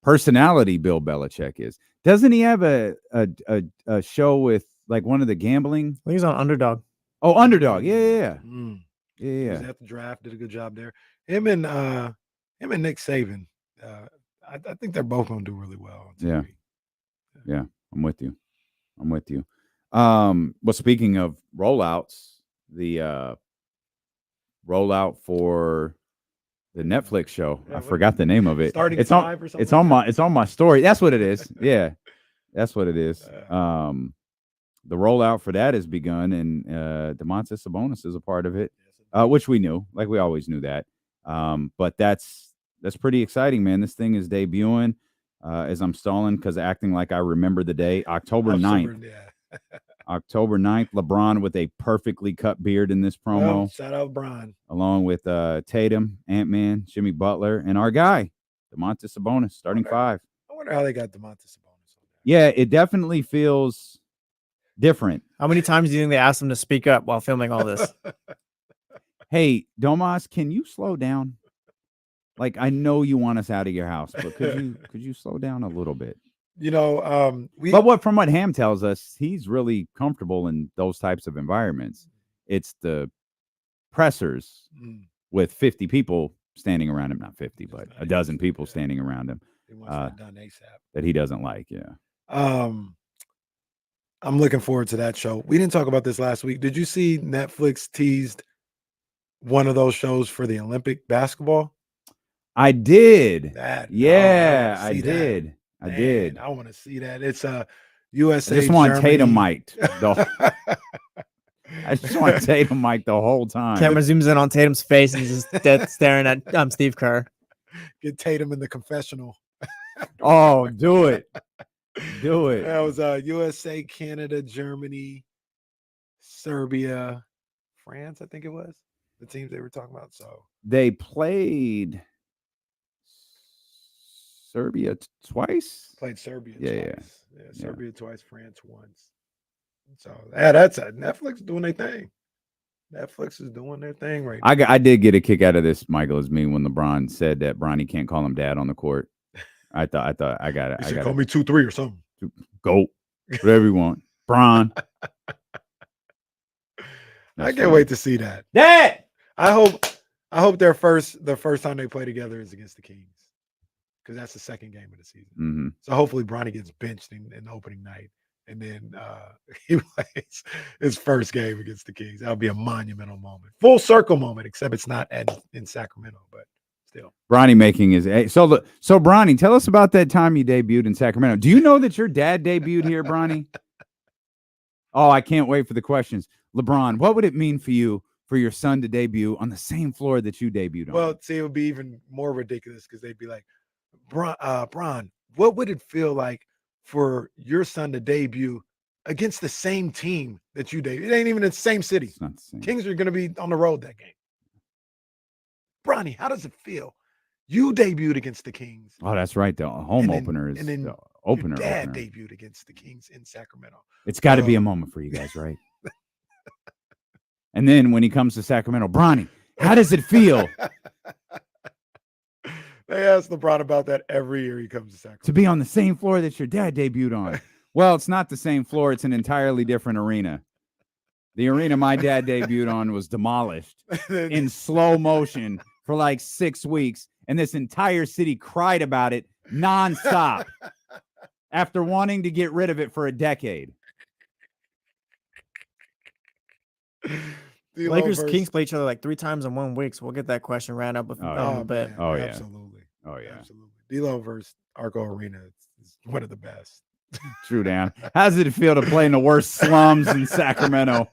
personality Bill Belichick is. Doesn't he have a show with like one of the gambling? I think he's on Underdog. Oh, Underdog. Yeah. He was at the draft, did a good job there. Him and Nick Saban. I think they're both going to do really well on TV. Yeah. I'm with you. Well, speaking of rollouts, the rollout for the Netflix show. I forgot the name of it. It's on my story. That's what it is. Yeah. That's what it is. the rollout for that has begun, and Domantas Sabonis is a part of it, which we knew, like we always knew that. But that's pretty exciting, man. This thing is debuting as I'm stalling because acting like I remember the day, October 9th. October 9th, LeBron with a perfectly cut beard in this promo. Well, shout out LeBron. Along with Tatum, Ant-Man, Jimmy Butler, and our guy, Domantas Sabonis, starting five. I wonder how they got Domantas Sabonis on there. Yeah, it definitely feels different. How many times do you think they asked him to speak up while filming all this? Hey, Domas, can you slow down? Like, I know you want us out of your house, but could you slow down a little bit? You know, but from what Ham tells us, he's really comfortable in those types of environments. It's the pressers with 50 people standing around him, not 50, but a dozen people standing around him done ASAP. that he doesn't like. Yeah. I'm looking forward to that show. We didn't talk about this last week. Did you see Netflix teased one of those shows for the Olympic basketball? I did. I did. I did. I want to see that. It's USA. I just want Germany. Tatum mic'd. I just want Tatum mic'd the whole time. Camera zooms in on Tatum's face and he's just dead staring at Steve Kerr. Get Tatum in the confessional. Oh, do it. Do it. That was USA, Canada, Germany, Serbia, France, I think it was. The teams they were talking about. So they played Serbia twice. Played Serbia twice. Yeah, Serbia twice, France once. So that's Netflix doing their thing. Netflix is doing their thing right now. I did get a kick out of this, Michael, as me when LeBron said that Bronny can't call him dad on the court. I thought I got it. You should call me 2-3 or something. Go. Whatever you want. Bron. I can't wait to see that. Dad! I hope the first time they play together is against the Kings. Because that's the second game of the season. Mm-hmm. So hopefully Bronny gets benched in opening night. And then he plays his first game against the Kings. That would be a monumental moment. Full circle moment, except it's not in Sacramento, but still. Bronny making his so Bronny, tell us about that time you debuted in Sacramento. Do you know that your dad debuted here, Bronny? Oh, I can't wait for the questions. LeBron, what would it mean for you for your son to debut on the same floor that you debuted on? Well, see, it would be even more ridiculous because they'd be like, Bron, what would it feel like for your son to debut against the same team that you debuted? It ain't even in the same city. It's not the same. Kings are going to be on the road that game. Bronny, how does it feel? You debuted against the Kings. Oh, that's right. The home opener is the opener. Your dad opener. debuted against the Kings in Sacramento. It's got to be a moment for you guys, right? And then when he comes to Sacramento, Bronny, how does it feel They ask LeBron about that every year he comes to Sacramento. to be on the same floor that your dad debuted on? Well, it's not the same floor. It's an entirely different arena. The arena my dad debuted on was demolished in slow motion for like 6 weeks. And this entire city cried about it nonstop after wanting to get rid of it for a decade. Lakers Kings play each other like 3 times in 1 week, so we'll get that question ran up with a bit. Oh yeah, absolutely. Oh yeah, absolutely. D'Lo versus Arco Arena is one of the best. True, Dan. How does it feel to play in the worst slums in Sacramento?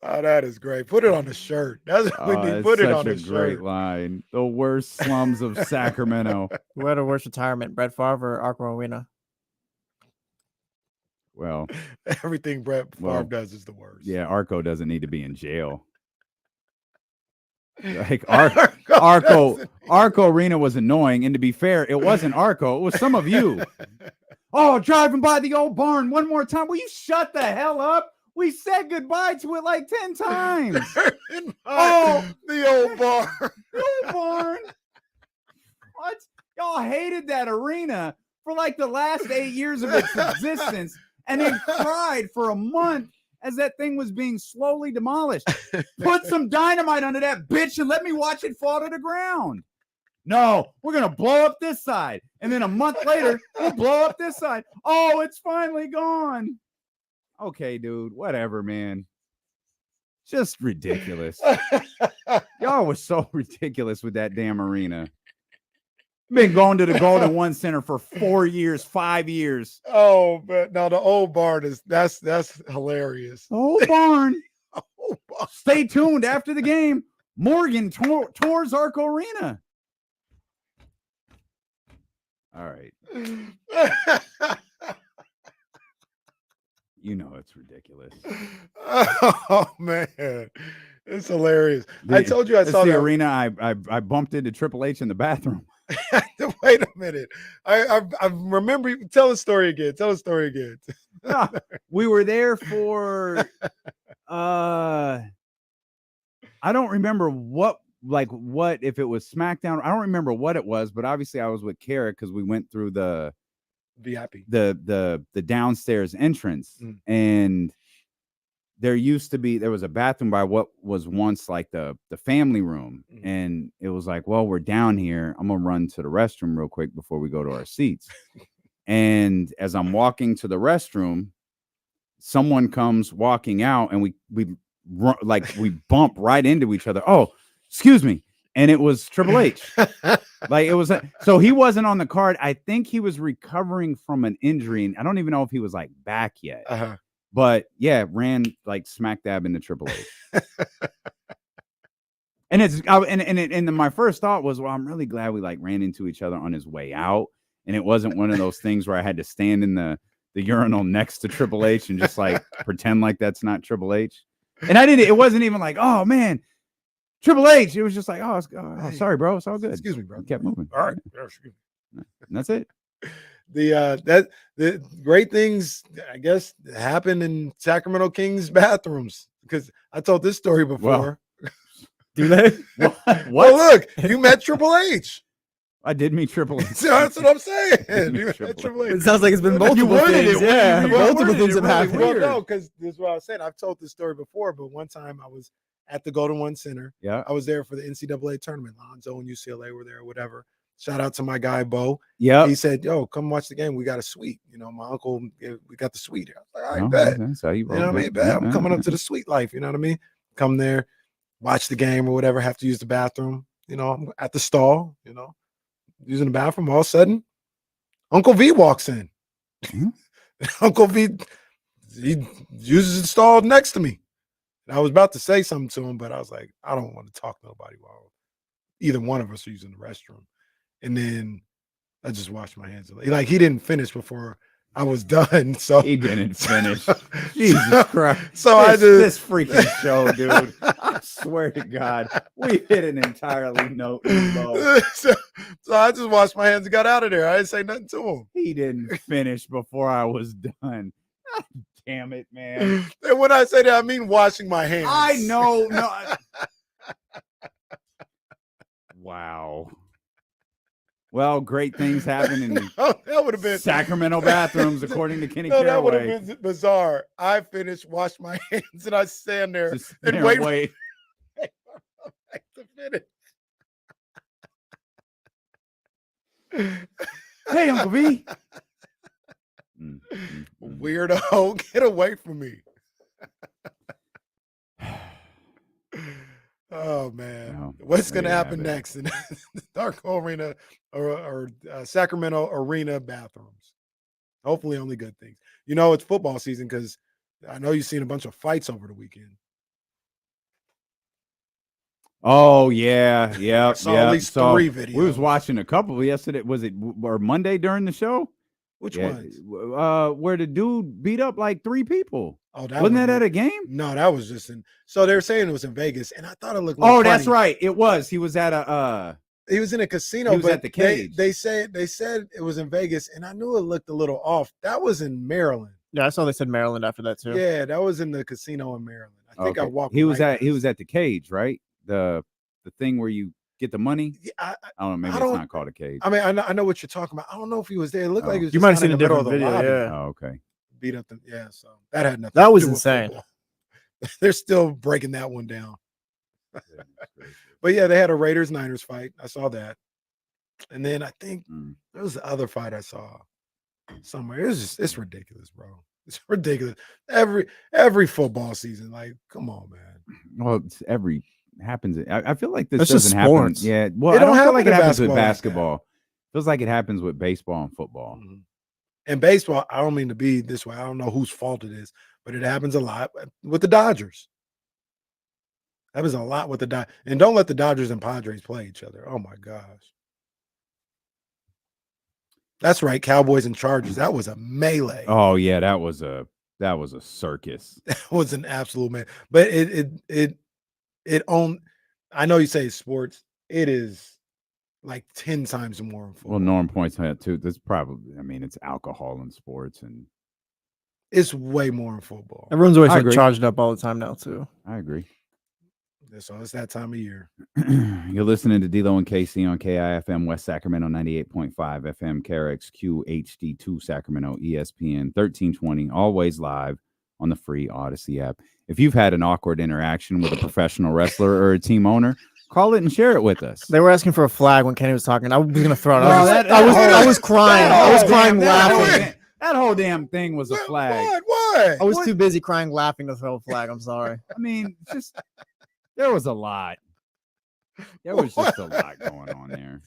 Oh, that is great. Put it on the shirt. That's what we need. Put it on the shirt. Great line. The worst slums of Sacramento. Who had a worse retirement, Brett Favre or Arco Arena? Well, everything Brett Favre does is the worst. Yeah, Arco doesn't need to be in jail. Like Arco Arena was annoying, and to be fair, it wasn't Arco. It was some of you. Oh, driving by the old barn one more time. Will you shut the hell up? We said goodbye to it like 10 times. Oh, the old barn. The old barn. What? Y'all hated that arena for like the last 8 years of its existence, and then cried for a month as that thing was being slowly demolished. Put some dynamite under that bitch and let me watch it fall to the ground. No, we're going to blow up this side. And then a month later, we'll blow up this side. Oh, it's finally gone. Okay, dude, whatever, man. Just ridiculous. Y'all was so ridiculous with that damn arena. Been going to the Golden One Center for 4 years, 5 years. Oh, but no, the old barn that's hilarious. Old barn. Stay tuned after the game. Morgan tours Arco Arena. All right. You know it's ridiculous. Oh man, it's hilarious. I told you I saw the that arena. I bumped into Triple H in the bathroom. Wait a minute. I remember. Tell the story again. Tell the story again. We were there for I don't remember what if it was SmackDown. I don't remember what it was, but obviously I was with Kara because we went through the VIP, the downstairs entrance, and there was a bathroom by what was once like the family room, and it was like, well, we're down here. I'm gonna run to the restroom real quick before we go to our seats. And as I'm walking to the restroom, someone comes walking out, and we bump right into each other. Oh, excuse me. And it was Triple H. Like it was so he wasn't on the card. I think he was recovering from an injury, and I don't even know if he was like back yet. But yeah, ran like smack dab into Triple H. And my first thought was, well, I'm really glad we like ran into each other on his way out, and it wasn't one of those things where I had to stand in the urinal next to Triple H and just like pretend like that's not Triple H. And it wasn't even like, oh man, Triple H. It was just like, oh, sorry, bro. It's all good. Excuse me, bro. Kept moving. All right. And that's it. The great things, I guess, happen in Sacramento Kings bathrooms, because I told this story before. Well, do they? What? Well, look, you met Triple H. I did meet Triple H. So that's what I'm saying. You met Triple H. It sounds like it's been multiple things. Yeah, multiple things have happened. Well, no, because this is what I was saying. I've told this story before, but one time I was at the Golden One Center. Yeah. I was there for the NCAA tournament. Lonzo and UCLA were there, whatever. Shout out to my guy, Bo. Yeah. He said, yo, come watch the game. We got a suite. You know, my uncle, we got the suite. I was like, all right, bet. That's how you know what I mean? Bet. I'm coming up to the suite life. You know what I mean? Come there, watch the game or whatever, have to use the bathroom. You know, I'm at the stall, you know, using the bathroom. All of a sudden, Uncle V walks in. Uncle V, he uses the stall next to me. And I was about to say something to him, but I was like, I don't want to talk to nobody while either one of us are using the restroom. And then I just washed my hands. Like he didn't finish before I was done. So he didn't finish. Jesus Christ. So this freaking show, dude. I swear to God, we hit an entirely note. So I just washed my hands and got out of there. I didn't say nothing to him. He didn't finish before I was done. Damn it, man. And when I say that, I mean washing my hands. I know. No. Wow. Well, great things happen in that would have been Sacramento bathrooms, according to Kenny Caraway. That would have been bizarre. I finished, washed my hands, and I stand there and wait. To finish. Hey, Uncle V. Weirdo, get away from me. Oh man, no, what's going to happen next in the Darko Arena or Sacramento Arena bathrooms? Hopefully only good things. You know, it's football season, because I know you've seen a bunch of fights over the weekend. Oh yeah. I saw at least 3 videos. We was watching a couple yesterday. Was it or Monday during the show? Which ones? Where the dude beat up like 3 people. Oh, wasn't that at a game? No, that was just in. So they were saying it was in Vegas, and I thought it looked. Like that's right. It was. He was at a. He was in a casino. He was but at the cage. They said it was in Vegas, and I knew it looked a little off. That was in Maryland. Yeah, I saw they said Maryland after that too. Yeah, that was in the casino in Maryland. I think I walked. He was at the cage, right? The thing where you get the money. Yeah, I don't know. Maybe it's not called a cage. I mean, I know what you're talking about. I don't know if he was there. It looked like he was. You might have seen a different video. Yeah. Oh, okay. Beat up the so that had nothing. That was insane. They're still breaking that one down. But yeah, they had a Raiders-Niners fight. I saw that, and then I think there was the other fight I saw somewhere. It's ridiculous, bro. It's ridiculous. Every football season, like, come on, man. Well, it's happens. I feel like this That's doesn't just sports. happen. Yeah. Well, It I don't don't feel happen like in it happens with basketball like that. basketball. Feels like it happens with baseball and football. Mhm. And baseball, I don't mean to be this way. I don't know whose fault it is, but it happens a lot with the Dodgers. Happens a lot with the Dodgers. And don't let the Dodgers and Padres play each other. Oh my gosh. That's right, Cowboys and Chargers. That was a melee. Oh yeah, that was a circus. That was an absolute man. But it own. I know you say sports. It is like 10 times more in football. Well, Norm points out too. That's probably. I mean, it's alcohol in sports, and It's way more in football. Everyone's always I like agree. charged up all the time now too. I agree. So it's that time of year. You're listening to D-Lo and KC on KIFM West Sacramento 98.5 FM, KRXQ HD2 Sacramento, ESPN 1320, always live on the free Odyssey app. If you've had an awkward interaction with a professional wrestler or a team owner, call it and share it with us. They were asking for a flag when Kenny was talking. I was gonna throw it. Oh, I was crying. I was crying laughing. That whole damn thing was a flag. What? I was too busy crying laughing to throw a flag. I'm sorry. I mean, just there was a lot. There was just a lot going on there.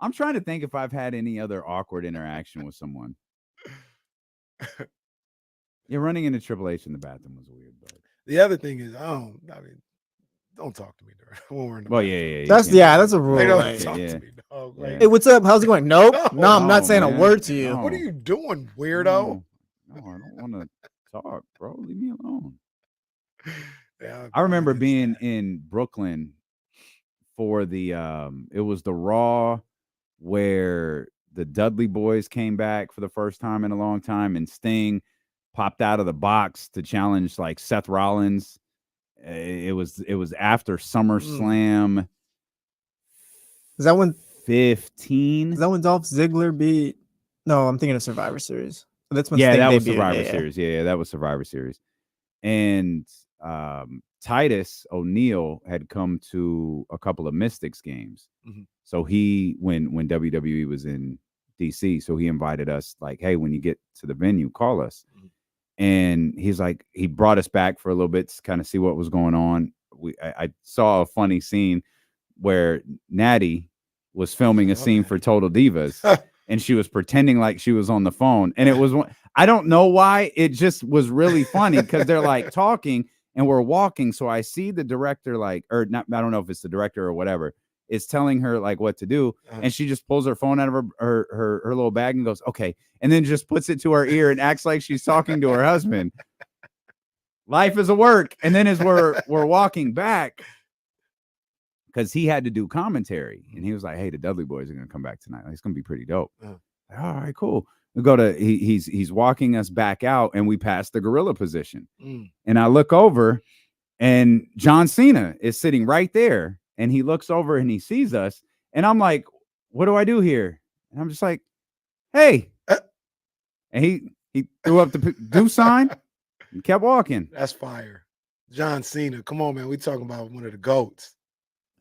I'm trying to think if I've had any other awkward interaction with someone. Yeah, running into Triple H in the bathroom was weird, but The other thing is, don't talk to me when we're in the well, bathroom. yeah. That's a rule. Like, don't Like, talk yeah. to me, dog. Yeah. Like, hey, what's up? How's it going? Nope. No, I'm not saying man. a word to you. No. what are you doing, weirdo? No, I don't want to talk, bro. Leave me alone. Yeah, I remember it's being that. in Brooklyn for the it was the Raw where the Dudley Boys came back for the first time in a long time, and Sting popped out of the box to challenge like Seth Rollins. It was after SummerSlam. Is that when 15? Is that when Dolph Ziggler beat? No, I'm thinking of Survivor Series. That's when Yeah, Sting that was debuted. Survivor Yeah. Series. Yeah, that was Survivor Series. And Titus O'Neil had come to a couple of Mystics games. Mhm. So he, when WWE was in DC, so he invited us like, hey, when you get to the venue, call us. Mhm. And he's like, he brought us back for a little bit to kind of see what was going on. I saw a funny scene where Natty was filming a scene for Total Divas. And she was pretending like she was on the phone. And it was, I don't know why. It just was really funny because they're like talking and we're walking. So I see the director, like, or not, I don't know if it's the director or whatever, is telling her like what to do. And she just pulls her phone out of her little bag and goes, okay. And then just puts it to her ear and acts like she's talking to her husband. Life is a work. And then as we're walking back, because he had to do commentary, and he was like, "Hey, the Dudley Boys are gonna come back tonight. Like, it's gonna be pretty dope." Like, all right, cool. We go to he's walking us back out, and we pass the gorilla position. And I look over, and John Cena is sitting right there, and he looks over and he sees us, and I'm like, "What do I do here?" And I'm just like, "Hey," and he threw up the do sign and kept walking. That's fire. John Cena. Come on, man. We talking about one of the GOATs.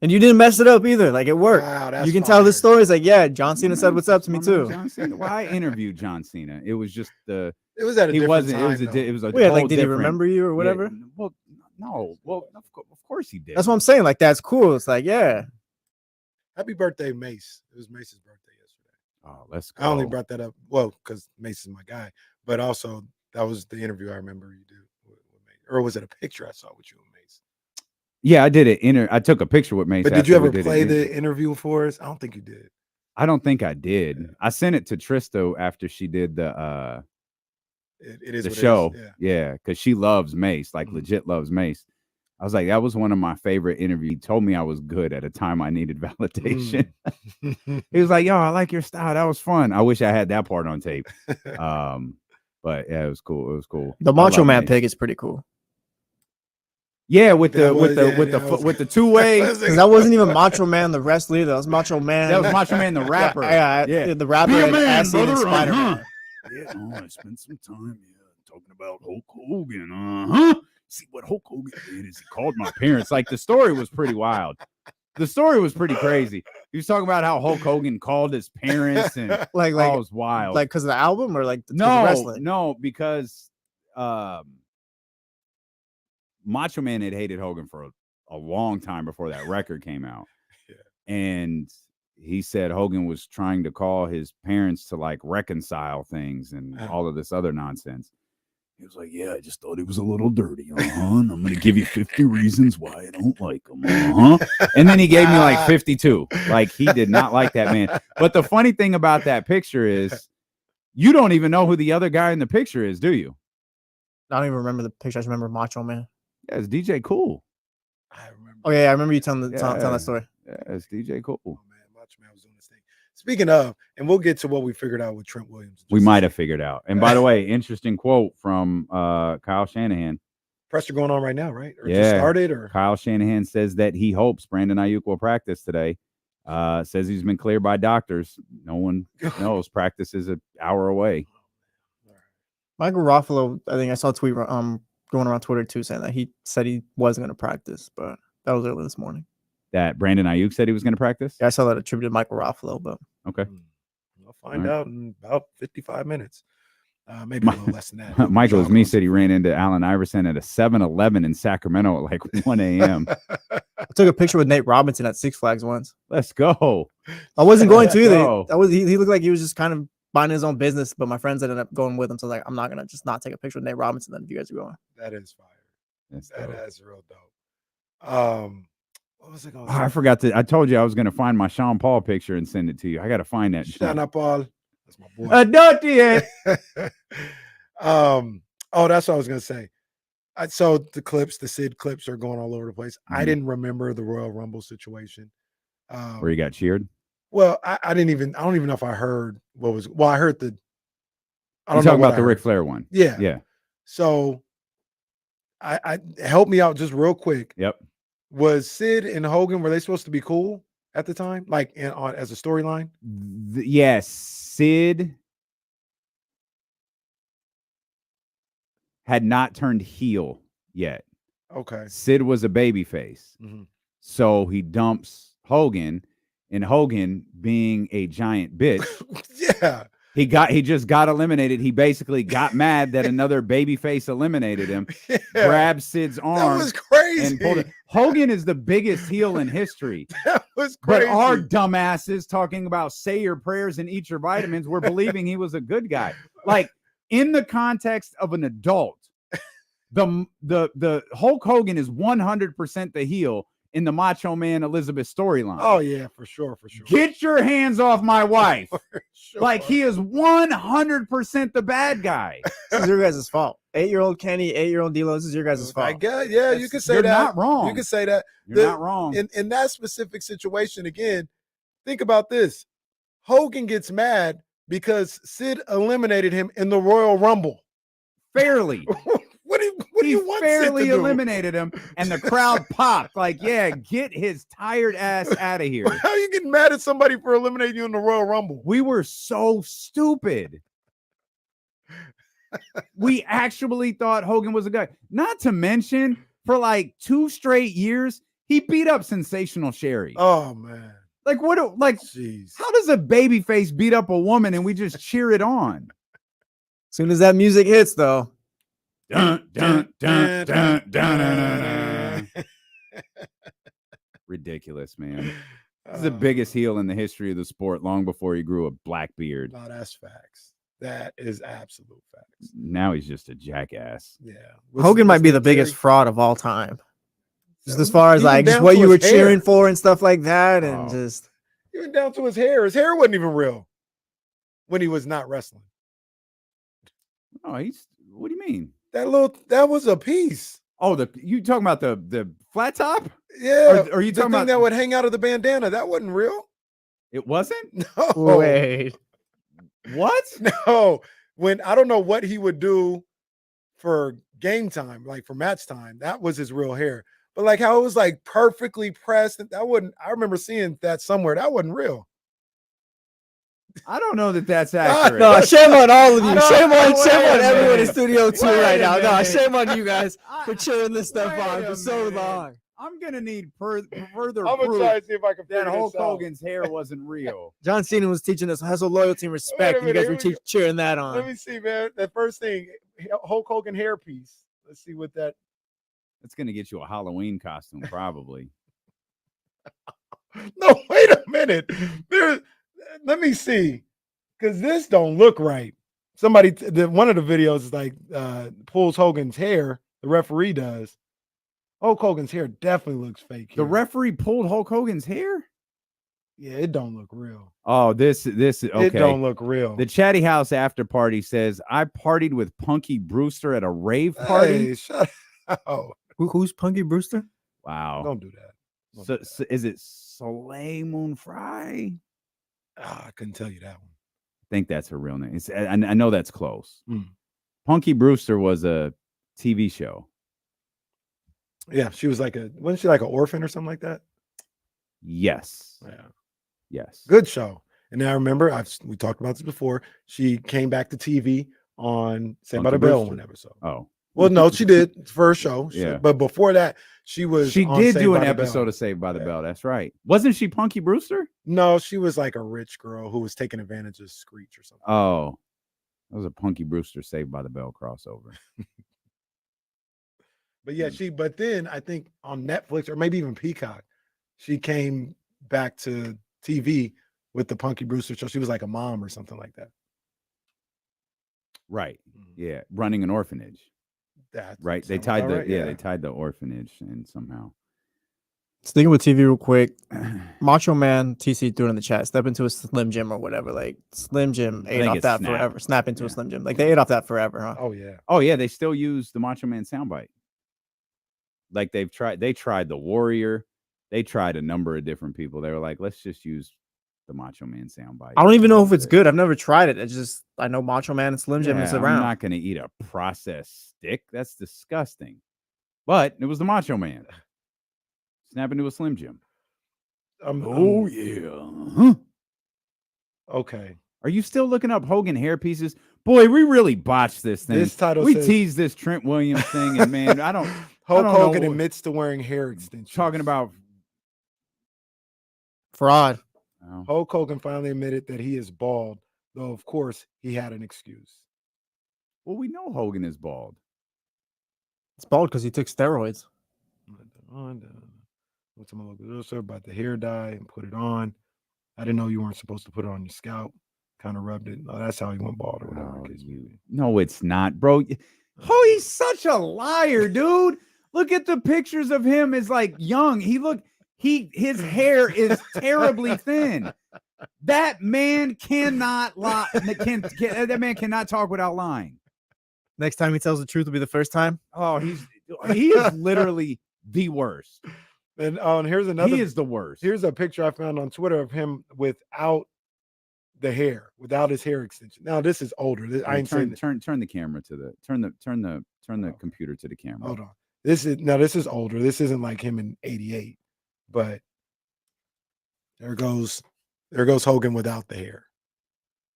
And you didn't mess it up either. Like, it worked. Wow, that's you can tell the fire. stories. Like, yeah, John Cena said what's up to me too. John Cena. Well, I interviewed John Cena. It was just It was at a he different wasn't. time, It was a. though. It was a. Wait, like, whole did he different- remember you or whatever? Yeah, well, no. Well, of course he did. That's what I'm saying. Like, that's cool. It's like, yeah. Happy birthday, Mace. It was Mace's birthday yesterday. Oh, let's go. I only brought that up, well, because Mace is my guy, but also that was the interview I remember you did with Mace. Or was it a picture I saw with you and Mace? Yeah, I did it. I took a picture with Mace. But did you after we ever did it. play the interview for us? I don't think you did. I don't think I did. I sent it to Tristo after she did the It is the what it show. is, Yeah, because she loves Mace, like legit loves Mace. I was like, that was one of my favorite interviews. He told me I was good at a time I needed validation. He was like, yo, I like your style. That was fun. I wish I had that part on tape. But yeah, it was cool. It was cool. The I Macho love Man Mace. pick is pretty cool. Yeah, with the was- with the two way. Because that wasn't even Macho Man the wrestler either. That was Macho Man. That was Macho Man the rapper. Yeah, the rapper and Acid and Spider-Man. Yeah, I spent some time talking about Hulk Hogan. See what Hulk Hogan did is he called my parents. Like the story was pretty wild. The story was pretty crazy. He was talking about how Hulk Hogan called his parents and Like, it was wild. Like, because of the album or like, 'cause of wrestling? No, because Macho Man had hated Hogan for a long time before that record came out. And he said Hogan was trying to call his parents to like reconcile things and all of this other nonsense. He was like, yeah, I just thought he was a little dirty. And I'm going to give you 50 reasons why I don't like him. And then he gave me like 52. Like, he did not like that man. But the funny thing about that picture is you don't even know who the other guy in the picture is, do you? I don't even remember the picture. I just remember Macho Man. Yeah, it's DJ Cool. I remember. Oh, yeah, I remember you telling that story. Yeah, it's DJ Cool. Oh, man, Macho Man was doing this thing. Speaking of, and we'll get to what we figured out with Trent Williams. We might have figured out. And by the way, interesting quote from Kyle Shanahan. Pressure going on right now, right? Or yeah. just started? Or Kyle Shanahan says that he hopes Brandon Aiyuk will practice today. Says he's been cleared by doctors. No one knows. Practice is an hour away. Michael Ruffalo, I think I saw a tweet going around Twitter too, saying that he said he wasn't going to practice, but that was early this morning. That Brandon Aiyuk said he was going to practice? Yeah, I saw that attributed to Michael Ruffalo, but okay. We'll find out in about 55 minutes. Maybe a little less than that. Michael is me said he ran into Allen Iverson at a 7-Eleven in Sacramento at like 1 a.m. I took a picture with Nate Robinson at Six Flags once. Let's go. I wasn't going to either. He looked like he was just kind of minding his own business, but my friends ended up going with him. So I was like, I'm not gonna just not take a picture with Nate Robinson then if you guys are going. That is fire. That is real dope. What was it? I forgot to. I told you I was going to find my Sean Paul picture and send it to you. I got to find that. Sean Paul. That's my boy. Oh, that's what I was going to say. So the Sid clips are going all over the place. I didn't remember the Royal Rumble situation. Where you got cheered? Well, I don't even know if I heard what was. Well, I heard the. I don't know talking about the Ric Flair one. Yeah. Yeah. So, I help me out just real quick. Yep. Was Sid and Hogan, were they supposed to be cool at the time? Like as a storyline? Yes. Sid had not turned heel yet. Okay. Sid was a babyface. So he dumps Hogan, and Hogan, being a giant bitch. Yeah. He just got eliminated. He basically got mad that another babyface eliminated him, grabbed Sid's arm. That was crazy. And pulled it. Hogan is the biggest heel in history. That was crazy. But our dumbasses talking about say your prayers and eat your vitamins were believing he was a good guy. Like, in the context of an adult, the Hulk Hogan is 100% the heel in the Macho Man Elizabeth storyline. Oh, yeah, for sure. Get your hands off my wife. Sure. Like, he is 100% the bad guy. This is your guys' fault. 8-year-old Kenny, 8-year-old D'Lo, this is your guys' fault. I guess, yeah, you can say You're that. not wrong. You can say that. You're not wrong. In that specific situation, again, think about this. Hogan gets mad because Sid eliminated him in the Royal Rumble. Fairly. What do you want fairly Sid to do? eliminated him, and the crowd popped. Like, yeah, get his tired ass out of here. How are you getting mad at somebody for eliminating you in the Royal Rumble? We were so stupid. We actually thought Hogan was a guy. Not to mention, for like 2 straight years, he beat up Sensational Sherry. Oh, man. Like, what? Like, jeez. How does a babyface beat up a woman and we just cheer it on? As soon as that music hits, though. Dun, dun, dun, dun, dun, dun, dun, dun. Ridiculous, man. He's the biggest heel in the history of the sport long before he grew a black beard. No, that's facts. That is absolute facts. Now he's just a jackass. Yeah. Hogan might be the biggest fraud of all time. Just as far as like just what you were cheering for and stuff like that. And just even down to his hair. His hair wasn't even real when he was not wrestling. Oh, what do you mean? That was a piece. Oh, you talking about the flat top? Yeah. Or are you the talking thing about that would hang out of the bandana? That wasn't real. It wasn't? No. Wait. What? No. When I don't know what he would do for game time, like for match time. That was his real hair. But like how it was like perfectly pressed. I remember seeing that somewhere. That wasn't real. I don't know that that's accurate. No, shame on all of you. Shame on everyone in Studio 2 right now. No, shame on you guys for cheering this stuff on for so long. I'm gonna need further proof I'm gonna try to see if I can that figure Hulk this out. Hogan's hair wasn't real. John Cena was teaching us hustle, loyalty, and respect. And you guys were cheering that on. Let me see, man. That first thing, Hulk Hogan hairpiece. Let's see what that. That's gonna get you a Halloween costume, probably. No, wait a minute. Let me see, because this don't look right. Somebody, one of the videos is like pulls Hogan's hair. The referee does. Hulk Hogan's hair definitely looks fake. The here. referee pulled Hulk Hogan's hair? Yeah, it don't look real. Oh, this is okay. It don't look real. The Chatty House after party says, I partied with Punky Brewster at a rave party. Hey, shut up. Who's Punky Brewster? Wow. Don't do that. So, is it Soleil Mon-Fri? I couldn't tell you that one. I think that's her real name. I know that's close. Mm. Punky Brewster was a TV show. Yeah, she was wasn't she like an orphan or something like that? Yes. Yeah. Yes. Good show. And then I remember we talked about this before. She came back to TV on Saved by the Bell one episode. Oh. Well, no, she did for her show. Yeah. But before that, she did do an episode of of Saved by the Bell. That's right. Wasn't she Punky Brewster? No, she was like a rich girl who was taking advantage of Screech or something. Oh. That was a Punky Brewster Saved by the Bell crossover. But yeah, but then I think on Netflix or maybe even Peacock, she came back to TV with the Punky Brewster show. She was like a mom or something like that. Right. Yeah. Running an orphanage. That right. They sounds tied about right, yeah. they tied the orphanage in somehow. Sticking with TV real quick, Macho Man TC threw it in the chat. Step into a Slim Jim or whatever. Like Slim Jim ate off that forever. Snap into a Slim Jim. Like they ate off that forever, huh? Oh yeah. Oh yeah. They still use the Macho Man soundbite. Like they tried the Warrior. They tried a number of different people. They were like, let's just use the Macho Man soundbite. I don't even know if it's good. I've never tried it. I know Macho Man and Slim Jim is around. I'm not gonna eat a processed stick. That's disgusting. But it was the Macho Man. Snap into a Slim Jim. Oh yeah. Huh? Okay. Are you still looking up Hogan hair pieces? Boy, we really botched this thing. This title we says, teased this Trent Williams thing, and man, Hulk Hogan admits to wearing hair extensions. Talking about fraud. Oh. Hulk Hogan finally admitted that he is bald, though of course he had an excuse. Well, we know Hogan is bald. It's bald because he took steroids. What's my local about the hair dye and put it on? I didn't know you weren't supposed to put it on your scalp. Kind of rubbed it. Oh, that's how he went bald or whatever. No, it's not, bro. Oh, he's such a liar, dude. Look at the pictures of him as like young. His hair is terribly thin. That man cannot lie. That man cannot talk without lying. Next time he tells the truth will be the first time. Oh, he is literally the worst. And here's another. He is the worst. Here's a picture I found on Twitter of him without the hair, without his hair extension. Now this is older. I ain't saying turn the camera to the turn the computer to the camera. Hold on. This is older. This isn't like him in '88, but there goes Hogan without the hair,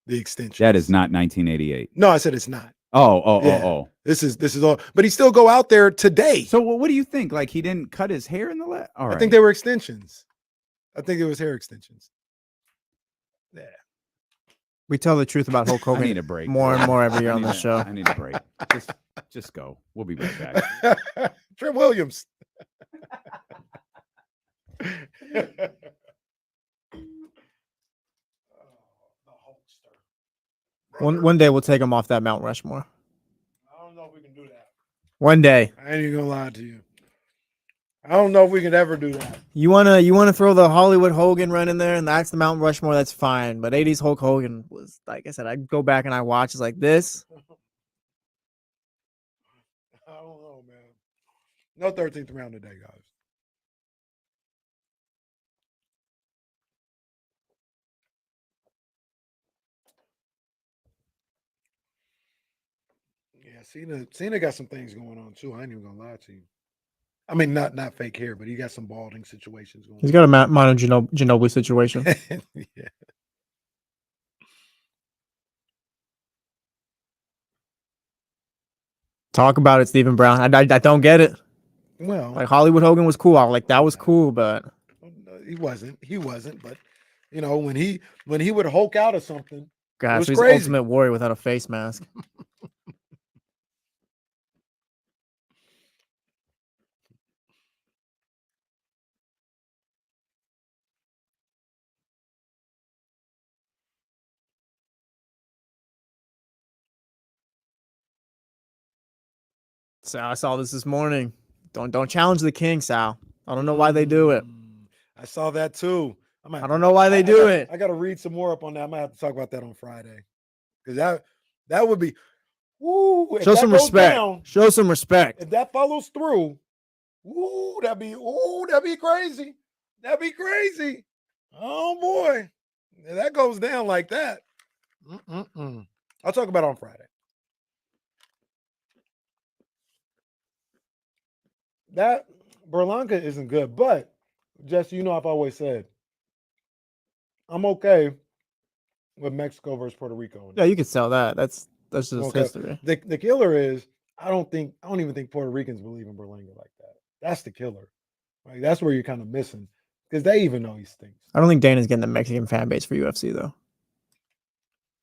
the extension. That is not 1988. No, I said it's not. Oh. This is all, but he still go out there today. So what do you think? Like he didn't cut his hair in the left? All right. I think they were extensions. I think it was hair extensions. Yeah. We tell the truth about Hulk Hogan. I need a break. More and more every year on the show. I need a break. Just go. We'll be right back. Trent Williams. One day we'll take him off that Mount Rushmore. I don't know if we can do that. One day. I ain't even gonna lie to you. I don't know if we could ever do that. You wanna throw the Hollywood Hogan run in there, and that's the Mount Rushmore. That's fine. But '80s Hulk Hogan was, like I said, I go back and I watch. It's like this. I don't know, man. No 13th round today, guys. Yeah, Cena got some things going on too. I ain't even gonna lie to you. I mean, not fake hair, but he got some balding situations going on. He's got a Manu Ginobili situation. Yeah. Talk about it, Stephen Brown. I don't get it. Well, like Hollywood Hogan was cool. I was like, that was cool, but he wasn't. But you know, when he would Hulk out of something, gosh, it was he's crazy. Ultimate Warrior without a face mask. So I saw this morning. Don't challenge the king, Sal. I don't know why they do it. I saw that too. I don't know why they do it. I got to read some more up on that. I might have to talk about that on Friday because that would be. Woo, Show some respect. Show some respect. If that follows through, that'd be crazy. That'd be crazy. Oh boy, if that goes down like that. I'll talk about it on Friday. That Berlanca isn't good, but Jesse, you know I've always said I'm okay with Mexico versus Puerto Rico. Yeah, you could sell that. That's just history. The killer is I don't even think Puerto Ricans believe in Berlanga like that. That's the killer. Like that's where you're kind of missing because they even know he stinks. I don't think Dana's getting the Mexican fan base for UFC though.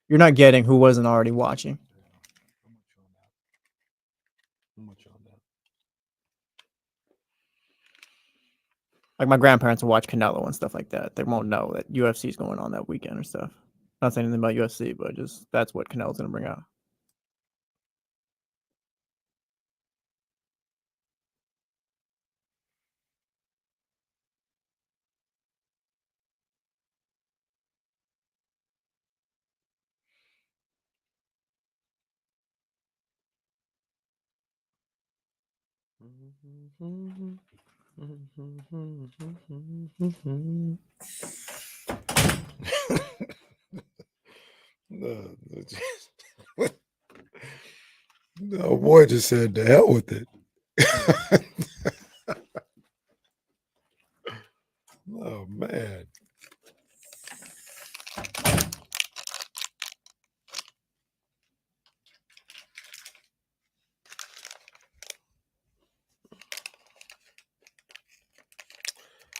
You're not getting who wasn't already watching. I'm with you on that. Like my grandparents will watch Canelo and stuff like that. They won't know that UFC is going on that weekend or stuff. Not saying anything about UFC, but just that's what Canelo's gonna bring out. No, boy just said to hell with it. Oh man.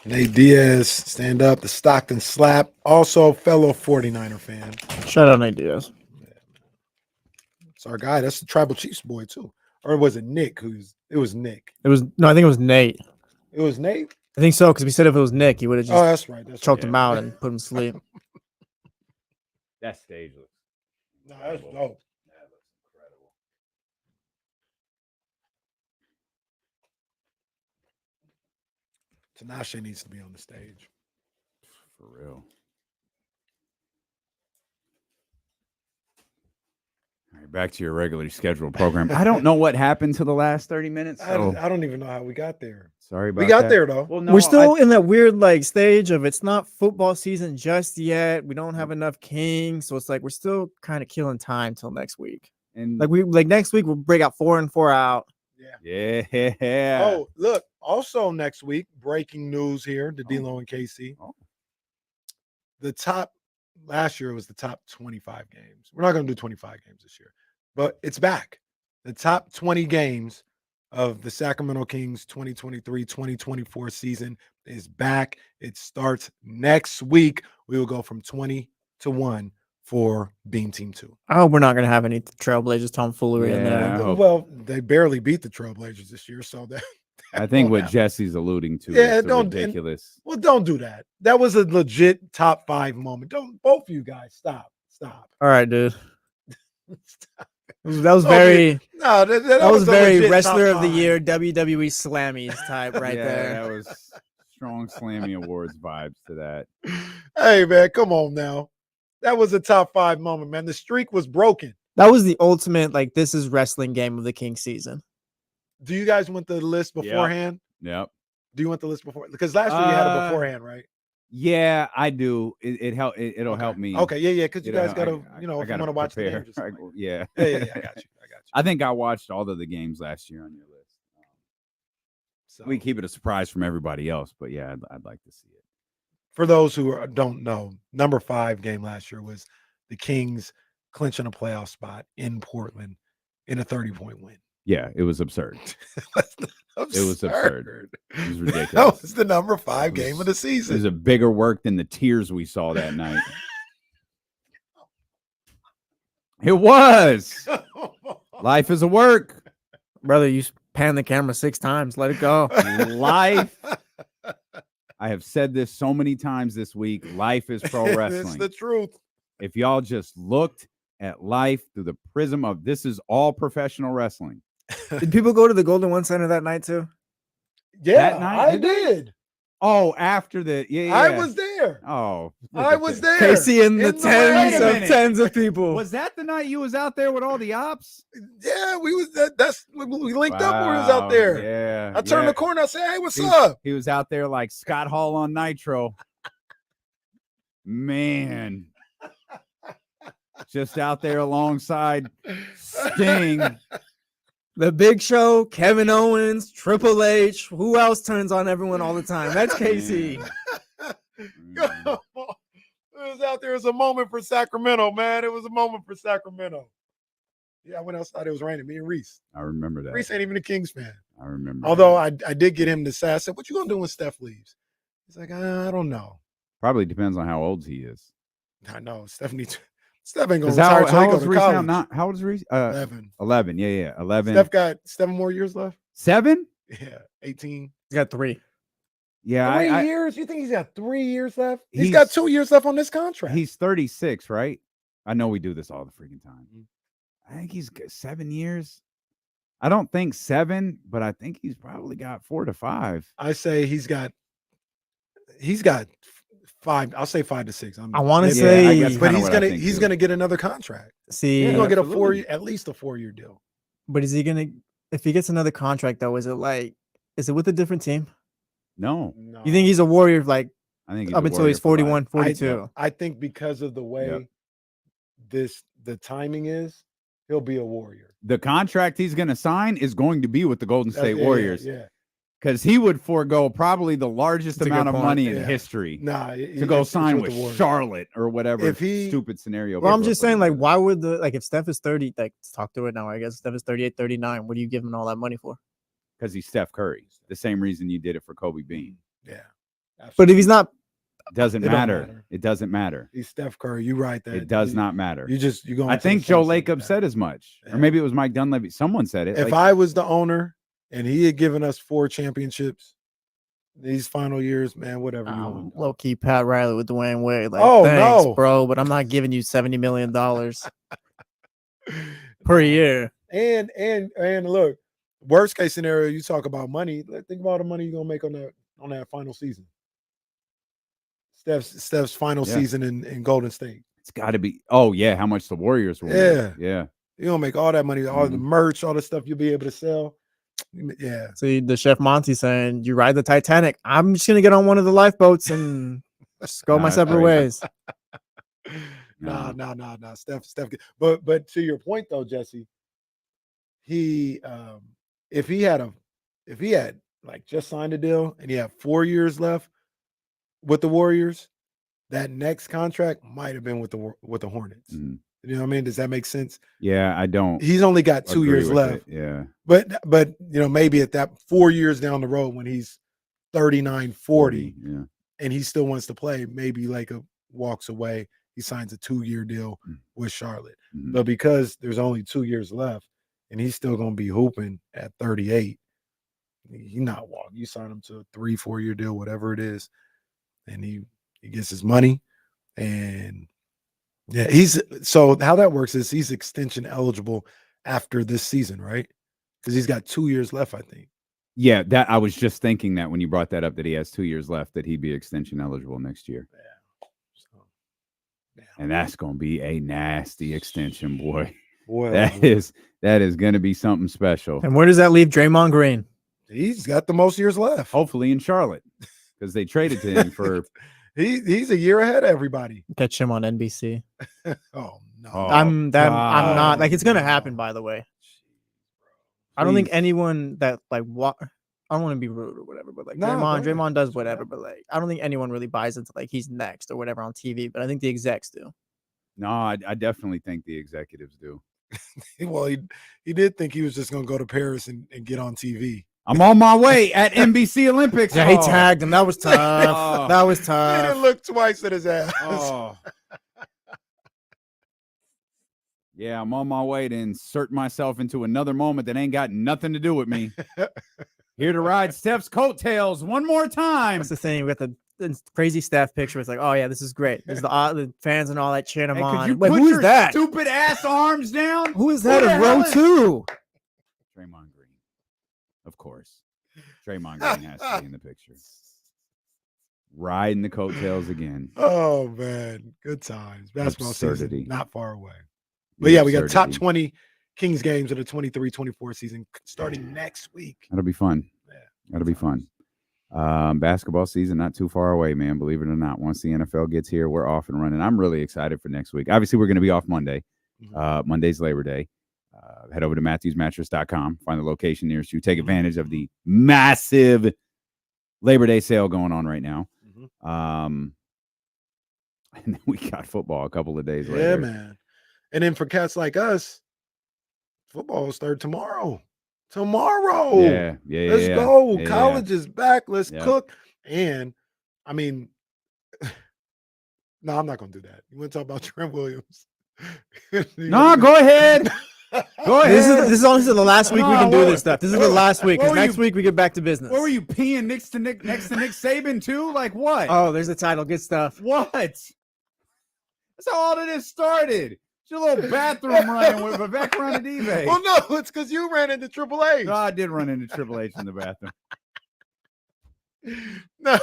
Nate Diaz, stand up, the Stockton slap. Also, fellow 49er fan. Shout out Nate Diaz. It's our guy. That's the Tribal Chiefs boy, too. Or was it Nick? It was Nick. I think it was Nate. It was Nate? I think so, because we said if it was Nick, he would have just that's right. choked him out and put him to sleep. That stage looks. No, that's dope. That looks incredible. Tinashe needs to be on the stage. For real. All right, back to your regularly scheduled program. I don't know what happened to the last 30 minutes. So. I don't even know how we got there. Sorry about that. We got that. there, though. Well, no, we're still in that weird stage of it's not football season just yet. We don't have enough kings, so it's like we're still kind of killing time till next week. And next week we'll break out 4 and 4 out. Yeah. Oh, look. Also next week, breaking news here to D-Lo and KC. Oh. The top last year was the top 25 games. We're not going to do 25 games this year, but it's back. The top 20 games of the Sacramento Kings 2023-2024 season is back. It starts next week. We will go from 20 to 1 for Beam Team 2. Oh, we're not going to have any Trailblazers tomfoolery in there. Well, they barely beat the Trailblazers this year, so that I think what Jesse's alluding to is ridiculous. Well, don't do that. That was a legit top 5 moment. Don't both of you guys stop. All right, dude. Stop. That was very that was very wrestler of the year WWE Slammies type right there. That was strong Slammy Awards vibes to that. Hey man, come on now. That was a top 5 moment, man. The streak was broken. That was the ultimate this is wrestling game of the King season. Do you guys want the list beforehand? Yep. Do you want the list before? Because last year you had it beforehand, right? Yeah, I do. It'll help me. Okay, yeah. Because you guys got to, if you want to watch the game. Yeah. Yeah. I got you. I think I watched all of the games last year on your list. So we keep it a surprise from everybody else, but yeah, I'd like to see it. For those who don't know, number 5 game last year was the Kings clinching a playoff spot in Portland in a 30-point win. Yeah, it was absurd. It was absurd. It was ridiculous. That was the number 5 game of the season. It was a bigger work than the tears we saw that night. It was. Life is a work. Brother, you pan the camera 6 times. Let it go. Life. I have said this so many times this week. Life is pro wrestling. It's the truth. If y'all just looked at life through the prism of this is all professional wrestling. Did people go to the Golden One Center that night too? Yeah, That night, I did they? did. Oh, after the yeah. I was there. Oh, look I at was this. there. Casey and the In rain. tens of people. Was that the night you was out there with all the ops? Yeah, we was that's we linked up when we was out there. Yeah. I turned yeah. the corner. I said, "Hey, what's He- up?" He was out there like Scott Hall on Nitro. Man. Just out there alongside Sting. The Big Show, Kevin Owens, Triple H. Who else turns on everyone all the time? That's Casey. It was out there. It was a moment for Sacramento, man. It was a moment for Sacramento. Yeah, I went outside. It was raining. Me and Reese. I remember that. Reese ain't even a Kings fan. I remember. Although that. I did get him to say, I said, "What you gonna do when Steph leaves?" He's like, "I don't know." Probably depends on how old he is. I know. Steph ain't gonna 'Cause retire till he how go old's to Reese now? college. How old is Reese? 11. 11. Yeah. 11. Steph got 7 more years left. 7? Yeah, 18. He's got 3. Yeah. 3 years? You think he's got 3 years left? He's He's- got 2 years left on this contract. He's 36, right? I know we do this all the freaking time. I think he's got 7 years. I don't think 7, but I think he's probably got 4 to 5. I say he's got 5. I'll say 5 to 6. I want to maybe- say, I guess but kinda what I think, he's too. gonna get another contract. see, He's gonna get absolutely. at least a 4-year deal. but is he gonna? If he gets another contract, though, is it with a different team? No, No. You think he's a Warrior like I think up a until Warrior he's for life. 41, 42? I think because of the way the timing is, he'll be a Warrior. The contract he's going to sign is going to be with the Golden State Yeah, Warriors. Yeah. Because he would forego probably the largest That's a amount good of point. money in Yeah. history Nah, to go sign with the Warriors. Charlotte or whatever If he- stupid scenario. Well, I'm people just are saying, putting like, why would if Steph is 30, like, let's talk to it now. I guess Steph is 38, 39. What are you giving all that money for? because he's Steph Curry. The same reason you did it for Kobe Bean. Yeah. But if he's not, Doesn't It don't matter. matter. It doesn't matter. He's Steph Curry. You right that It does not matter. You go. I think Joe Lacob said as much, Yeah. or maybe it was Mike Dunleavy. Someone said it. If I was the owner and he had given us 4 championships these final years, man, whatever you want. low key Pat Riley with Dwayne Wade. Like, Oh, thanks, no. bro, but I'm not giving you $70 million per year. And look, worst case scenario, you talk about money. Think about the money you're gonna make on that final season. Steph's final Yeah. season in Golden State. it's got to be. Oh yeah, how much the Warriors will. Yeah. make. Yeah. You're gonna make all that money, all Mm-hmm. the merch, all the stuff you'll be able to sell. Yeah. See, the Chef Monty saying, you ride the Titanic. I'm just going to get on one of the lifeboats and just go Nah, my that's separate crazy. ways. Nah. Steph. But to your point though, Jesse, he if he had like just signed a deal and he had 4 years left with the Warriors, that next contract might have been with the Hornets. Mhm. You know what I mean? Does that make sense? Yeah, I don't. He's only got 2 agree years with left. it. Yeah. But maybe at that 4 years down the road when he's 39, 40, Yeah. and he still wants to play, maybe Lacob walks away. He signs a 2-year deal with Charlotte. Mhm. But because there's only 2 years left and he's still going to be hooping at 38, he's not walking. You sign him to a 3-4 year deal, whatever it is, and he gets his money. And yeah, so how that works is he's extension eligible after this season, right? Because he's got 2 years left, I think. Yeah, that I was just thinking that when you brought that up, that he has 2 years left, that he'd be extension eligible next year. Yeah. And that's going to be a nasty extension, boy. Boy, That is going to be something special. And where does that leave Draymond Green? he's got the most years left. Hopefully in Charlotte, because they traded to him for. He's a year ahead of everybody. Catch him on NBC. Oh no. Oh, I'm not like it's gonna no. happen. By the way, I don't think Please. anyone that like what I don't want to be rude or whatever, but like No, go ahead. Draymond does whatever, but like I don't think anyone really buys into like he's next or whatever on TV. But I think the execs do. No, I definitely think the executives do. Well, he did think he was just gonna go to Paris and get on TV. I'm on my way at NBC Olympics. Yeah, he Oh. tagged him. That was tough. Oh. That was He tough. didn't look twice at his ass. Oh. Yeah, I'm on my way to insert myself into another moment that ain't got nothing to do with me. Here to ride Steph's coattails one more time. That's the thing. We got the crazy staff picture. It's like, oh yeah, this is great. There's the fans and all that cheering him Hey, could on. you Wait, put who your is that? stupid ass arms down? Who is that Who the in hell row is- 2? Draymond Green. Of course. Draymond Green has to be in the picture. Riding the coattails again. Oh, man. Good times. Basketball Absurdity. season not far away. But yeah, we got top 20 Kings games of the 23-24 season starting next week. That'll be fun. Yeah. That'll be fun. Basketball season not too far away, man. Believe it or not. Once the NFL gets here, we're off and running. I'm really excited for next week. Obviously, we're going to be off Monday. Monday's Labor Day. Head over to MatthewsMattress.com. Find the location nearest you. Take advantage of the massive Labor Day sale going on right now. And then we got football a couple of days later. Yeah, man. And then for cats like us, football will start tomorrow. Yeah. Let's go. Yeah, College is back. Let's Yep. cook. And I mean, no, I'm not gonna do that. You want to talk about Trent Williams? No, go ahead. Go ahead. This is honestly the last week we can do this stuff. This is the last week, what because were next week we get back to business. What were you peeing next to Nick Saban too? Like what? Oh, there's the title. Good stuff. What? That's how all of this started. It's your little bathroom running with a back run at eBay. Well, no, it's because you ran into Triple H. No, I did run into Triple H in the bathroom. No,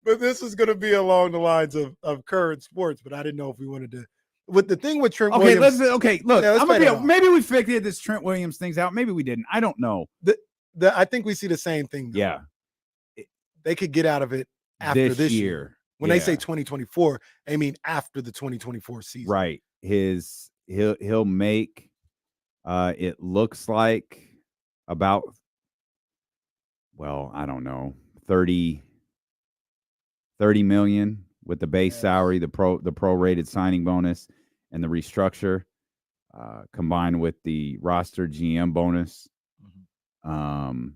but this is going to be along the lines of current sports. But I didn't know if we wanted to. With the thing with Trent Okay, Williams. look. Yeah, let's I'm play gonna that off. maybe we figured this Trent Williams things out. Maybe we didn't. I don't know. I think we see the same thing. Though. Yeah, They could get out of it after this year. When they say Yeah. 2024, they mean after the 2024 season. Right. He'll make it looks like about, well, I don't know, 30 million with the base salary, the prorated signing bonus, and the restructure, combined with the roster GM bonus, the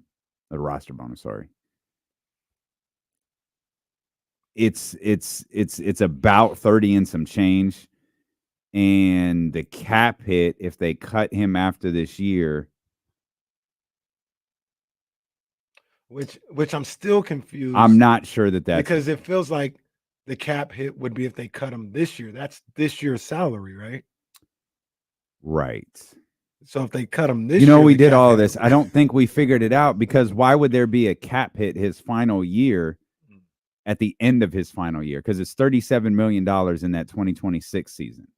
roster bonus, sorry. It's about 30 and some change. And the cap hit, if they cut him after this year, which I'm still confused. I'm not sure that's because it feels like the cap hit would be if they cut him this year. That's this year's salary, right? Right. So if they cut him this you know, year, we the did cap all of hit this. I don't think we figured it out, because why would there be a cap hit his final year at the end of his final year? Because it's $37 million in that 2026 season.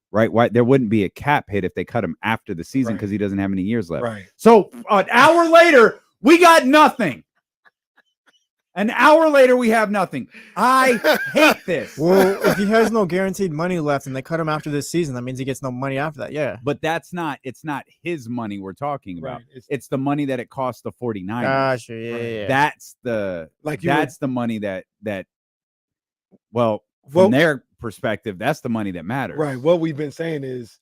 Right? Why there wouldn't be a cap hit if they cut him after the season, because he doesn't have any years left. Right. So an hour later, we got nothing. An hour later, we have nothing. I hate this. Well, if he has no guaranteed money left and they cut him after this season, that means he gets no money after that. Yeah. But it's not his money we're talking about. Right. It's the money that it costs the 49ers. Gotcha. Yeah. That's the money that from their perspective, that's the money that matters. Right. What we've been saying is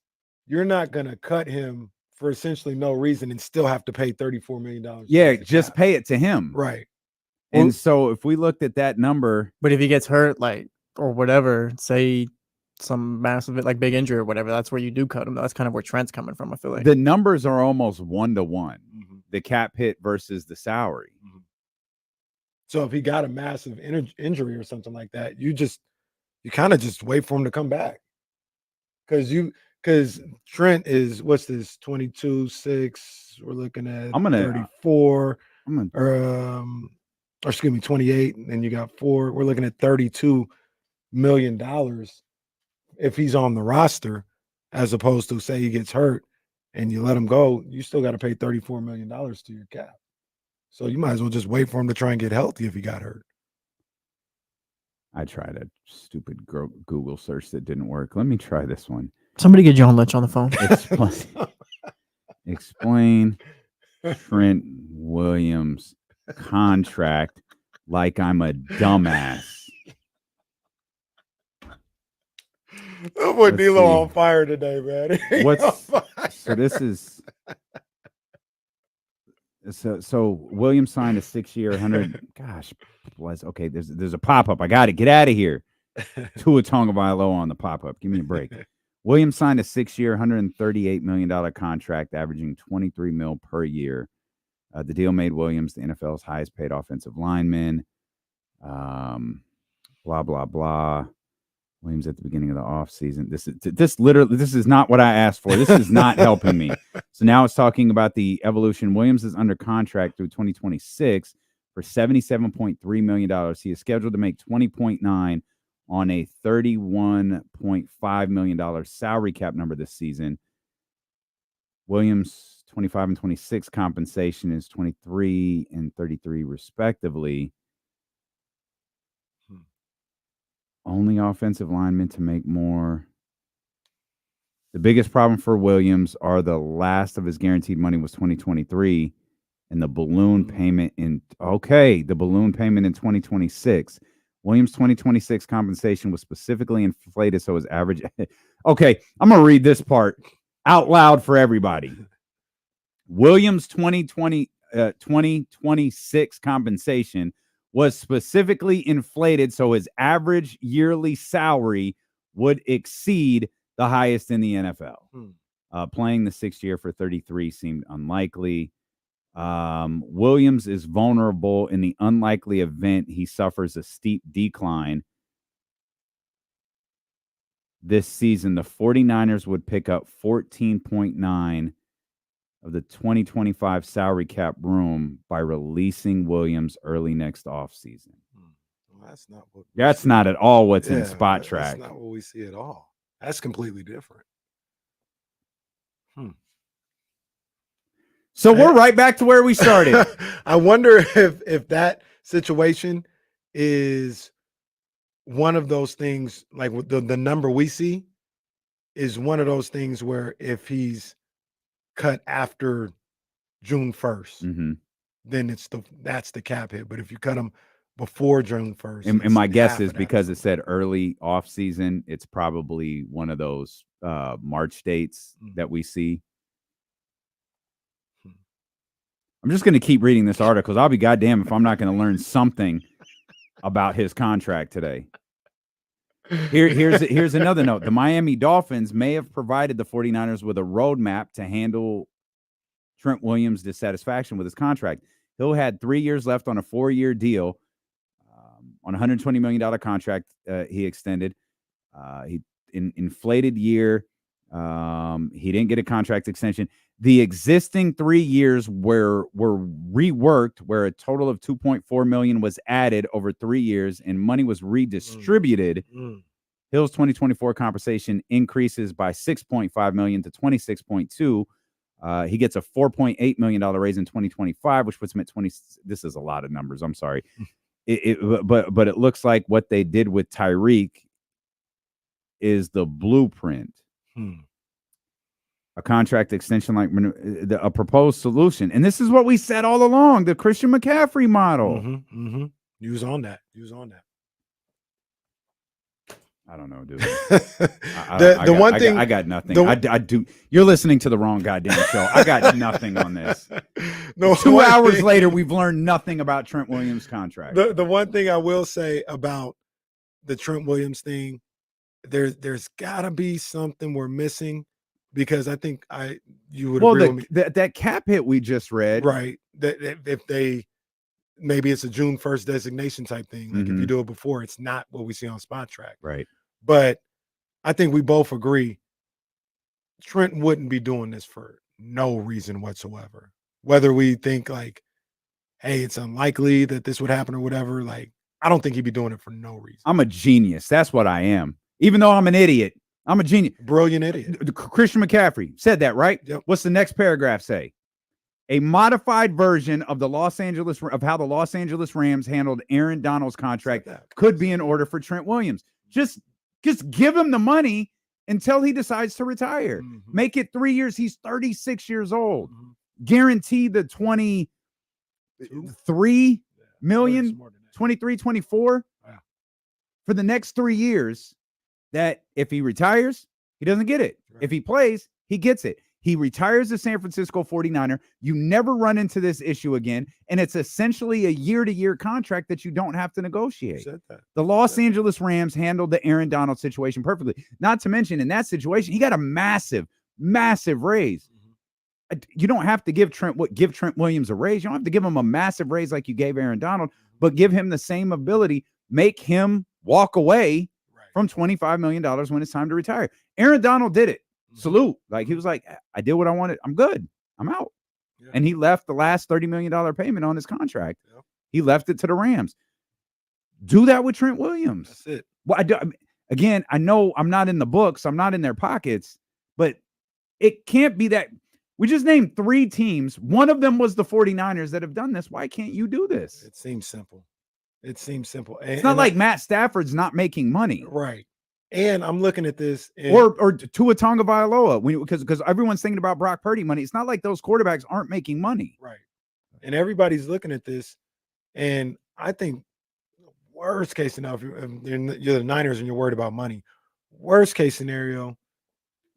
you're not going to cut him for essentially no reason and still have to pay $34 million. Yeah, just pay it to him. Right. And so if we looked at that number, but if he gets hurt, like, or whatever, say some massive, like big injury or whatever, that's where you do cut him. That's kind of where Trent's coming from, I feel like. the numbers are almost 1-to-1, the cap hit versus the salary. So if he got a massive injury or something like that, you kind of just wait for him to come back. Because Trent is, what's this, 22-6, we're looking at 34, or excuse me, 28, and then you got 4. We're looking at $32 million if he's on the roster, as opposed to, say, he gets hurt and you let him go, you still got to pay $34 million to your cap. So you might as well just wait for him to try and get healthy if he got hurt. I tried a stupid Google search that didn't work. Let me try this one. Somebody get John Lynch on the phone. Explain Trent Williams contract like I'm a dumbass. That boy D-Lo on fire today, man. So this is so Williams signed a 6-year 100. Gosh, bless. Okay, there's a pop-up. I got it. Get out of here. Tua Tagovailoa on the pop-up. Give me a break. Williams signed a 6-year $138 million contract, averaging $23 million per year. The deal made Williams the NFL's highest paid offensive lineman. Blah, blah, blah. Williams at the beginning of the offseason. This is not what I asked for. This is not helping me. So now it's talking about the evolution. Williams is under contract through 2026 for $77.3 million. He is scheduled to make $20.9 on a $31.5 million salary cap number this season. Williams' 25 and 26 compensation is 23 and 33 respectively. Only offensive linemen to make more. The biggest problem for Williams are the last of his guaranteed money was 2023 and the balloon payment in 2026. Williams' 2026 compensation was specifically inflated so his average. Okay, I'm going to read this part out loud for everybody. Williams' 2026 compensation was specifically inflated so his average yearly salary would exceed the highest in the NFL. Playing the 6th year for 33 seemed unlikely. Williams is vulnerable in the unlikely event he suffers a steep decline. This season, the 49ers would pick up 14.9 of the 2025 salary cap room by releasing Williams early next offseason. Well, that's not at all what's in Spot Track. That's not what we see at all. That's completely different. So we're right back to where we started. I wonder if that situation is one of those things, like with the number we see is one of those things where if he's cut after June 1st, then that's the cap hit. But if you cut him before June 1st, and my guess is because it said early off season, it's probably one of those March dates that we see. I'm just going to keep reading this article because I'll be goddamn if I'm not going to learn something about his contract today. Here's another note. The Miami Dolphins may have provided the 49ers with a roadmap to handle Trent Williams' dissatisfaction with his contract. Hill had 3 years left on a 4-year deal on a $120 million contract he extended. He inflated year. He didn't get a contract extension. The existing 3 years were reworked, where a total of $2.4 million was added over 3 years, and money was redistributed. Hill's 2024 compensation increases by $6.5 million to $26.2. He gets a $4.8 million raise in 2025, which puts him at 20. This is a lot of numbers. I'm sorry, but it looks like what they did with Tyreek is the blueprint. A contract extension like a proposed solution. And this is what we said all along, the Christian McCaffrey model. You was on that. I don't know, dude. The one thing I got nothing. I do. You're listening to the wrong goddamn show. I got nothing on this. 2 hours later, we've learned nothing about Trent Williams' contract. The one thing I will say about the Trent Williams thing, there's got to be something we're missing. Because I think you would agree with me. That cap hit we just read. Right. That if they maybe it's a June 1st designation type thing. Like if you do it before, it's not what we see on Spot Track. Right. But I think we both agree Trent wouldn't be doing this for no reason whatsoever. Whether we think like, hey, it's unlikely that this would happen or whatever, like I don't think he'd be doing it for no reason. I'm a genius. That's what I am. Even though I'm an idiot. I'm a genius. Brilliant idiot. Christian McCaffrey said that, right? Yep. What's the next paragraph say? A modified version of how the Los Angeles Rams handled Aaron Donald's contract could be in order for Trent Williams. Just give him the money until he decides to retire. Make it 3 years. He's 36 years old. Guarantee the 23 million, 23, 24 for the next 3 years. That if he retires, he doesn't get it. Right. If he plays, he gets it. He retires the San Francisco 49er. You never run into this issue again. And it's essentially a year-to-year contract that you don't have to negotiate. The Los Angeles Rams handled the Aaron Donald situation perfectly. Not to mention, in that situation, he got a massive, massive raise. You don't have to give Trent Williams a raise. You don't have to give him a massive raise like you gave Aaron Donald, but give him the same ability. Make him walk away from $25 million when it's time to retire. Aaron Donald did it. Salute. Like, he was like, I did what I wanted. I'm good. I'm out. Yeah. And he left the last $30 million payment on his contract. Yep. He left it to the Rams. Do that with Trent Williams. That's it. Well, again, I know I'm not in the books. I'm not in their pockets, but it can't be that. We just named 3 teams. One of them was the 49ers that have done this. Why can't you do this? It seems simple. It's not like Matt Stafford's not making money. Right. And I'm looking at this. Or Tua Tagovailoa, because everyone's thinking about Brock Purdy money. It's not like those quarterbacks aren't making money. Right. And everybody's looking at this. And I think worst case scenario, if you're the Niners and you're worried about money, worst case scenario,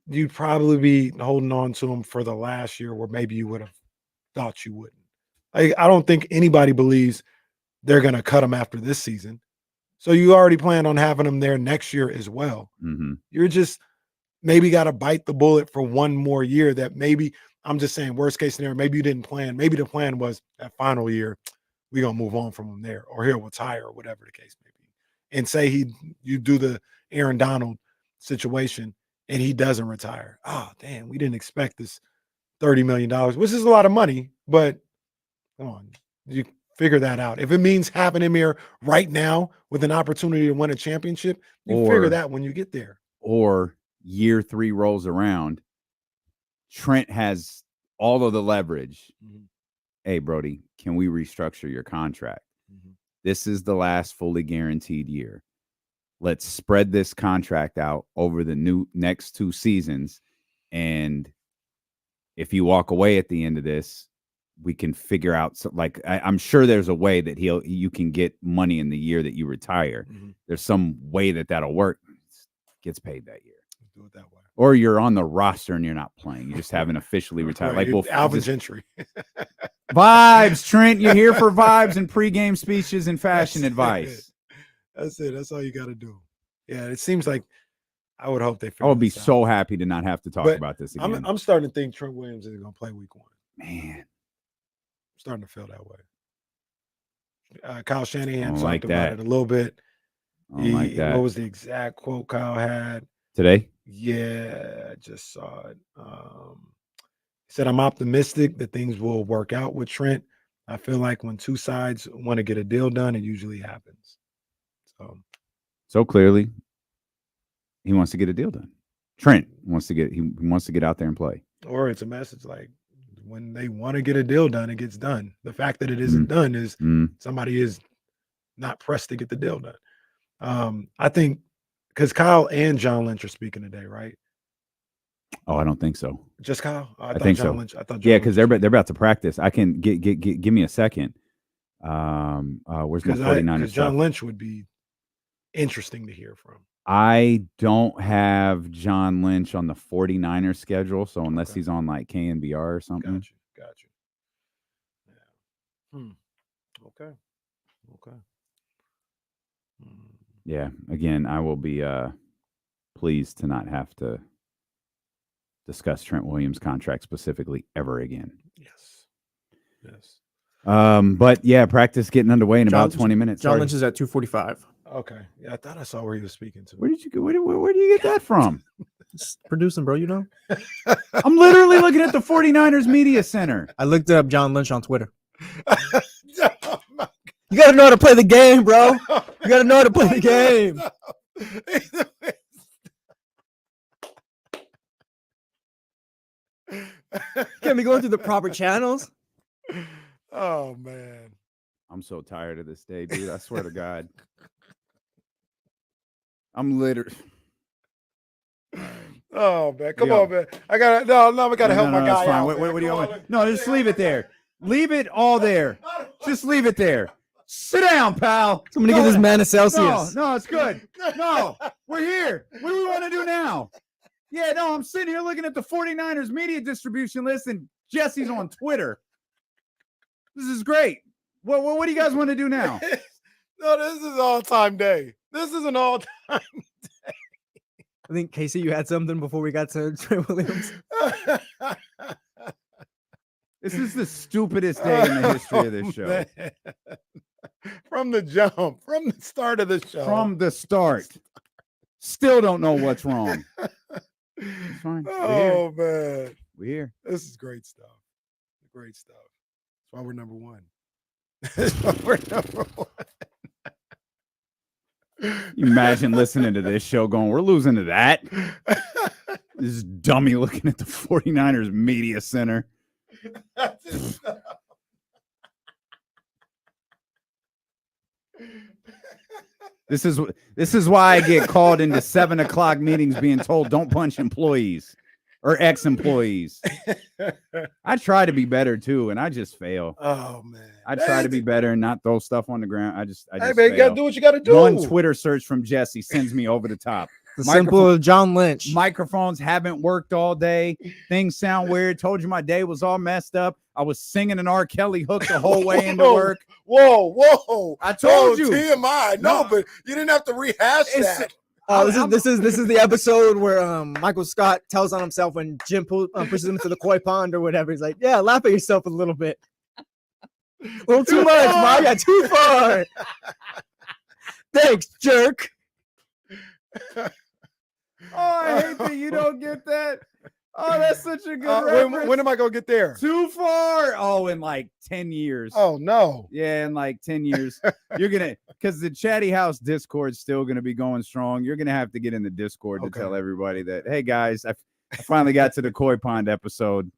you'd probably be holding on to them for the last year where maybe you would have thought you wouldn't. I don't think anybody believes they're going to cut them after this season. So you already plan on having them there next year as well. Mm-hmm. You're just maybe got to bite the bullet for one more year that maybe, I'm just saying worst case scenario, maybe you didn't plan. Maybe the plan was that final year, we're going to move on from him there, or he'll retire, or whatever the case may be. And say you do the Aaron Donald situation and he doesn't retire. Oh, damn, we didn't expect this $30 million, which is a lot of money, but come on, you figure that out. If it means having him here right now with an opportunity to win a championship, you figure that when you get there. Or year 3 rolls around, Trent has all of the leverage. Mm-hmm. Hey, Brody, can we restructure your contract? Mm-hmm. This is the last fully guaranteed year. Let's spread this contract out over the next 2 seasons. And if you walk away at the end of this, we can figure out. So, like, I'm sure there's a way that you can get money in the year that you retire. Mm-hmm. There's some way that'll work. Gets paid that year. Do it that way. Or you're on the roster and you're not playing. You just haven't officially retired. Right. Like Alvin Gentry. Vibes, Trent. You're here for vibes and pregame speeches and fashion advice. That's it. That's all you got to do. Yeah, it seems like I would hope they. I would be so happy to not have to talk about this again. I'm starting to think Trent Williams isn't going to play week 1. Man, I'm starting to feel that way. Kyle Shanahan talked like about it a little bit. Like that. What was the exact quote Kyle had today? Yeah, I just saw it. He said, "I'm optimistic that things will work out with Trent. I feel like when 2 sides want to get a deal done, it usually happens." So clearly, he wants to get a deal done. Trent wants to get out there and play. Or it's a message like, when they want to get a deal done, it gets done. The fact that it isn't done is somebody is not pressed to get the deal done. I think because Kyle and John Lynch are speaking today, right? Oh, I don't think so. Just Kyle? I think John so. Lynch, I thought John because they're about to practice. I can give me a second. Where's my 49ers stuff? John Lynch would be interesting to hear from. I don't have John Lynch on the 49ers schedule, so unless he's on like KNBR or something. Got you. Yeah. Okay. Yeah. Again, I will be pleased to not have to discuss Trent Williams' contract specifically ever again. Yes. But yeah, practice getting underway in about 20 minutes. John Lynch is at 2:45. Okay. Yeah, I thought I saw where he was speaking to. Where did you go? Where do you get that from? Just producing, bro, you know? I'm literally looking at the 49ers Media Center. I looked up John Lynch on Twitter. You got to know how to play the game, bro. You got to know how to play the game. Can't be going through the proper channels. Oh, man. I'm so tired of this day, dude. I swear to God. I'm literally. Oh, man. Come on, man. I got to help my guy out. What do you want? No, just leave it there. Leave it all there. Just leave it there. Sit down, pal. I'm going to give this man a Celsius. No, it's good. No, we're here. What do we want to do now? Yeah, no, I'm sitting here looking at the 49ers media distribution list, and Jesse's on Twitter. This is great. What do you guys want to do now? No, this is all-time day. This is an all-time day. I think, Casey, you had something before we got to Trent Williams. This is the stupidest day in the history of this show. Man. From the jump, from the start of the show. From the start. Still don't know what's wrong. It's fine. Oh man, we're here. This is great stuff. Great stuff. That's why we're number one. That's why we're number one. You imagine listening to this show going, we're losing to that. This dummy looking at the 49ers media center. This is why I get called into 7 o'clock meetings being told don't punch employees or ex-employees. I try to be better too, and I just fail. Oh man. I try to be better and not throw stuff on the ground. I just hey man, you gotta do what you gotta do. One Twitter search from Jesse sends me over the top. The simple John Lynch. Microphones haven't worked all day. Things sound weird. Told you my day was all messed up. I was singing an R. Kelly hook the whole way into work. Whoa. I told you. TMI. No, but you didn't have to rehash that. This is the episode where Michael Scott tells on himself when Jim pushes him into the koi pond or whatever. He's like, yeah, laugh at yourself a little bit. A little too much, Mike. Yeah, too far. Thanks, jerk. Oh, I hate that you don't get that. Oh, that's such a good reference. When am I going to get there? Too far. Oh, in like 10 years. Oh, no. Yeah, in like 10 years. You're going to, because the Chatty House Discord's still going to be going strong. You're going to have to get in the Discord to tell everybody that, hey, guys, I finally got to the Koi Pond episode.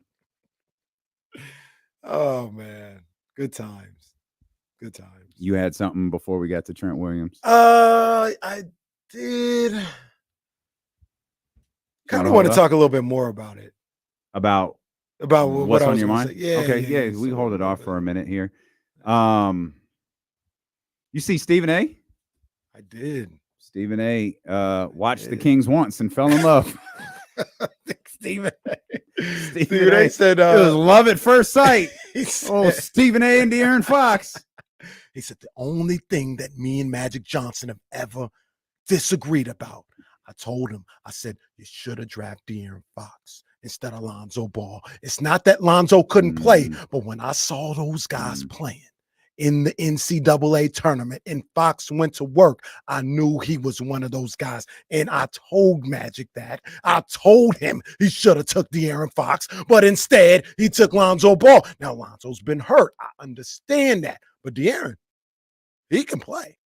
Oh, man. Good times. Good times. You had something before we got to Trent Williams? I did. Kind of want to talk a little bit more about it. About what's on your mind? Say. Yeah. Okay. Yeah. We hold it off for a minute here. You see Stephen A? I did. Stephen A. Watched the Kings once and fell in love. Stephen A. said it was love at first sight. Stephen A. and De'Aaron Fox. He said the only thing that me and Magic Johnson have ever disagreed about. I told him, I said, you should have drafted De'Aaron Fox instead of Lonzo Ball. It's not that Lonzo couldn't play, but when I saw those guys playing in the NCAA tournament and Fox went to work, I knew he was one of those guys. And I told Magic that. I told him he should have took De'Aaron Fox, but instead he took Lonzo Ball. Now, Lonzo's been hurt. I understand that. But De'Aaron, he can play.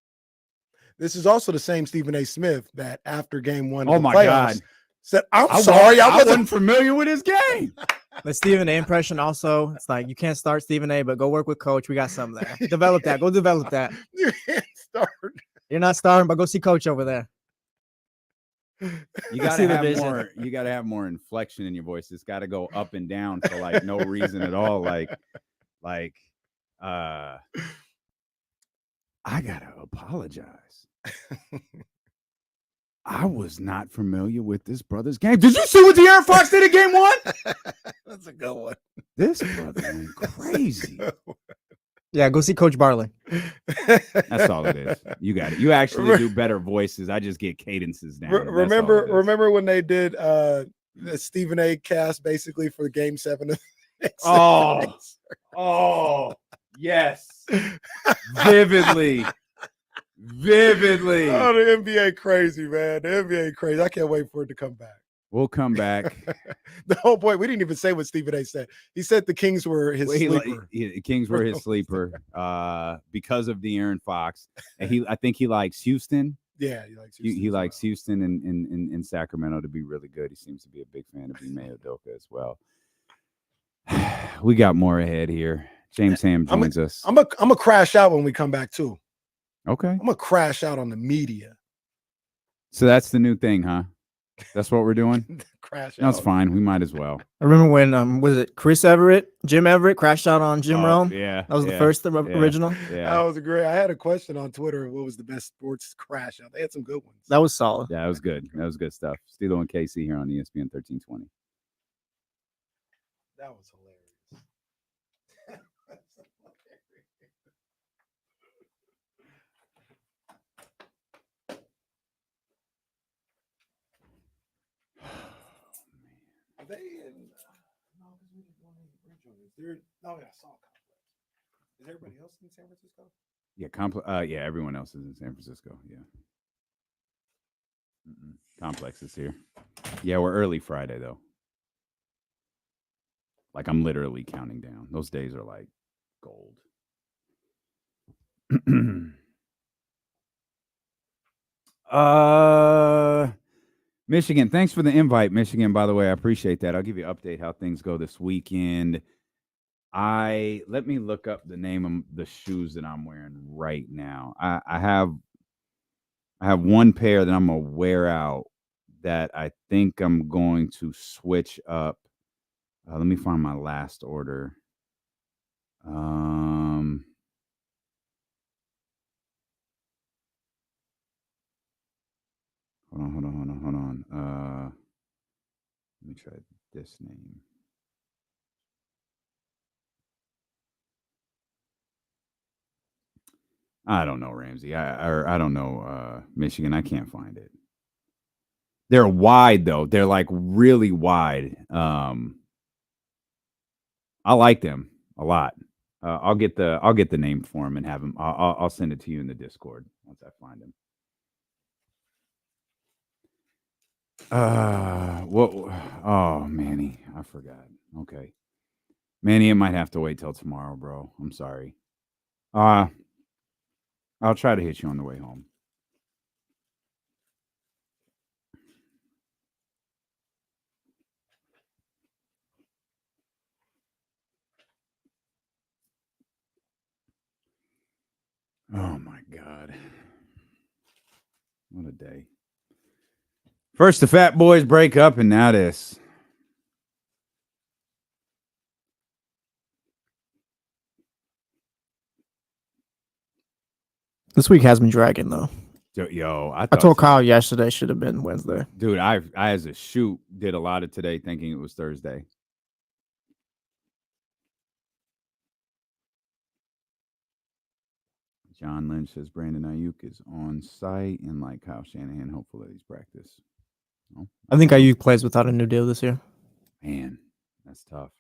This is also the same Stephen A. Smith that after game one of the playoffs said, I'm sorry, I wasn't familiar with his game. The Stephen A. impression also, it's like, you can't start Stephen A., but go work with Coach. We got something there. Develop that. Go develop that. You can't start. You're not starting, but go see Coach over there. You gotta have more. You gotta have more inflection in your voice. It's got to go up and down for like no reason at all. Like, I gotta apologize. I was not familiar with this brother's game. Did you see what De'Aaron Fox did in game one? That's a good one. This brother went crazy. Yeah, go see Coach Barley. That's all it is. You got it. You actually do better voices. I just get cadences down. Remember when they did the Stephen A. cast basically for game 7 of yes. Vividly. Oh, the NBA crazy, man. The NBA crazy. I can't wait for it to come back. We'll come back. The whole point, we didn't even say what Stephen A. said. He said the Kings were his sleeper. Kings were his sleeper because of De'Aaron Fox. And I think he likes Houston. Yeah, he likes Houston and Sacramento to be really good. He seems to be a big fan of Ime Udoka as well. We got more ahead here. James Ham joins us. I'm a crash out when we come back too. Okay. I'm gonna crash out on the media. So that's the new thing, huh? That's what we're doing? Crash out. That's fine. We might as well. I remember when was it Jim Everett crashed out on Jim Rome? Yeah. That was the first original. Yeah. That was great. I had a question on Twitter. What was the best sports crash out? They had some good ones. That was solid. Yeah, that was good. That was good stuff. Steelo and KC here on ESPN 1320. That was hilarious. Are they in? No, because we didn't want any bridge on this. I saw a complex. Is everybody else in San Francisco? Yeah, everyone else is in San Francisco. Yeah. Complex is here. Yeah, we're early Friday, though. Like, I'm literally counting down. Those days are like gold. Michigan, thanks for the invite, Michigan, by the way. I appreciate that. I'll give you an update how things go this weekend. Let me look up the name of the shoes that I'm wearing right now. I have one pair that I'm gonna wear out that I think I'm going to switch up. Let me find my last order. Hold on. Let me try this name. I don't know, Ramsey. I don't know, Michigan. I can't find it. They're wide though. They're like really wide. I like them a lot. I'll get the name for them and have them. I'll send it to you in the Discord once I find them. Oh, Manny, I forgot. Okay, Manny, it might have to wait till tomorrow, bro. I'm sorry. I'll try to hit you on the way home. Oh my God. What a day. First the Fat Boys break up, and now this. This week has been dragging, though. Yo, I told Kyle yesterday should have been Wednesday. Dude, I as a shoot did a lot of today thinking it was Thursday. John Lynch says Brandon Aiyuk is on site, and like Kyle Shanahan, hopeful that he's practiced. Oh. I think Aiyuk plays without a new deal this year. Man, that's tough.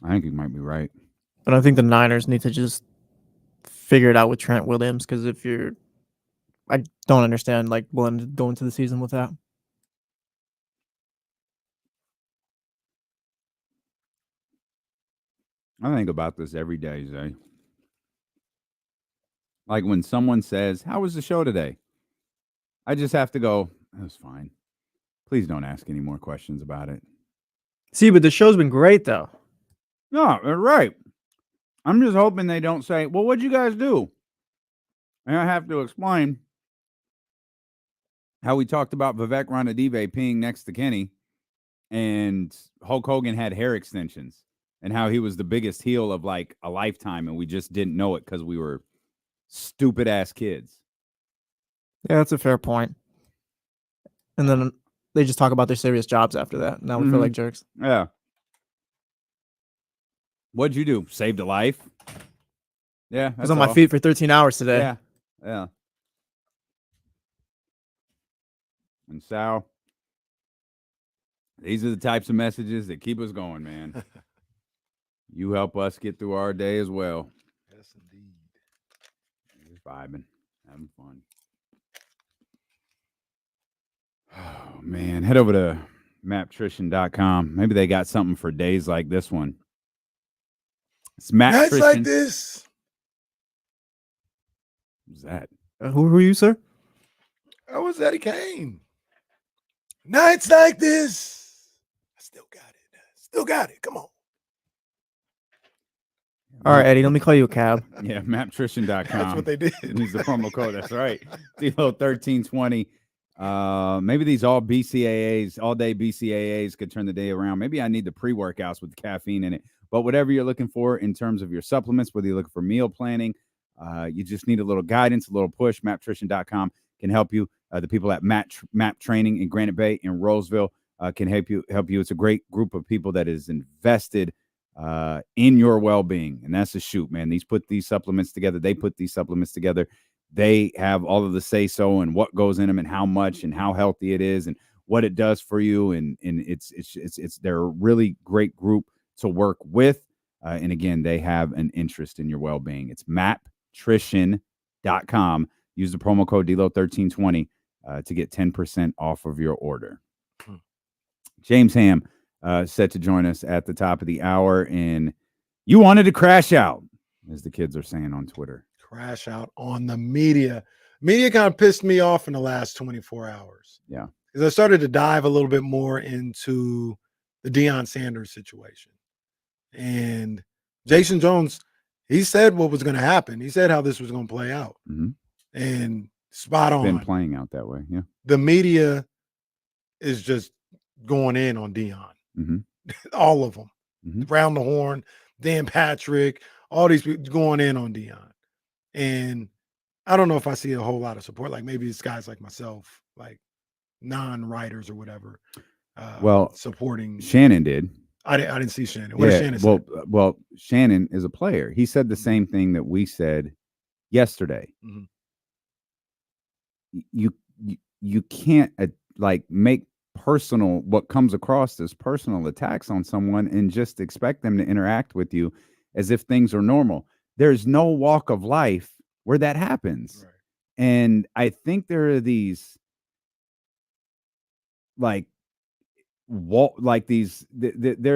I think he might be right. But I think the Niners need to just figure it out with Trent Williams, because I don't understand like willing to go into the season with that. I think about this every day, Zay. Like when someone says, "How was the show today?" I just have to go, "That was fine. Please don't ask any more questions about it." See, but the show's been great, though. No, right. I'm just hoping they don't say, "Well, what'd you guys do?" And I have to explain how we talked about Vivek Ranadive peeing next to Kenny, and Hulk Hogan had hair extensions, and how he was the biggest heel of like a lifetime, and we just didn't know it because we were stupid ass kids. Yeah, that's a fair point. And then they just talk about their serious jobs after that. Now we feel like jerks. Yeah. What'd you do? Saved a life? Yeah. I was on my feet for 13 hours today. Yeah. Yeah. And Sal, these are the types of messages that keep us going, man. You help us get through our day as well. Yes, indeed. Just vibing, having fun. Oh, man. Head over to maptrition.com. Maybe they got something for days like this one. It's Nights like this. Who's that? Who are you, sir? I was Eddie Kane. Nights like this. I still got it. Still got it. Come on. All right, Eddie, let me call you a cab. Yeah, maptrition.com. That's what they did. Use the promo code. That's right. Delo 1320. Maybe these all BCAAs, all day BCAAs could turn the day around. Maybe I need the pre-workouts with caffeine in it. But whatever you're looking for in terms of your supplements, whether you're looking for meal planning, you just need a little guidance, a little push. Maptrition.com can help you. The people at Map Training in Granite Bay in Roseville can help you. It's a great group of people that is invested in your well-being, and that's the shoot, man. They put these supplements together. They have all of the say-so and what goes in them and how much and how healthy it is and what it does for you. And they're a really great group to work with. And again, they have an interest in your well-being. It's maptrition.com. Use the promo code Delo1320 to get 10% off of your order. James Ham set to join us at the top of the hour, and you wanted to crash out, as the kids are saying on Twitter. Crash out on the media. Media kind of pissed me off in the last 24 hours. Yeah. Because I started to dive a little bit more into the Deion Sanders situation. And Jason Jones, he said what was going to happen. He said how this was going to play out. And spot on. Been playing out that way, yeah. The media is just going in on Deion. All of them. Round the Horn, Dan Patrick, all these people going in on Deion. And I don't know if I see a whole lot of support. Like maybe it's guys like myself, like non-writers or whatever. Supporting. Shannon did. I didn't see Shannon. What did Shannon say? Well, Shannon is a player. He said the same thing that we said yesterday. You can't like make personal what comes across as personal attacks on someone and just expect them to interact with you as if things are normal. There's no walk of life where that happens. Right. And I think there are these there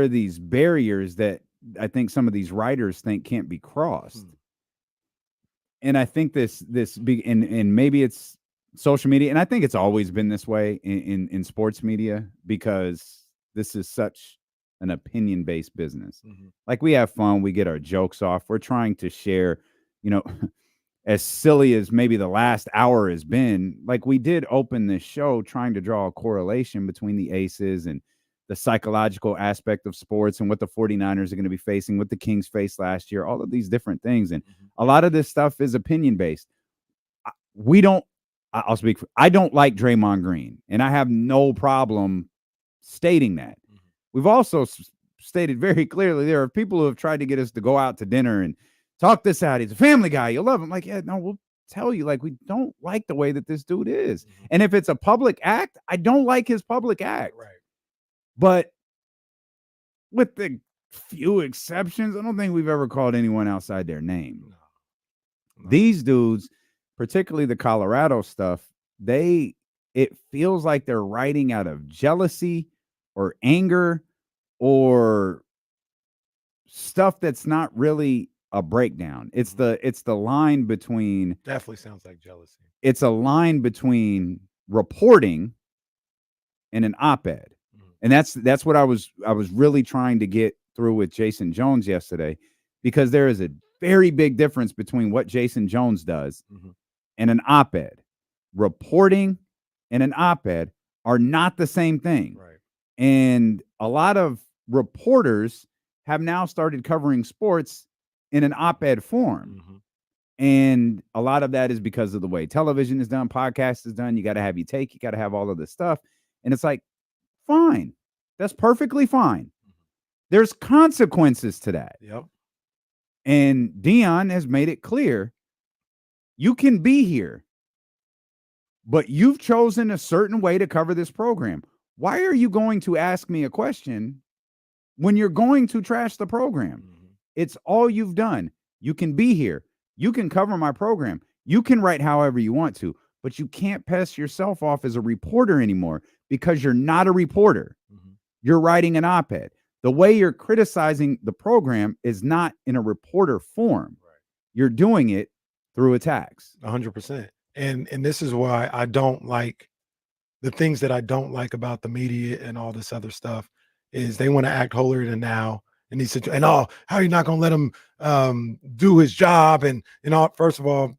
are these barriers that I think some of these writers think can't be crossed. And I think and maybe it's social media, and I think it's always been this way in sports media, because this is such an opinion-based business. Like, we have fun, we get our jokes off, we're trying to share, as silly as maybe the last hour has been. Like, we did open this show trying to draw a correlation between the Aces and the psychological aspect of sports and what the 49ers are going to be facing, what the Kings faced last year, all of these different things. And a lot of this stuff is opinion-based. I'll speak for, I don't like Draymond Green, and I have no problem stating that. We've also stated very clearly there are people who have tried to get us to go out to dinner and talk this out. He's a family guy. You'll love him. Like, yeah, no, we'll tell you, like, we don't like the way that this dude is. And if it's a public act, I don't like his public act. Right. But with the few exceptions, I don't think we've ever called anyone outside their name. No. These dudes, particularly the Colorado stuff, it feels like they're writing out of jealousy or anger or stuff that's not really a breakdown. It's the line between, definitely sounds like jealousy. It's a line between reporting and an op-ed. And that's what I was really trying to get through with Jason Jones yesterday, because there is a very big difference between what Jason Jones does and an op-ed. Reporting and an op-ed are not the same thing. Right. And a lot of reporters have now started covering sports in an op-ed form. And a lot of that is because of the way television is done, podcast is done. You got to have your take. You got to have all of this stuff. And it's like, fine. That's perfectly fine. There's consequences to that. Yep. And Deion has made it clear, you can be here, but you've chosen a certain way to cover this program. Why are you going to ask me a question when you're going to trash the program? It's all you've done. You can be here. You can cover my program. You can write however you want to, but you can't pass yourself off as a reporter anymore, because you're not a reporter. You're writing an op-ed. The way you're criticizing the program is not in a reporter form. Right. You're doing it through attacks. 100%. And this is why I don't like the things that I don't like about the media and all this other stuff is they want to act holier than thou. And he said, how are you not going to let him do his job? And all, first of all,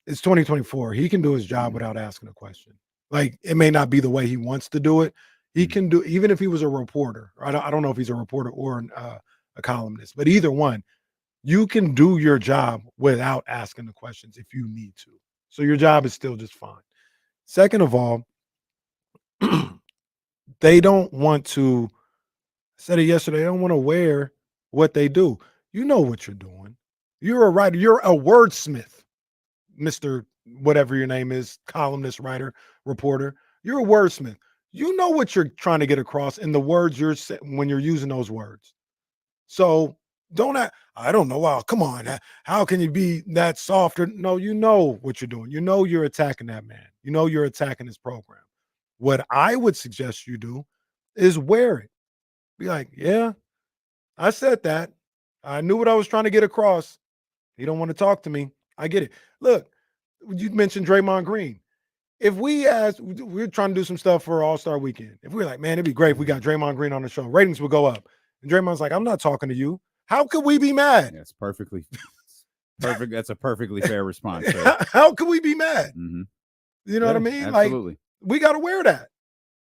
it's 2024. He can do his job without asking a question. Like, it may not be the way he wants to do it. He can do, even if he was a reporter. I don't know if he's a reporter or a columnist, but either one, you can do your job without asking the questions if you need to. So your job is still just fine. Second of all, they don't want to, I said it yesterday, they don't want to wear what they do. You know what you're doing. You're a writer. You're a wordsmith, Mr. whatever your name is, columnist, writer, reporter. You're a wordsmith. You know what you're trying to get across in the words when you're using those words. So Don't act, I don't know. Wow, come on. How can you be that soft? No, you know what you're doing. You know you're attacking that man. You know you're attacking his program. What I would suggest you do is wear it. Be like, yeah, I said that. I knew what I was trying to get across. He don't want to talk to me. I get it. Look, you mentioned Draymond Green. If we're trying to do some stuff for All-Star Weekend. If we're like, man, it'd be great if we got Draymond Green on the show. Ratings would go up. And Draymond's like, I'm not talking to you. How could we be mad? That's perfect. That's a perfectly fair response. How could we be mad? Mm-hmm. You know what I mean? Absolutely. Like, we got to wear that.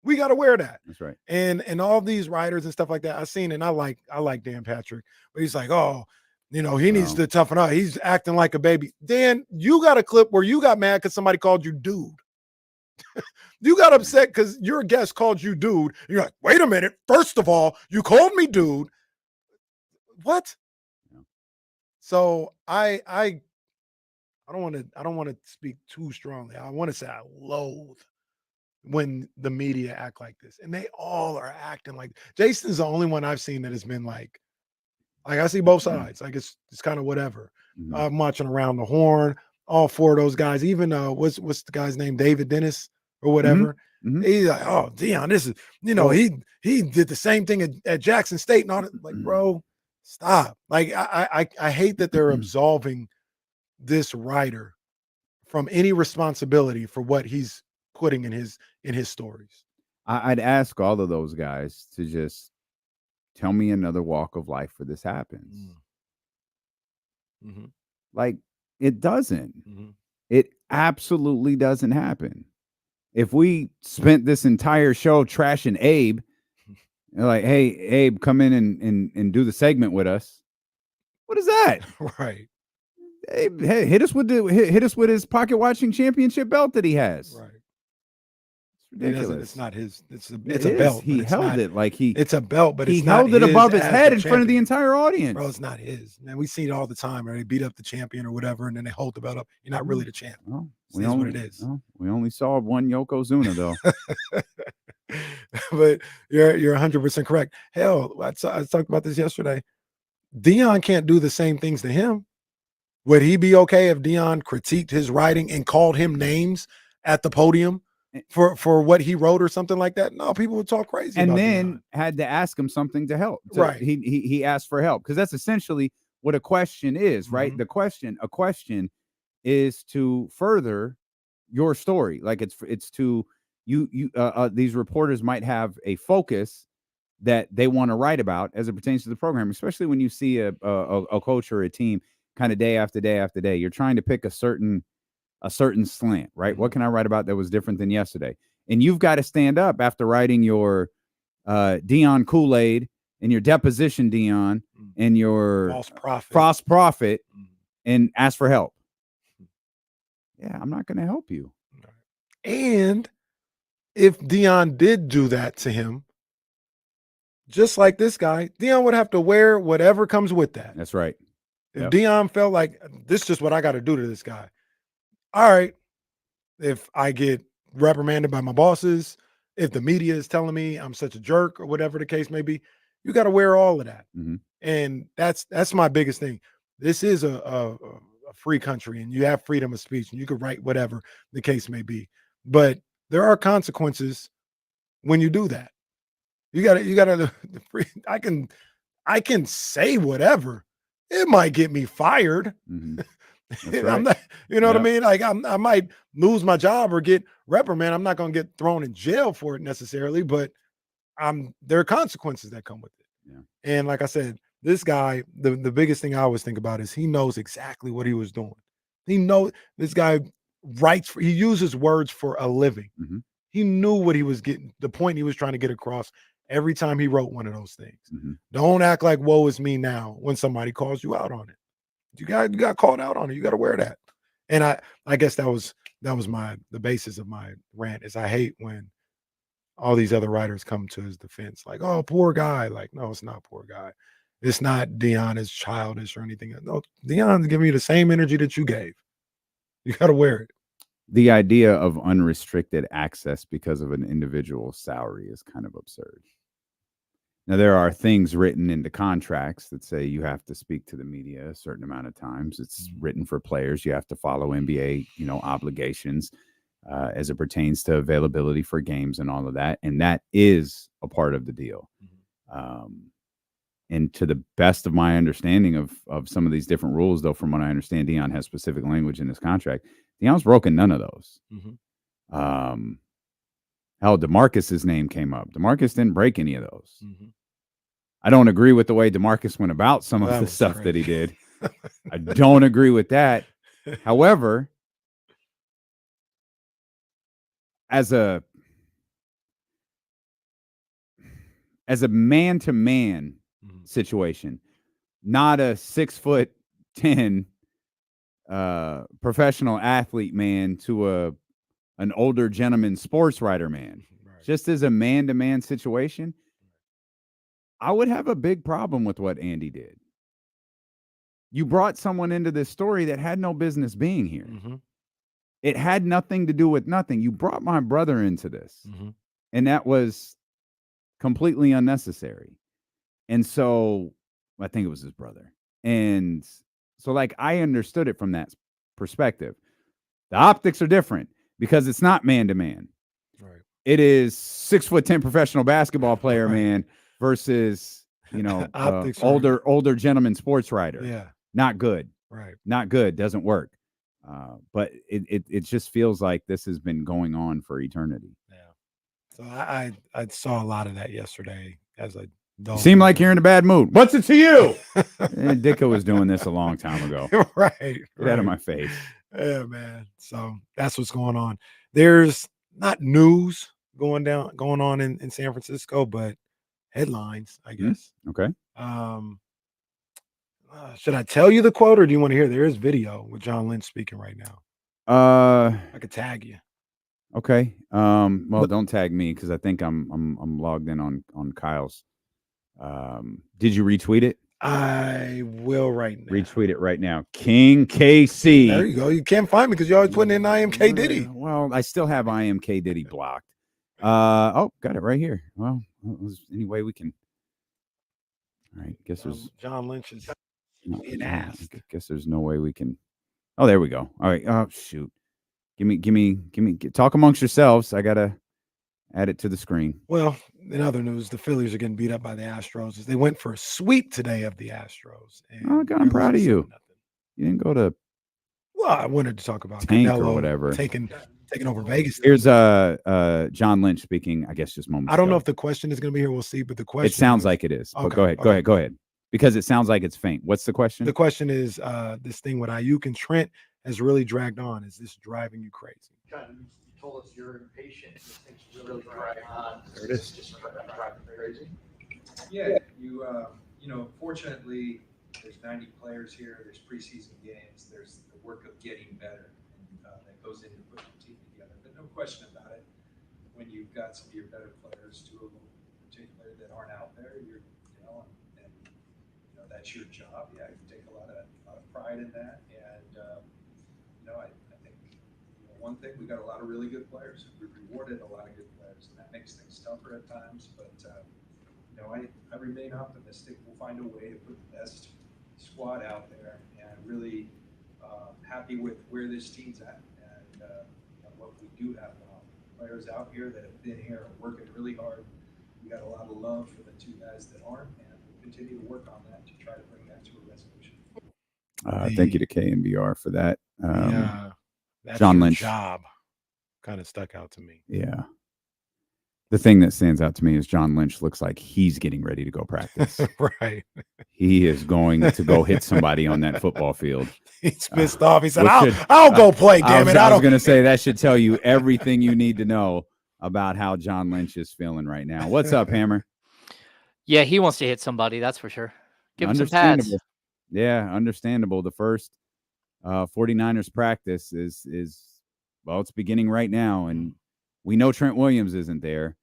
We got to wear that. That's right. And all these writers and stuff like that, I've seen, and I like Dan Patrick, but he's like, oh, you know, he needs to toughen up. He's acting like a baby. Dan, you got a clip where you got mad because somebody called you dude. You got upset because your guest called you dude. You're like, wait a minute. First of all, you called me dude. What? Yeah. So I don't want to speak too strongly. I want to say I loathe when the media act like this, and they all are acting like. Jason's the only one I've seen that has been like I see both sides. Like it's kind of whatever. Mm-hmm. I'm watching Around the Horn. All four of those guys. Even what's the guy's name? David Dennis or whatever. Mm-hmm. He's like, oh, Deion, this is, you know, he did the same thing at Jackson State and all that. Like, bro, stop. Like, I hate that they're absolving this writer from any responsibility for what he's putting in his stories. I'd ask all of those guys to just tell me another walk of life where this happens. Mm-hmm. Like, it doesn't. Mm-hmm. It absolutely doesn't happen. If we spent this entire show trashing Abe, like, hey, Abe, come in and do the segment with us. What is that? Right. Abe, hey, hit us with his pocket watching championship belt that he has. Right. It's ridiculous. It's not his. It's a belt. He held it like It's a belt, but he it's not held it his above his as head the in front of the champion. entire audience. Bro, it's not his. Man, we see it all the time. Right? They beat up the champion or whatever, and then they hold the belt up. You're not really the champ. Well, It is what it is. Well, we only saw one Yokozuna though. But you're 100% correct. Hell, I talked about this yesterday. Deion can't do the same things to him. Would he be okay if Deion critiqued his writing and called him names at the podium for what he wrote or something like that? No, people would talk crazy. And about then Deion. had to ask him something to help. Right. He asked for help because that's essentially what a question is, right? Mm-hmm. A question is to further your story. Like it's to these reporters might have a focus that they want to write about as it pertains to the program, especially when you see a coach or a team kind of day after day after day. You're trying to pick a certain slant, right? Mm-hmm. What can I write about that was different than yesterday? And you've got to stand up after writing your Deion Kool-Aid and your deposition Deion and your false prophet and ask for help. Yeah, I'm not going to help you. And if Deion did do that to him, just like this guy, Deion would have to wear whatever comes with that. That's right. If Deion felt like this is just what I got to do to this guy. All right. If I get reprimanded by my bosses, if the media is telling me I'm such a jerk or whatever the case may be, you got to wear all of that. Mm-hmm. And that's my biggest thing. This is a free country and you have freedom of speech and you can write whatever the case may be. But there are consequences when you do that. You gotta I can say whatever. It might get me fired. Mm-hmm. I'm not, you know what I mean? Like I might lose my job or get reprimanded. I'm not gonna get thrown in jail for it necessarily, but there are consequences that come with it. Yeah. And like I said, this guy, the biggest thing I always think about is he knows exactly what he was doing. This guy he uses words for a living. Mm-hmm. He knew what he was getting, the point he was trying to get across every time he wrote one of those things. Mm-hmm. Don't act like woe is me now when somebody calls you out on it. You got called out on it. You got to wear that. And I guess that was the basis of my rant is I hate when all these other writers come to his defense like, oh, poor guy. Like, no, it's not poor guy. It's not Deion is childish or anything. No, Deion's giving you the same energy that you gave. You got to wear it. The idea of unrestricted access because of an individual's salary is kind of absurd. Now, there are things written into contracts that say you have to speak to the media a certain amount of times. It's written for players. You have to follow NBA, obligations as it pertains to availability for games and all of that. And that is a part of the deal. And to the best of my understanding of some of these different rules, though, from what I understand, Deion has specific language in his contract. Deion's broken none of those. Hell, DeMarcus's name came up. DeMarcus didn't break any of those. I don't agree with the way DeMarcus went about some of the stuff that he did. I don't agree with that. However, as a man-to-man situation, not a 6'10" professional athlete man to an older gentleman sports writer man. Just as a man-to-man situation, I would have a big problem with what Andy did. You brought someone into this story that had no business being here. It had nothing to do with nothing. You brought my brother into this, and that was completely unnecessary. And so I think it was his brother. And so, I understood it from that perspective. The optics are different because it's not man-to-man. Right. It is 6'10" professional basketball player man versus, older gentleman sports writer. Yeah. Not good. Right. Not good. Doesn't work. But it just feels like this has been going on for eternity. Yeah. So I saw a lot of that yesterday as a dog. Seem like you're in a bad mood. What's it to you? Dicko was doing this a long time ago. Right. Get out of my face. Yeah, man. So that's what's going on. There's not news going on in San Francisco, but headlines, I guess. Okay. Should I tell you the quote, or do you want to hear? There is video with John Lynch speaking right now. I could tag you. Okay. Well, don't tag me because I think I'm logged in on Kyle's. Did you retweet it? I will right now. Retweet it right now. King KC. There you go. You can't find me because you're always putting in IMK Diddy. Well, I still have IMK Diddy blocked. Got it right here. Well, any way we can. All right. Guess there's John Lynch is being I asked. guess there's no way we can. Oh, there we go. All right. Oh, shoot. Give me. Talk amongst yourselves. I gotta add it to the screen. Well, in other news, the Phillies are getting beat up by the Astros as they went for a sweep today of the Astros. Oh, God, I'm proud of you. You didn't go to. Well, I wanted to talk about Tank or Canelo whatever. taking over Vegas. Here's John Lynch speaking. I guess just moments. I don't ago. know if the question is going to be here. We'll see. But the question. It sounds like it is. But Okay, go ahead. Because it sounds like it's faint. What's the question? The question is this thing with Aiyuk and Trent has really dragged on. Is this driving you crazy? You told us you're impatient. This thing's really driving on. There it is. Just driving crazy. Yeah, fortunately, there's 90 players here. There's preseason games. There's the work of getting better, and that goes into putting the team together. But no question about it, when you've got some of your better players, two of them in particular, that aren't out there, and that's your job. Yeah, you take a lot of pride in that, and I think one thing, we got a lot of really good players. We've rewarded a lot of good players, and that makes things tougher at times. But I remain optimistic. We'll find a way to put the best squad out there, and really happy with where this team's at, and what we do have now. Players out here that have been here and working really hard. We got a lot of love for the two guys that aren't, and we'll continue to work on that to try to bring that to a resolution. Thank you to KNBR for that. Yeah, that's John your Lynch job kind of stuck out to me. Yeah. The thing that stands out to me is John Lynch looks like he's getting ready to go practice. Right. He is going to go hit somebody on that football field. He's pissed off. He said, I'll go play, damn it. I was going to say that should tell you everything you need to know about how John Lynch is feeling right now. What's up, Hammer? Yeah, he wants to hit somebody. That's for sure. Give him some pads. Yeah, understandable. The first 49ers practice is it's beginning right now, and we know Trent Williams isn't there.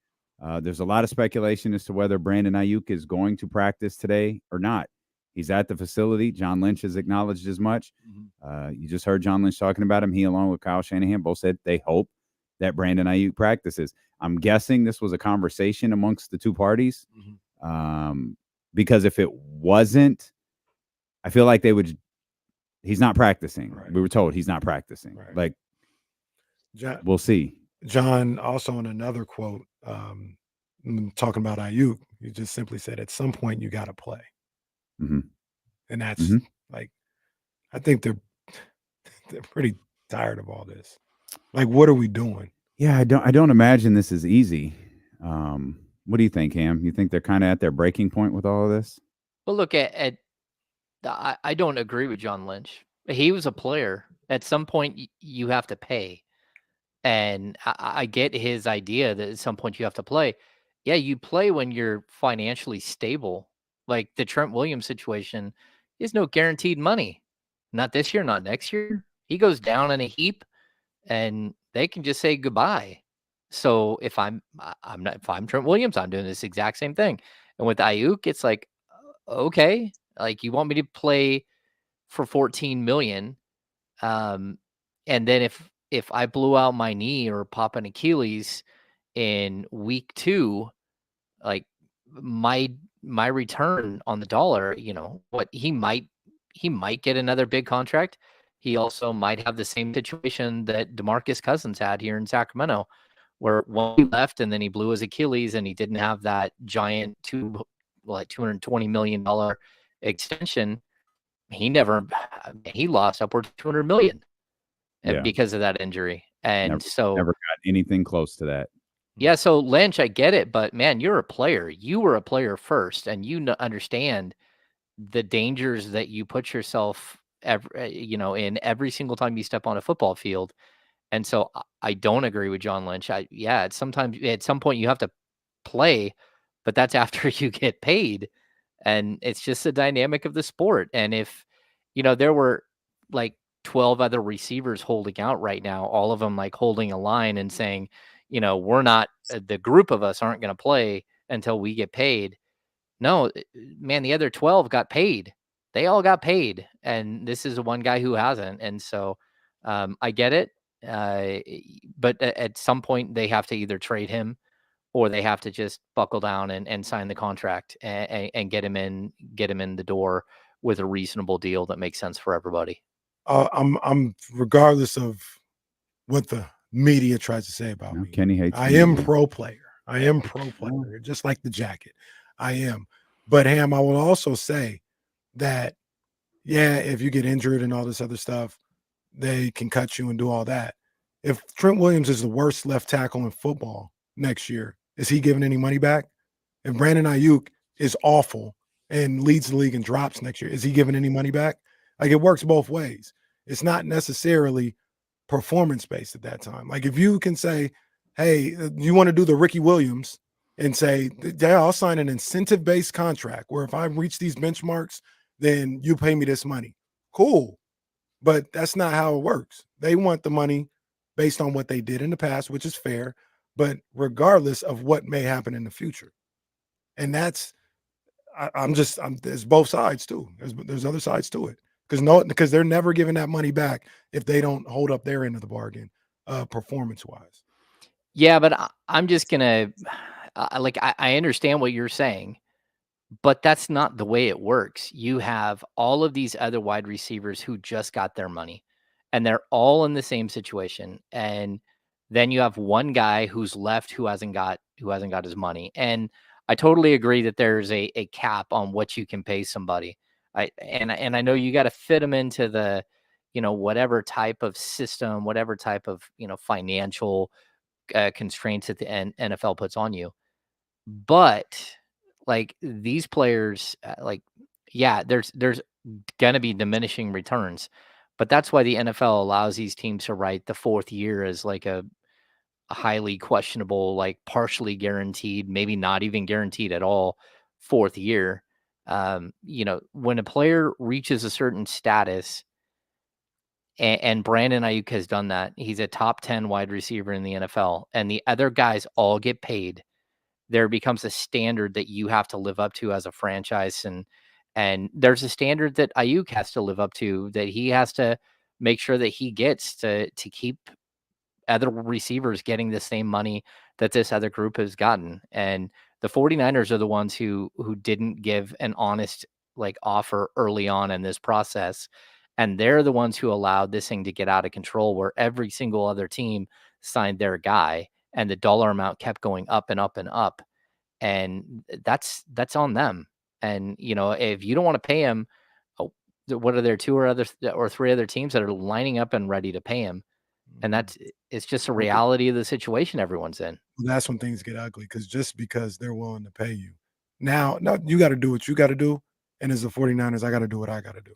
There's a lot of speculation as to whether Brandon Aiyuk is going to practice today or not. He's at the facility. John Lynch has acknowledged as much. You just heard John Lynch talking about him. He, along with Kyle Shanahan, both said they hope that Brandon Aiyuk practices. I'm guessing this was a conversation amongst the two parties. Because if it wasn't, I feel like they would. He's not practicing. Right. We were told he's not practicing. Right. Like, John, we'll see. John, also in another quote, talking about Aiyuk, he just simply said, at some point you got to play. Mm-hmm. And that's like, I think they're pretty tired of all this. Like, what are we doing? Yeah, I don't imagine this is easy. What do you think, Ham? You think they're kind of at their breaking point with all of this? Well, look I don't agree with John Lynch. He was a player. At some point, you have to pay, and I get his idea that at some point you have to play. Yeah, you play when you're financially stable. Like the Trent Williams situation is no guaranteed money. Not this year, not next year. He goes down in a heap, and they can just say goodbye. So if I'm Trent Williams, I'm doing this exact same thing. And with Aiyuk, it's like, okay, like you want me to play for 14 million, and then if I blew out my knee or pop an Achilles in week 2, like my return on the dollar, what he might get another big contract. He also might have the same situation that DeMarcus Cousins had here in Sacramento, where one he left and then he blew his Achilles and he didn't have that giant $220 million extension. He lost upwards of $200 million because of that injury. And never got anything close to that. Yeah. So Lynch, I get it, but man, you're a player. You were a player first, and you understand the dangers that you put yourself in every single time you step on a football field. And so I don't agree with John Lynch. At some point you have to play, but that's after you get paid. And it's just the dynamic of the sport. And if, there were like 12 other receivers holding out right now, all of them like holding a line and saying, we're not, the group of us aren't going to play until we get paid. No, man, the other 12 got paid. They all got paid. And this is the one guy who hasn't. And so I get it. But at some point they have to either trade him or they have to just buckle down and sign the contract and get him in the door with a reasonable deal that makes sense for everybody. I'm regardless of what the media tries to say about me. Kenny hates. I am pro player. I am pro player, just like the jacket. I am. But Ham, I will also say that, if you get injured and all this other stuff, they can cut you and do all that. If Trent Williams is the worst left tackle in football next year, is he giving any money back? If Brandon Aiyuk is awful and leads the league in drops next year, is he giving any money back? Like, it works both ways. It's not necessarily performance-based at that time. Like, if you can say, hey, you want to do the Ricky Williams and say, yeah, I'll sign an incentive-based contract where if I reach these benchmarks, then you pay me this money. Cool. But that's not how it works. They want the money based on what they did in the past, which is fair, but regardless of what may happen in the future. And that's, there's both sides too. There's other sides to it. Because they're never giving that money back if they don't hold up their end of the bargain, performance-wise. Yeah, but I'm just gonna I understand what you're saying, but that's not the way it works. You have all of these other wide receivers who just got their money, and they're all in the same situation. And then you have one guy who's left who hasn't got his money. And I totally agree that there's a cap on what you can pay somebody. I know you got to fit them into the, whatever type of system, whatever type of, financial constraints that the NFL puts on you. But like these players, there's going to be diminishing returns, but that's why the NFL allows these teams to write the fourth year as like a highly questionable, like partially guaranteed, maybe not even guaranteed at all, fourth year. When a player reaches a certain status, and Brandon Aiyuk has done that, he's a top 10 wide receiver in the NFL, and the other guys all get paid. There becomes a standard that you have to live up to as a franchise, and there's a standard that Aiyuk has to live up to, that he has to make sure that he gets to keep other receivers getting the same money that this other group has gotten. And The 49ers are the ones who didn't give an honest offer early on in this process. And they're the ones who allowed this thing to get out of control, where every single other team signed their guy and the dollar amount kept going up and up and up. And that's on them. And, if you don't want to pay him, what are there 2 or 3 other teams that are lining up and ready to pay him? And it's just a reality of the situation everyone's in. Well, that's when things get ugly, because they're willing to pay you. Now, no, you got to do what you got to do. And as the 49ers, I got to do what I got to do.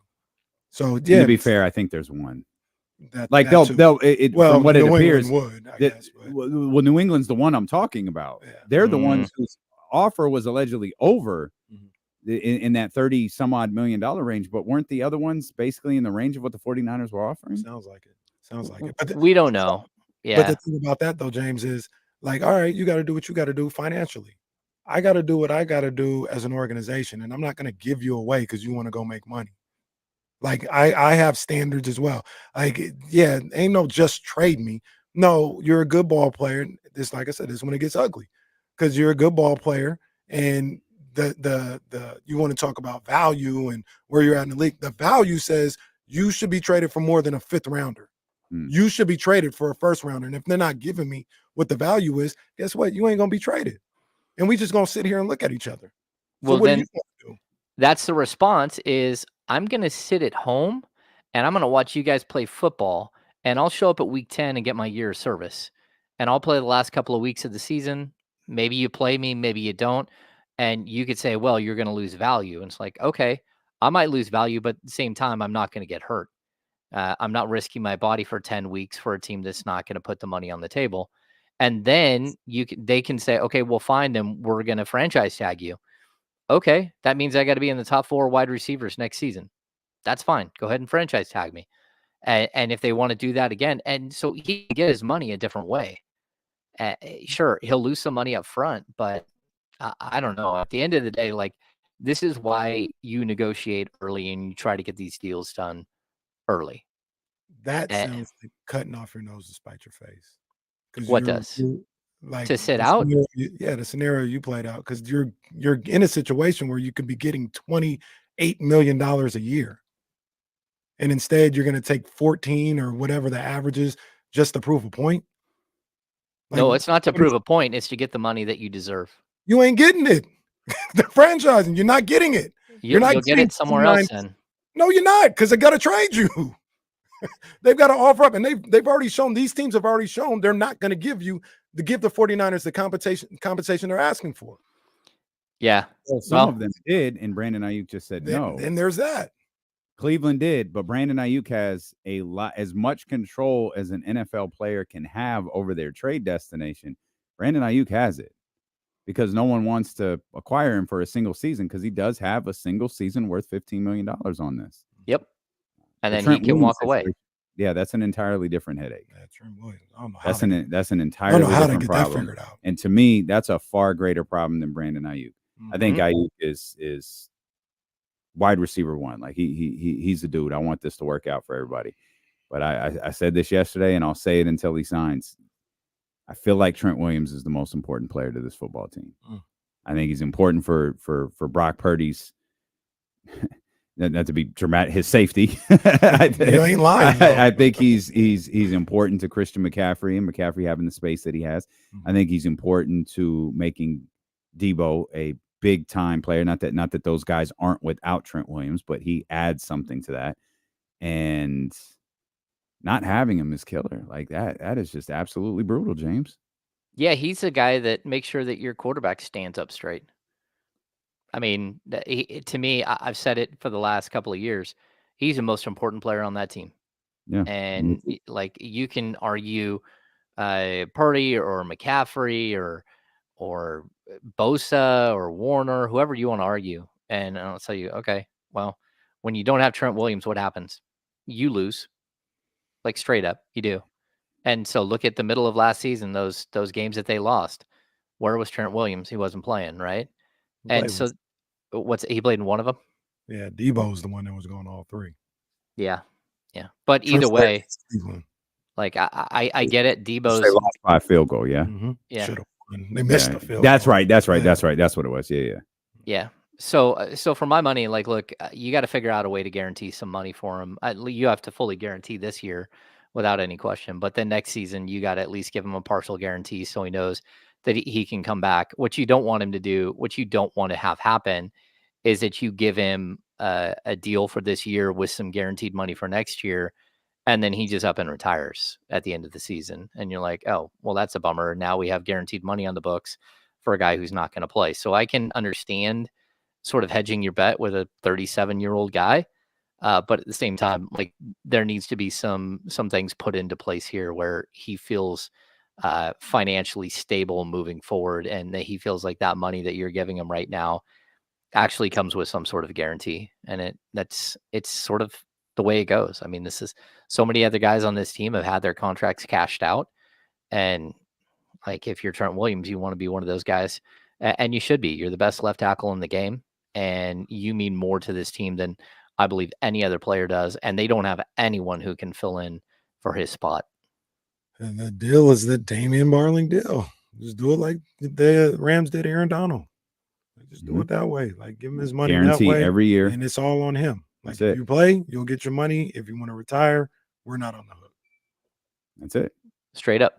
So, yeah. To be fair, I think there's one. That they'll from what it appears, Well, New England's the one I'm talking about. Yeah. They're the ones whose offer was allegedly over in that 30 some odd $1 million range, but weren't the other ones basically in the range of what the 49ers were offering? Sounds like it. But we don't know. Yeah. But the thing about that though, James, is all right, you got to do what you got to do financially. I got to do what I got to do as an organization, and I'm not going to give you away because you want to go make money. I have standards as well. Ain't no just trade me. No, you're a good ball player. This, like I said, this is when it gets ugly, because you're a good ball player, and the you want to talk about value and where you're at in the league. The value says you should be traded for more than a 5th rounder. You should be traded for a 1st rounder. And if they're not giving me what the value is, guess what? You ain't gonna be traded. And we just gonna sit here and look at each other. Well, so then that's the response is, I'm going to sit at home and I'm going to watch you guys play football, and I'll show up at week 10 and get my year of service, and I'll play the last couple of weeks of the season. Maybe you play me, maybe you don't. And you could say, well, you're going to lose value. And it's like, okay, I might lose value, but at the same time, I'm not going to get hurt. I'm not risking my body for 10 weeks for a team that's not going to put the money on the table. And then they can say, okay, we'll find them. We're going to franchise tag you. Okay, that means I got to be in the top 4 wide receivers next season. That's fine. Go ahead and franchise tag me. And if they want to do that again, and so he can get his money a different way. Sure, he'll lose some money up front, but I don't know. At the end of the day, this is why you negotiate early and you try to get these deals done early. That sounds like cutting off your nose to spite your face. What does? To sit out? The scenario you played out, because you're in a situation where you could be getting $28 million a year, and instead you're going to take 14 or whatever the average is just to prove a point. No, it's not to prove a point. It's to get the money that you deserve. You ain't getting it. The franchising, you're not getting it. You're not You'll get it somewhere else then. No, you're not, because they got to trade you. They've got to offer up, and they've already shown, these teams have already shown they're not going to give the 49ers the compensation they're asking for. Yeah. Well, some of them did, and Brandon Aiyuk just said no. And there's that. Cleveland did, but Brandon Aiyuk has as much control as an NFL player can have over their trade destination. Brandon Aiyuk has it, because no one wants to acquire him for a single season, because he does have a single season worth $15 million on this. Yep. And then he can walk away. Yeah, that's an entirely different headache. Yeah, Trent Williams. I don't know that's an entirely different problem. That figured out. And to me, that's a far greater problem than Brandon Aiyuk. I think Aiyuk is wide receiver 1. He's the dude. I want this to work out for everybody. But I said this yesterday, and I'll say it until he signs. I feel like Trent Williams is the most important player to this football team. I think he's important for Brock Purdy's. Not to be dramatic, his safety. You ain't lying. I think he's important to Christian McCaffrey, and McCaffrey having the space that he has. I think he's important to making Debo a big time player. Not that those guys aren't without Trent Williams, but he adds something to that. And not having him is killer. That is just absolutely brutal, James. Yeah, he's a guy that makes sure that your quarterback stands up straight. I mean, to me, I've said it for the last couple of years. He's the most important player on that team. Yeah. And you can argue Purdy or McCaffrey or Bosa or Warner, whoever you want to argue. And I'll tell you, okay, well, when you don't have Trent Williams, what happens? You lose. Straight up, you do. And so look at the middle of last season, those games that they lost. Where was Trent Williams? He wasn't playing, right? And so he played in one of them? Yeah, Debo's the one that was going all 3. Yeah. Yeah. But either way, I get it. Debo's they lost by a field goal, yeah. Yeah. They missed the field. That's goal. right. That's right. Yeah. That's right. That's what it was. Yeah. Yeah. So for my money, like, look, you got to figure out a way to guarantee some money for him. You have to fully guarantee this year without any question. But then next season, you got to at least give him a partial guarantee so he knows that he can come back. What you don't want him to do, what you don't want to have happen is that you give him a deal for this year with some guaranteed money for next year. And then he just up and retires at the end of the season. And you're like, oh, well, that's a bummer. Now we have guaranteed money on the books for a guy who's not going to play. So I can understand sort of hedging your bet with a 37-year-old guy. But at the same time, like, there needs to be some things put into place here where he feels financially stable moving forward, and that he feels like that money that you're giving him right now actually comes with some sort of guarantee. And it's sort of the way it goes. I mean, this is so many other guys on this team have had their contracts cashed out. And like, if you're Trent Williams, you want to be one of those guys, and you should be. You're the best left tackle in the game, and you mean more to this team than I believe any other player does. And they don't have anyone who can fill in for his spot. And the deal is the Damian Barling deal. Just do it like the Rams did Aaron Donald. Just do it that way. Like, give him his money Guarantee that way every year, and it's all on him. Like, That's if you play, you'll get your money. If you want to retire, we're not on the hook. That's it. Straight up.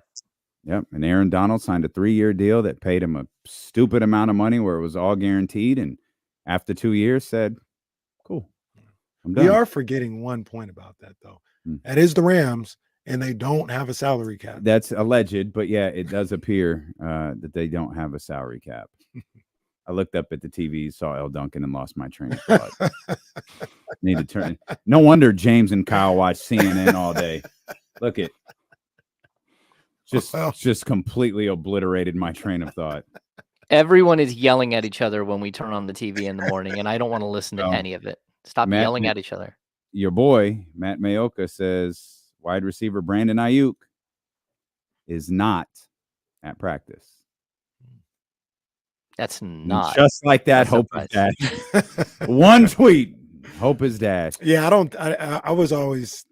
Yep. And Aaron Donald signed a 3-year deal that paid him a stupid amount of money where it was all guaranteed. And after 2 years said, cool, I'm done. We are forgetting one point about that, though. That is the Rams, and they don't have a salary cap. That's alleged, but yeah, it does appear that they don't have a salary cap. I looked up at the TV, saw El Duncan, and lost my train of thought. Need to turn. No wonder James and Kyle watch CNN all day. Look at just completely obliterated my train of thought. Everyone is yelling at each other when we turn on the TV in the morning, and I don't want to listen to any of it. Stop yelling at each other. Your boy, Matt Mayoka, says wide receiver Brandon Aiyuk is not at practice. That's not. Just like that, hope is dashed. One tweet, hope is dashed. Yeah, I was always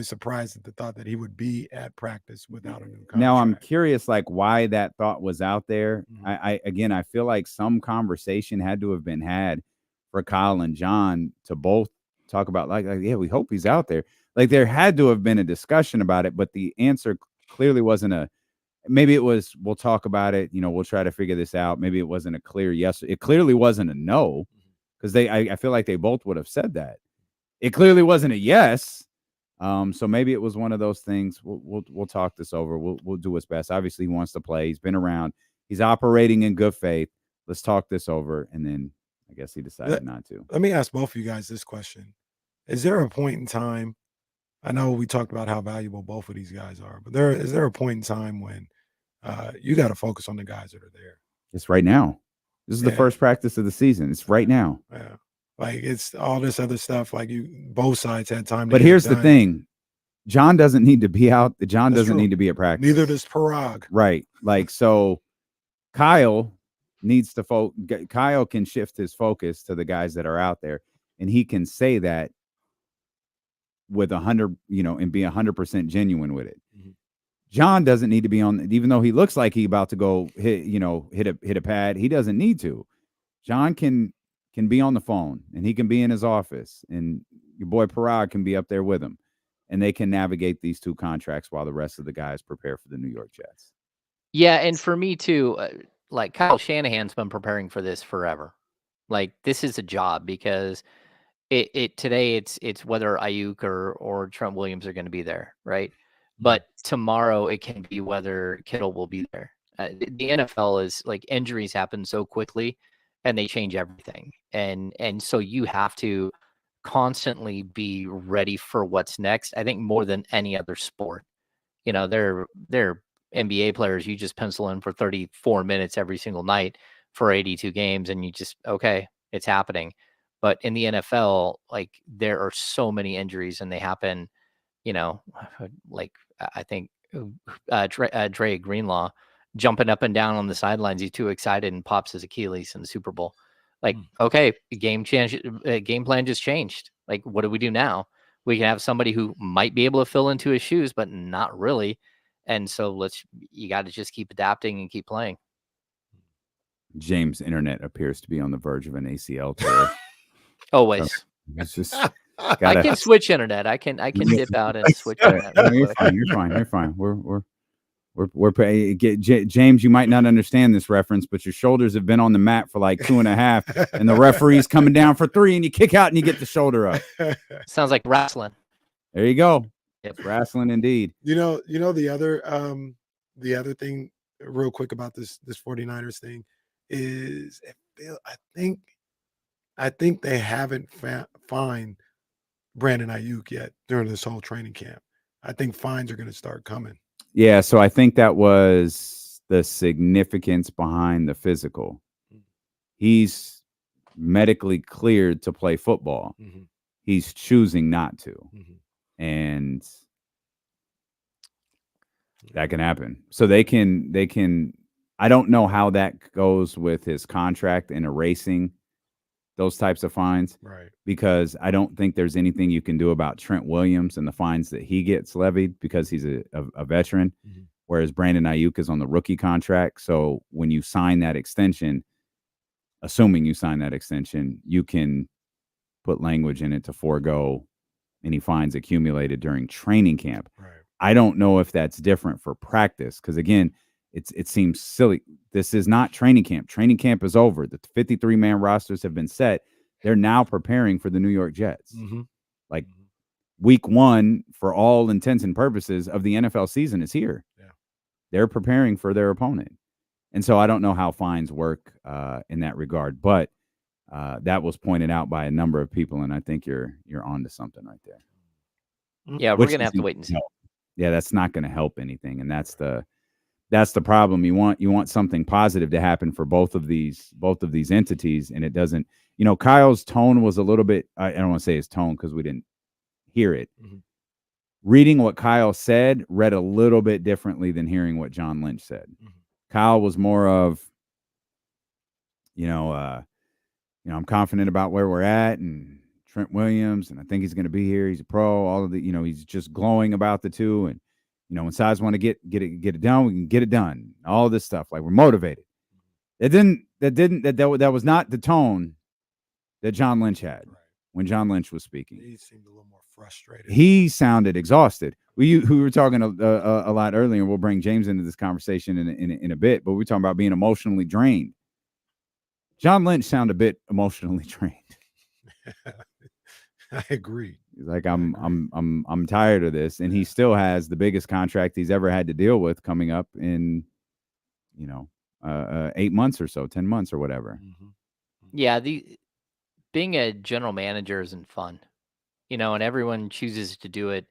surprised at the thought that he would be at practice without a new contract. Now I'm curious, like, why that thought was out there. I feel like some conversation had to have been had for Kyle and John to both talk about, like, yeah, we hope he's out there. Like, there had to have been a discussion about it, but the answer clearly wasn't maybe it was, we'll talk about it, we'll try to figure this out. Maybe it wasn't a clear yes. It clearly wasn't a no, because I feel like they both would have said that. It clearly wasn't a yes. So maybe it was one of those things. We'll talk this over. We'll do what's best. Obviously, he wants to play. He's been around. He's operating in good faith. Let's talk this over. And then I guess he decided not to. Let me ask both of you guys this question. Is there a point in time? I know we talked about how valuable both of these guys are, but is there a point in time when you got to focus on the guys that are there? It's right now. This is the first practice of the season. It's right now. Yeah. Like, it's all this other stuff. Like, both sides had time. But here's the thing. John doesn't need to be out. John doesn't need to be at practice. Neither does Parag. Right. Like, so Kyle needs to Kyle can shift his focus to the guys that are out there, and he can say that with 100, and be 100% genuine with it. Mm-hmm. John doesn't need to be on, even though he looks like he about to go hit a pad. He doesn't need to. John can be on the phone, and he can be in his office, and your boy Parag can be up there with him, and they can navigate these two contracts while the rest of the guys prepare for the New York Jets. Yeah, and for me too, like, Kyle Shanahan's been preparing for this forever. Like, this is a job, because today it's whether Aiyuk or Trent Williams are going to be there, right? But tomorrow it can be whether Kittle will be there. The NFL is like, injuries happen so quickly, and they change everything. And so you have to constantly be ready for what's next. I think more than any other sport, they're NBA players. You just pencil in for 34 minutes every single night for 82 games, and you just, okay, it's happening. But in the NFL, like, there are so many injuries, and they happen, like, I think Dre Greenlaw jumping up and down on the sidelines. He's too excited and pops his Achilles in the Super Bowl. Like, okay, game plan just changed. Like, what do we do now? We can have somebody who might be able to fill into his shoes, but not really. And so you got to just keep adapting and keep playing. James' internet appears to be on the verge of an ACL tear. Always. So it's just I can switch internet. I can dip out and switch internet. No, you're fine. You're fine. James, you might not understand this reference, but your shoulders have been on the mat for like 2.5, and the referee's coming down for 3, and you kick out and you get the shoulder up. Sounds like wrestling. There you go. Yep. Wrestling indeed. You know the other thing real quick about this 49ers thing is I think they haven't fined Brandon Aiyuk yet during this whole training camp. I think fines are going to start coming. Yeah, so I think that was the significance behind the physical. He's medically cleared to play football. Mm-hmm. He's choosing not to. Mm-hmm. And that can happen. So they can I don't know how that goes with his contract and erasing those types of fines. Right. Because I don't think there's anything you can do about Trent Williams and the fines that he gets levied because he's a veteran, mm-hmm. whereas Brandon Aiyuk is on the rookie contract. So when you sign that extension, assuming you sign that extension, you can put language in it to forego any fines accumulated during training camp. Right. I don't know if that's different for practice because, again, it seems silly. This is not training camp. Training camp is over. The 53-man rosters have been set. They're now preparing for the New York Jets. Mm-hmm. Like week 1, for all intents and purposes of the NFL season, is here. Yeah. They're preparing for their opponent. And so I don't know how fines work in that regard, but that was pointed out by a number of people, and I think you're onto something right there. Yeah, we're gonna have to wait and see. Yeah, that's not going to help anything, and that's the problem. You want something positive to happen for both of these entities, and it doesn't. You know, Kyle's tone was a little bit. I don't want to say his tone because we didn't hear it. Mm-hmm. Reading what Kyle said read a little bit differently than hearing what John Lynch said. Mm-hmm. Kyle was more of, I'm confident about where we're at and Trent Williams, and I think he's going to be here. He's a pro. All of the, he's just glowing about the two. And, when sides want to get it done, we can get it done. All this stuff. Like, we're motivated. That was not the tone that John Lynch had when John Lynch was speaking. He seemed a little more frustrated. He sounded exhausted. We were talking a lot earlier, and we'll bring James into this conversation in a bit, but we're talking about being emotionally drained. John Lynch sounded a bit emotionally drained. I agree. He's like, I'm tired of this, and he still has the biggest contract he's ever had to deal with coming up in 8 months or so, 10 months or whatever. Mm-hmm. Yeah, being a general manager isn't fun, and everyone chooses to do it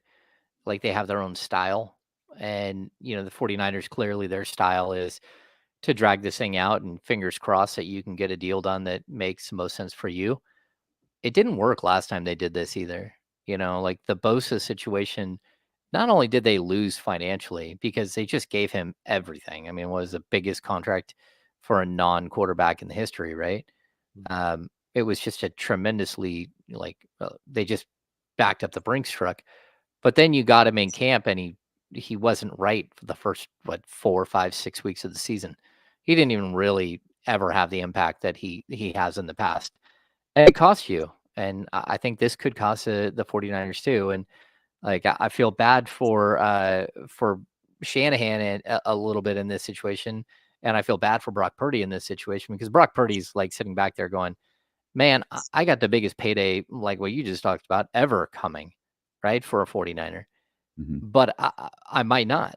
like they have their own style. And the 49ers, clearly their style is to drag this thing out, and fingers crossed that you can get a deal done that makes the most sense for you. It didn't work last time they did this either. Like the Bosa situation, not only did they lose financially because they just gave him everything. I mean, it was the biggest contract for a non-quarterback in the history, right? It was just a tremendously, they just backed up the Brinks truck. But then you got him in camp, and he wasn't right for the first, 4, 5, 6 weeks of the season. He didn't even really ever have the impact that he has in the past. And it cost you. And I think this could cost the 49ers too. And I feel bad for Shanahan a little bit in this situation. And I feel bad for Brock Purdy in this situation because Brock Purdy's sitting back there going, man, I got the biggest payday, like what you just talked about, ever coming, right, for a 49er. Mm-hmm. But I might not,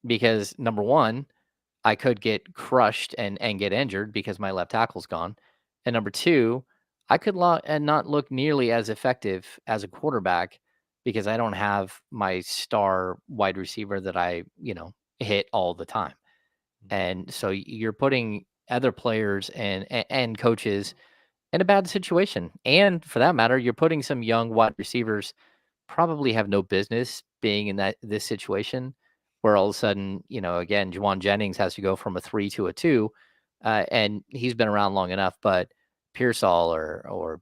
because number one, I could get crushed and get injured because my left tackle's gone. And number two, I could not look nearly as effective as a quarterback because I don't have my star wide receiver that I, hit all the time. And so you're putting other players and coaches in a bad situation. And for that matter, you're putting some young wide receivers probably have no business being in this situation where all of a sudden, again, Juwan Jennings has to go from a 3 to a 2. And he's been around long enough, but Pearsall or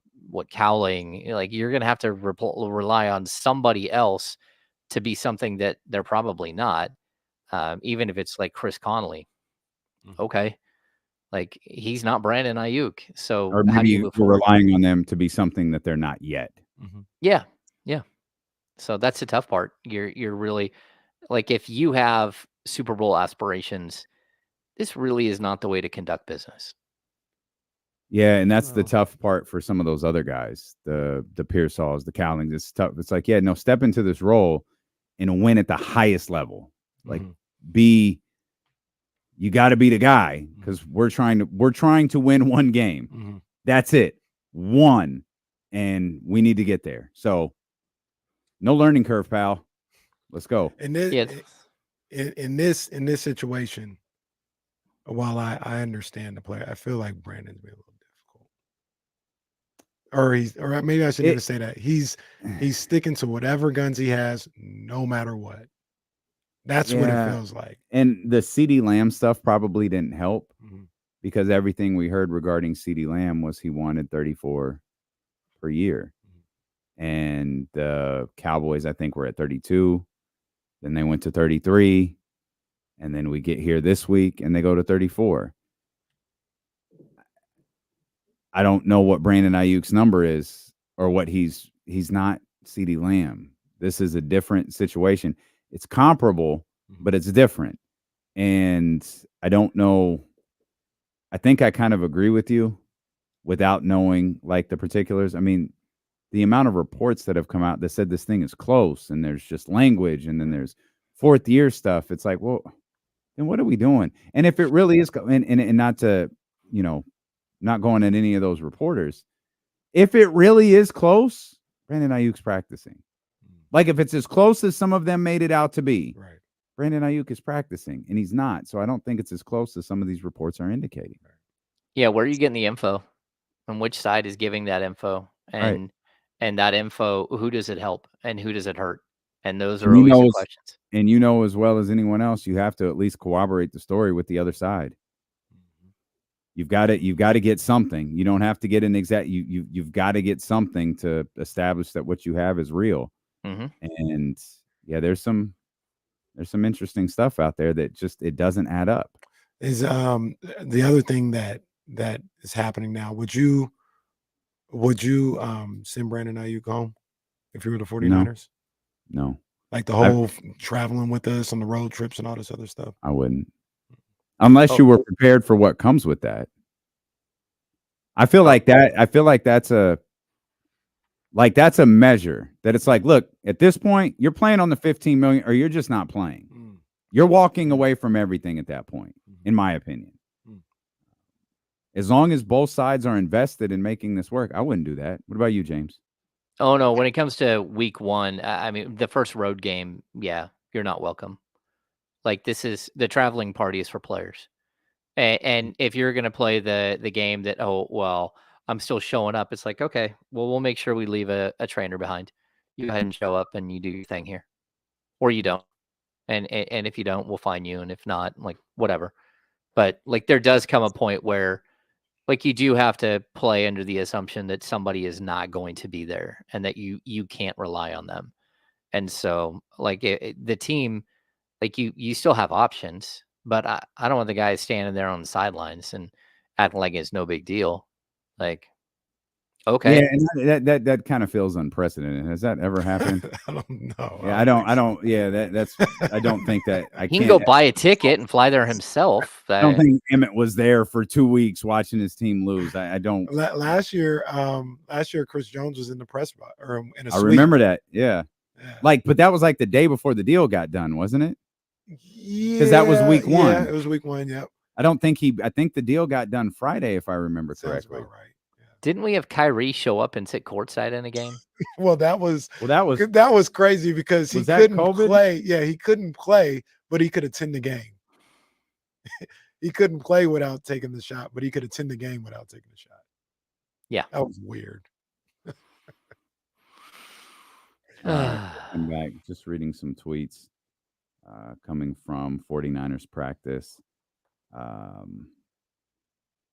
Cowling, you're going to have to rely on somebody else to be something that they're probably not. even if it's like Chris Conley. Okay. Like he's not Brandon Aiyuk. So Or how do maybe you you're move forward? relying on them to be something that they're not yet. Yeah. Yeah. So that's the tough part. You're really like, if you have Super Bowl aspirations, this really is not the way to conduct business. Yeah, and that's the tough part for some of those other guys, the Pearsalls, the Cowlings. It's tough. It's like, yeah, no, step into this role and win at the highest level. Like, you got to be the guy, because we're trying to win one game. That's it, one, and we need to get there. So, no learning curve, pal. Let's go. And this, in this situation, while I understand the player, I feel like Brandon's been a little difficult. Or maybe I shouldn't even say that. He's sticking to whatever guns he has, no matter what. That's what it feels like. And the CeeDee Lamb stuff probably didn't help, because everything we heard regarding CeeDee Lamb was he wanted 34 per year. And the Cowboys, I think, were at 32. Then they went to 33. And then we get here this week and they go to 34. I don't know what Brandon Aiyuk's number is, or what he's not CeeDee Lamb. This is a different situation. It's comparable, but it's different. And I don't know. I think I kind of agree with you without knowing like the particulars. I mean, the amount of reports that have come out that said this thing is close, and there's just language, and then there's fourth year stuff. It's like, well, then what are we doing? And if it really is, and not to, not going at any of those reporters, if it really is close, Brandon Aiyuk's practicing. Like, if it's as close as some of them made it out to be, right, Brandon Aiyuk is practicing, and he's not. So I don't think it's as close as some of these reports are indicating. Yeah, where are you getting the info? And which side is giving that info? And that info, who does it help and who does it hurt? And those are always the questions. And as well as anyone else, you have to at least corroborate the story with the other side. You've got to get something. You don't have to get an exact. You've got to get something to establish that what you have is real. And yeah, there's some interesting stuff out there that just, it doesn't add up. Is the other thing that is happening now? Would you send Brandon Aiyuk home if you were the 49ers? No. Like the whole traveling with us on the road trips and all this other stuff? I wouldn't. Unless you were prepared for what comes with that. I feel like that's a measure that it's like, look, at this point, you're playing on the 15 million, or you're just not playing. You're walking away from everything at that point, in my opinion. As long as both sides are invested in making this work, I wouldn't do that. What about you, James? Oh, no. When it comes to week one, I mean, the first road game, yeah, you're not welcome. Like, this is the traveling party is for players. And if you're going to play the game that, oh, well, I'm still showing up, it's like, okay, well, we'll make sure we leave a trainer behind. You go ahead and show up and you do your thing here, or you don't. And if you don't, we'll fine you. And if not, like, whatever. But like, there does come a point where, like, you do have to play under the assumption that somebody is not going to be there and that you can't rely on them. And so, like, the team, like, you still have options, but I don't want the guys standing there on the sidelines and acting like it's no big deal. Like, okay. Yeah, and that kind of feels unprecedented. Has that ever happened? I don't know. Yeah, I don't. Yeah, that's. I don't think that He can go buy a ticket and fly there himself. I don't think Emmett was there for 2 weeks watching his team lose. I don't. Last year, Chris Jones was in the press box, or in a suite. I remember that. Yeah. Like, but that was like the day before the deal got done, wasn't it? Yeah, because that was week one. Yeah, it was week one. Yep. I think the deal got done Friday, if I remember correctly. About right. Didn't we have Kyrie show up and sit courtside in a game? Well, that was crazy because he couldn't play. Yeah, he couldn't play, but he could attend the game. He couldn't play without taking the shot, but he could attend the game without taking the shot. Yeah, that was weird. I'm back, just reading some tweets coming from 49ers practice.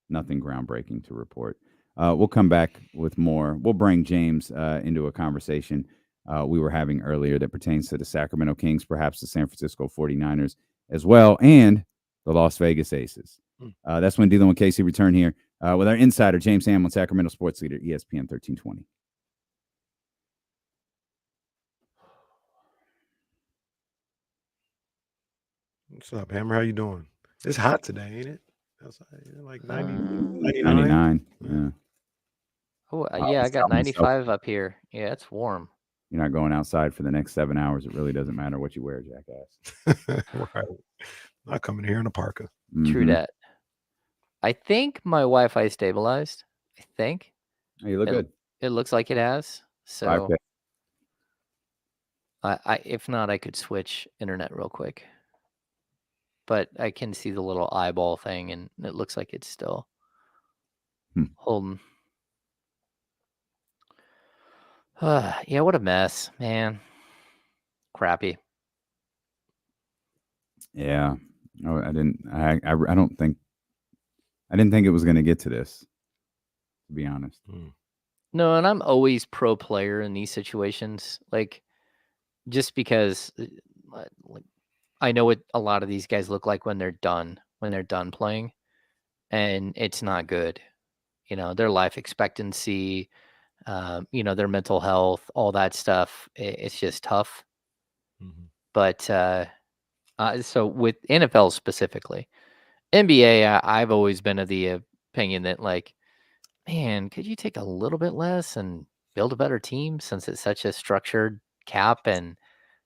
Nothing groundbreaking to report. We'll come back with more. We'll bring James into a conversation we were having earlier that pertains to the Sacramento Kings, perhaps the San Francisco 49ers, as well, and the Las Vegas Aces. That's when Dylan and Casey return here with our insider, James Ham, on Sacramento Sports Leader, ESPN 1320. What's up, Hammer? How you doing? It's hot today, ain't it? Outside, like 90, 99. Yeah. Oh, yeah, I got 95 up here. Yeah, it's warm. You're not going outside for the next 7 hours. It really doesn't matter what you wear, jackass. Right. Not coming here in a parka. True that. I think my Wi-Fi stabilized. I think. Oh, you look good. It looks like it has. So, 5K. if not, I could switch internet real quick. But I can see the little eyeball thing, and it looks like it's still holding. Yeah, what a mess, man. Crappy. Yeah. No, I didn't think it was going to get to this, to be honest. No, and I'm always pro player in these situations. Like, just because I know what a lot of these guys look like when they're done playing, and it's not good. You know, their life expectancy, their mental health, all that stuff. It's just tough. But so with NFL specifically, NBA, I've always been of the opinion that, like, man, could you take a little bit less and build a better team, since it's such a structured cap and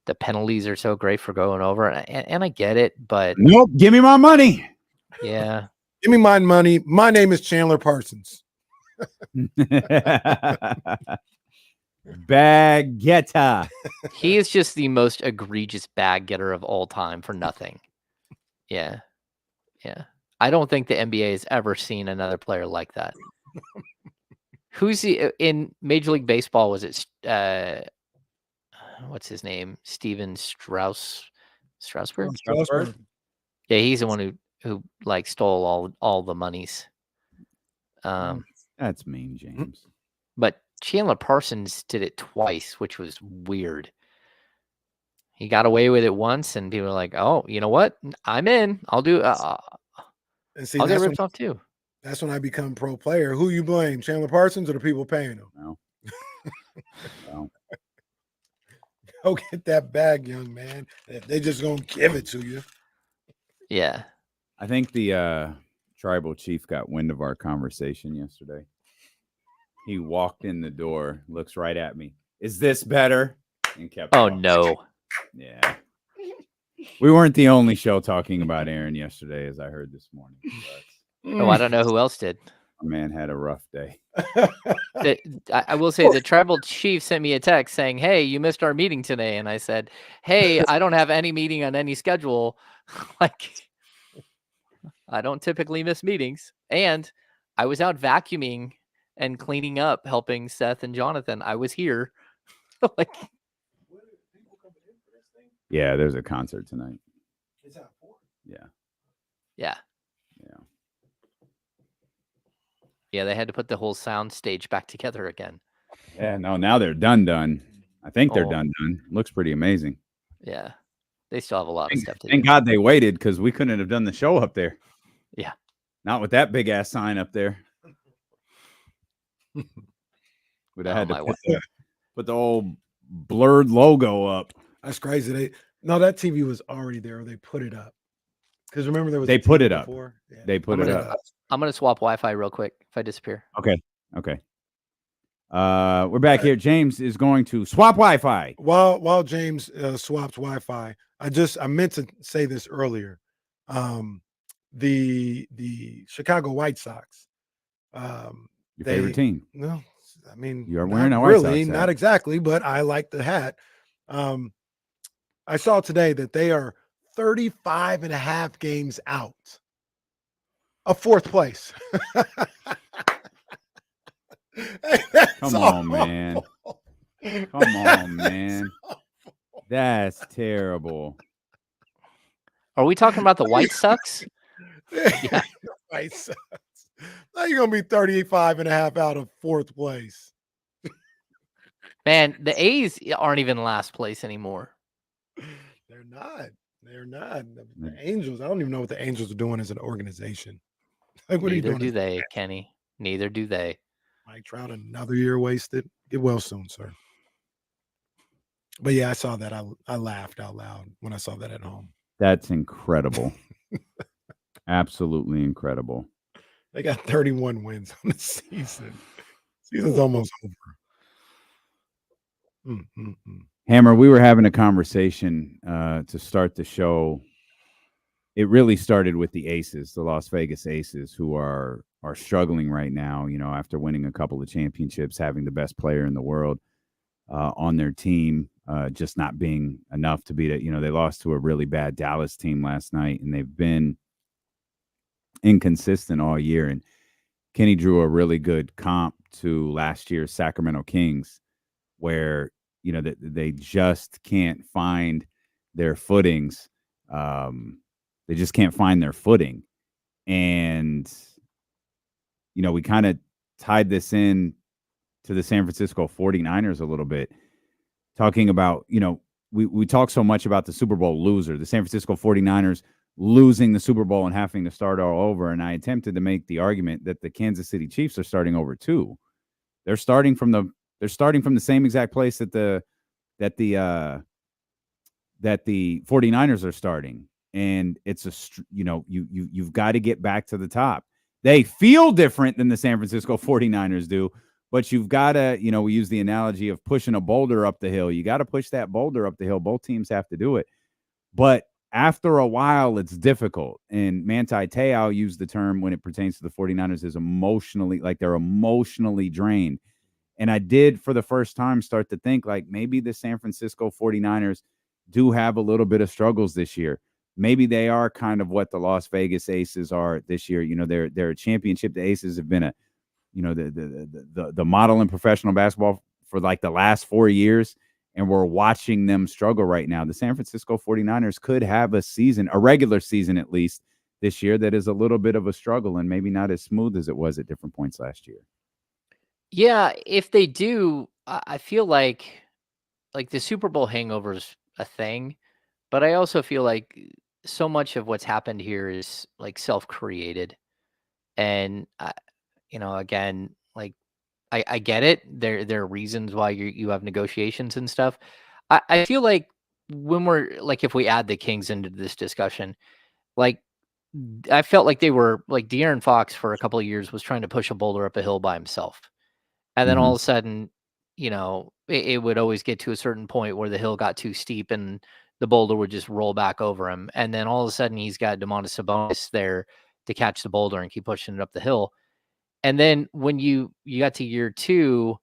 the penalties are so great for going over? And I get it, but nope, give me my money. Yeah. Give me my money. My name is Chandler Parsons. Bag getter. He is just the most egregious bag getter of all time for nothing. Yeah. I don't think the NBA has ever seen another player like that. Who's he in Major League Baseball? Was it what's his name? Steven Strasburg? Strasburg. Yeah, he's the one who like stole all the monies. That's mean, James. But Chandler Parsons did it twice, which was weird. He got away with it once, and people were like, "Oh, you know what? I'm in. I'll do. And see, I'll get that's ripped off too." That's when I become pro player. Who you blame, Chandler Parsons or the people paying him? No. Go get that bag, young man. They just gonna give it to you. Yeah. I think the tribal chief got wind of our conversation yesterday. He walked in the door, looks right at me. Is this better? And kept Oh walking. no. Yeah. We weren't the only show talking about Aaron yesterday, as I heard this morning. Oh, I don't know who else did. Our man had a rough day. I will say the tribal chief sent me a text saying, "Hey, you missed our meeting today." And I said, "Hey, I don't have any meeting on any schedule. Like, I don't typically miss meetings. And I was out vacuuming and cleaning up, helping Seth and Jonathan. I was here." Like, Yeah, there's a concert tonight. Is that for? Yeah. Yeah, they had to put the whole sound stage back together again. Yeah, no, now they're done. I think they're done. Looks pretty amazing. Yeah. They still have a lot of stuff to do. Thank God they waited, because we couldn't have done the show up there. Yeah. Not with that big ass sign up there. Would have had to put the old blurred logo up. That's crazy. That TV was already there. They put it up. Because remember, there was They a put TV it up. before? Yeah. They put it up. I'm going to swap Wi-Fi real quick if I disappear. Okay. We're back here. James is going to swap Wi-Fi. While James swaps Wi-Fi, I meant to say this earlier. The Chicago White Sox. Your favorite team? No, I mean, you are wearing not a White really, Sox hat. not exactly, but I like the hat. I saw today that they are 35 and a half games out of fourth place. Come on, man. Come on, man. That's terrible. Are we talking about the White Sox? Yeah. White Sox. Now you're going to be 35 and a half out of fourth place. Man, the A's aren't even last place anymore. They're not. They're not. The Angels, I don't even know what the Angels are doing as an organization. Like, what Neither are you do doing? they, Kenny. Neither do they. Mike Trout, another year wasted. Get well soon, sir. But yeah, I saw that. I laughed out loud when I saw that at home. That's incredible. Absolutely incredible. They got 31 wins on the season. Season's almost over. Hammer, we were having a conversation to start the show. It really started with the Aces, the Las Vegas Aces, who are struggling right now, after winning a couple of championships, having the best player in the world on their team, just not being enough to beat it. They lost to a really bad Dallas team last night, and they've been inconsistent all year. And Kenny drew a really good comp to last year's Sacramento Kings, where they just can't find their footings. They just can't find their footing. And we kind of tied this in to the San Francisco 49ers a little bit, talking about, we talk so much about the Super Bowl loser, the San Francisco 49ers losing the Super Bowl and having to start all over. And I attempted to make the argument that the Kansas City Chiefs are starting over too. They're starting from the same exact place that the 49ers are starting. And it's you've got to get back to the top. They feel different than the San Francisco 49ers do, but you've got to, we use the analogy of pushing a boulder up the hill. You got to push that boulder up the hill. Both teams have to do it. But after a while, it's difficult. And Manti Te'o used the term when it pertains to the 49ers is they're emotionally drained. And I did, for the first time, start to think like maybe the San Francisco 49ers do have a little bit of struggles this year. Maybe they are kind of what the Las Vegas Aces are this year. They're a championship. The Aces have been the model in professional basketball for like the last 4 years. And we're watching them struggle right now. The San Francisco 49ers could have a regular season at least this year that is a little bit of a struggle and maybe not as smooth as it was at different points last year. Yeah, if they do, I feel like the Super Bowl hangover is a thing, but I also feel like so much of what's happened here is like self-created. And again, like I get it. There are reasons why you have negotiations and stuff. I feel like when we're like, if we add the Kings into this discussion, like I felt like they were like De'Aaron Fox for a couple of years was trying to push a boulder up a hill by himself. And then all of a sudden, it would always get to a certain point where the hill got too steep and the boulder would just roll back over him. And then all of a sudden he's got Domantas Sabonis there to catch the boulder and keep pushing it up the hill. And then when you got to year two,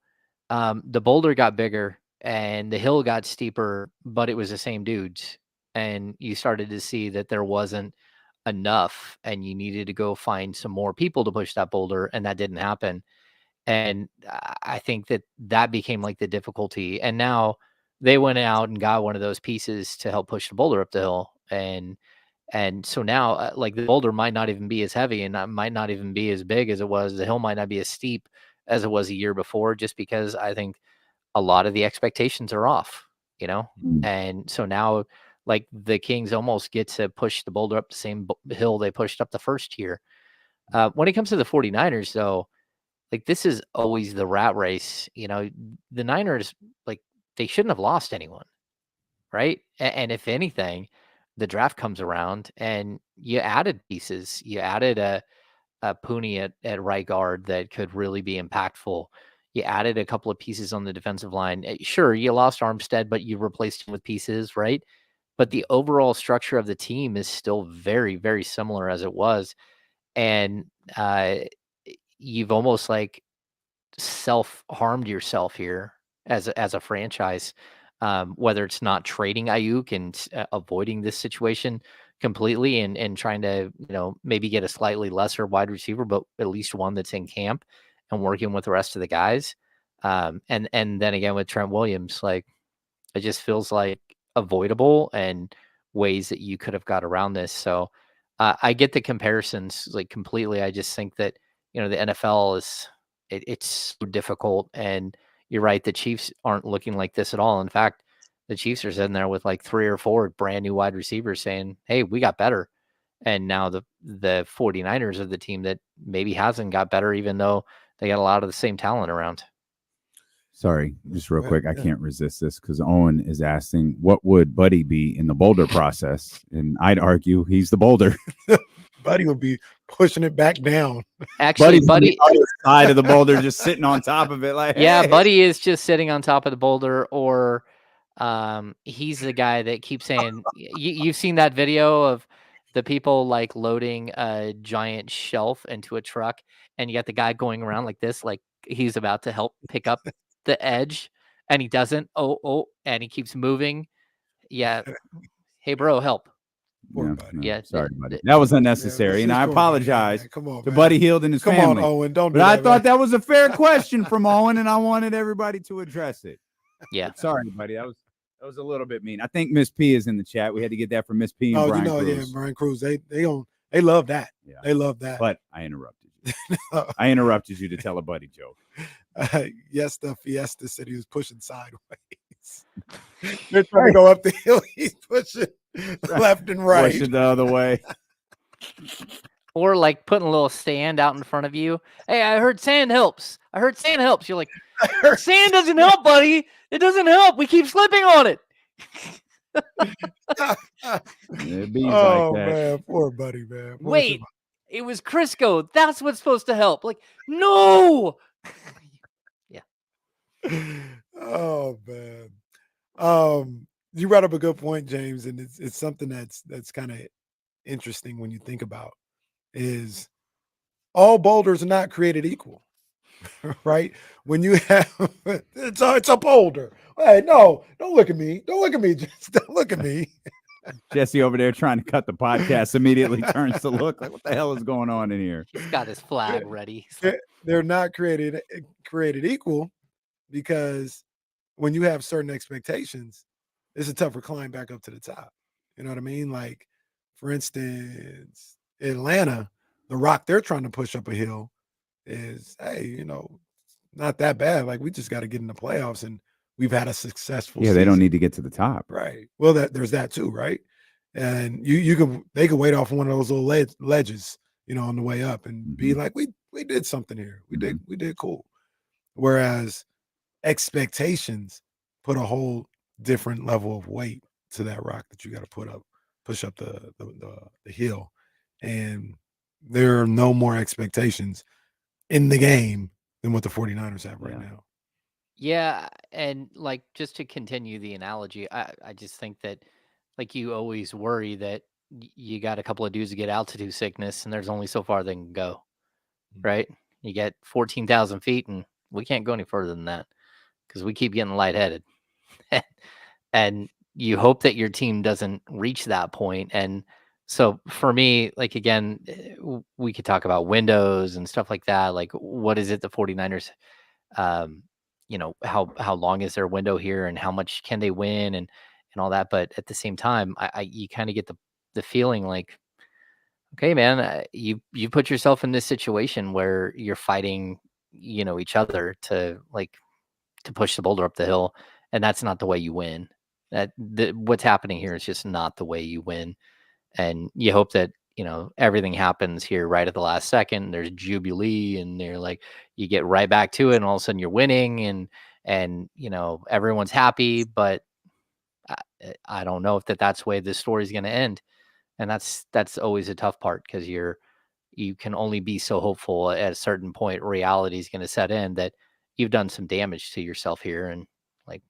the boulder got bigger and the hill got steeper, but it was the same dudes. And you started to see that there wasn't enough and you needed to go find some more people to push that boulder. And that didn't happen. And I think that became like the difficulty. And now they went out and got one of those pieces to help push the boulder up the hill. And so now like the boulder might not even be as heavy and might not even be as big as it was. The hill might not be as steep as it was a year before, just because I think a lot of the expectations are off, And so now like the Kings almost get to push the boulder up the same hill they pushed up the first year. When it comes to the 49ers, though, like this is always the rat race. The Niners, like they shouldn't have lost anyone, right? And if anything, the draft comes around and you added pieces. You added a Pooney at right guard that could really be impactful. You added a couple of pieces on the defensive line. Sure, you lost Armstead, but you replaced him with pieces, right? But the overall structure of the team is still very, very similar as it was. And you've almost like self-harmed yourself here as a franchise, whether it's not trading Aiyuk and avoiding this situation completely and trying to, maybe get a slightly lesser wide receiver, but at least one that's in camp and working with the rest of the guys. And then again with Trent Williams, like it just feels like avoidable and ways that you could have got around this. So I get the comparisons like completely. I just think that, the NFL is it's so difficult, and you're right. The Chiefs aren't looking like this at all. In fact, the Chiefs are sitting there with like 3 or 4 brand new wide receivers saying, hey, we got better. And now the 49ers are the team that maybe hasn't got better, even though they got a lot of the same talent around. Sorry, just real quick. I can't resist this because Owen is asking, what would Buddy be in the boulder process? And I'd argue he's the boulder. Buddy would be pushing it back down. Actually, Buddy on the side of the boulder, just sitting on top of it. Like, yeah, hey. Buddy is just sitting on top of the boulder, or he's the guy that keeps saying, you've seen that video of the people like loading a giant shelf into a truck, and you got the guy going around like this, like he's about to help pick up the edge, and he doesn't. Oh, and he keeps moving. Yeah. Hey, bro, help. Yeah, sorry, buddy. That was unnecessary, and I apologize to Buddy Hield and his family. Come on, Owen, don't do But that, I thought man. that was a fair question from Owen, and I wanted everybody to address it. Yeah. Sorry, buddy. That was a little bit mean. I think Miss P is in the chat. We had to get that from Miss P and Brian Cruz. Yeah, Brian Cruz. They love that. Yeah. They love that. But I interrupted you. I interrupted you to tell a Buddy joke. Yes, the Fiesta said he was pushing sideways. They're trying to go up the hill. He's pushing left and right. Push it the other way. Or like putting a little sand out in front of you. Hey, I heard sand helps. You're like, sand doesn't help, buddy. It doesn't help. We keep slipping on it. It be Oh, like that. man. Poor Buddy, man. Poor Wait, it was Crisco. That's what's supposed to help. Like, no. Oh, man. You brought up a good point, James, and it's something that's kind of interesting when you think about is all boulders are not created equal, right? When you have it's a boulder. Hey, no, don't look at me. Don't look at me. Just don't look at me. Jesse over there trying to cut the podcast immediately turns to look like, what the hell is going on in here? He's got his flag ready. They're not created equal because when you have certain expectations, it's a tougher climb back up to the top. You know what I mean? Like, for instance, Atlanta, the rock they're trying to push up a hill is, hey, not that bad. Like, we just got to get in the playoffs, and we've had a successful Yeah, they don't need to get to the top. Right. Well, there's that too, right? And they could wait off one of those little ledges, on the way up and be like, we did something here. We did cool. Whereas expectations put a whole different level of weight to that rock that you got to push up the hill. And there are no more expectations in the game than what the 49ers have right now. Yeah, and like just to continue the analogy, I just think that like you always worry that you got a couple of dudes to get altitude sickness and there's only so far they can go, right? You get 14,000 feet and we can't go any further than that because we keep getting lightheaded. And you hope that your team doesn't reach that point. And so for me, like, again, we could talk about windows and stuff like that. Like, what is it the 49ers, how long is their window here and how much can they win and all that. But at the same time, you kind of get the feeling like, okay, man, you put yourself in this situation where you're fighting, each other to push the boulder up the hill. And that's not the way you win. What's happening here is just not the way you win. And you hope that, everything happens here right at the last second. There's jubilee and they're like, you get right back to it and all of a sudden you're winning and everyone's happy, but I don't know if that's the way this story is going to end. And that's always a tough part because you can only be so hopeful at a certain point. Reality is going to set in that you've done some damage to yourself here. And like,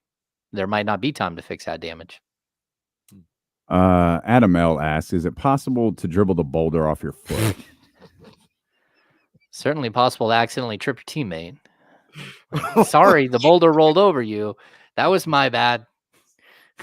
there might not be time to fix that damage. Adam L asks, is it possible to dribble the boulder off your foot? Certainly possible to accidentally trip your teammate. Sorry, the boulder rolled over you. That was my bad.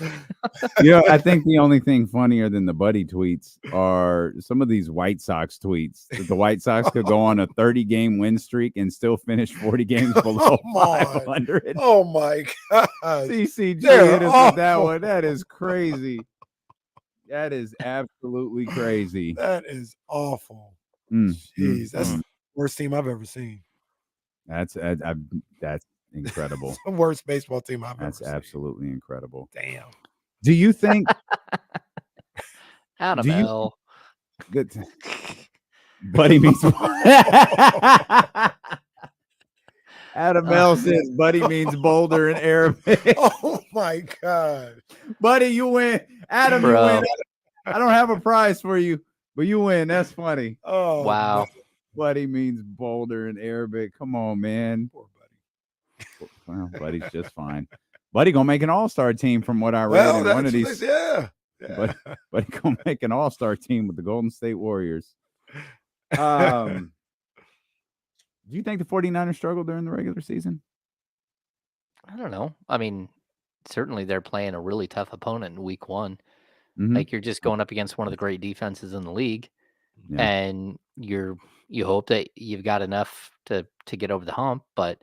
I think the only thing funnier than the Buddy tweets are some of these White Sox tweets. The White Sox could go on a 30-game win streak and still finish 40 games below 500. Oh my God. CCG hit us with that one. That is crazy. That is absolutely crazy. That is awful. Jeez, that's the worst team I've ever seen. That's incredible. It's the worst baseball team I've That's ever seen. absolutely incredible. Damn. Do you think? Adam do you L. that Buddy means Adam L says Buddy means boulder in Arabic. Oh my God. Buddy, you win. Adam, Bro. you win. I don't have a prize for you, but you win. That's funny. Oh Wow. Buddy means boulder in Arabic. Come on, man. Poor Buddy. Well, Buddy's just fine. Buddy gonna make an all-star team from what I read Well, in that's one of what these. they- yeah. Buddy gonna make an all-star team with the Golden State Warriors. Do you think the 49ers struggled during the regular season? I don't know. I mean, certainly they're playing a really tough opponent in week 1. Mhm. Like you're just going up against one of the great defenses in the league, Yeah. and you hope that you've got enough to get over the hump. But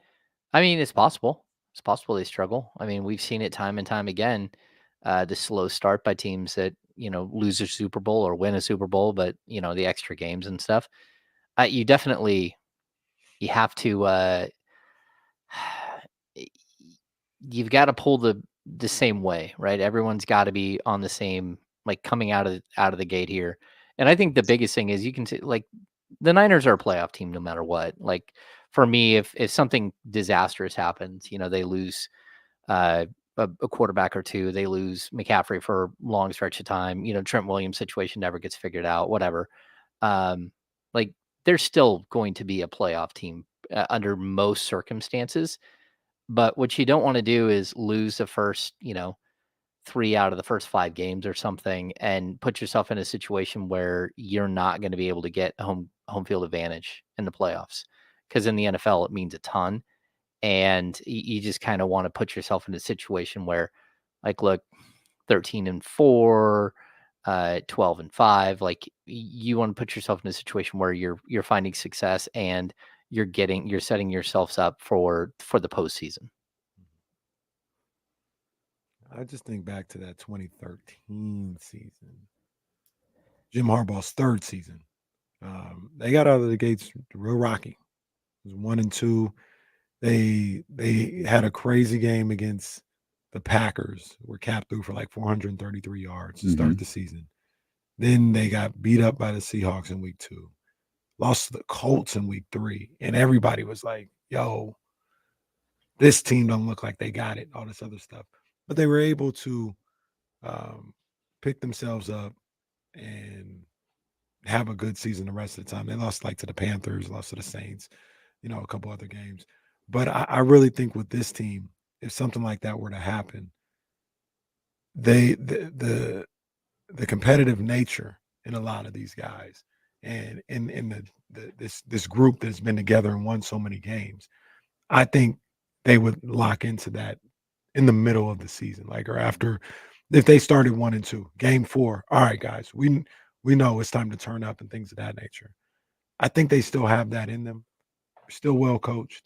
I mean, it's possible. It's possible they struggle. I mean, we've seen it time and time again. The slow start by teams that lose a Super Bowl or win a Super Bowl, but the extra games and stuff. You definitely have to. You've got to pull the same way, right? Everyone's got to be on the same, like coming out of the gate here. And I think the biggest thing is you can see, like, the Niners are a playoff team no matter what. Like for me, if something disastrous happens, they lose a quarterback or two, they lose McCaffrey for a long stretch of time. Trent Williams' situation never gets figured out. Whatever. Like they're still going to be a playoff team under most circumstances. But what you don't want to do is lose the first, 3 out of the first 5 games or something, and put yourself in a situation where you're not going to be able to get home field advantage in the playoffs. Because in the NFL, it means a ton. And you just kind of want to put yourself in a situation where, like, look, 13-4, 12-5, like you want to put yourself in a situation where you're finding success and you're setting yourselves up for the postseason. I just think back to that 2013 season, Jim Harbaugh's 3rd season. They got out of the gates real rocky. It was 1-2. They had a crazy game against the Packers, where Cap threw for like 433 yards to start the season. Then they got beat up by the Seahawks in week 2. Lost to the Colts in week 3. And everybody was like, yo, this team don't look like they got it, all this other stuff. But they were able to pick themselves up and have a good season the rest of the time. They lost like to the Panthers, lost to the Saints, a couple other games. But I really think with this team, if something like that were to happen, the competitive nature in a lot of these guys and in this group that's been together and won so many games, I think they would lock into that in the middle of the season, like, or after, if they started 1-2, game 4. All right, guys, we know it's time to turn up and things of that nature. I think they still have that in them. They're still well coached.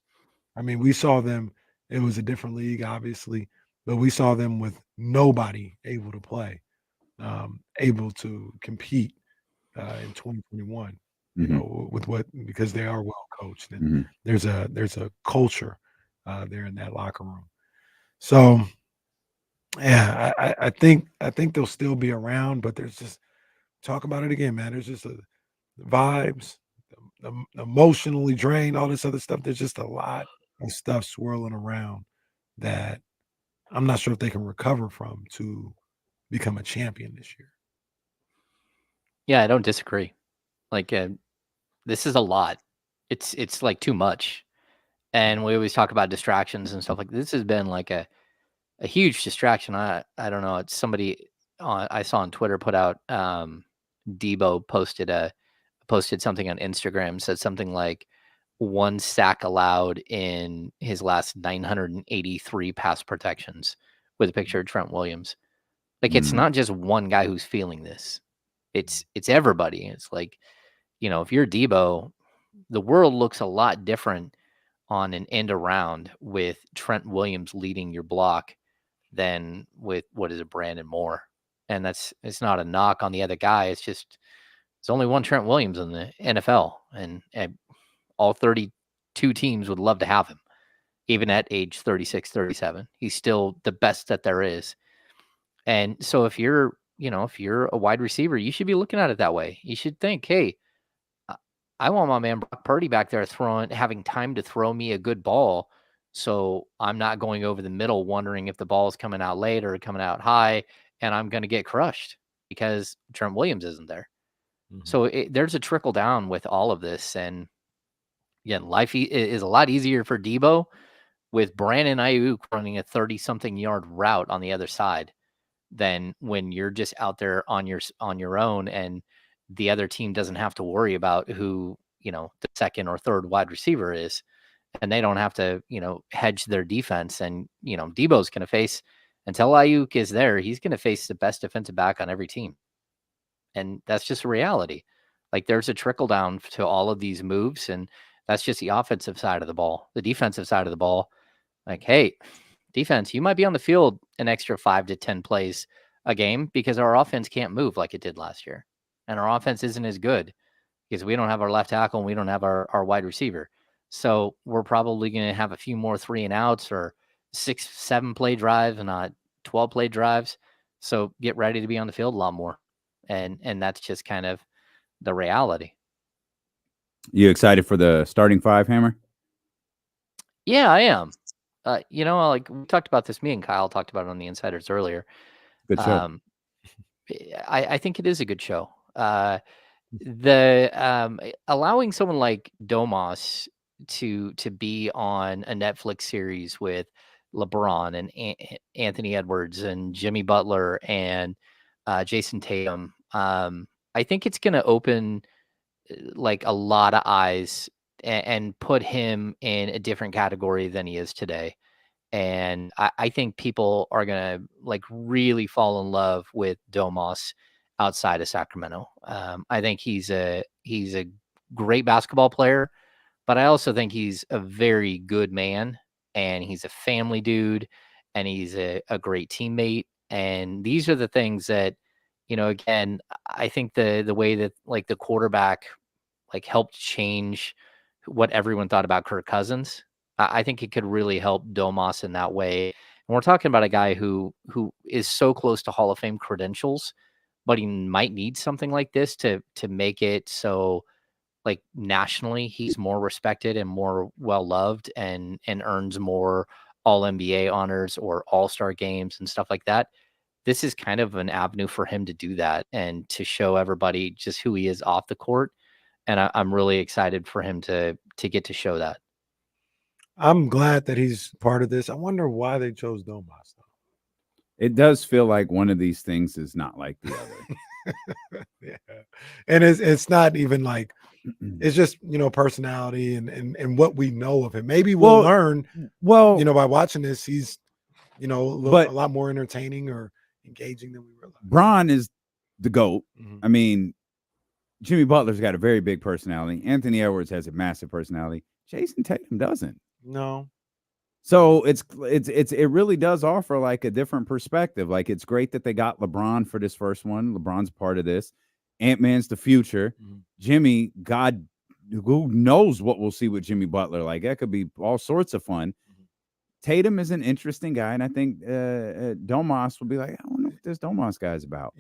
I mean, we saw them. It was a different league, obviously, but we saw them with nobody able to play, able to compete in 2021. Because they are well coached, and there's a culture there in that locker room. So, yeah, I think they'll still be around, but there's just, talk about it again, man. There's just the vibes, the emotionally drained, all this other stuff. There's just a lot of stuff swirling around that I'm not sure if they can recover from to become a champion this year. Yeah, I don't disagree. Like, this is a lot. It's like too much. And we always talk about distractions and stuff like this. Has been like a huge distraction. I don't know. It's somebody I saw on Twitter put out, Debo posted something on Instagram, said something like 1 sack allowed in his last 983 pass protections, with a picture of Trent Williams. Like, it's not just one guy who's feeling this. It's everybody. It's like, if you're Debo, the world looks a lot different on an end around with Trent Williams leading your block than with Brandon Moore. And it's not a knock on the other guy. It's just, there's only one Trent Williams in the NFL, and all 32 teams would love to have him. even at age 36, 37. He's still the best that there is. And so if you're a wide receiver, you should be looking at it that way. You should think, hey, I want my man Brock Purdy back there having time to throw me a good ball. So I'm not going over the middle wondering if the ball is coming out late or coming out high, and I'm going to get crushed because Trent Williams isn't there. So there's a trickle down with all of this. And again, life is a lot easier for Debo with Brandon Aiyuk running a 30-something yard route on the other side than when you're just out there on your own and the other team doesn't have to worry about who, the second or third wide receiver is, and they don't have to, hedge their defense. And, Debo's going to face, until Aiyuk is there, he's going to face the best defensive back on every team. And that's just a reality. Like, there's a trickle down to all of these moves, and that's just the offensive side of the ball. The defensive side of the ball, like, hey, defense, you might be on the field an extra 5 to 10 plays a game because our offense can't move like it did last year. And our offense isn't as good because we don't have our left tackle and we don't have our wide receiver. So we're probably going to have a few more 3 and outs or 6, 7 play drives and not 12 play drives. So get ready to be on the field a lot more. And that's just kind of the reality. You excited for the starting 5, Hammer? Yeah, I am. Like we talked about this, me and Kyle talked about it on the Insiders earlier. Good show. I think it is a good show. The allowing someone like Domas to be on a Netflix series with LeBron and Anthony Edwards and Jimmy Butler and Jason Tatum, I think it's going to open like a lot of eyes and put him in a different category than he is today. And I think people are going to like really fall in love with Domas outside of Sacramento. I think he's a great basketball player, but I also think he's a very good man, and he's a family dude, and he's a great teammate. And these are the things that, again, I think the way that like the quarterback like helped change what everyone thought about Kirk Cousins. I think it could really help Domas in that way. And we're talking about a guy who is so close to Hall of Fame credentials, but he might need something like this to make it so like nationally he's more respected and more well-loved and earns more All-NBA honors or All-Star games and stuff like that. This is kind of an avenue for him to do that and to show everybody just who he is off the court. And I'm really excited for him to get to show that. I'm glad that he's part of this. I wonder why they chose Domas, though. It does feel like one of these things is not like the other. Yeah. And it's not even like, it's just, personality and what we know of him. Maybe we'll learn, by watching this, he's, a lot more entertaining or engaging than we realize. Bron is the GOAT. I mean, Jimmy Butler's got a very big personality. Anthony Edwards has a massive personality. Jason Tatum doesn't. No. So it really does offer like a different perspective. Like, it's great that they got LeBron for this first one. LeBron's a part of this. Ant-Man's the future. Jimmy, God, who knows what we'll see with Jimmy Butler? Like, that could be all sorts of fun. Tatum is an interesting guy, and I think Domas will be like, I don't know what this Domas guy's about.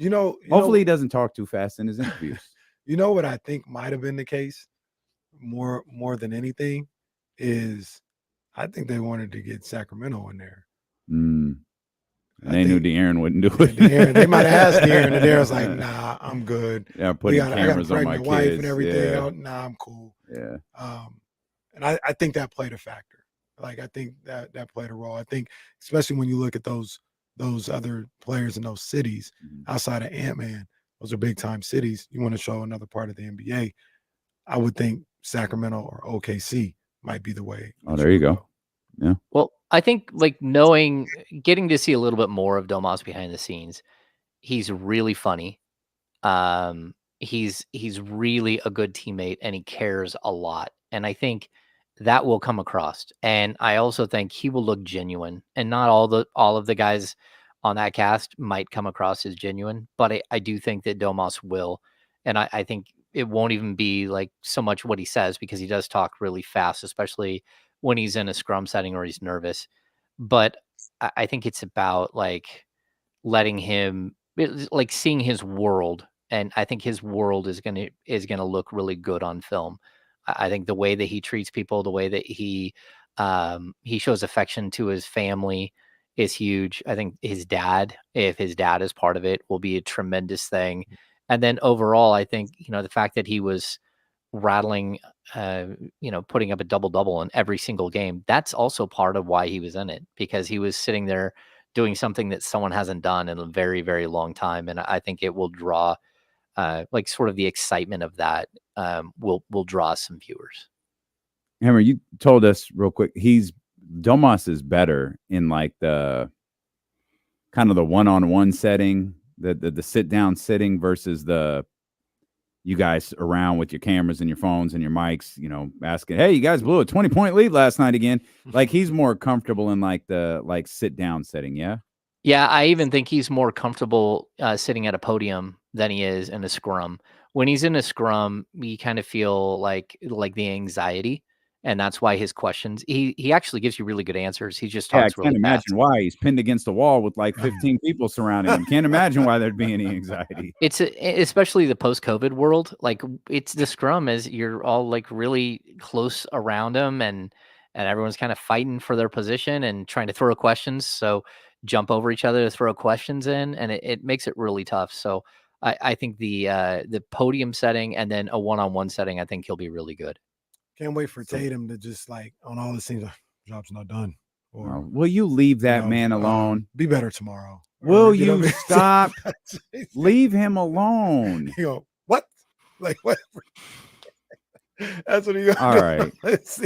Hopefully he doesn't talk too fast in his interviews. You know what I think might have been the case more than anything is I think they wanted to get Sacramento in there. They knew De'Aaron wouldn't do it. They might have asked De'Aaron, and De'Aaron was like, nah, I'm good. Yeah, putting cameras on my wife kids. And everything. Yeah. Nah, I'm cool. Yeah. And I think that played a factor. Like, I think that played a role. I think, especially when you look at those other players in those cities outside of Ant-Man, those are big-time cities. You want to show another part of the NBA. I would think Sacramento or OKC might be the way. Oh, there you go. Yeah. Well, I think like getting to see a little bit more of Domas behind the scenes, he's really funny. He's really a good teammate, and he cares a lot. And I think that will come across. And I also think he will look genuine, and not all of the guys on that cast might come across as genuine, but I do think that Domas will. And I think it won't even be like so much what he says, because he does talk really fast, especially when he's in a scrum setting or he's nervous. But I think it's about like letting him, like seeing his world, and I think his world is gonna look really good on film. I think the way that he treats people, the way that he shows affection to his family is huge. I think his dad, if his dad is part of it, will be a tremendous thing. And then overall, I think, the fact that he was rattling, putting up a double-double in every single game, that's also part of why he was in it, because he was sitting there doing something that someone hasn't done in a very, very long time. And I think it will draw, like sort of the excitement of that will draw some viewers. Hammer, you told us real quick, Domas is better in like the kind of the one-on-one setting, the sit-down sitting versus the you guys around with your cameras and your phones and your mics, asking, hey, you guys blew a 20-point lead last night again. Like he's more comfortable in like the sit-down setting, yeah? Yeah, I even think he's more comfortable sitting at a podium than he is in a scrum. When he's in a scrum, you kind of feel like the anxiety. And that's why his questions, he actually gives you really good answers. He just talks really can't fast. imagine why he's pinned against the wall with like 15 people surrounding him. Can't imagine why there'd be any anxiety. It's especially the post-COVID world. Like it's the scrum is you're all like really close around him, and everyone's kind of fighting for their position and trying to throw questions. So jump over each other to throw questions in, and it makes it really tough. So I think the podium setting and then a one-on-one setting, I think he'll be really good. Can't wait for Tatum to just like on all the scenes, job's not done. Or will you leave that man alone? Be better tomorrow. Will you stop? Leave him alone. You go, what? Like what? That's what he goes. All right. This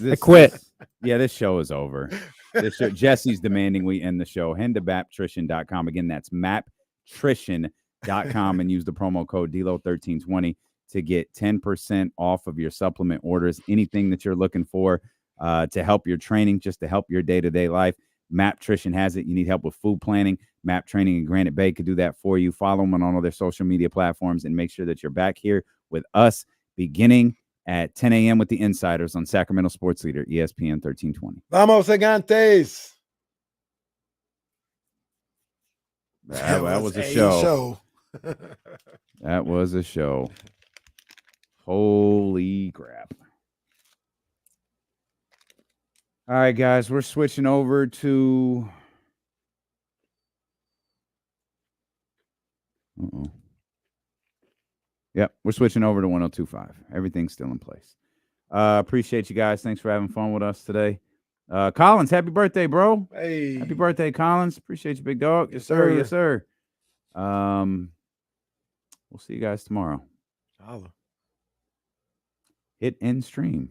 I quit. Yeah, this show is over. This show, Jesse's demanding we end the show. Head to maptrition.com. Again, that's maptrition.com and use the promo code DLO1320 to get 10% off of your supplement orders. Anything that you're looking for to help your training, just to help your day-to-day life. Maptrition has it. You need help with food planning. Map Training in Granite Bay could do that for you. Follow them on all of their social media platforms and make sure that you're back here with us beginning at 10 a.m. with the Insiders on Sacramento Sports Leader, ESPN 1320. Vamos, Gigantes. That was a show. That was a show. Holy crap. All right, guys, we're switching over to Yep, we're switching over to 102.5. Everything's still in place. Appreciate you guys. Thanks for having fun with us today. Collins, happy birthday, bro. Hey. Happy birthday, Collins. Appreciate you, big dog. Yes, sir. Yes, sir. We'll see you guys tomorrow. Holla. Hit end stream.